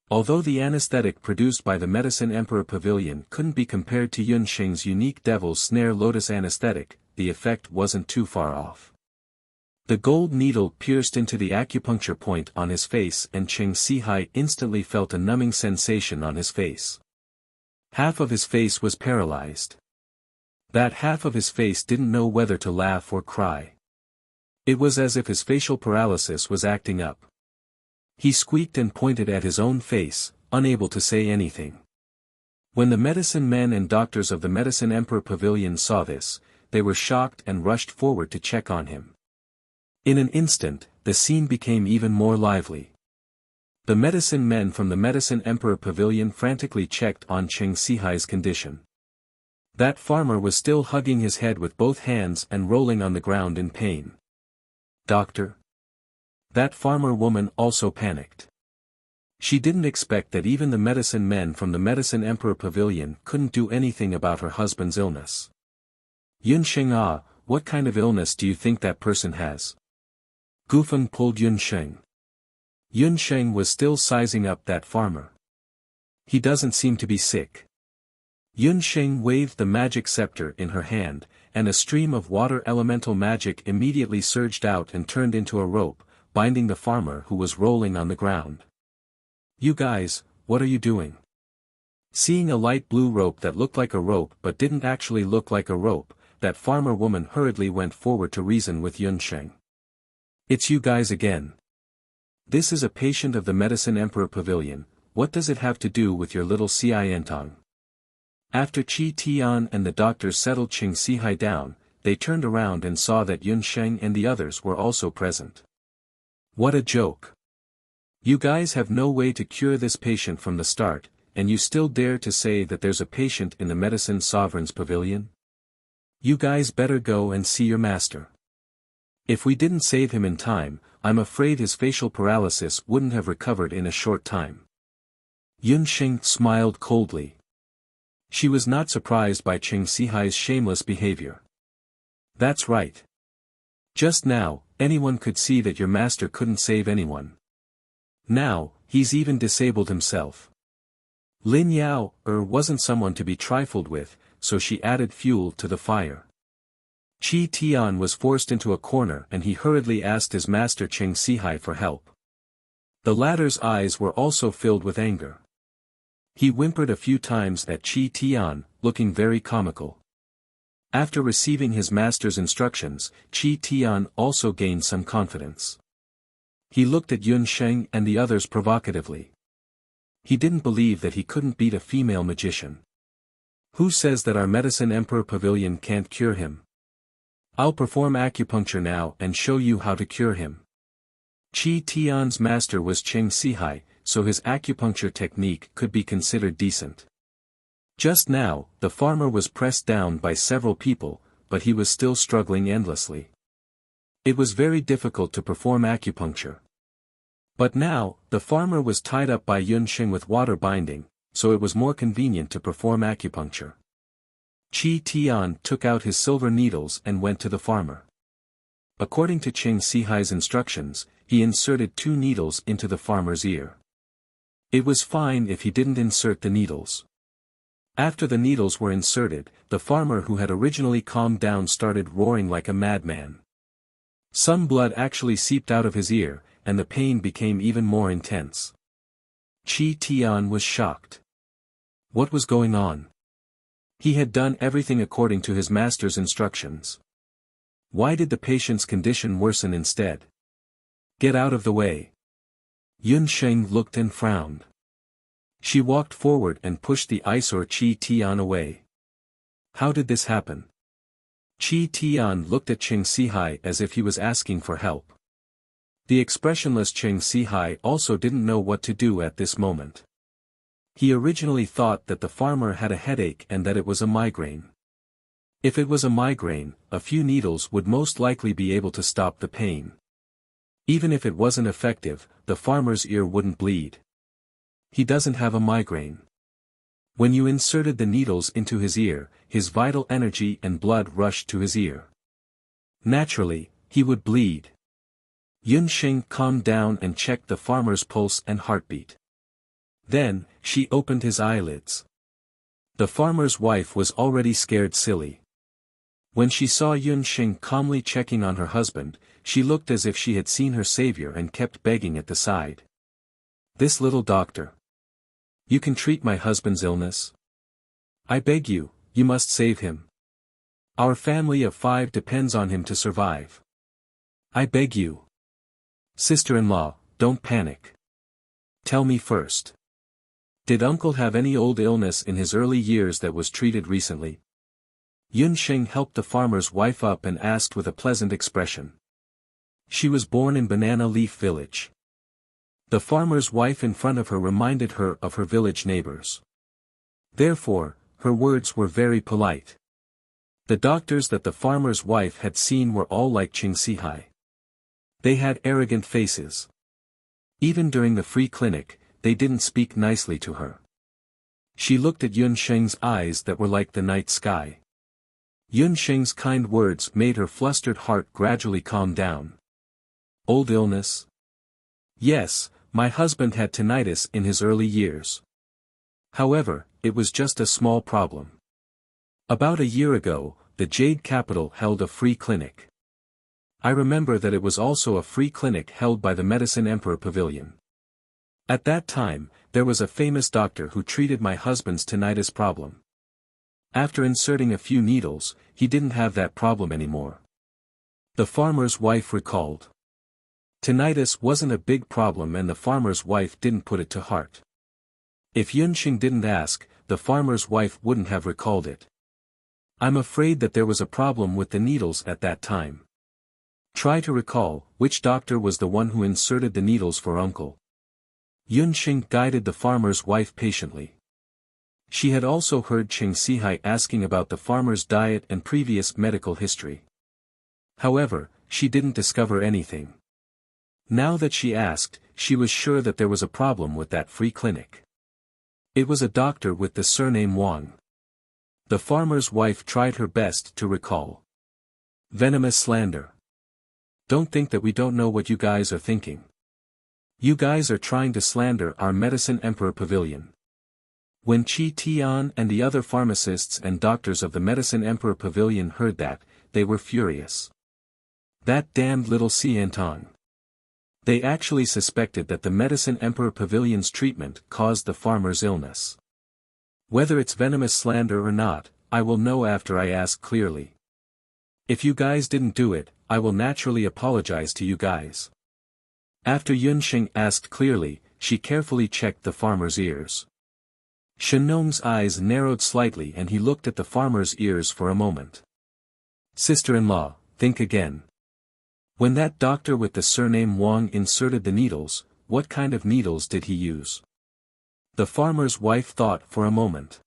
Although the anesthetic produced by the Medicine Emperor Pavilion couldn't be compared to Yunsheng's unique Devil's Snare Lotus anesthetic, the effect wasn't too far off. The gold needle pierced into the acupuncture point on his face and Cheng Sihai instantly felt a numbing sensation on his face. Half of his face was paralyzed. That half of his face didn't know whether to laugh or cry. It was as if his facial paralysis was acting up. He squeaked and pointed at his own face, unable to say anything. When the medicine men and doctors of the Medicine Emperor Pavilion saw this, they were shocked and rushed forward to check on him. In an instant, the scene became even more lively. The medicine men from the Medicine Emperor Pavilion frantically checked on Cheng Sihai's condition. That farmer was still hugging his head with both hands and rolling on the ground in pain. "Doctor?" That farmer woman also panicked. She didn't expect that even the medicine men from the Medicine Emperor Pavilion couldn't do anything about her husband's illness. "Yunsheng, what kind of illness do you think that person has?" Gufeng pulled Yunsheng. Yunsheng was still sizing up that farmer. "He doesn't seem to be sick." Yunsheng waved the magic scepter in her hand, and a stream of water elemental magic immediately surged out and turned into a rope, binding the farmer who was rolling on the ground. "You guys, what are you doing?" Seeing a light blue rope that looked like a rope but didn't actually look like a rope, that farmer woman hurriedly went forward to reason with Yunsheng. "It's you guys again. This is a patient of the Medicine Emperor Pavilion, what does it have to do with your little Xiantong?" After Chi Tian and the doctors settled Cheng Sihai down, they turned around and saw that Yunsheng and the others were also present. "What a joke. You guys have no way to cure this patient from the start, and you still dare to say that there's a patient in the Medicine Sovereign's Pavilion? You guys better go and see your master. If we didn't save him in time, I'm afraid his facial paralysis wouldn't have recovered in a short time." Yunsheng smiled coldly. She was not surprised by Cheng Sihai's shameless behavior. "That's right. Just now, anyone could see that your master couldn't save anyone. Now, he's even disabled himself." Lin Yao wasn't someone to be trifled with, so she added fuel to the fire. Chi Tian was forced into a corner and he hurriedly asked his master Cheng Sihai for help. The latter's eyes were also filled with anger. He whimpered a few times at Chi Tian, looking very comical. After receiving his master's instructions, Chi Tian also gained some confidence. He looked at Yun Sheng and the others provocatively. He didn't believe that he couldn't beat a female magician. Who says that our medicine Emperor Pavilion can't cure him? I'll perform acupuncture now and show you how to cure him. Qi Tian's master was Cheng Sihai, so his acupuncture technique could be considered decent. Just now, the farmer was pressed down by several people, but he was still struggling endlessly. It was very difficult to perform acupuncture. But now, the farmer was tied up by Yun Sheng with water binding, so it was more convenient to perform acupuncture. Qi Tian took out his silver needles and went to the farmer. According to Cheng Sihai's instructions, he inserted 2 needles into the farmer's ear. It was fine if he didn't insert the needles. After the needles were inserted, the farmer who had originally calmed down started roaring like a madman. Some blood actually seeped out of his ear, and the pain became even more intense. Qi Tian was shocked. What was going on? He had done everything according to his master's instructions. Why did the patient's condition worsen instead? Get out of the way. Yun Sheng looked and frowned. She walked forward and pushed the eyesore Qi Tian away. How did this happen? Qi Tian looked at Cheng Sihai as if he was asking for help. The expressionless Cheng Sihai also didn't know what to do at this moment. He originally thought that the farmer had a headache and that it was a migraine. If it was a migraine, a few needles would most likely be able to stop the pain. Even if it wasn't effective, the farmer's ear wouldn't bleed. He doesn't have a migraine. When you inserted the needles into his ear, his vital energy and blood rushed to his ear. Naturally, he would bleed. Yun Sheng calmed down and checked the farmer's pulse and heartbeat. Then, she opened his eyelids. The farmer's wife was already scared silly. When she saw Yun Sheng calmly checking on her husband, she looked as if she had seen her savior and kept begging at the side. This little doctor. You can treat my husband's illness? I beg you, you must save him. Our family of 5 depends on him to survive. I beg you. Sister-in-law, don't panic. Tell me first. Did uncle have any old illness in his early years that was treated recently? Yun Sheng helped the farmer's wife up and asked with a pleasant expression. She was born in Banana Leaf Village. The farmer's wife in front of her reminded her of her village neighbors. Therefore, her words were very polite. The doctors that the farmer's wife had seen were all like Cheng Sihai. They had arrogant faces. Even during the free clinic, they didn't speak nicely to her. She looked at Yun Sheng's eyes that were like the night sky. Yun Sheng's kind words made her flustered heart gradually calm down. Old illness? Yes, my husband had tinnitus in his early years. However, it was just a small problem. About a year ago, the Jade Capital held a free clinic. I remember that it was also a free clinic held by the Medicine Emperor Pavilion. At that time, there was a famous doctor who treated my husband's tinnitus problem. After inserting a few needles, he didn't have that problem anymore. The farmer's wife recalled. Tinnitus wasn't a big problem and the farmer's wife didn't put it to heart. If Yun Sheng didn't ask, the farmer's wife wouldn't have recalled it. I'm afraid that there was a problem with the needles at that time. Try to recall, which doctor was the one who inserted the needles for uncle? Yun Sheng guided the farmer's wife patiently. She had also heard Cheng Sihai asking about the farmer's diet and previous medical history. However, she didn't discover anything. Now that she asked, she was sure that there was a problem with that free clinic. It was a doctor with the surname Wang. The farmer's wife tried her best to recall. Venomous slander. Don't think that we don't know what you guys are thinking. You guys are trying to slander our Medicine Emperor Pavilion. When Qi Tian and the other pharmacists and doctors of the Medicine Emperor Pavilion heard that, they were furious. That damned little Xiantong. They actually suspected that the Medicine Emperor Pavilion's treatment caused the farmer's illness. Whether it's venomous slander or not, I will know after I ask clearly. If you guys didn't do it, I will naturally apologize to you guys. After Yunsheng asked clearly, she carefully checked the farmer's ears. Shenong's eyes narrowed slightly and he looked at the farmer's ears for a moment. Sister-in-law, think again. When that doctor with the surname Wang inserted the needles, what kind of needles did he use? The farmer's wife thought for a moment.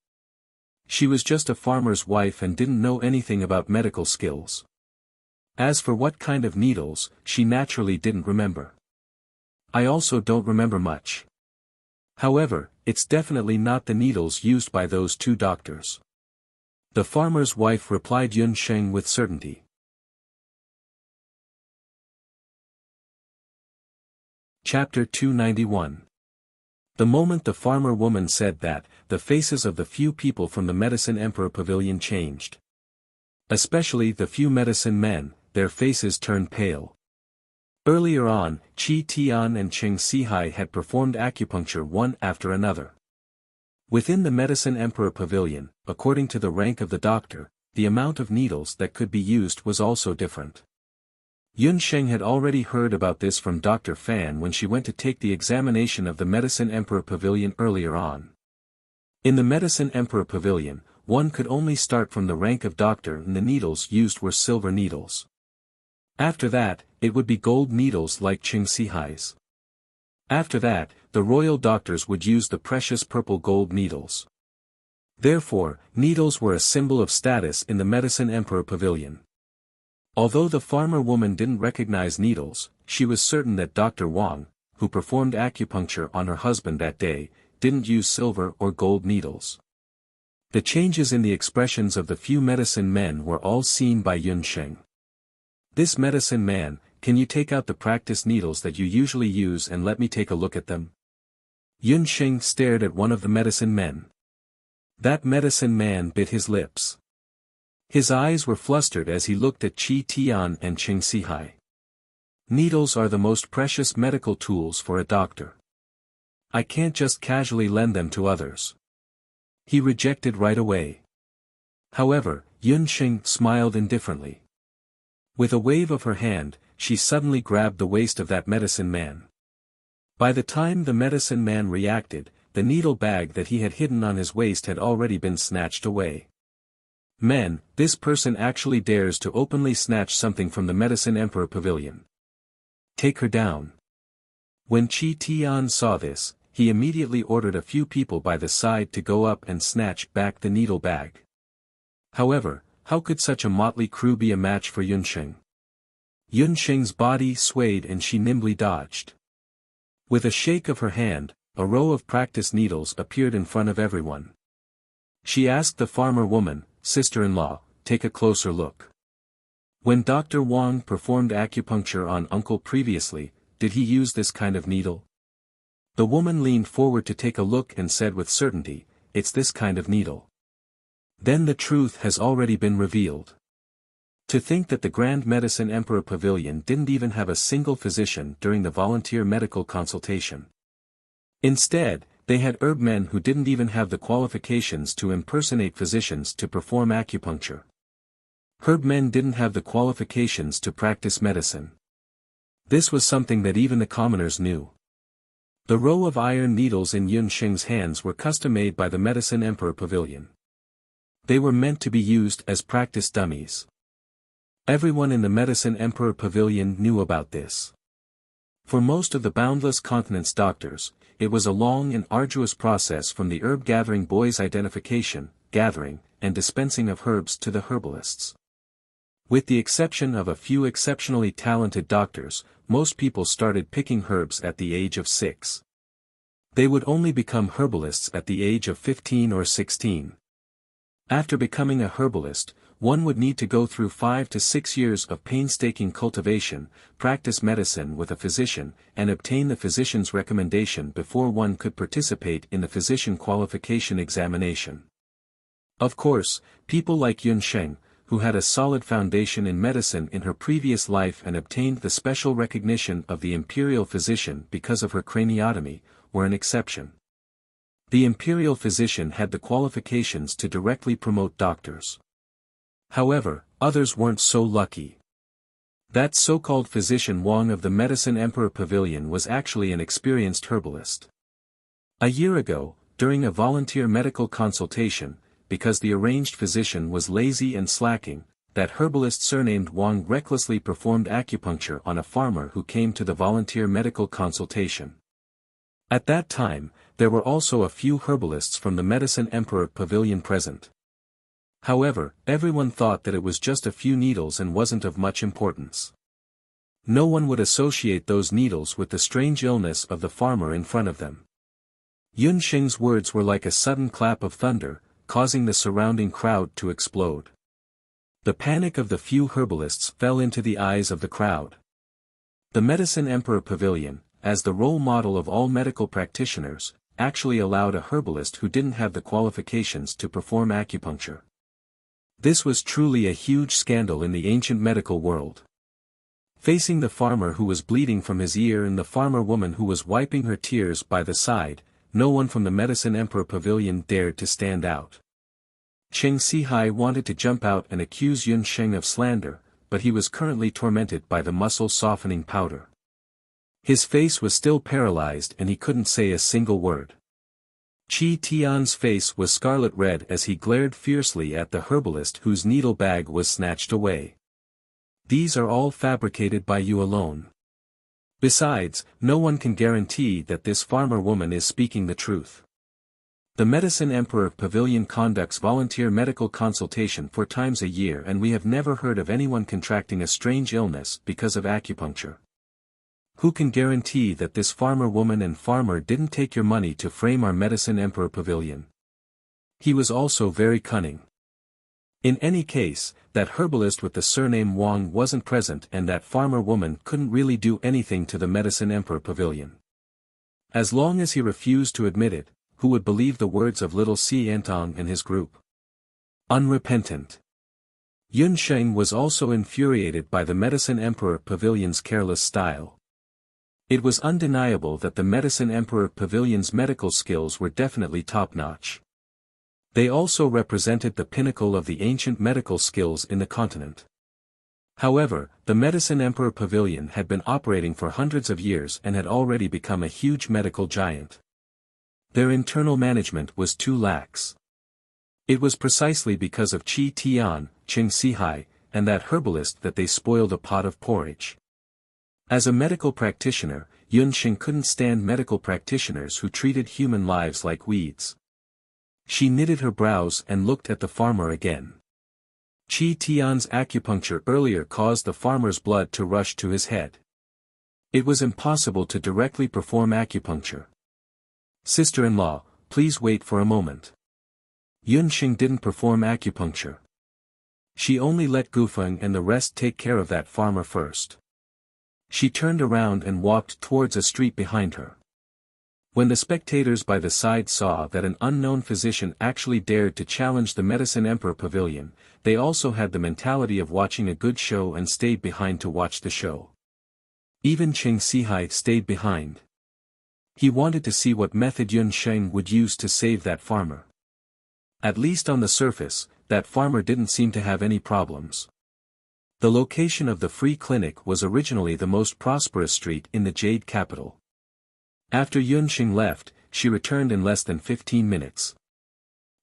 She was just a farmer's wife and didn't know anything about medical skills. As for what kind of needles, she naturally didn't remember. I also don't remember much. However, it's definitely not the needles used by those two doctors. The farmer's wife replied Yunsheng with certainty. Chapter 291. The moment the farmer woman said that, the faces of the few people from the Medicine Emperor Pavilion changed. Especially the few medicine men, their faces turned pale. Earlier on, Qi Tian and Cheng Sihai had performed acupuncture one after another. Within the Medicine Emperor Pavilion, according to the rank of the doctor, the amount of needles that could be used was also different. Yunsheng had already heard about this from Dr. Fan when she went to take the examination of the Medicine Emperor Pavilion earlier on. In the Medicine Emperor Pavilion, one could only start from the rank of doctor and the needles used were silver needles. After that, it would be gold needles like Cheng Sihai's. After that, the royal doctors would use the precious purple gold needles. Therefore, needles were a symbol of status in the Medicine Emperor Pavilion. Although the farmer woman didn't recognize needles, she was certain that Dr. Wang, who performed acupuncture on her husband that day, didn't use silver or gold needles. The changes in the expressions of the few medicine men were all seen by Yunsheng. This medicine man, can you take out the practice needles that you usually use and let me take a look at them? Yunsheng stared at one of the medicine men. That medicine man bit his lips. His eyes were flustered as he looked at Qi Tian and Cheng Sihai. Needles are the most precious medical tools for a doctor. I can't just casually lend them to others. He rejected right away. However, Yunsheng smiled indifferently. With a wave of her hand, she suddenly grabbed the waist of that medicine man. By the time the medicine man reacted, the needle bag that he had hidden on his waist had already been snatched away. Men, this person actually dares to openly snatch something from the Medicine Emperor Pavilion. Take her down. When Qi Tian saw this, he immediately ordered a few people by the side to go up and snatch back the needle bag. However, how could such a motley crew be a match for Yunsheng? Yunsheng's body swayed and she nimbly dodged. With a shake of her hand, a row of practice needles appeared in front of everyone. She asked the farmer woman, sister-in-law, take a closer look. When Dr. Wang performed acupuncture on uncle previously, did he use this kind of needle? The woman leaned forward to take a look and said with certainty, it's this kind of needle. Then the truth has already been revealed. To think that the Grand Medicine Emperor Pavilion didn't even have a single physician during the volunteer medical consultation. Instead, they had herb men who didn't even have the qualifications to impersonate physicians to perform acupuncture. Herb men didn't have the qualifications to practice medicine. This was something that even the commoners knew. The row of iron needles in Yunsheng's hands were custom-made by the Medicine Emperor Pavilion. They were meant to be used as practice dummies. Everyone in the Medicine Emperor Pavilion knew about this. For most of the Boundless Continent's doctors, it was a long and arduous process from the herb-gathering boys' identification, gathering, and dispensing of herbs to the herbalists. With the exception of a few exceptionally talented doctors, most people started picking herbs at the age of 6. They would only become herbalists at the age of 15 or 16. After becoming a herbalist, one would need to go through 5 to 6 years of painstaking cultivation, practice medicine with a physician, and obtain the physician's recommendation before one could participate in the physician qualification examination. Of course, people like Yunsheng, who had a solid foundation in medicine in her previous life and obtained the special recognition of the imperial physician because of her craniotomy, were an exception. The imperial physician had the qualifications to directly promote doctors. However, others weren't so lucky. That so-called physician Wang of the Medicine Emperor Pavilion was actually an experienced herbalist. A year ago, during a volunteer medical consultation, because the arranged physician was lazy and slacking, that herbalist surnamed Wang recklessly performed acupuncture on a farmer who came to the volunteer medical consultation. At that time, there were also a few herbalists from the Medicine Emperor Pavilion present. However, everyone thought that it was just a few needles and wasn't of much importance. No one would associate those needles with the strange illness of the farmer in front of them. Yun Xing's words were like a sudden clap of thunder, causing the surrounding crowd to explode. The panic of the few herbalists fell into the eyes of the crowd. The Medicine Emperor Pavilion, as the role model of all medical practitioners, actually allowed a herbalist who didn't have the qualifications to perform acupuncture. This was truly a huge scandal in the ancient medical world. Facing the farmer who was bleeding from his ear and the farmer woman who was wiping her tears by the side, no one from the Medicine Emperor Pavilion dared to stand out. Cheng Sihai wanted to jump out and accuse Yun Sheng of slander, but he was currently tormented by the muscle-softening powder. His face was still paralyzed and he couldn't say a single word. Qi Tian's face was scarlet red as he glared fiercely at the herbalist whose needle bag was snatched away. These are all fabricated by you alone. Besides, no one can guarantee that this farmer woman is speaking the truth. The Medicine Emperor Pavilion conducts volunteer medical consultation 4 times a year and we have never heard of anyone contracting a strange illness because of acupuncture. Who can guarantee that this farmer woman and farmer didn't take your money to frame our Medicine Emperor Pavilion? He was also very cunning. In any case, that herbalist with the surname Wang wasn't present and that farmer woman couldn't really do anything to the Medicine Emperor Pavilion. As long as he refused to admit it, who would believe the words of little Si Entong and his group? Unrepentant. Yun Sheng was also infuriated by the Medicine Emperor Pavilion's careless style. It was undeniable that the Medicine Emperor Pavilion's medical skills were definitely top-notch. They also represented the pinnacle of the ancient medical skills in the continent. However, the Medicine Emperor Pavilion had been operating for hundreds of years and had already become a huge medical giant. Their internal management was too lax. It was precisely because of Qi Tian, Cheng Sihai, and that herbalist that they spoiled a pot of porridge. As a medical practitioner, Yun Xing couldn't stand medical practitioners who treated human lives like weeds. She knitted her brows and looked at the farmer again. Qi Tian's acupuncture earlier caused the farmer's blood to rush to his head. It was impossible to directly perform acupuncture. Sister-in-law, please wait for a moment. Yun Xing didn't perform acupuncture. She only let Gufeng and the rest take care of that farmer first. She turned around and walked towards a street behind her. When the spectators by the side saw that an unknown physician actually dared to challenge the Medicine Emperor Pavilion, they also had the mentality of watching a good show and stayed behind to watch the show. Even Cheng Sihai stayed behind. He wanted to see what method Yun Sheng would use to save that farmer. At least on the surface, that farmer didn't seem to have any problems. The location of the free clinic was originally the most prosperous street in the Jade capital. After Yun Xing left, she returned in less than 15 minutes.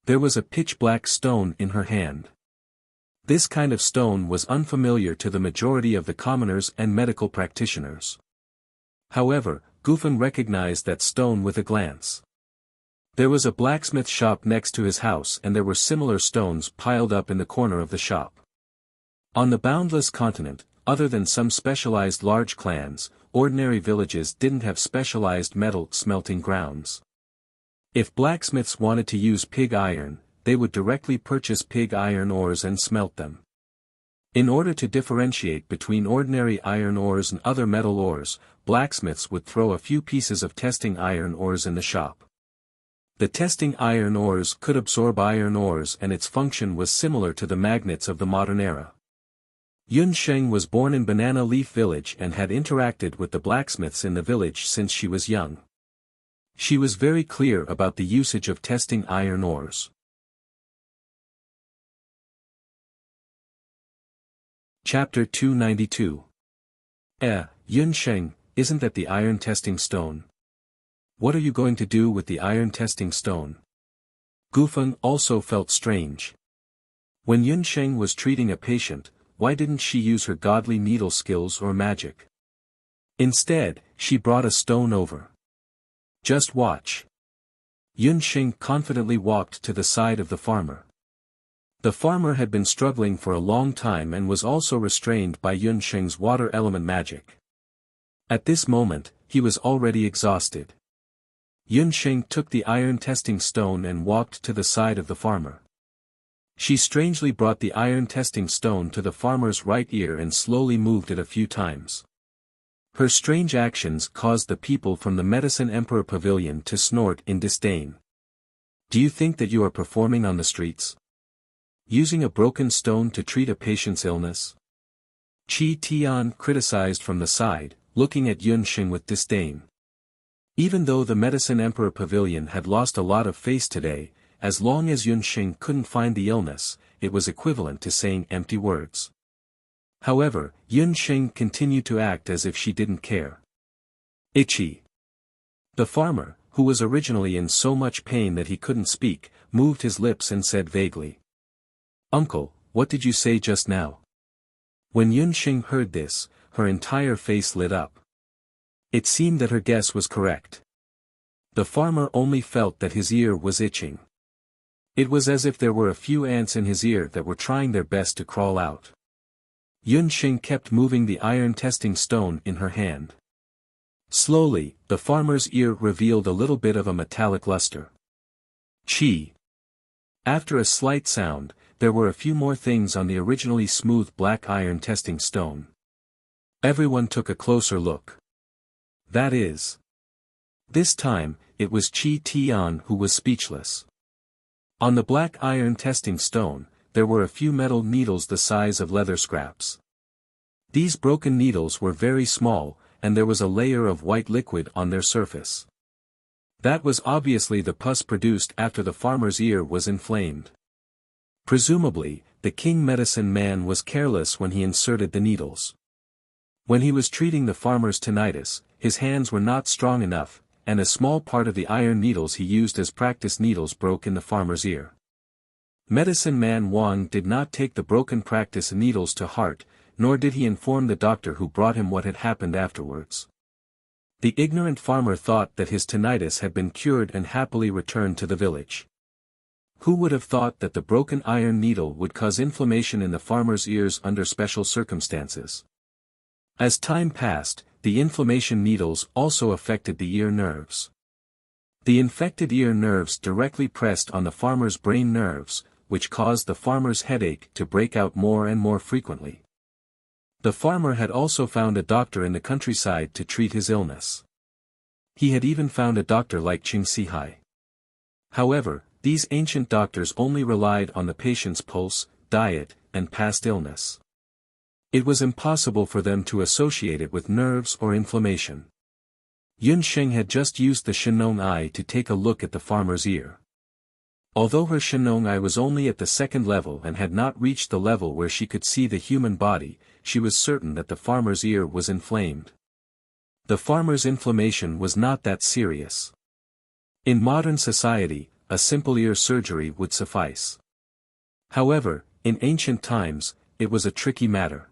There was a pitch-black stone in her hand. This kind of stone was unfamiliar to the majority of the commoners and medical practitioners. However, Gufeng recognized that stone with a glance. There was a blacksmith shop next to his house and there were similar stones piled up in the corner of the shop. On the boundless continent, other than some specialized large clans, ordinary villages didn't have specialized metal smelting grounds. If blacksmiths wanted to use pig iron, they would directly purchase pig iron ores and smelt them. In order to differentiate between ordinary iron ores and other metal ores, blacksmiths would throw a few pieces of testing iron ores in the shop. The testing iron ores could absorb iron ores and its function was similar to the magnets of the modern era. Yun Sheng was born in Banana Leaf Village and had interacted with the blacksmiths in the village since she was young. She was very clear about the usage of testing iron ores. Chapter 292 Yunsheng, isn't that the iron testing stone? What are you going to do with the iron testing stone? Gufeng also felt strange. When Yunsheng was treating a patient, why didn't she use her godly needle skills or magic? Instead, she brought a stone over. Just watch. Yunsheng confidently walked to the side of the farmer. The farmer had been struggling for a long time and was also restrained by Yunsheng's water element magic. At this moment, he was already exhausted. Yunsheng took the iron testing stone and walked to the side of the farmer. She strangely brought the iron testing stone to the farmer's right ear and slowly moved it a few times. Her strange actions caused the people from the Medicine Emperor Pavilion to snort in disdain. Do you think that you are performing on the streets? Using a broken stone to treat a patient's illness? Qi Tian criticized from the side, looking at Yunsheng with disdain. Even though the Medicine Emperor Pavilion had lost a lot of face today, as long as Yunsheng couldn't find the illness, it was equivalent to saying empty words. However, Yunsheng continued to act as if she didn't care. Itchy. The farmer, who was originally in so much pain that he couldn't speak, moved his lips and said vaguely, "Uncle, what did you say just now?" When Yunsheng heard this, her entire face lit up. It seemed that her guess was correct. The farmer only felt that his ear was itching. It was as if there were a few ants in his ear that were trying their best to crawl out. Yunsheng kept moving the iron testing stone in her hand. Slowly, the farmer's ear revealed a little bit of a metallic luster. Chi. After a slight sound, there were a few more things on the originally smooth black iron testing stone. Everyone took a closer look. That is. This time, it was Qi Tian who was speechless. On the black iron testing stone, there were a few metal needles the size of leather scraps. These broken needles were very small, and there was a layer of white liquid on their surface. That was obviously the pus produced after the farmer's ear was inflamed. Presumably, the king medicine man was careless when he inserted the needles. When he was treating the farmer's tinnitus, his hands were not strong enough, and a small part of the iron needles he used as practice needles broke in the farmer's ear. Medicine man Wang did not take the broken practice needles to heart, nor did he inform the doctor who brought him what had happened afterwards. The ignorant farmer thought that his tinnitus had been cured and happily returned to the village. Who would have thought that the broken iron needle would cause inflammation in the farmer's ears under special circumstances? As time passed, the inflammation needles also affected the ear nerves. The infected ear nerves directly pressed on the farmer's brain nerves, which caused the farmer's headache to break out more and more frequently. The farmer had also found a doctor in the countryside to treat his illness. He had even found a doctor like Qing Sihai. However, these ancient doctors only relied on the patient's pulse, diet, and past illness. It was impossible for them to associate it with nerves or inflammation. Yunsheng had just used the Shenong eye to take a look at the farmer's ear. Although her Shenong eye was only at the second level and had not reached the level where she could see the human body, she was certain that the farmer's ear was inflamed. The farmer's inflammation was not that serious. In modern society, a simple ear surgery would suffice. However, in ancient times, it was a tricky matter.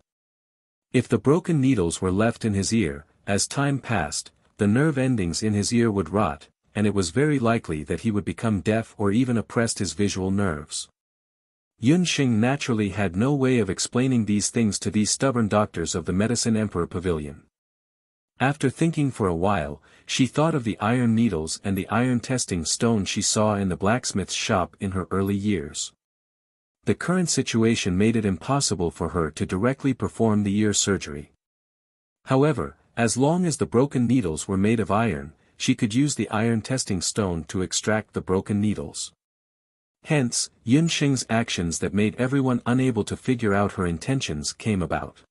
If the broken needles were left in his ear, as time passed, the nerve endings in his ear would rot, and it was very likely that he would become deaf or even oppressed his visual nerves. Yunsheng naturally had no way of explaining these things to these stubborn doctors of the Medicine Emperor Pavilion. After thinking for a while, she thought of the iron needles and the iron testing stone she saw in the blacksmith's shop in her early years. The current situation made it impossible for her to directly perform the ear surgery. However, as long as the broken needles were made of iron, she could use the iron testing stone to extract the broken needles. Hence, Yunsheng's actions that made everyone unable to figure out her intentions came about.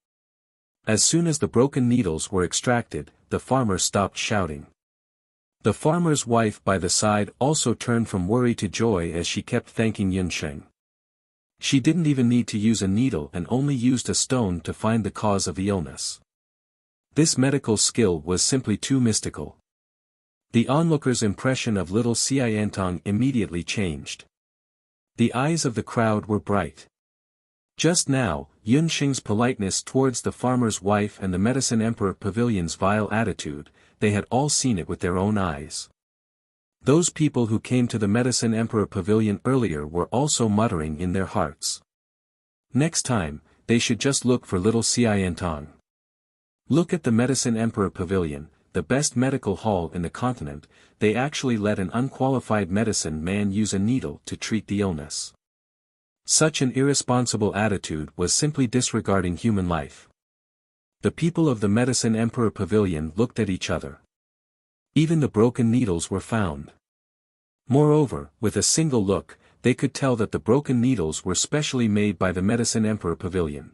As soon as the broken needles were extracted, the farmer stopped shouting. The farmer's wife by the side also turned from worry to joy as she kept thanking Yunsheng. She didn't even need to use a needle and only used a stone to find the cause of the illness. This medical skill was simply too mystical. The onlookers' impression of little Xiantong immediately changed. The eyes of the crowd were bright. Just now, Yunxing's politeness towards the farmer's wife and the Medicine Emperor Pavilion's vile attitude, they had all seen it with their own eyes. Those people who came to the Medicine Emperor Pavilion earlier were also muttering in their hearts. Next time, they should just look for little Xiantong. Look at the Medicine Emperor Pavilion, the best medical hall in the continent. They actually let an unqualified medicine man use a needle to treat the illness. Such an irresponsible attitude was simply disregarding human life. The people of the Medicine Emperor Pavilion looked at each other. Even the broken needles were found. Moreover, with a single look, they could tell that the broken needles were specially made by the Medicine Emperor Pavilion.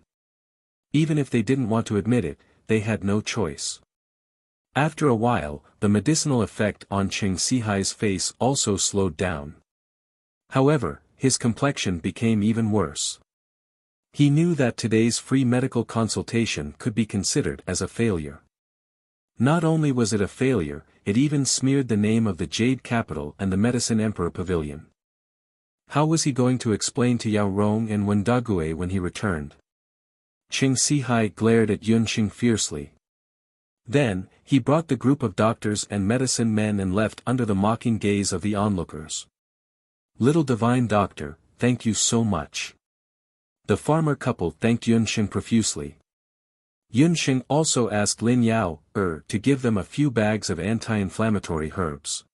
Even if they didn't want to admit it, they had no choice. After a while, the medicinal effect on Cheng Sihai's face also slowed down. However, his complexion became even worse. He knew that today's free medical consultation could be considered as a failure. Not only was it a failure, it even smeared the name of the Jade Capital and the Medicine Emperor Pavilion. How was he going to explain to Yao Rong and Wendague when he returned? Cheng Sihai glared at Yunxing fiercely. Then, he brought the group of doctors and medicine men and left under the mocking gaze of the onlookers. Little divine doctor, thank you so much. The farmer couple thanked Yunxing profusely. Yunxing also asked Lin Yao, to give them a few bags of anti-inflammatory herbs.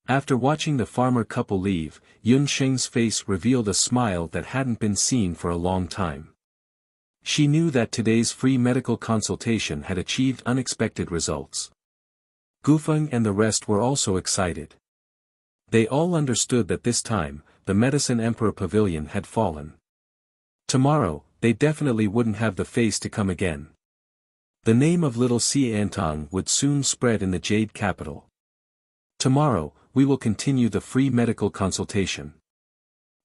After watching the farmer couple leave, Yunxing's face revealed a smile that hadn't been seen for a long time. She knew that today's free medical consultation had achieved unexpected results. Gufeng and the rest were also excited. They all understood that this time, the Medicine Emperor Pavilion had fallen. Tomorrow, they definitely wouldn't have the face to come again. The name of little Xiantong would soon spread in the Jade Capital. Tomorrow, we will continue the free medical consultation.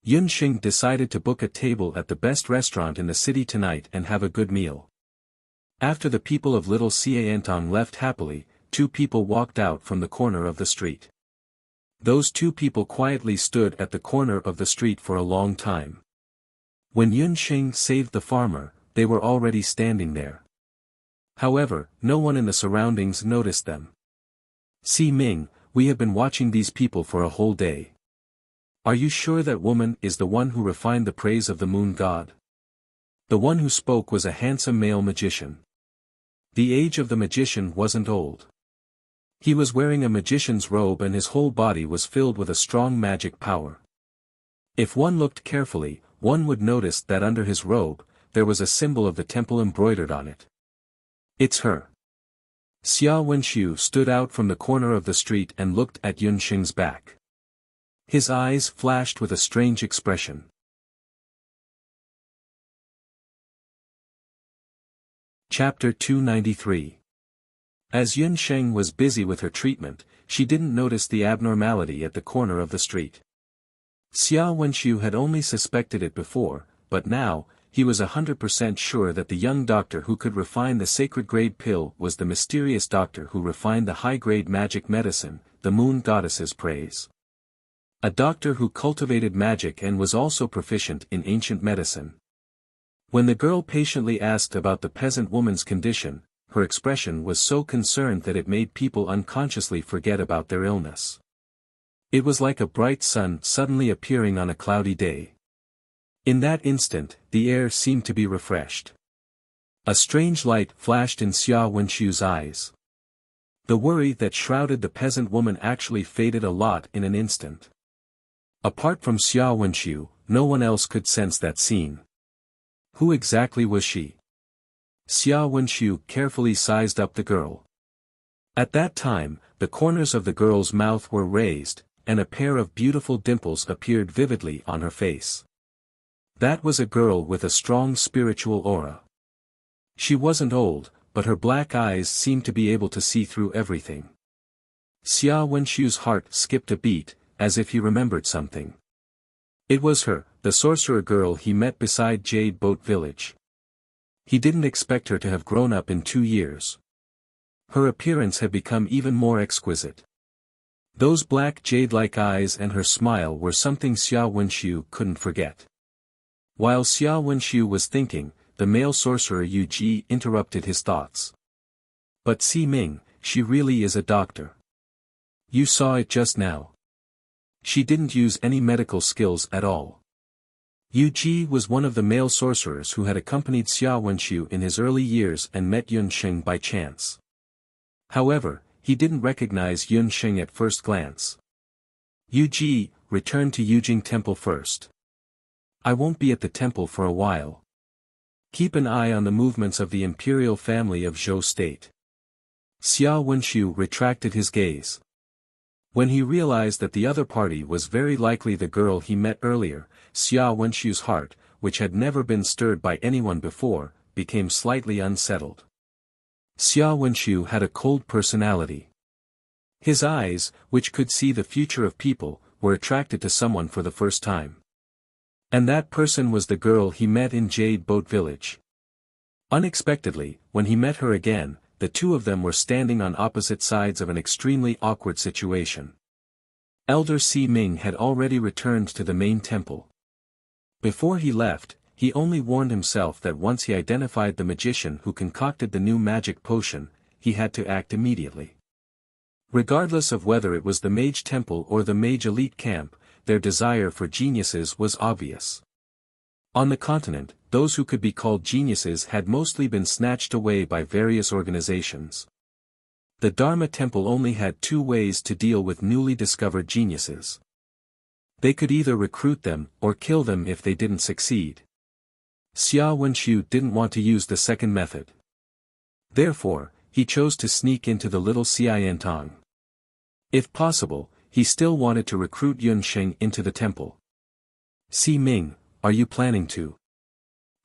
Yunxing decided to book a table at the best restaurant in the city tonight and have a good meal. After the people of little Xiantong left happily, two people walked out from the corner of the street. Those two people quietly stood at the corner of the street for a long time. When Yunxing saved the farmer, they were already standing there. However, no one in the surroundings noticed them. Si Ming, we have been watching these people for a whole day. Are you sure that woman is the one who refined the praise of the moon god? The one who spoke was a handsome male magician. The age of the magician wasn't old. He was wearing a magician's robe and his whole body was filled with a strong magic power. If one looked carefully, one would notice that under his robe, there was a symbol of the temple embroidered on it. It's her. Xia Wenxiu stood out from the corner of the street and looked at Yunxing's back. His eyes flashed with a strange expression. Chapter 293. As Yunxing was busy with her treatment, she didn't notice the abnormality at the corner of the street. Xia Wenxiu had only suspected it before, but now, he was 100% sure that the young doctor who could refine the sacred-grade pill was the mysterious doctor who refined the high-grade magic medicine, the moon goddess's praise. A doctor who cultivated magic and was also proficient in ancient medicine. When the girl patiently asked about the peasant woman's condition, her expression was so concerned that it made people unconsciously forget about their illness. It was like a bright sun suddenly appearing on a cloudy day. In that instant, the air seemed to be refreshed. A strange light flashed in Xia Wenxiu's eyes. The worry that shrouded the peasant woman actually faded a lot in an instant. Apart from Xia Wenxiu, no one else could sense that scene. Who exactly was she? Xia Wenxiu carefully sized up the girl. At that time, the corners of the girl's mouth were raised, and a pair of beautiful dimples appeared vividly on her face. That was a girl with a strong spiritual aura. She wasn't old, but her black eyes seemed to be able to see through everything. Xia Wenxiu's heart skipped a beat, as if he remembered something. It was her, the sorcerer girl he met beside Jade Boat Village. He didn't expect her to have grown up in 2 years. Her appearance had become even more exquisite. Those black jade-like eyes and her smile were something Xia Wenxiu couldn't forget. While Xia Wenxiu was thinking, the male sorcerer Yu Ji interrupted his thoughts. But Si Ming, she really is a doctor. You saw it just now. She didn't use any medical skills at all. Yu Ji was one of the male sorcerers who had accompanied Xia Wenxiu in his early years and met Yun Sheng by chance. However, he didn't recognize Yun Sheng at first glance. Yu Ji, return to Yujing Temple first. I won't be at the temple for a while. Keep an eye on the movements of the imperial family of Zhou State. Xia Wenxiu retracted his gaze. When he realized that the other party was very likely the girl he met earlier, Xia Wenxiu's heart, which had never been stirred by anyone before, became slightly unsettled. Xia Wenxiu had a cold personality. His eyes, which could see the future of people, were attracted to someone for the first time. And that person was the girl he met in Jade Boat Village. Unexpectedly, when he met her again, the two of them were standing on opposite sides of an extremely awkward situation. Elder Si Ming had already returned to the main temple. Before he left, he only warned himself that once he identified the magician who concocted the new magic potion, he had to act immediately. Regardless of whether it was the mage temple or the mage elite camp, their desire for geniuses was obvious. On the continent, those who could be called geniuses had mostly been snatched away by various organizations. The Dharma Temple only had two ways to deal with newly discovered geniuses. They could either recruit them or kill them if they didn't succeed. Xia Wenxiu didn't want to use the second method. Therefore, he chose to sneak into the little Xiantong. If possible, he still wanted to recruit Yun Sheng into the temple. Si Ming, are you planning to?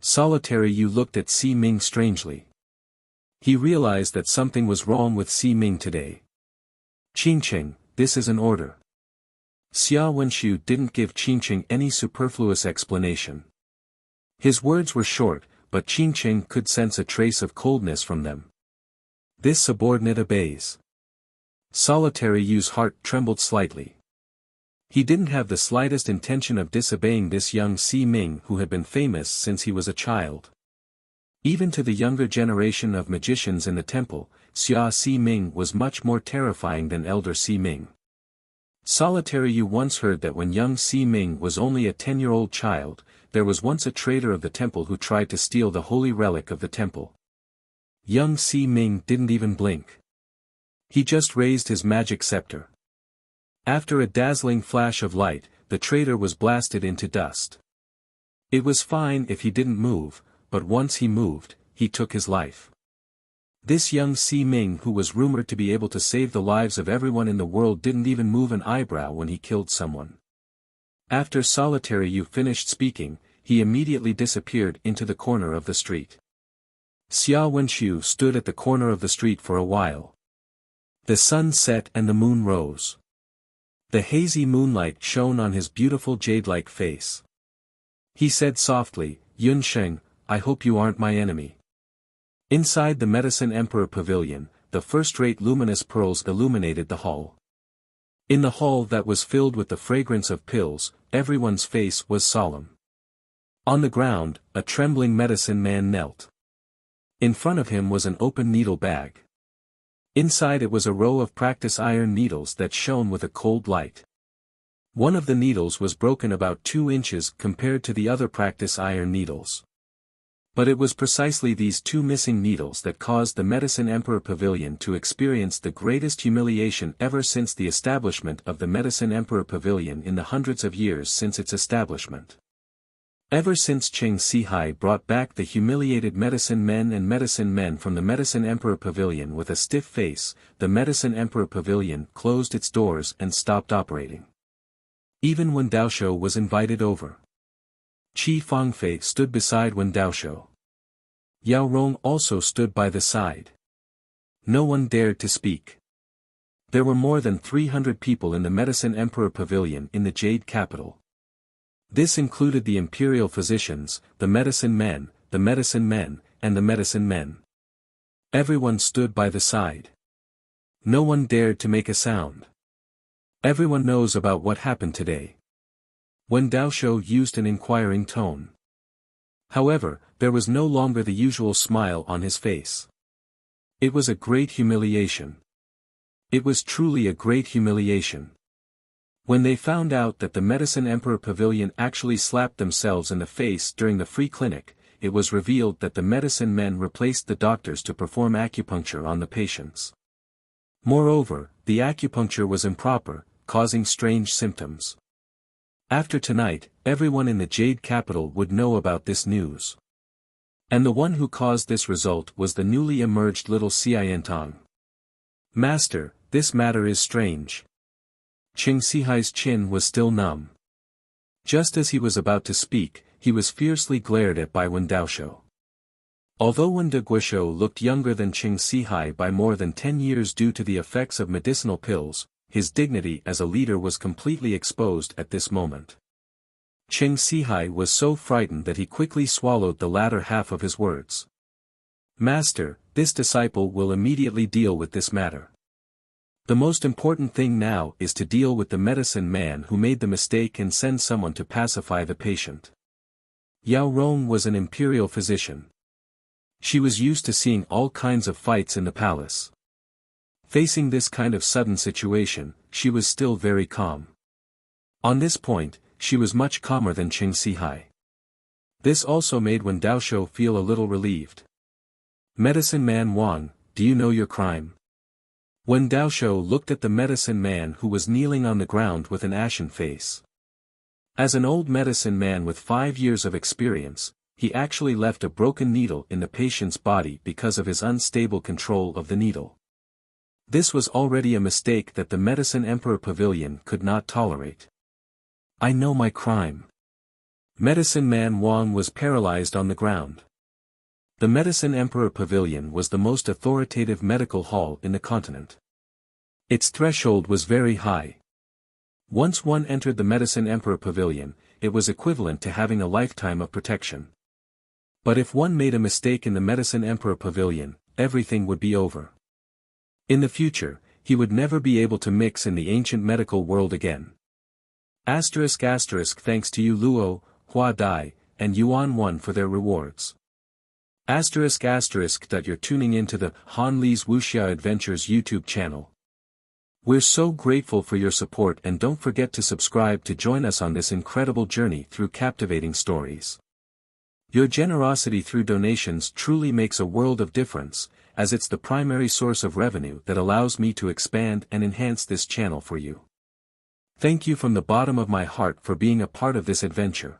Solitary Yu looked at Si Ming strangely. He realized that something was wrong with Si Ming today. Qingqing, this is an order. Xia Wenxiu didn't give Qingqing any superfluous explanation. His words were short, but Qingqing could sense a trace of coldness from them. This subordinate obeys. Solitary Yu's heart trembled slightly. He didn't have the slightest intention of disobeying this young Si Ming who had been famous since he was a child. Even to the younger generation of magicians in the temple, Xia Si Ming was much more terrifying than elder Si Ming. Solitary Yu once heard that when young Si Ming was only a 10-year-old child, there was once a traitor of the temple who tried to steal the holy relic of the temple. Young Si Ming didn't even blink. He just raised his magic scepter. After a dazzling flash of light, the traitor was blasted into dust. It was fine if he didn't move, but once he moved, he took his life. This young Si Ming who was rumored to be able to save the lives of everyone in the world didn't even move an eyebrow when he killed someone. After Solitary Yu finished speaking, he immediately disappeared into the corner of the street. Xia Wenxiu stood at the corner of the street for a while. The sun set and the moon rose. The hazy moonlight shone on his beautiful jade-like face. He said softly, Yun Sheng, I hope you aren't my enemy. Inside the Medicine Emperor Pavilion, the first-rate luminous pearls illuminated the hall. In the hall that was filled with the fragrance of pills, everyone's face was solemn. On the ground, a trembling medicine man knelt. In front of him was an open needle bag. Inside it was a row of practice iron needles that shone with a cold light. One of the needles was broken about 2 inches compared to the other practice iron needles. But it was precisely these 2 missing needles that caused the Medicine Emperor Pavilion to experience the greatest humiliation ever since the establishment of the Medicine Emperor Pavilion in the hundreds of years since its establishment. Ever since Cheng Sihai brought back the humiliated medicine men from the Medicine Emperor Pavilion with a stiff face, the Medicine Emperor Pavilion closed its doors and stopped operating. Even when Daoshou was invited over. Qi Fangfei stood beside Wen Daoshou. Yao Rong also stood by the side. No one dared to speak. There were more than 300 people in the Medicine Emperor Pavilion in the Jade Capital. This included the imperial physicians, the medicine men, and the medicine men. Everyone stood by the side. No one dared to make a sound. Everyone knows about what happened today. Wen Daoshou used an inquiring tone. However, there was no longer the usual smile on his face. It was a great humiliation. It was truly a great humiliation. When they found out that the Medicine Emperor Pavilion actually slapped themselves in the face during the free clinic, it was revealed that the medicine men replaced the doctors to perform acupuncture on the patients. Moreover, the acupuncture was improper, causing strange symptoms. After tonight, everyone in the Jade Capital would know about this news. And the one who caused this result was the newly emerged little Xiantong. Master, this matter is strange. Qing Sihai's chin was still numb. Just as he was about to speak, he was fiercely glared at by Wen Daoshou. Although Wen Daoshou looked younger than Qing Sihai by more than 10 years due to the effects of medicinal pills, his dignity as a leader was completely exposed at this moment. Qing Sihai was so frightened that he quickly swallowed the latter half of his words. Master, this disciple will immediately deal with this matter. The most important thing now is to deal with the medicine man who made the mistake and send someone to pacify the patient. Yao Rong was an imperial physician. She was used to seeing all kinds of fights in the palace. Facing this kind of sudden situation, she was still very calm. On this point, she was much calmer than Qing Sihai. This also made Wen Daoshou feel a little relieved. Medicine man Wang, do you know your crime? Wen Daoshou looked at the medicine man who was kneeling on the ground with an ashen face. As an old medicine man with 5 years of experience, he actually left a broken needle in the patient's body because of his unstable control of the needle. This was already a mistake that the Medicine Emperor Pavilion could not tolerate. I know my crime. Medicine man Wang was paralyzed on the ground. The Medicine Emperor Pavilion was the most authoritative medical hall in the continent. Its threshold was very high. Once one entered the Medicine Emperor Pavilion, it was equivalent to having a lifetime of protection. But if one made a mistake in the Medicine Emperor Pavilion, everything would be over. In the future, he would never be able to mix in the ancient medical world again. Thanks to you Luo, Hua Dai, and Yuan 1 for their rewards. That you're tuning into the Han Li's Wuxia Adventures YouTube channel. We're so grateful for your support, and don't forget to subscribe to join us on this incredible journey through captivating stories. Your generosity through donations truly makes a world of difference, as it's the primary source of revenue that allows me to expand and enhance this channel for you. Thank you from the bottom of my heart for being a part of this adventure.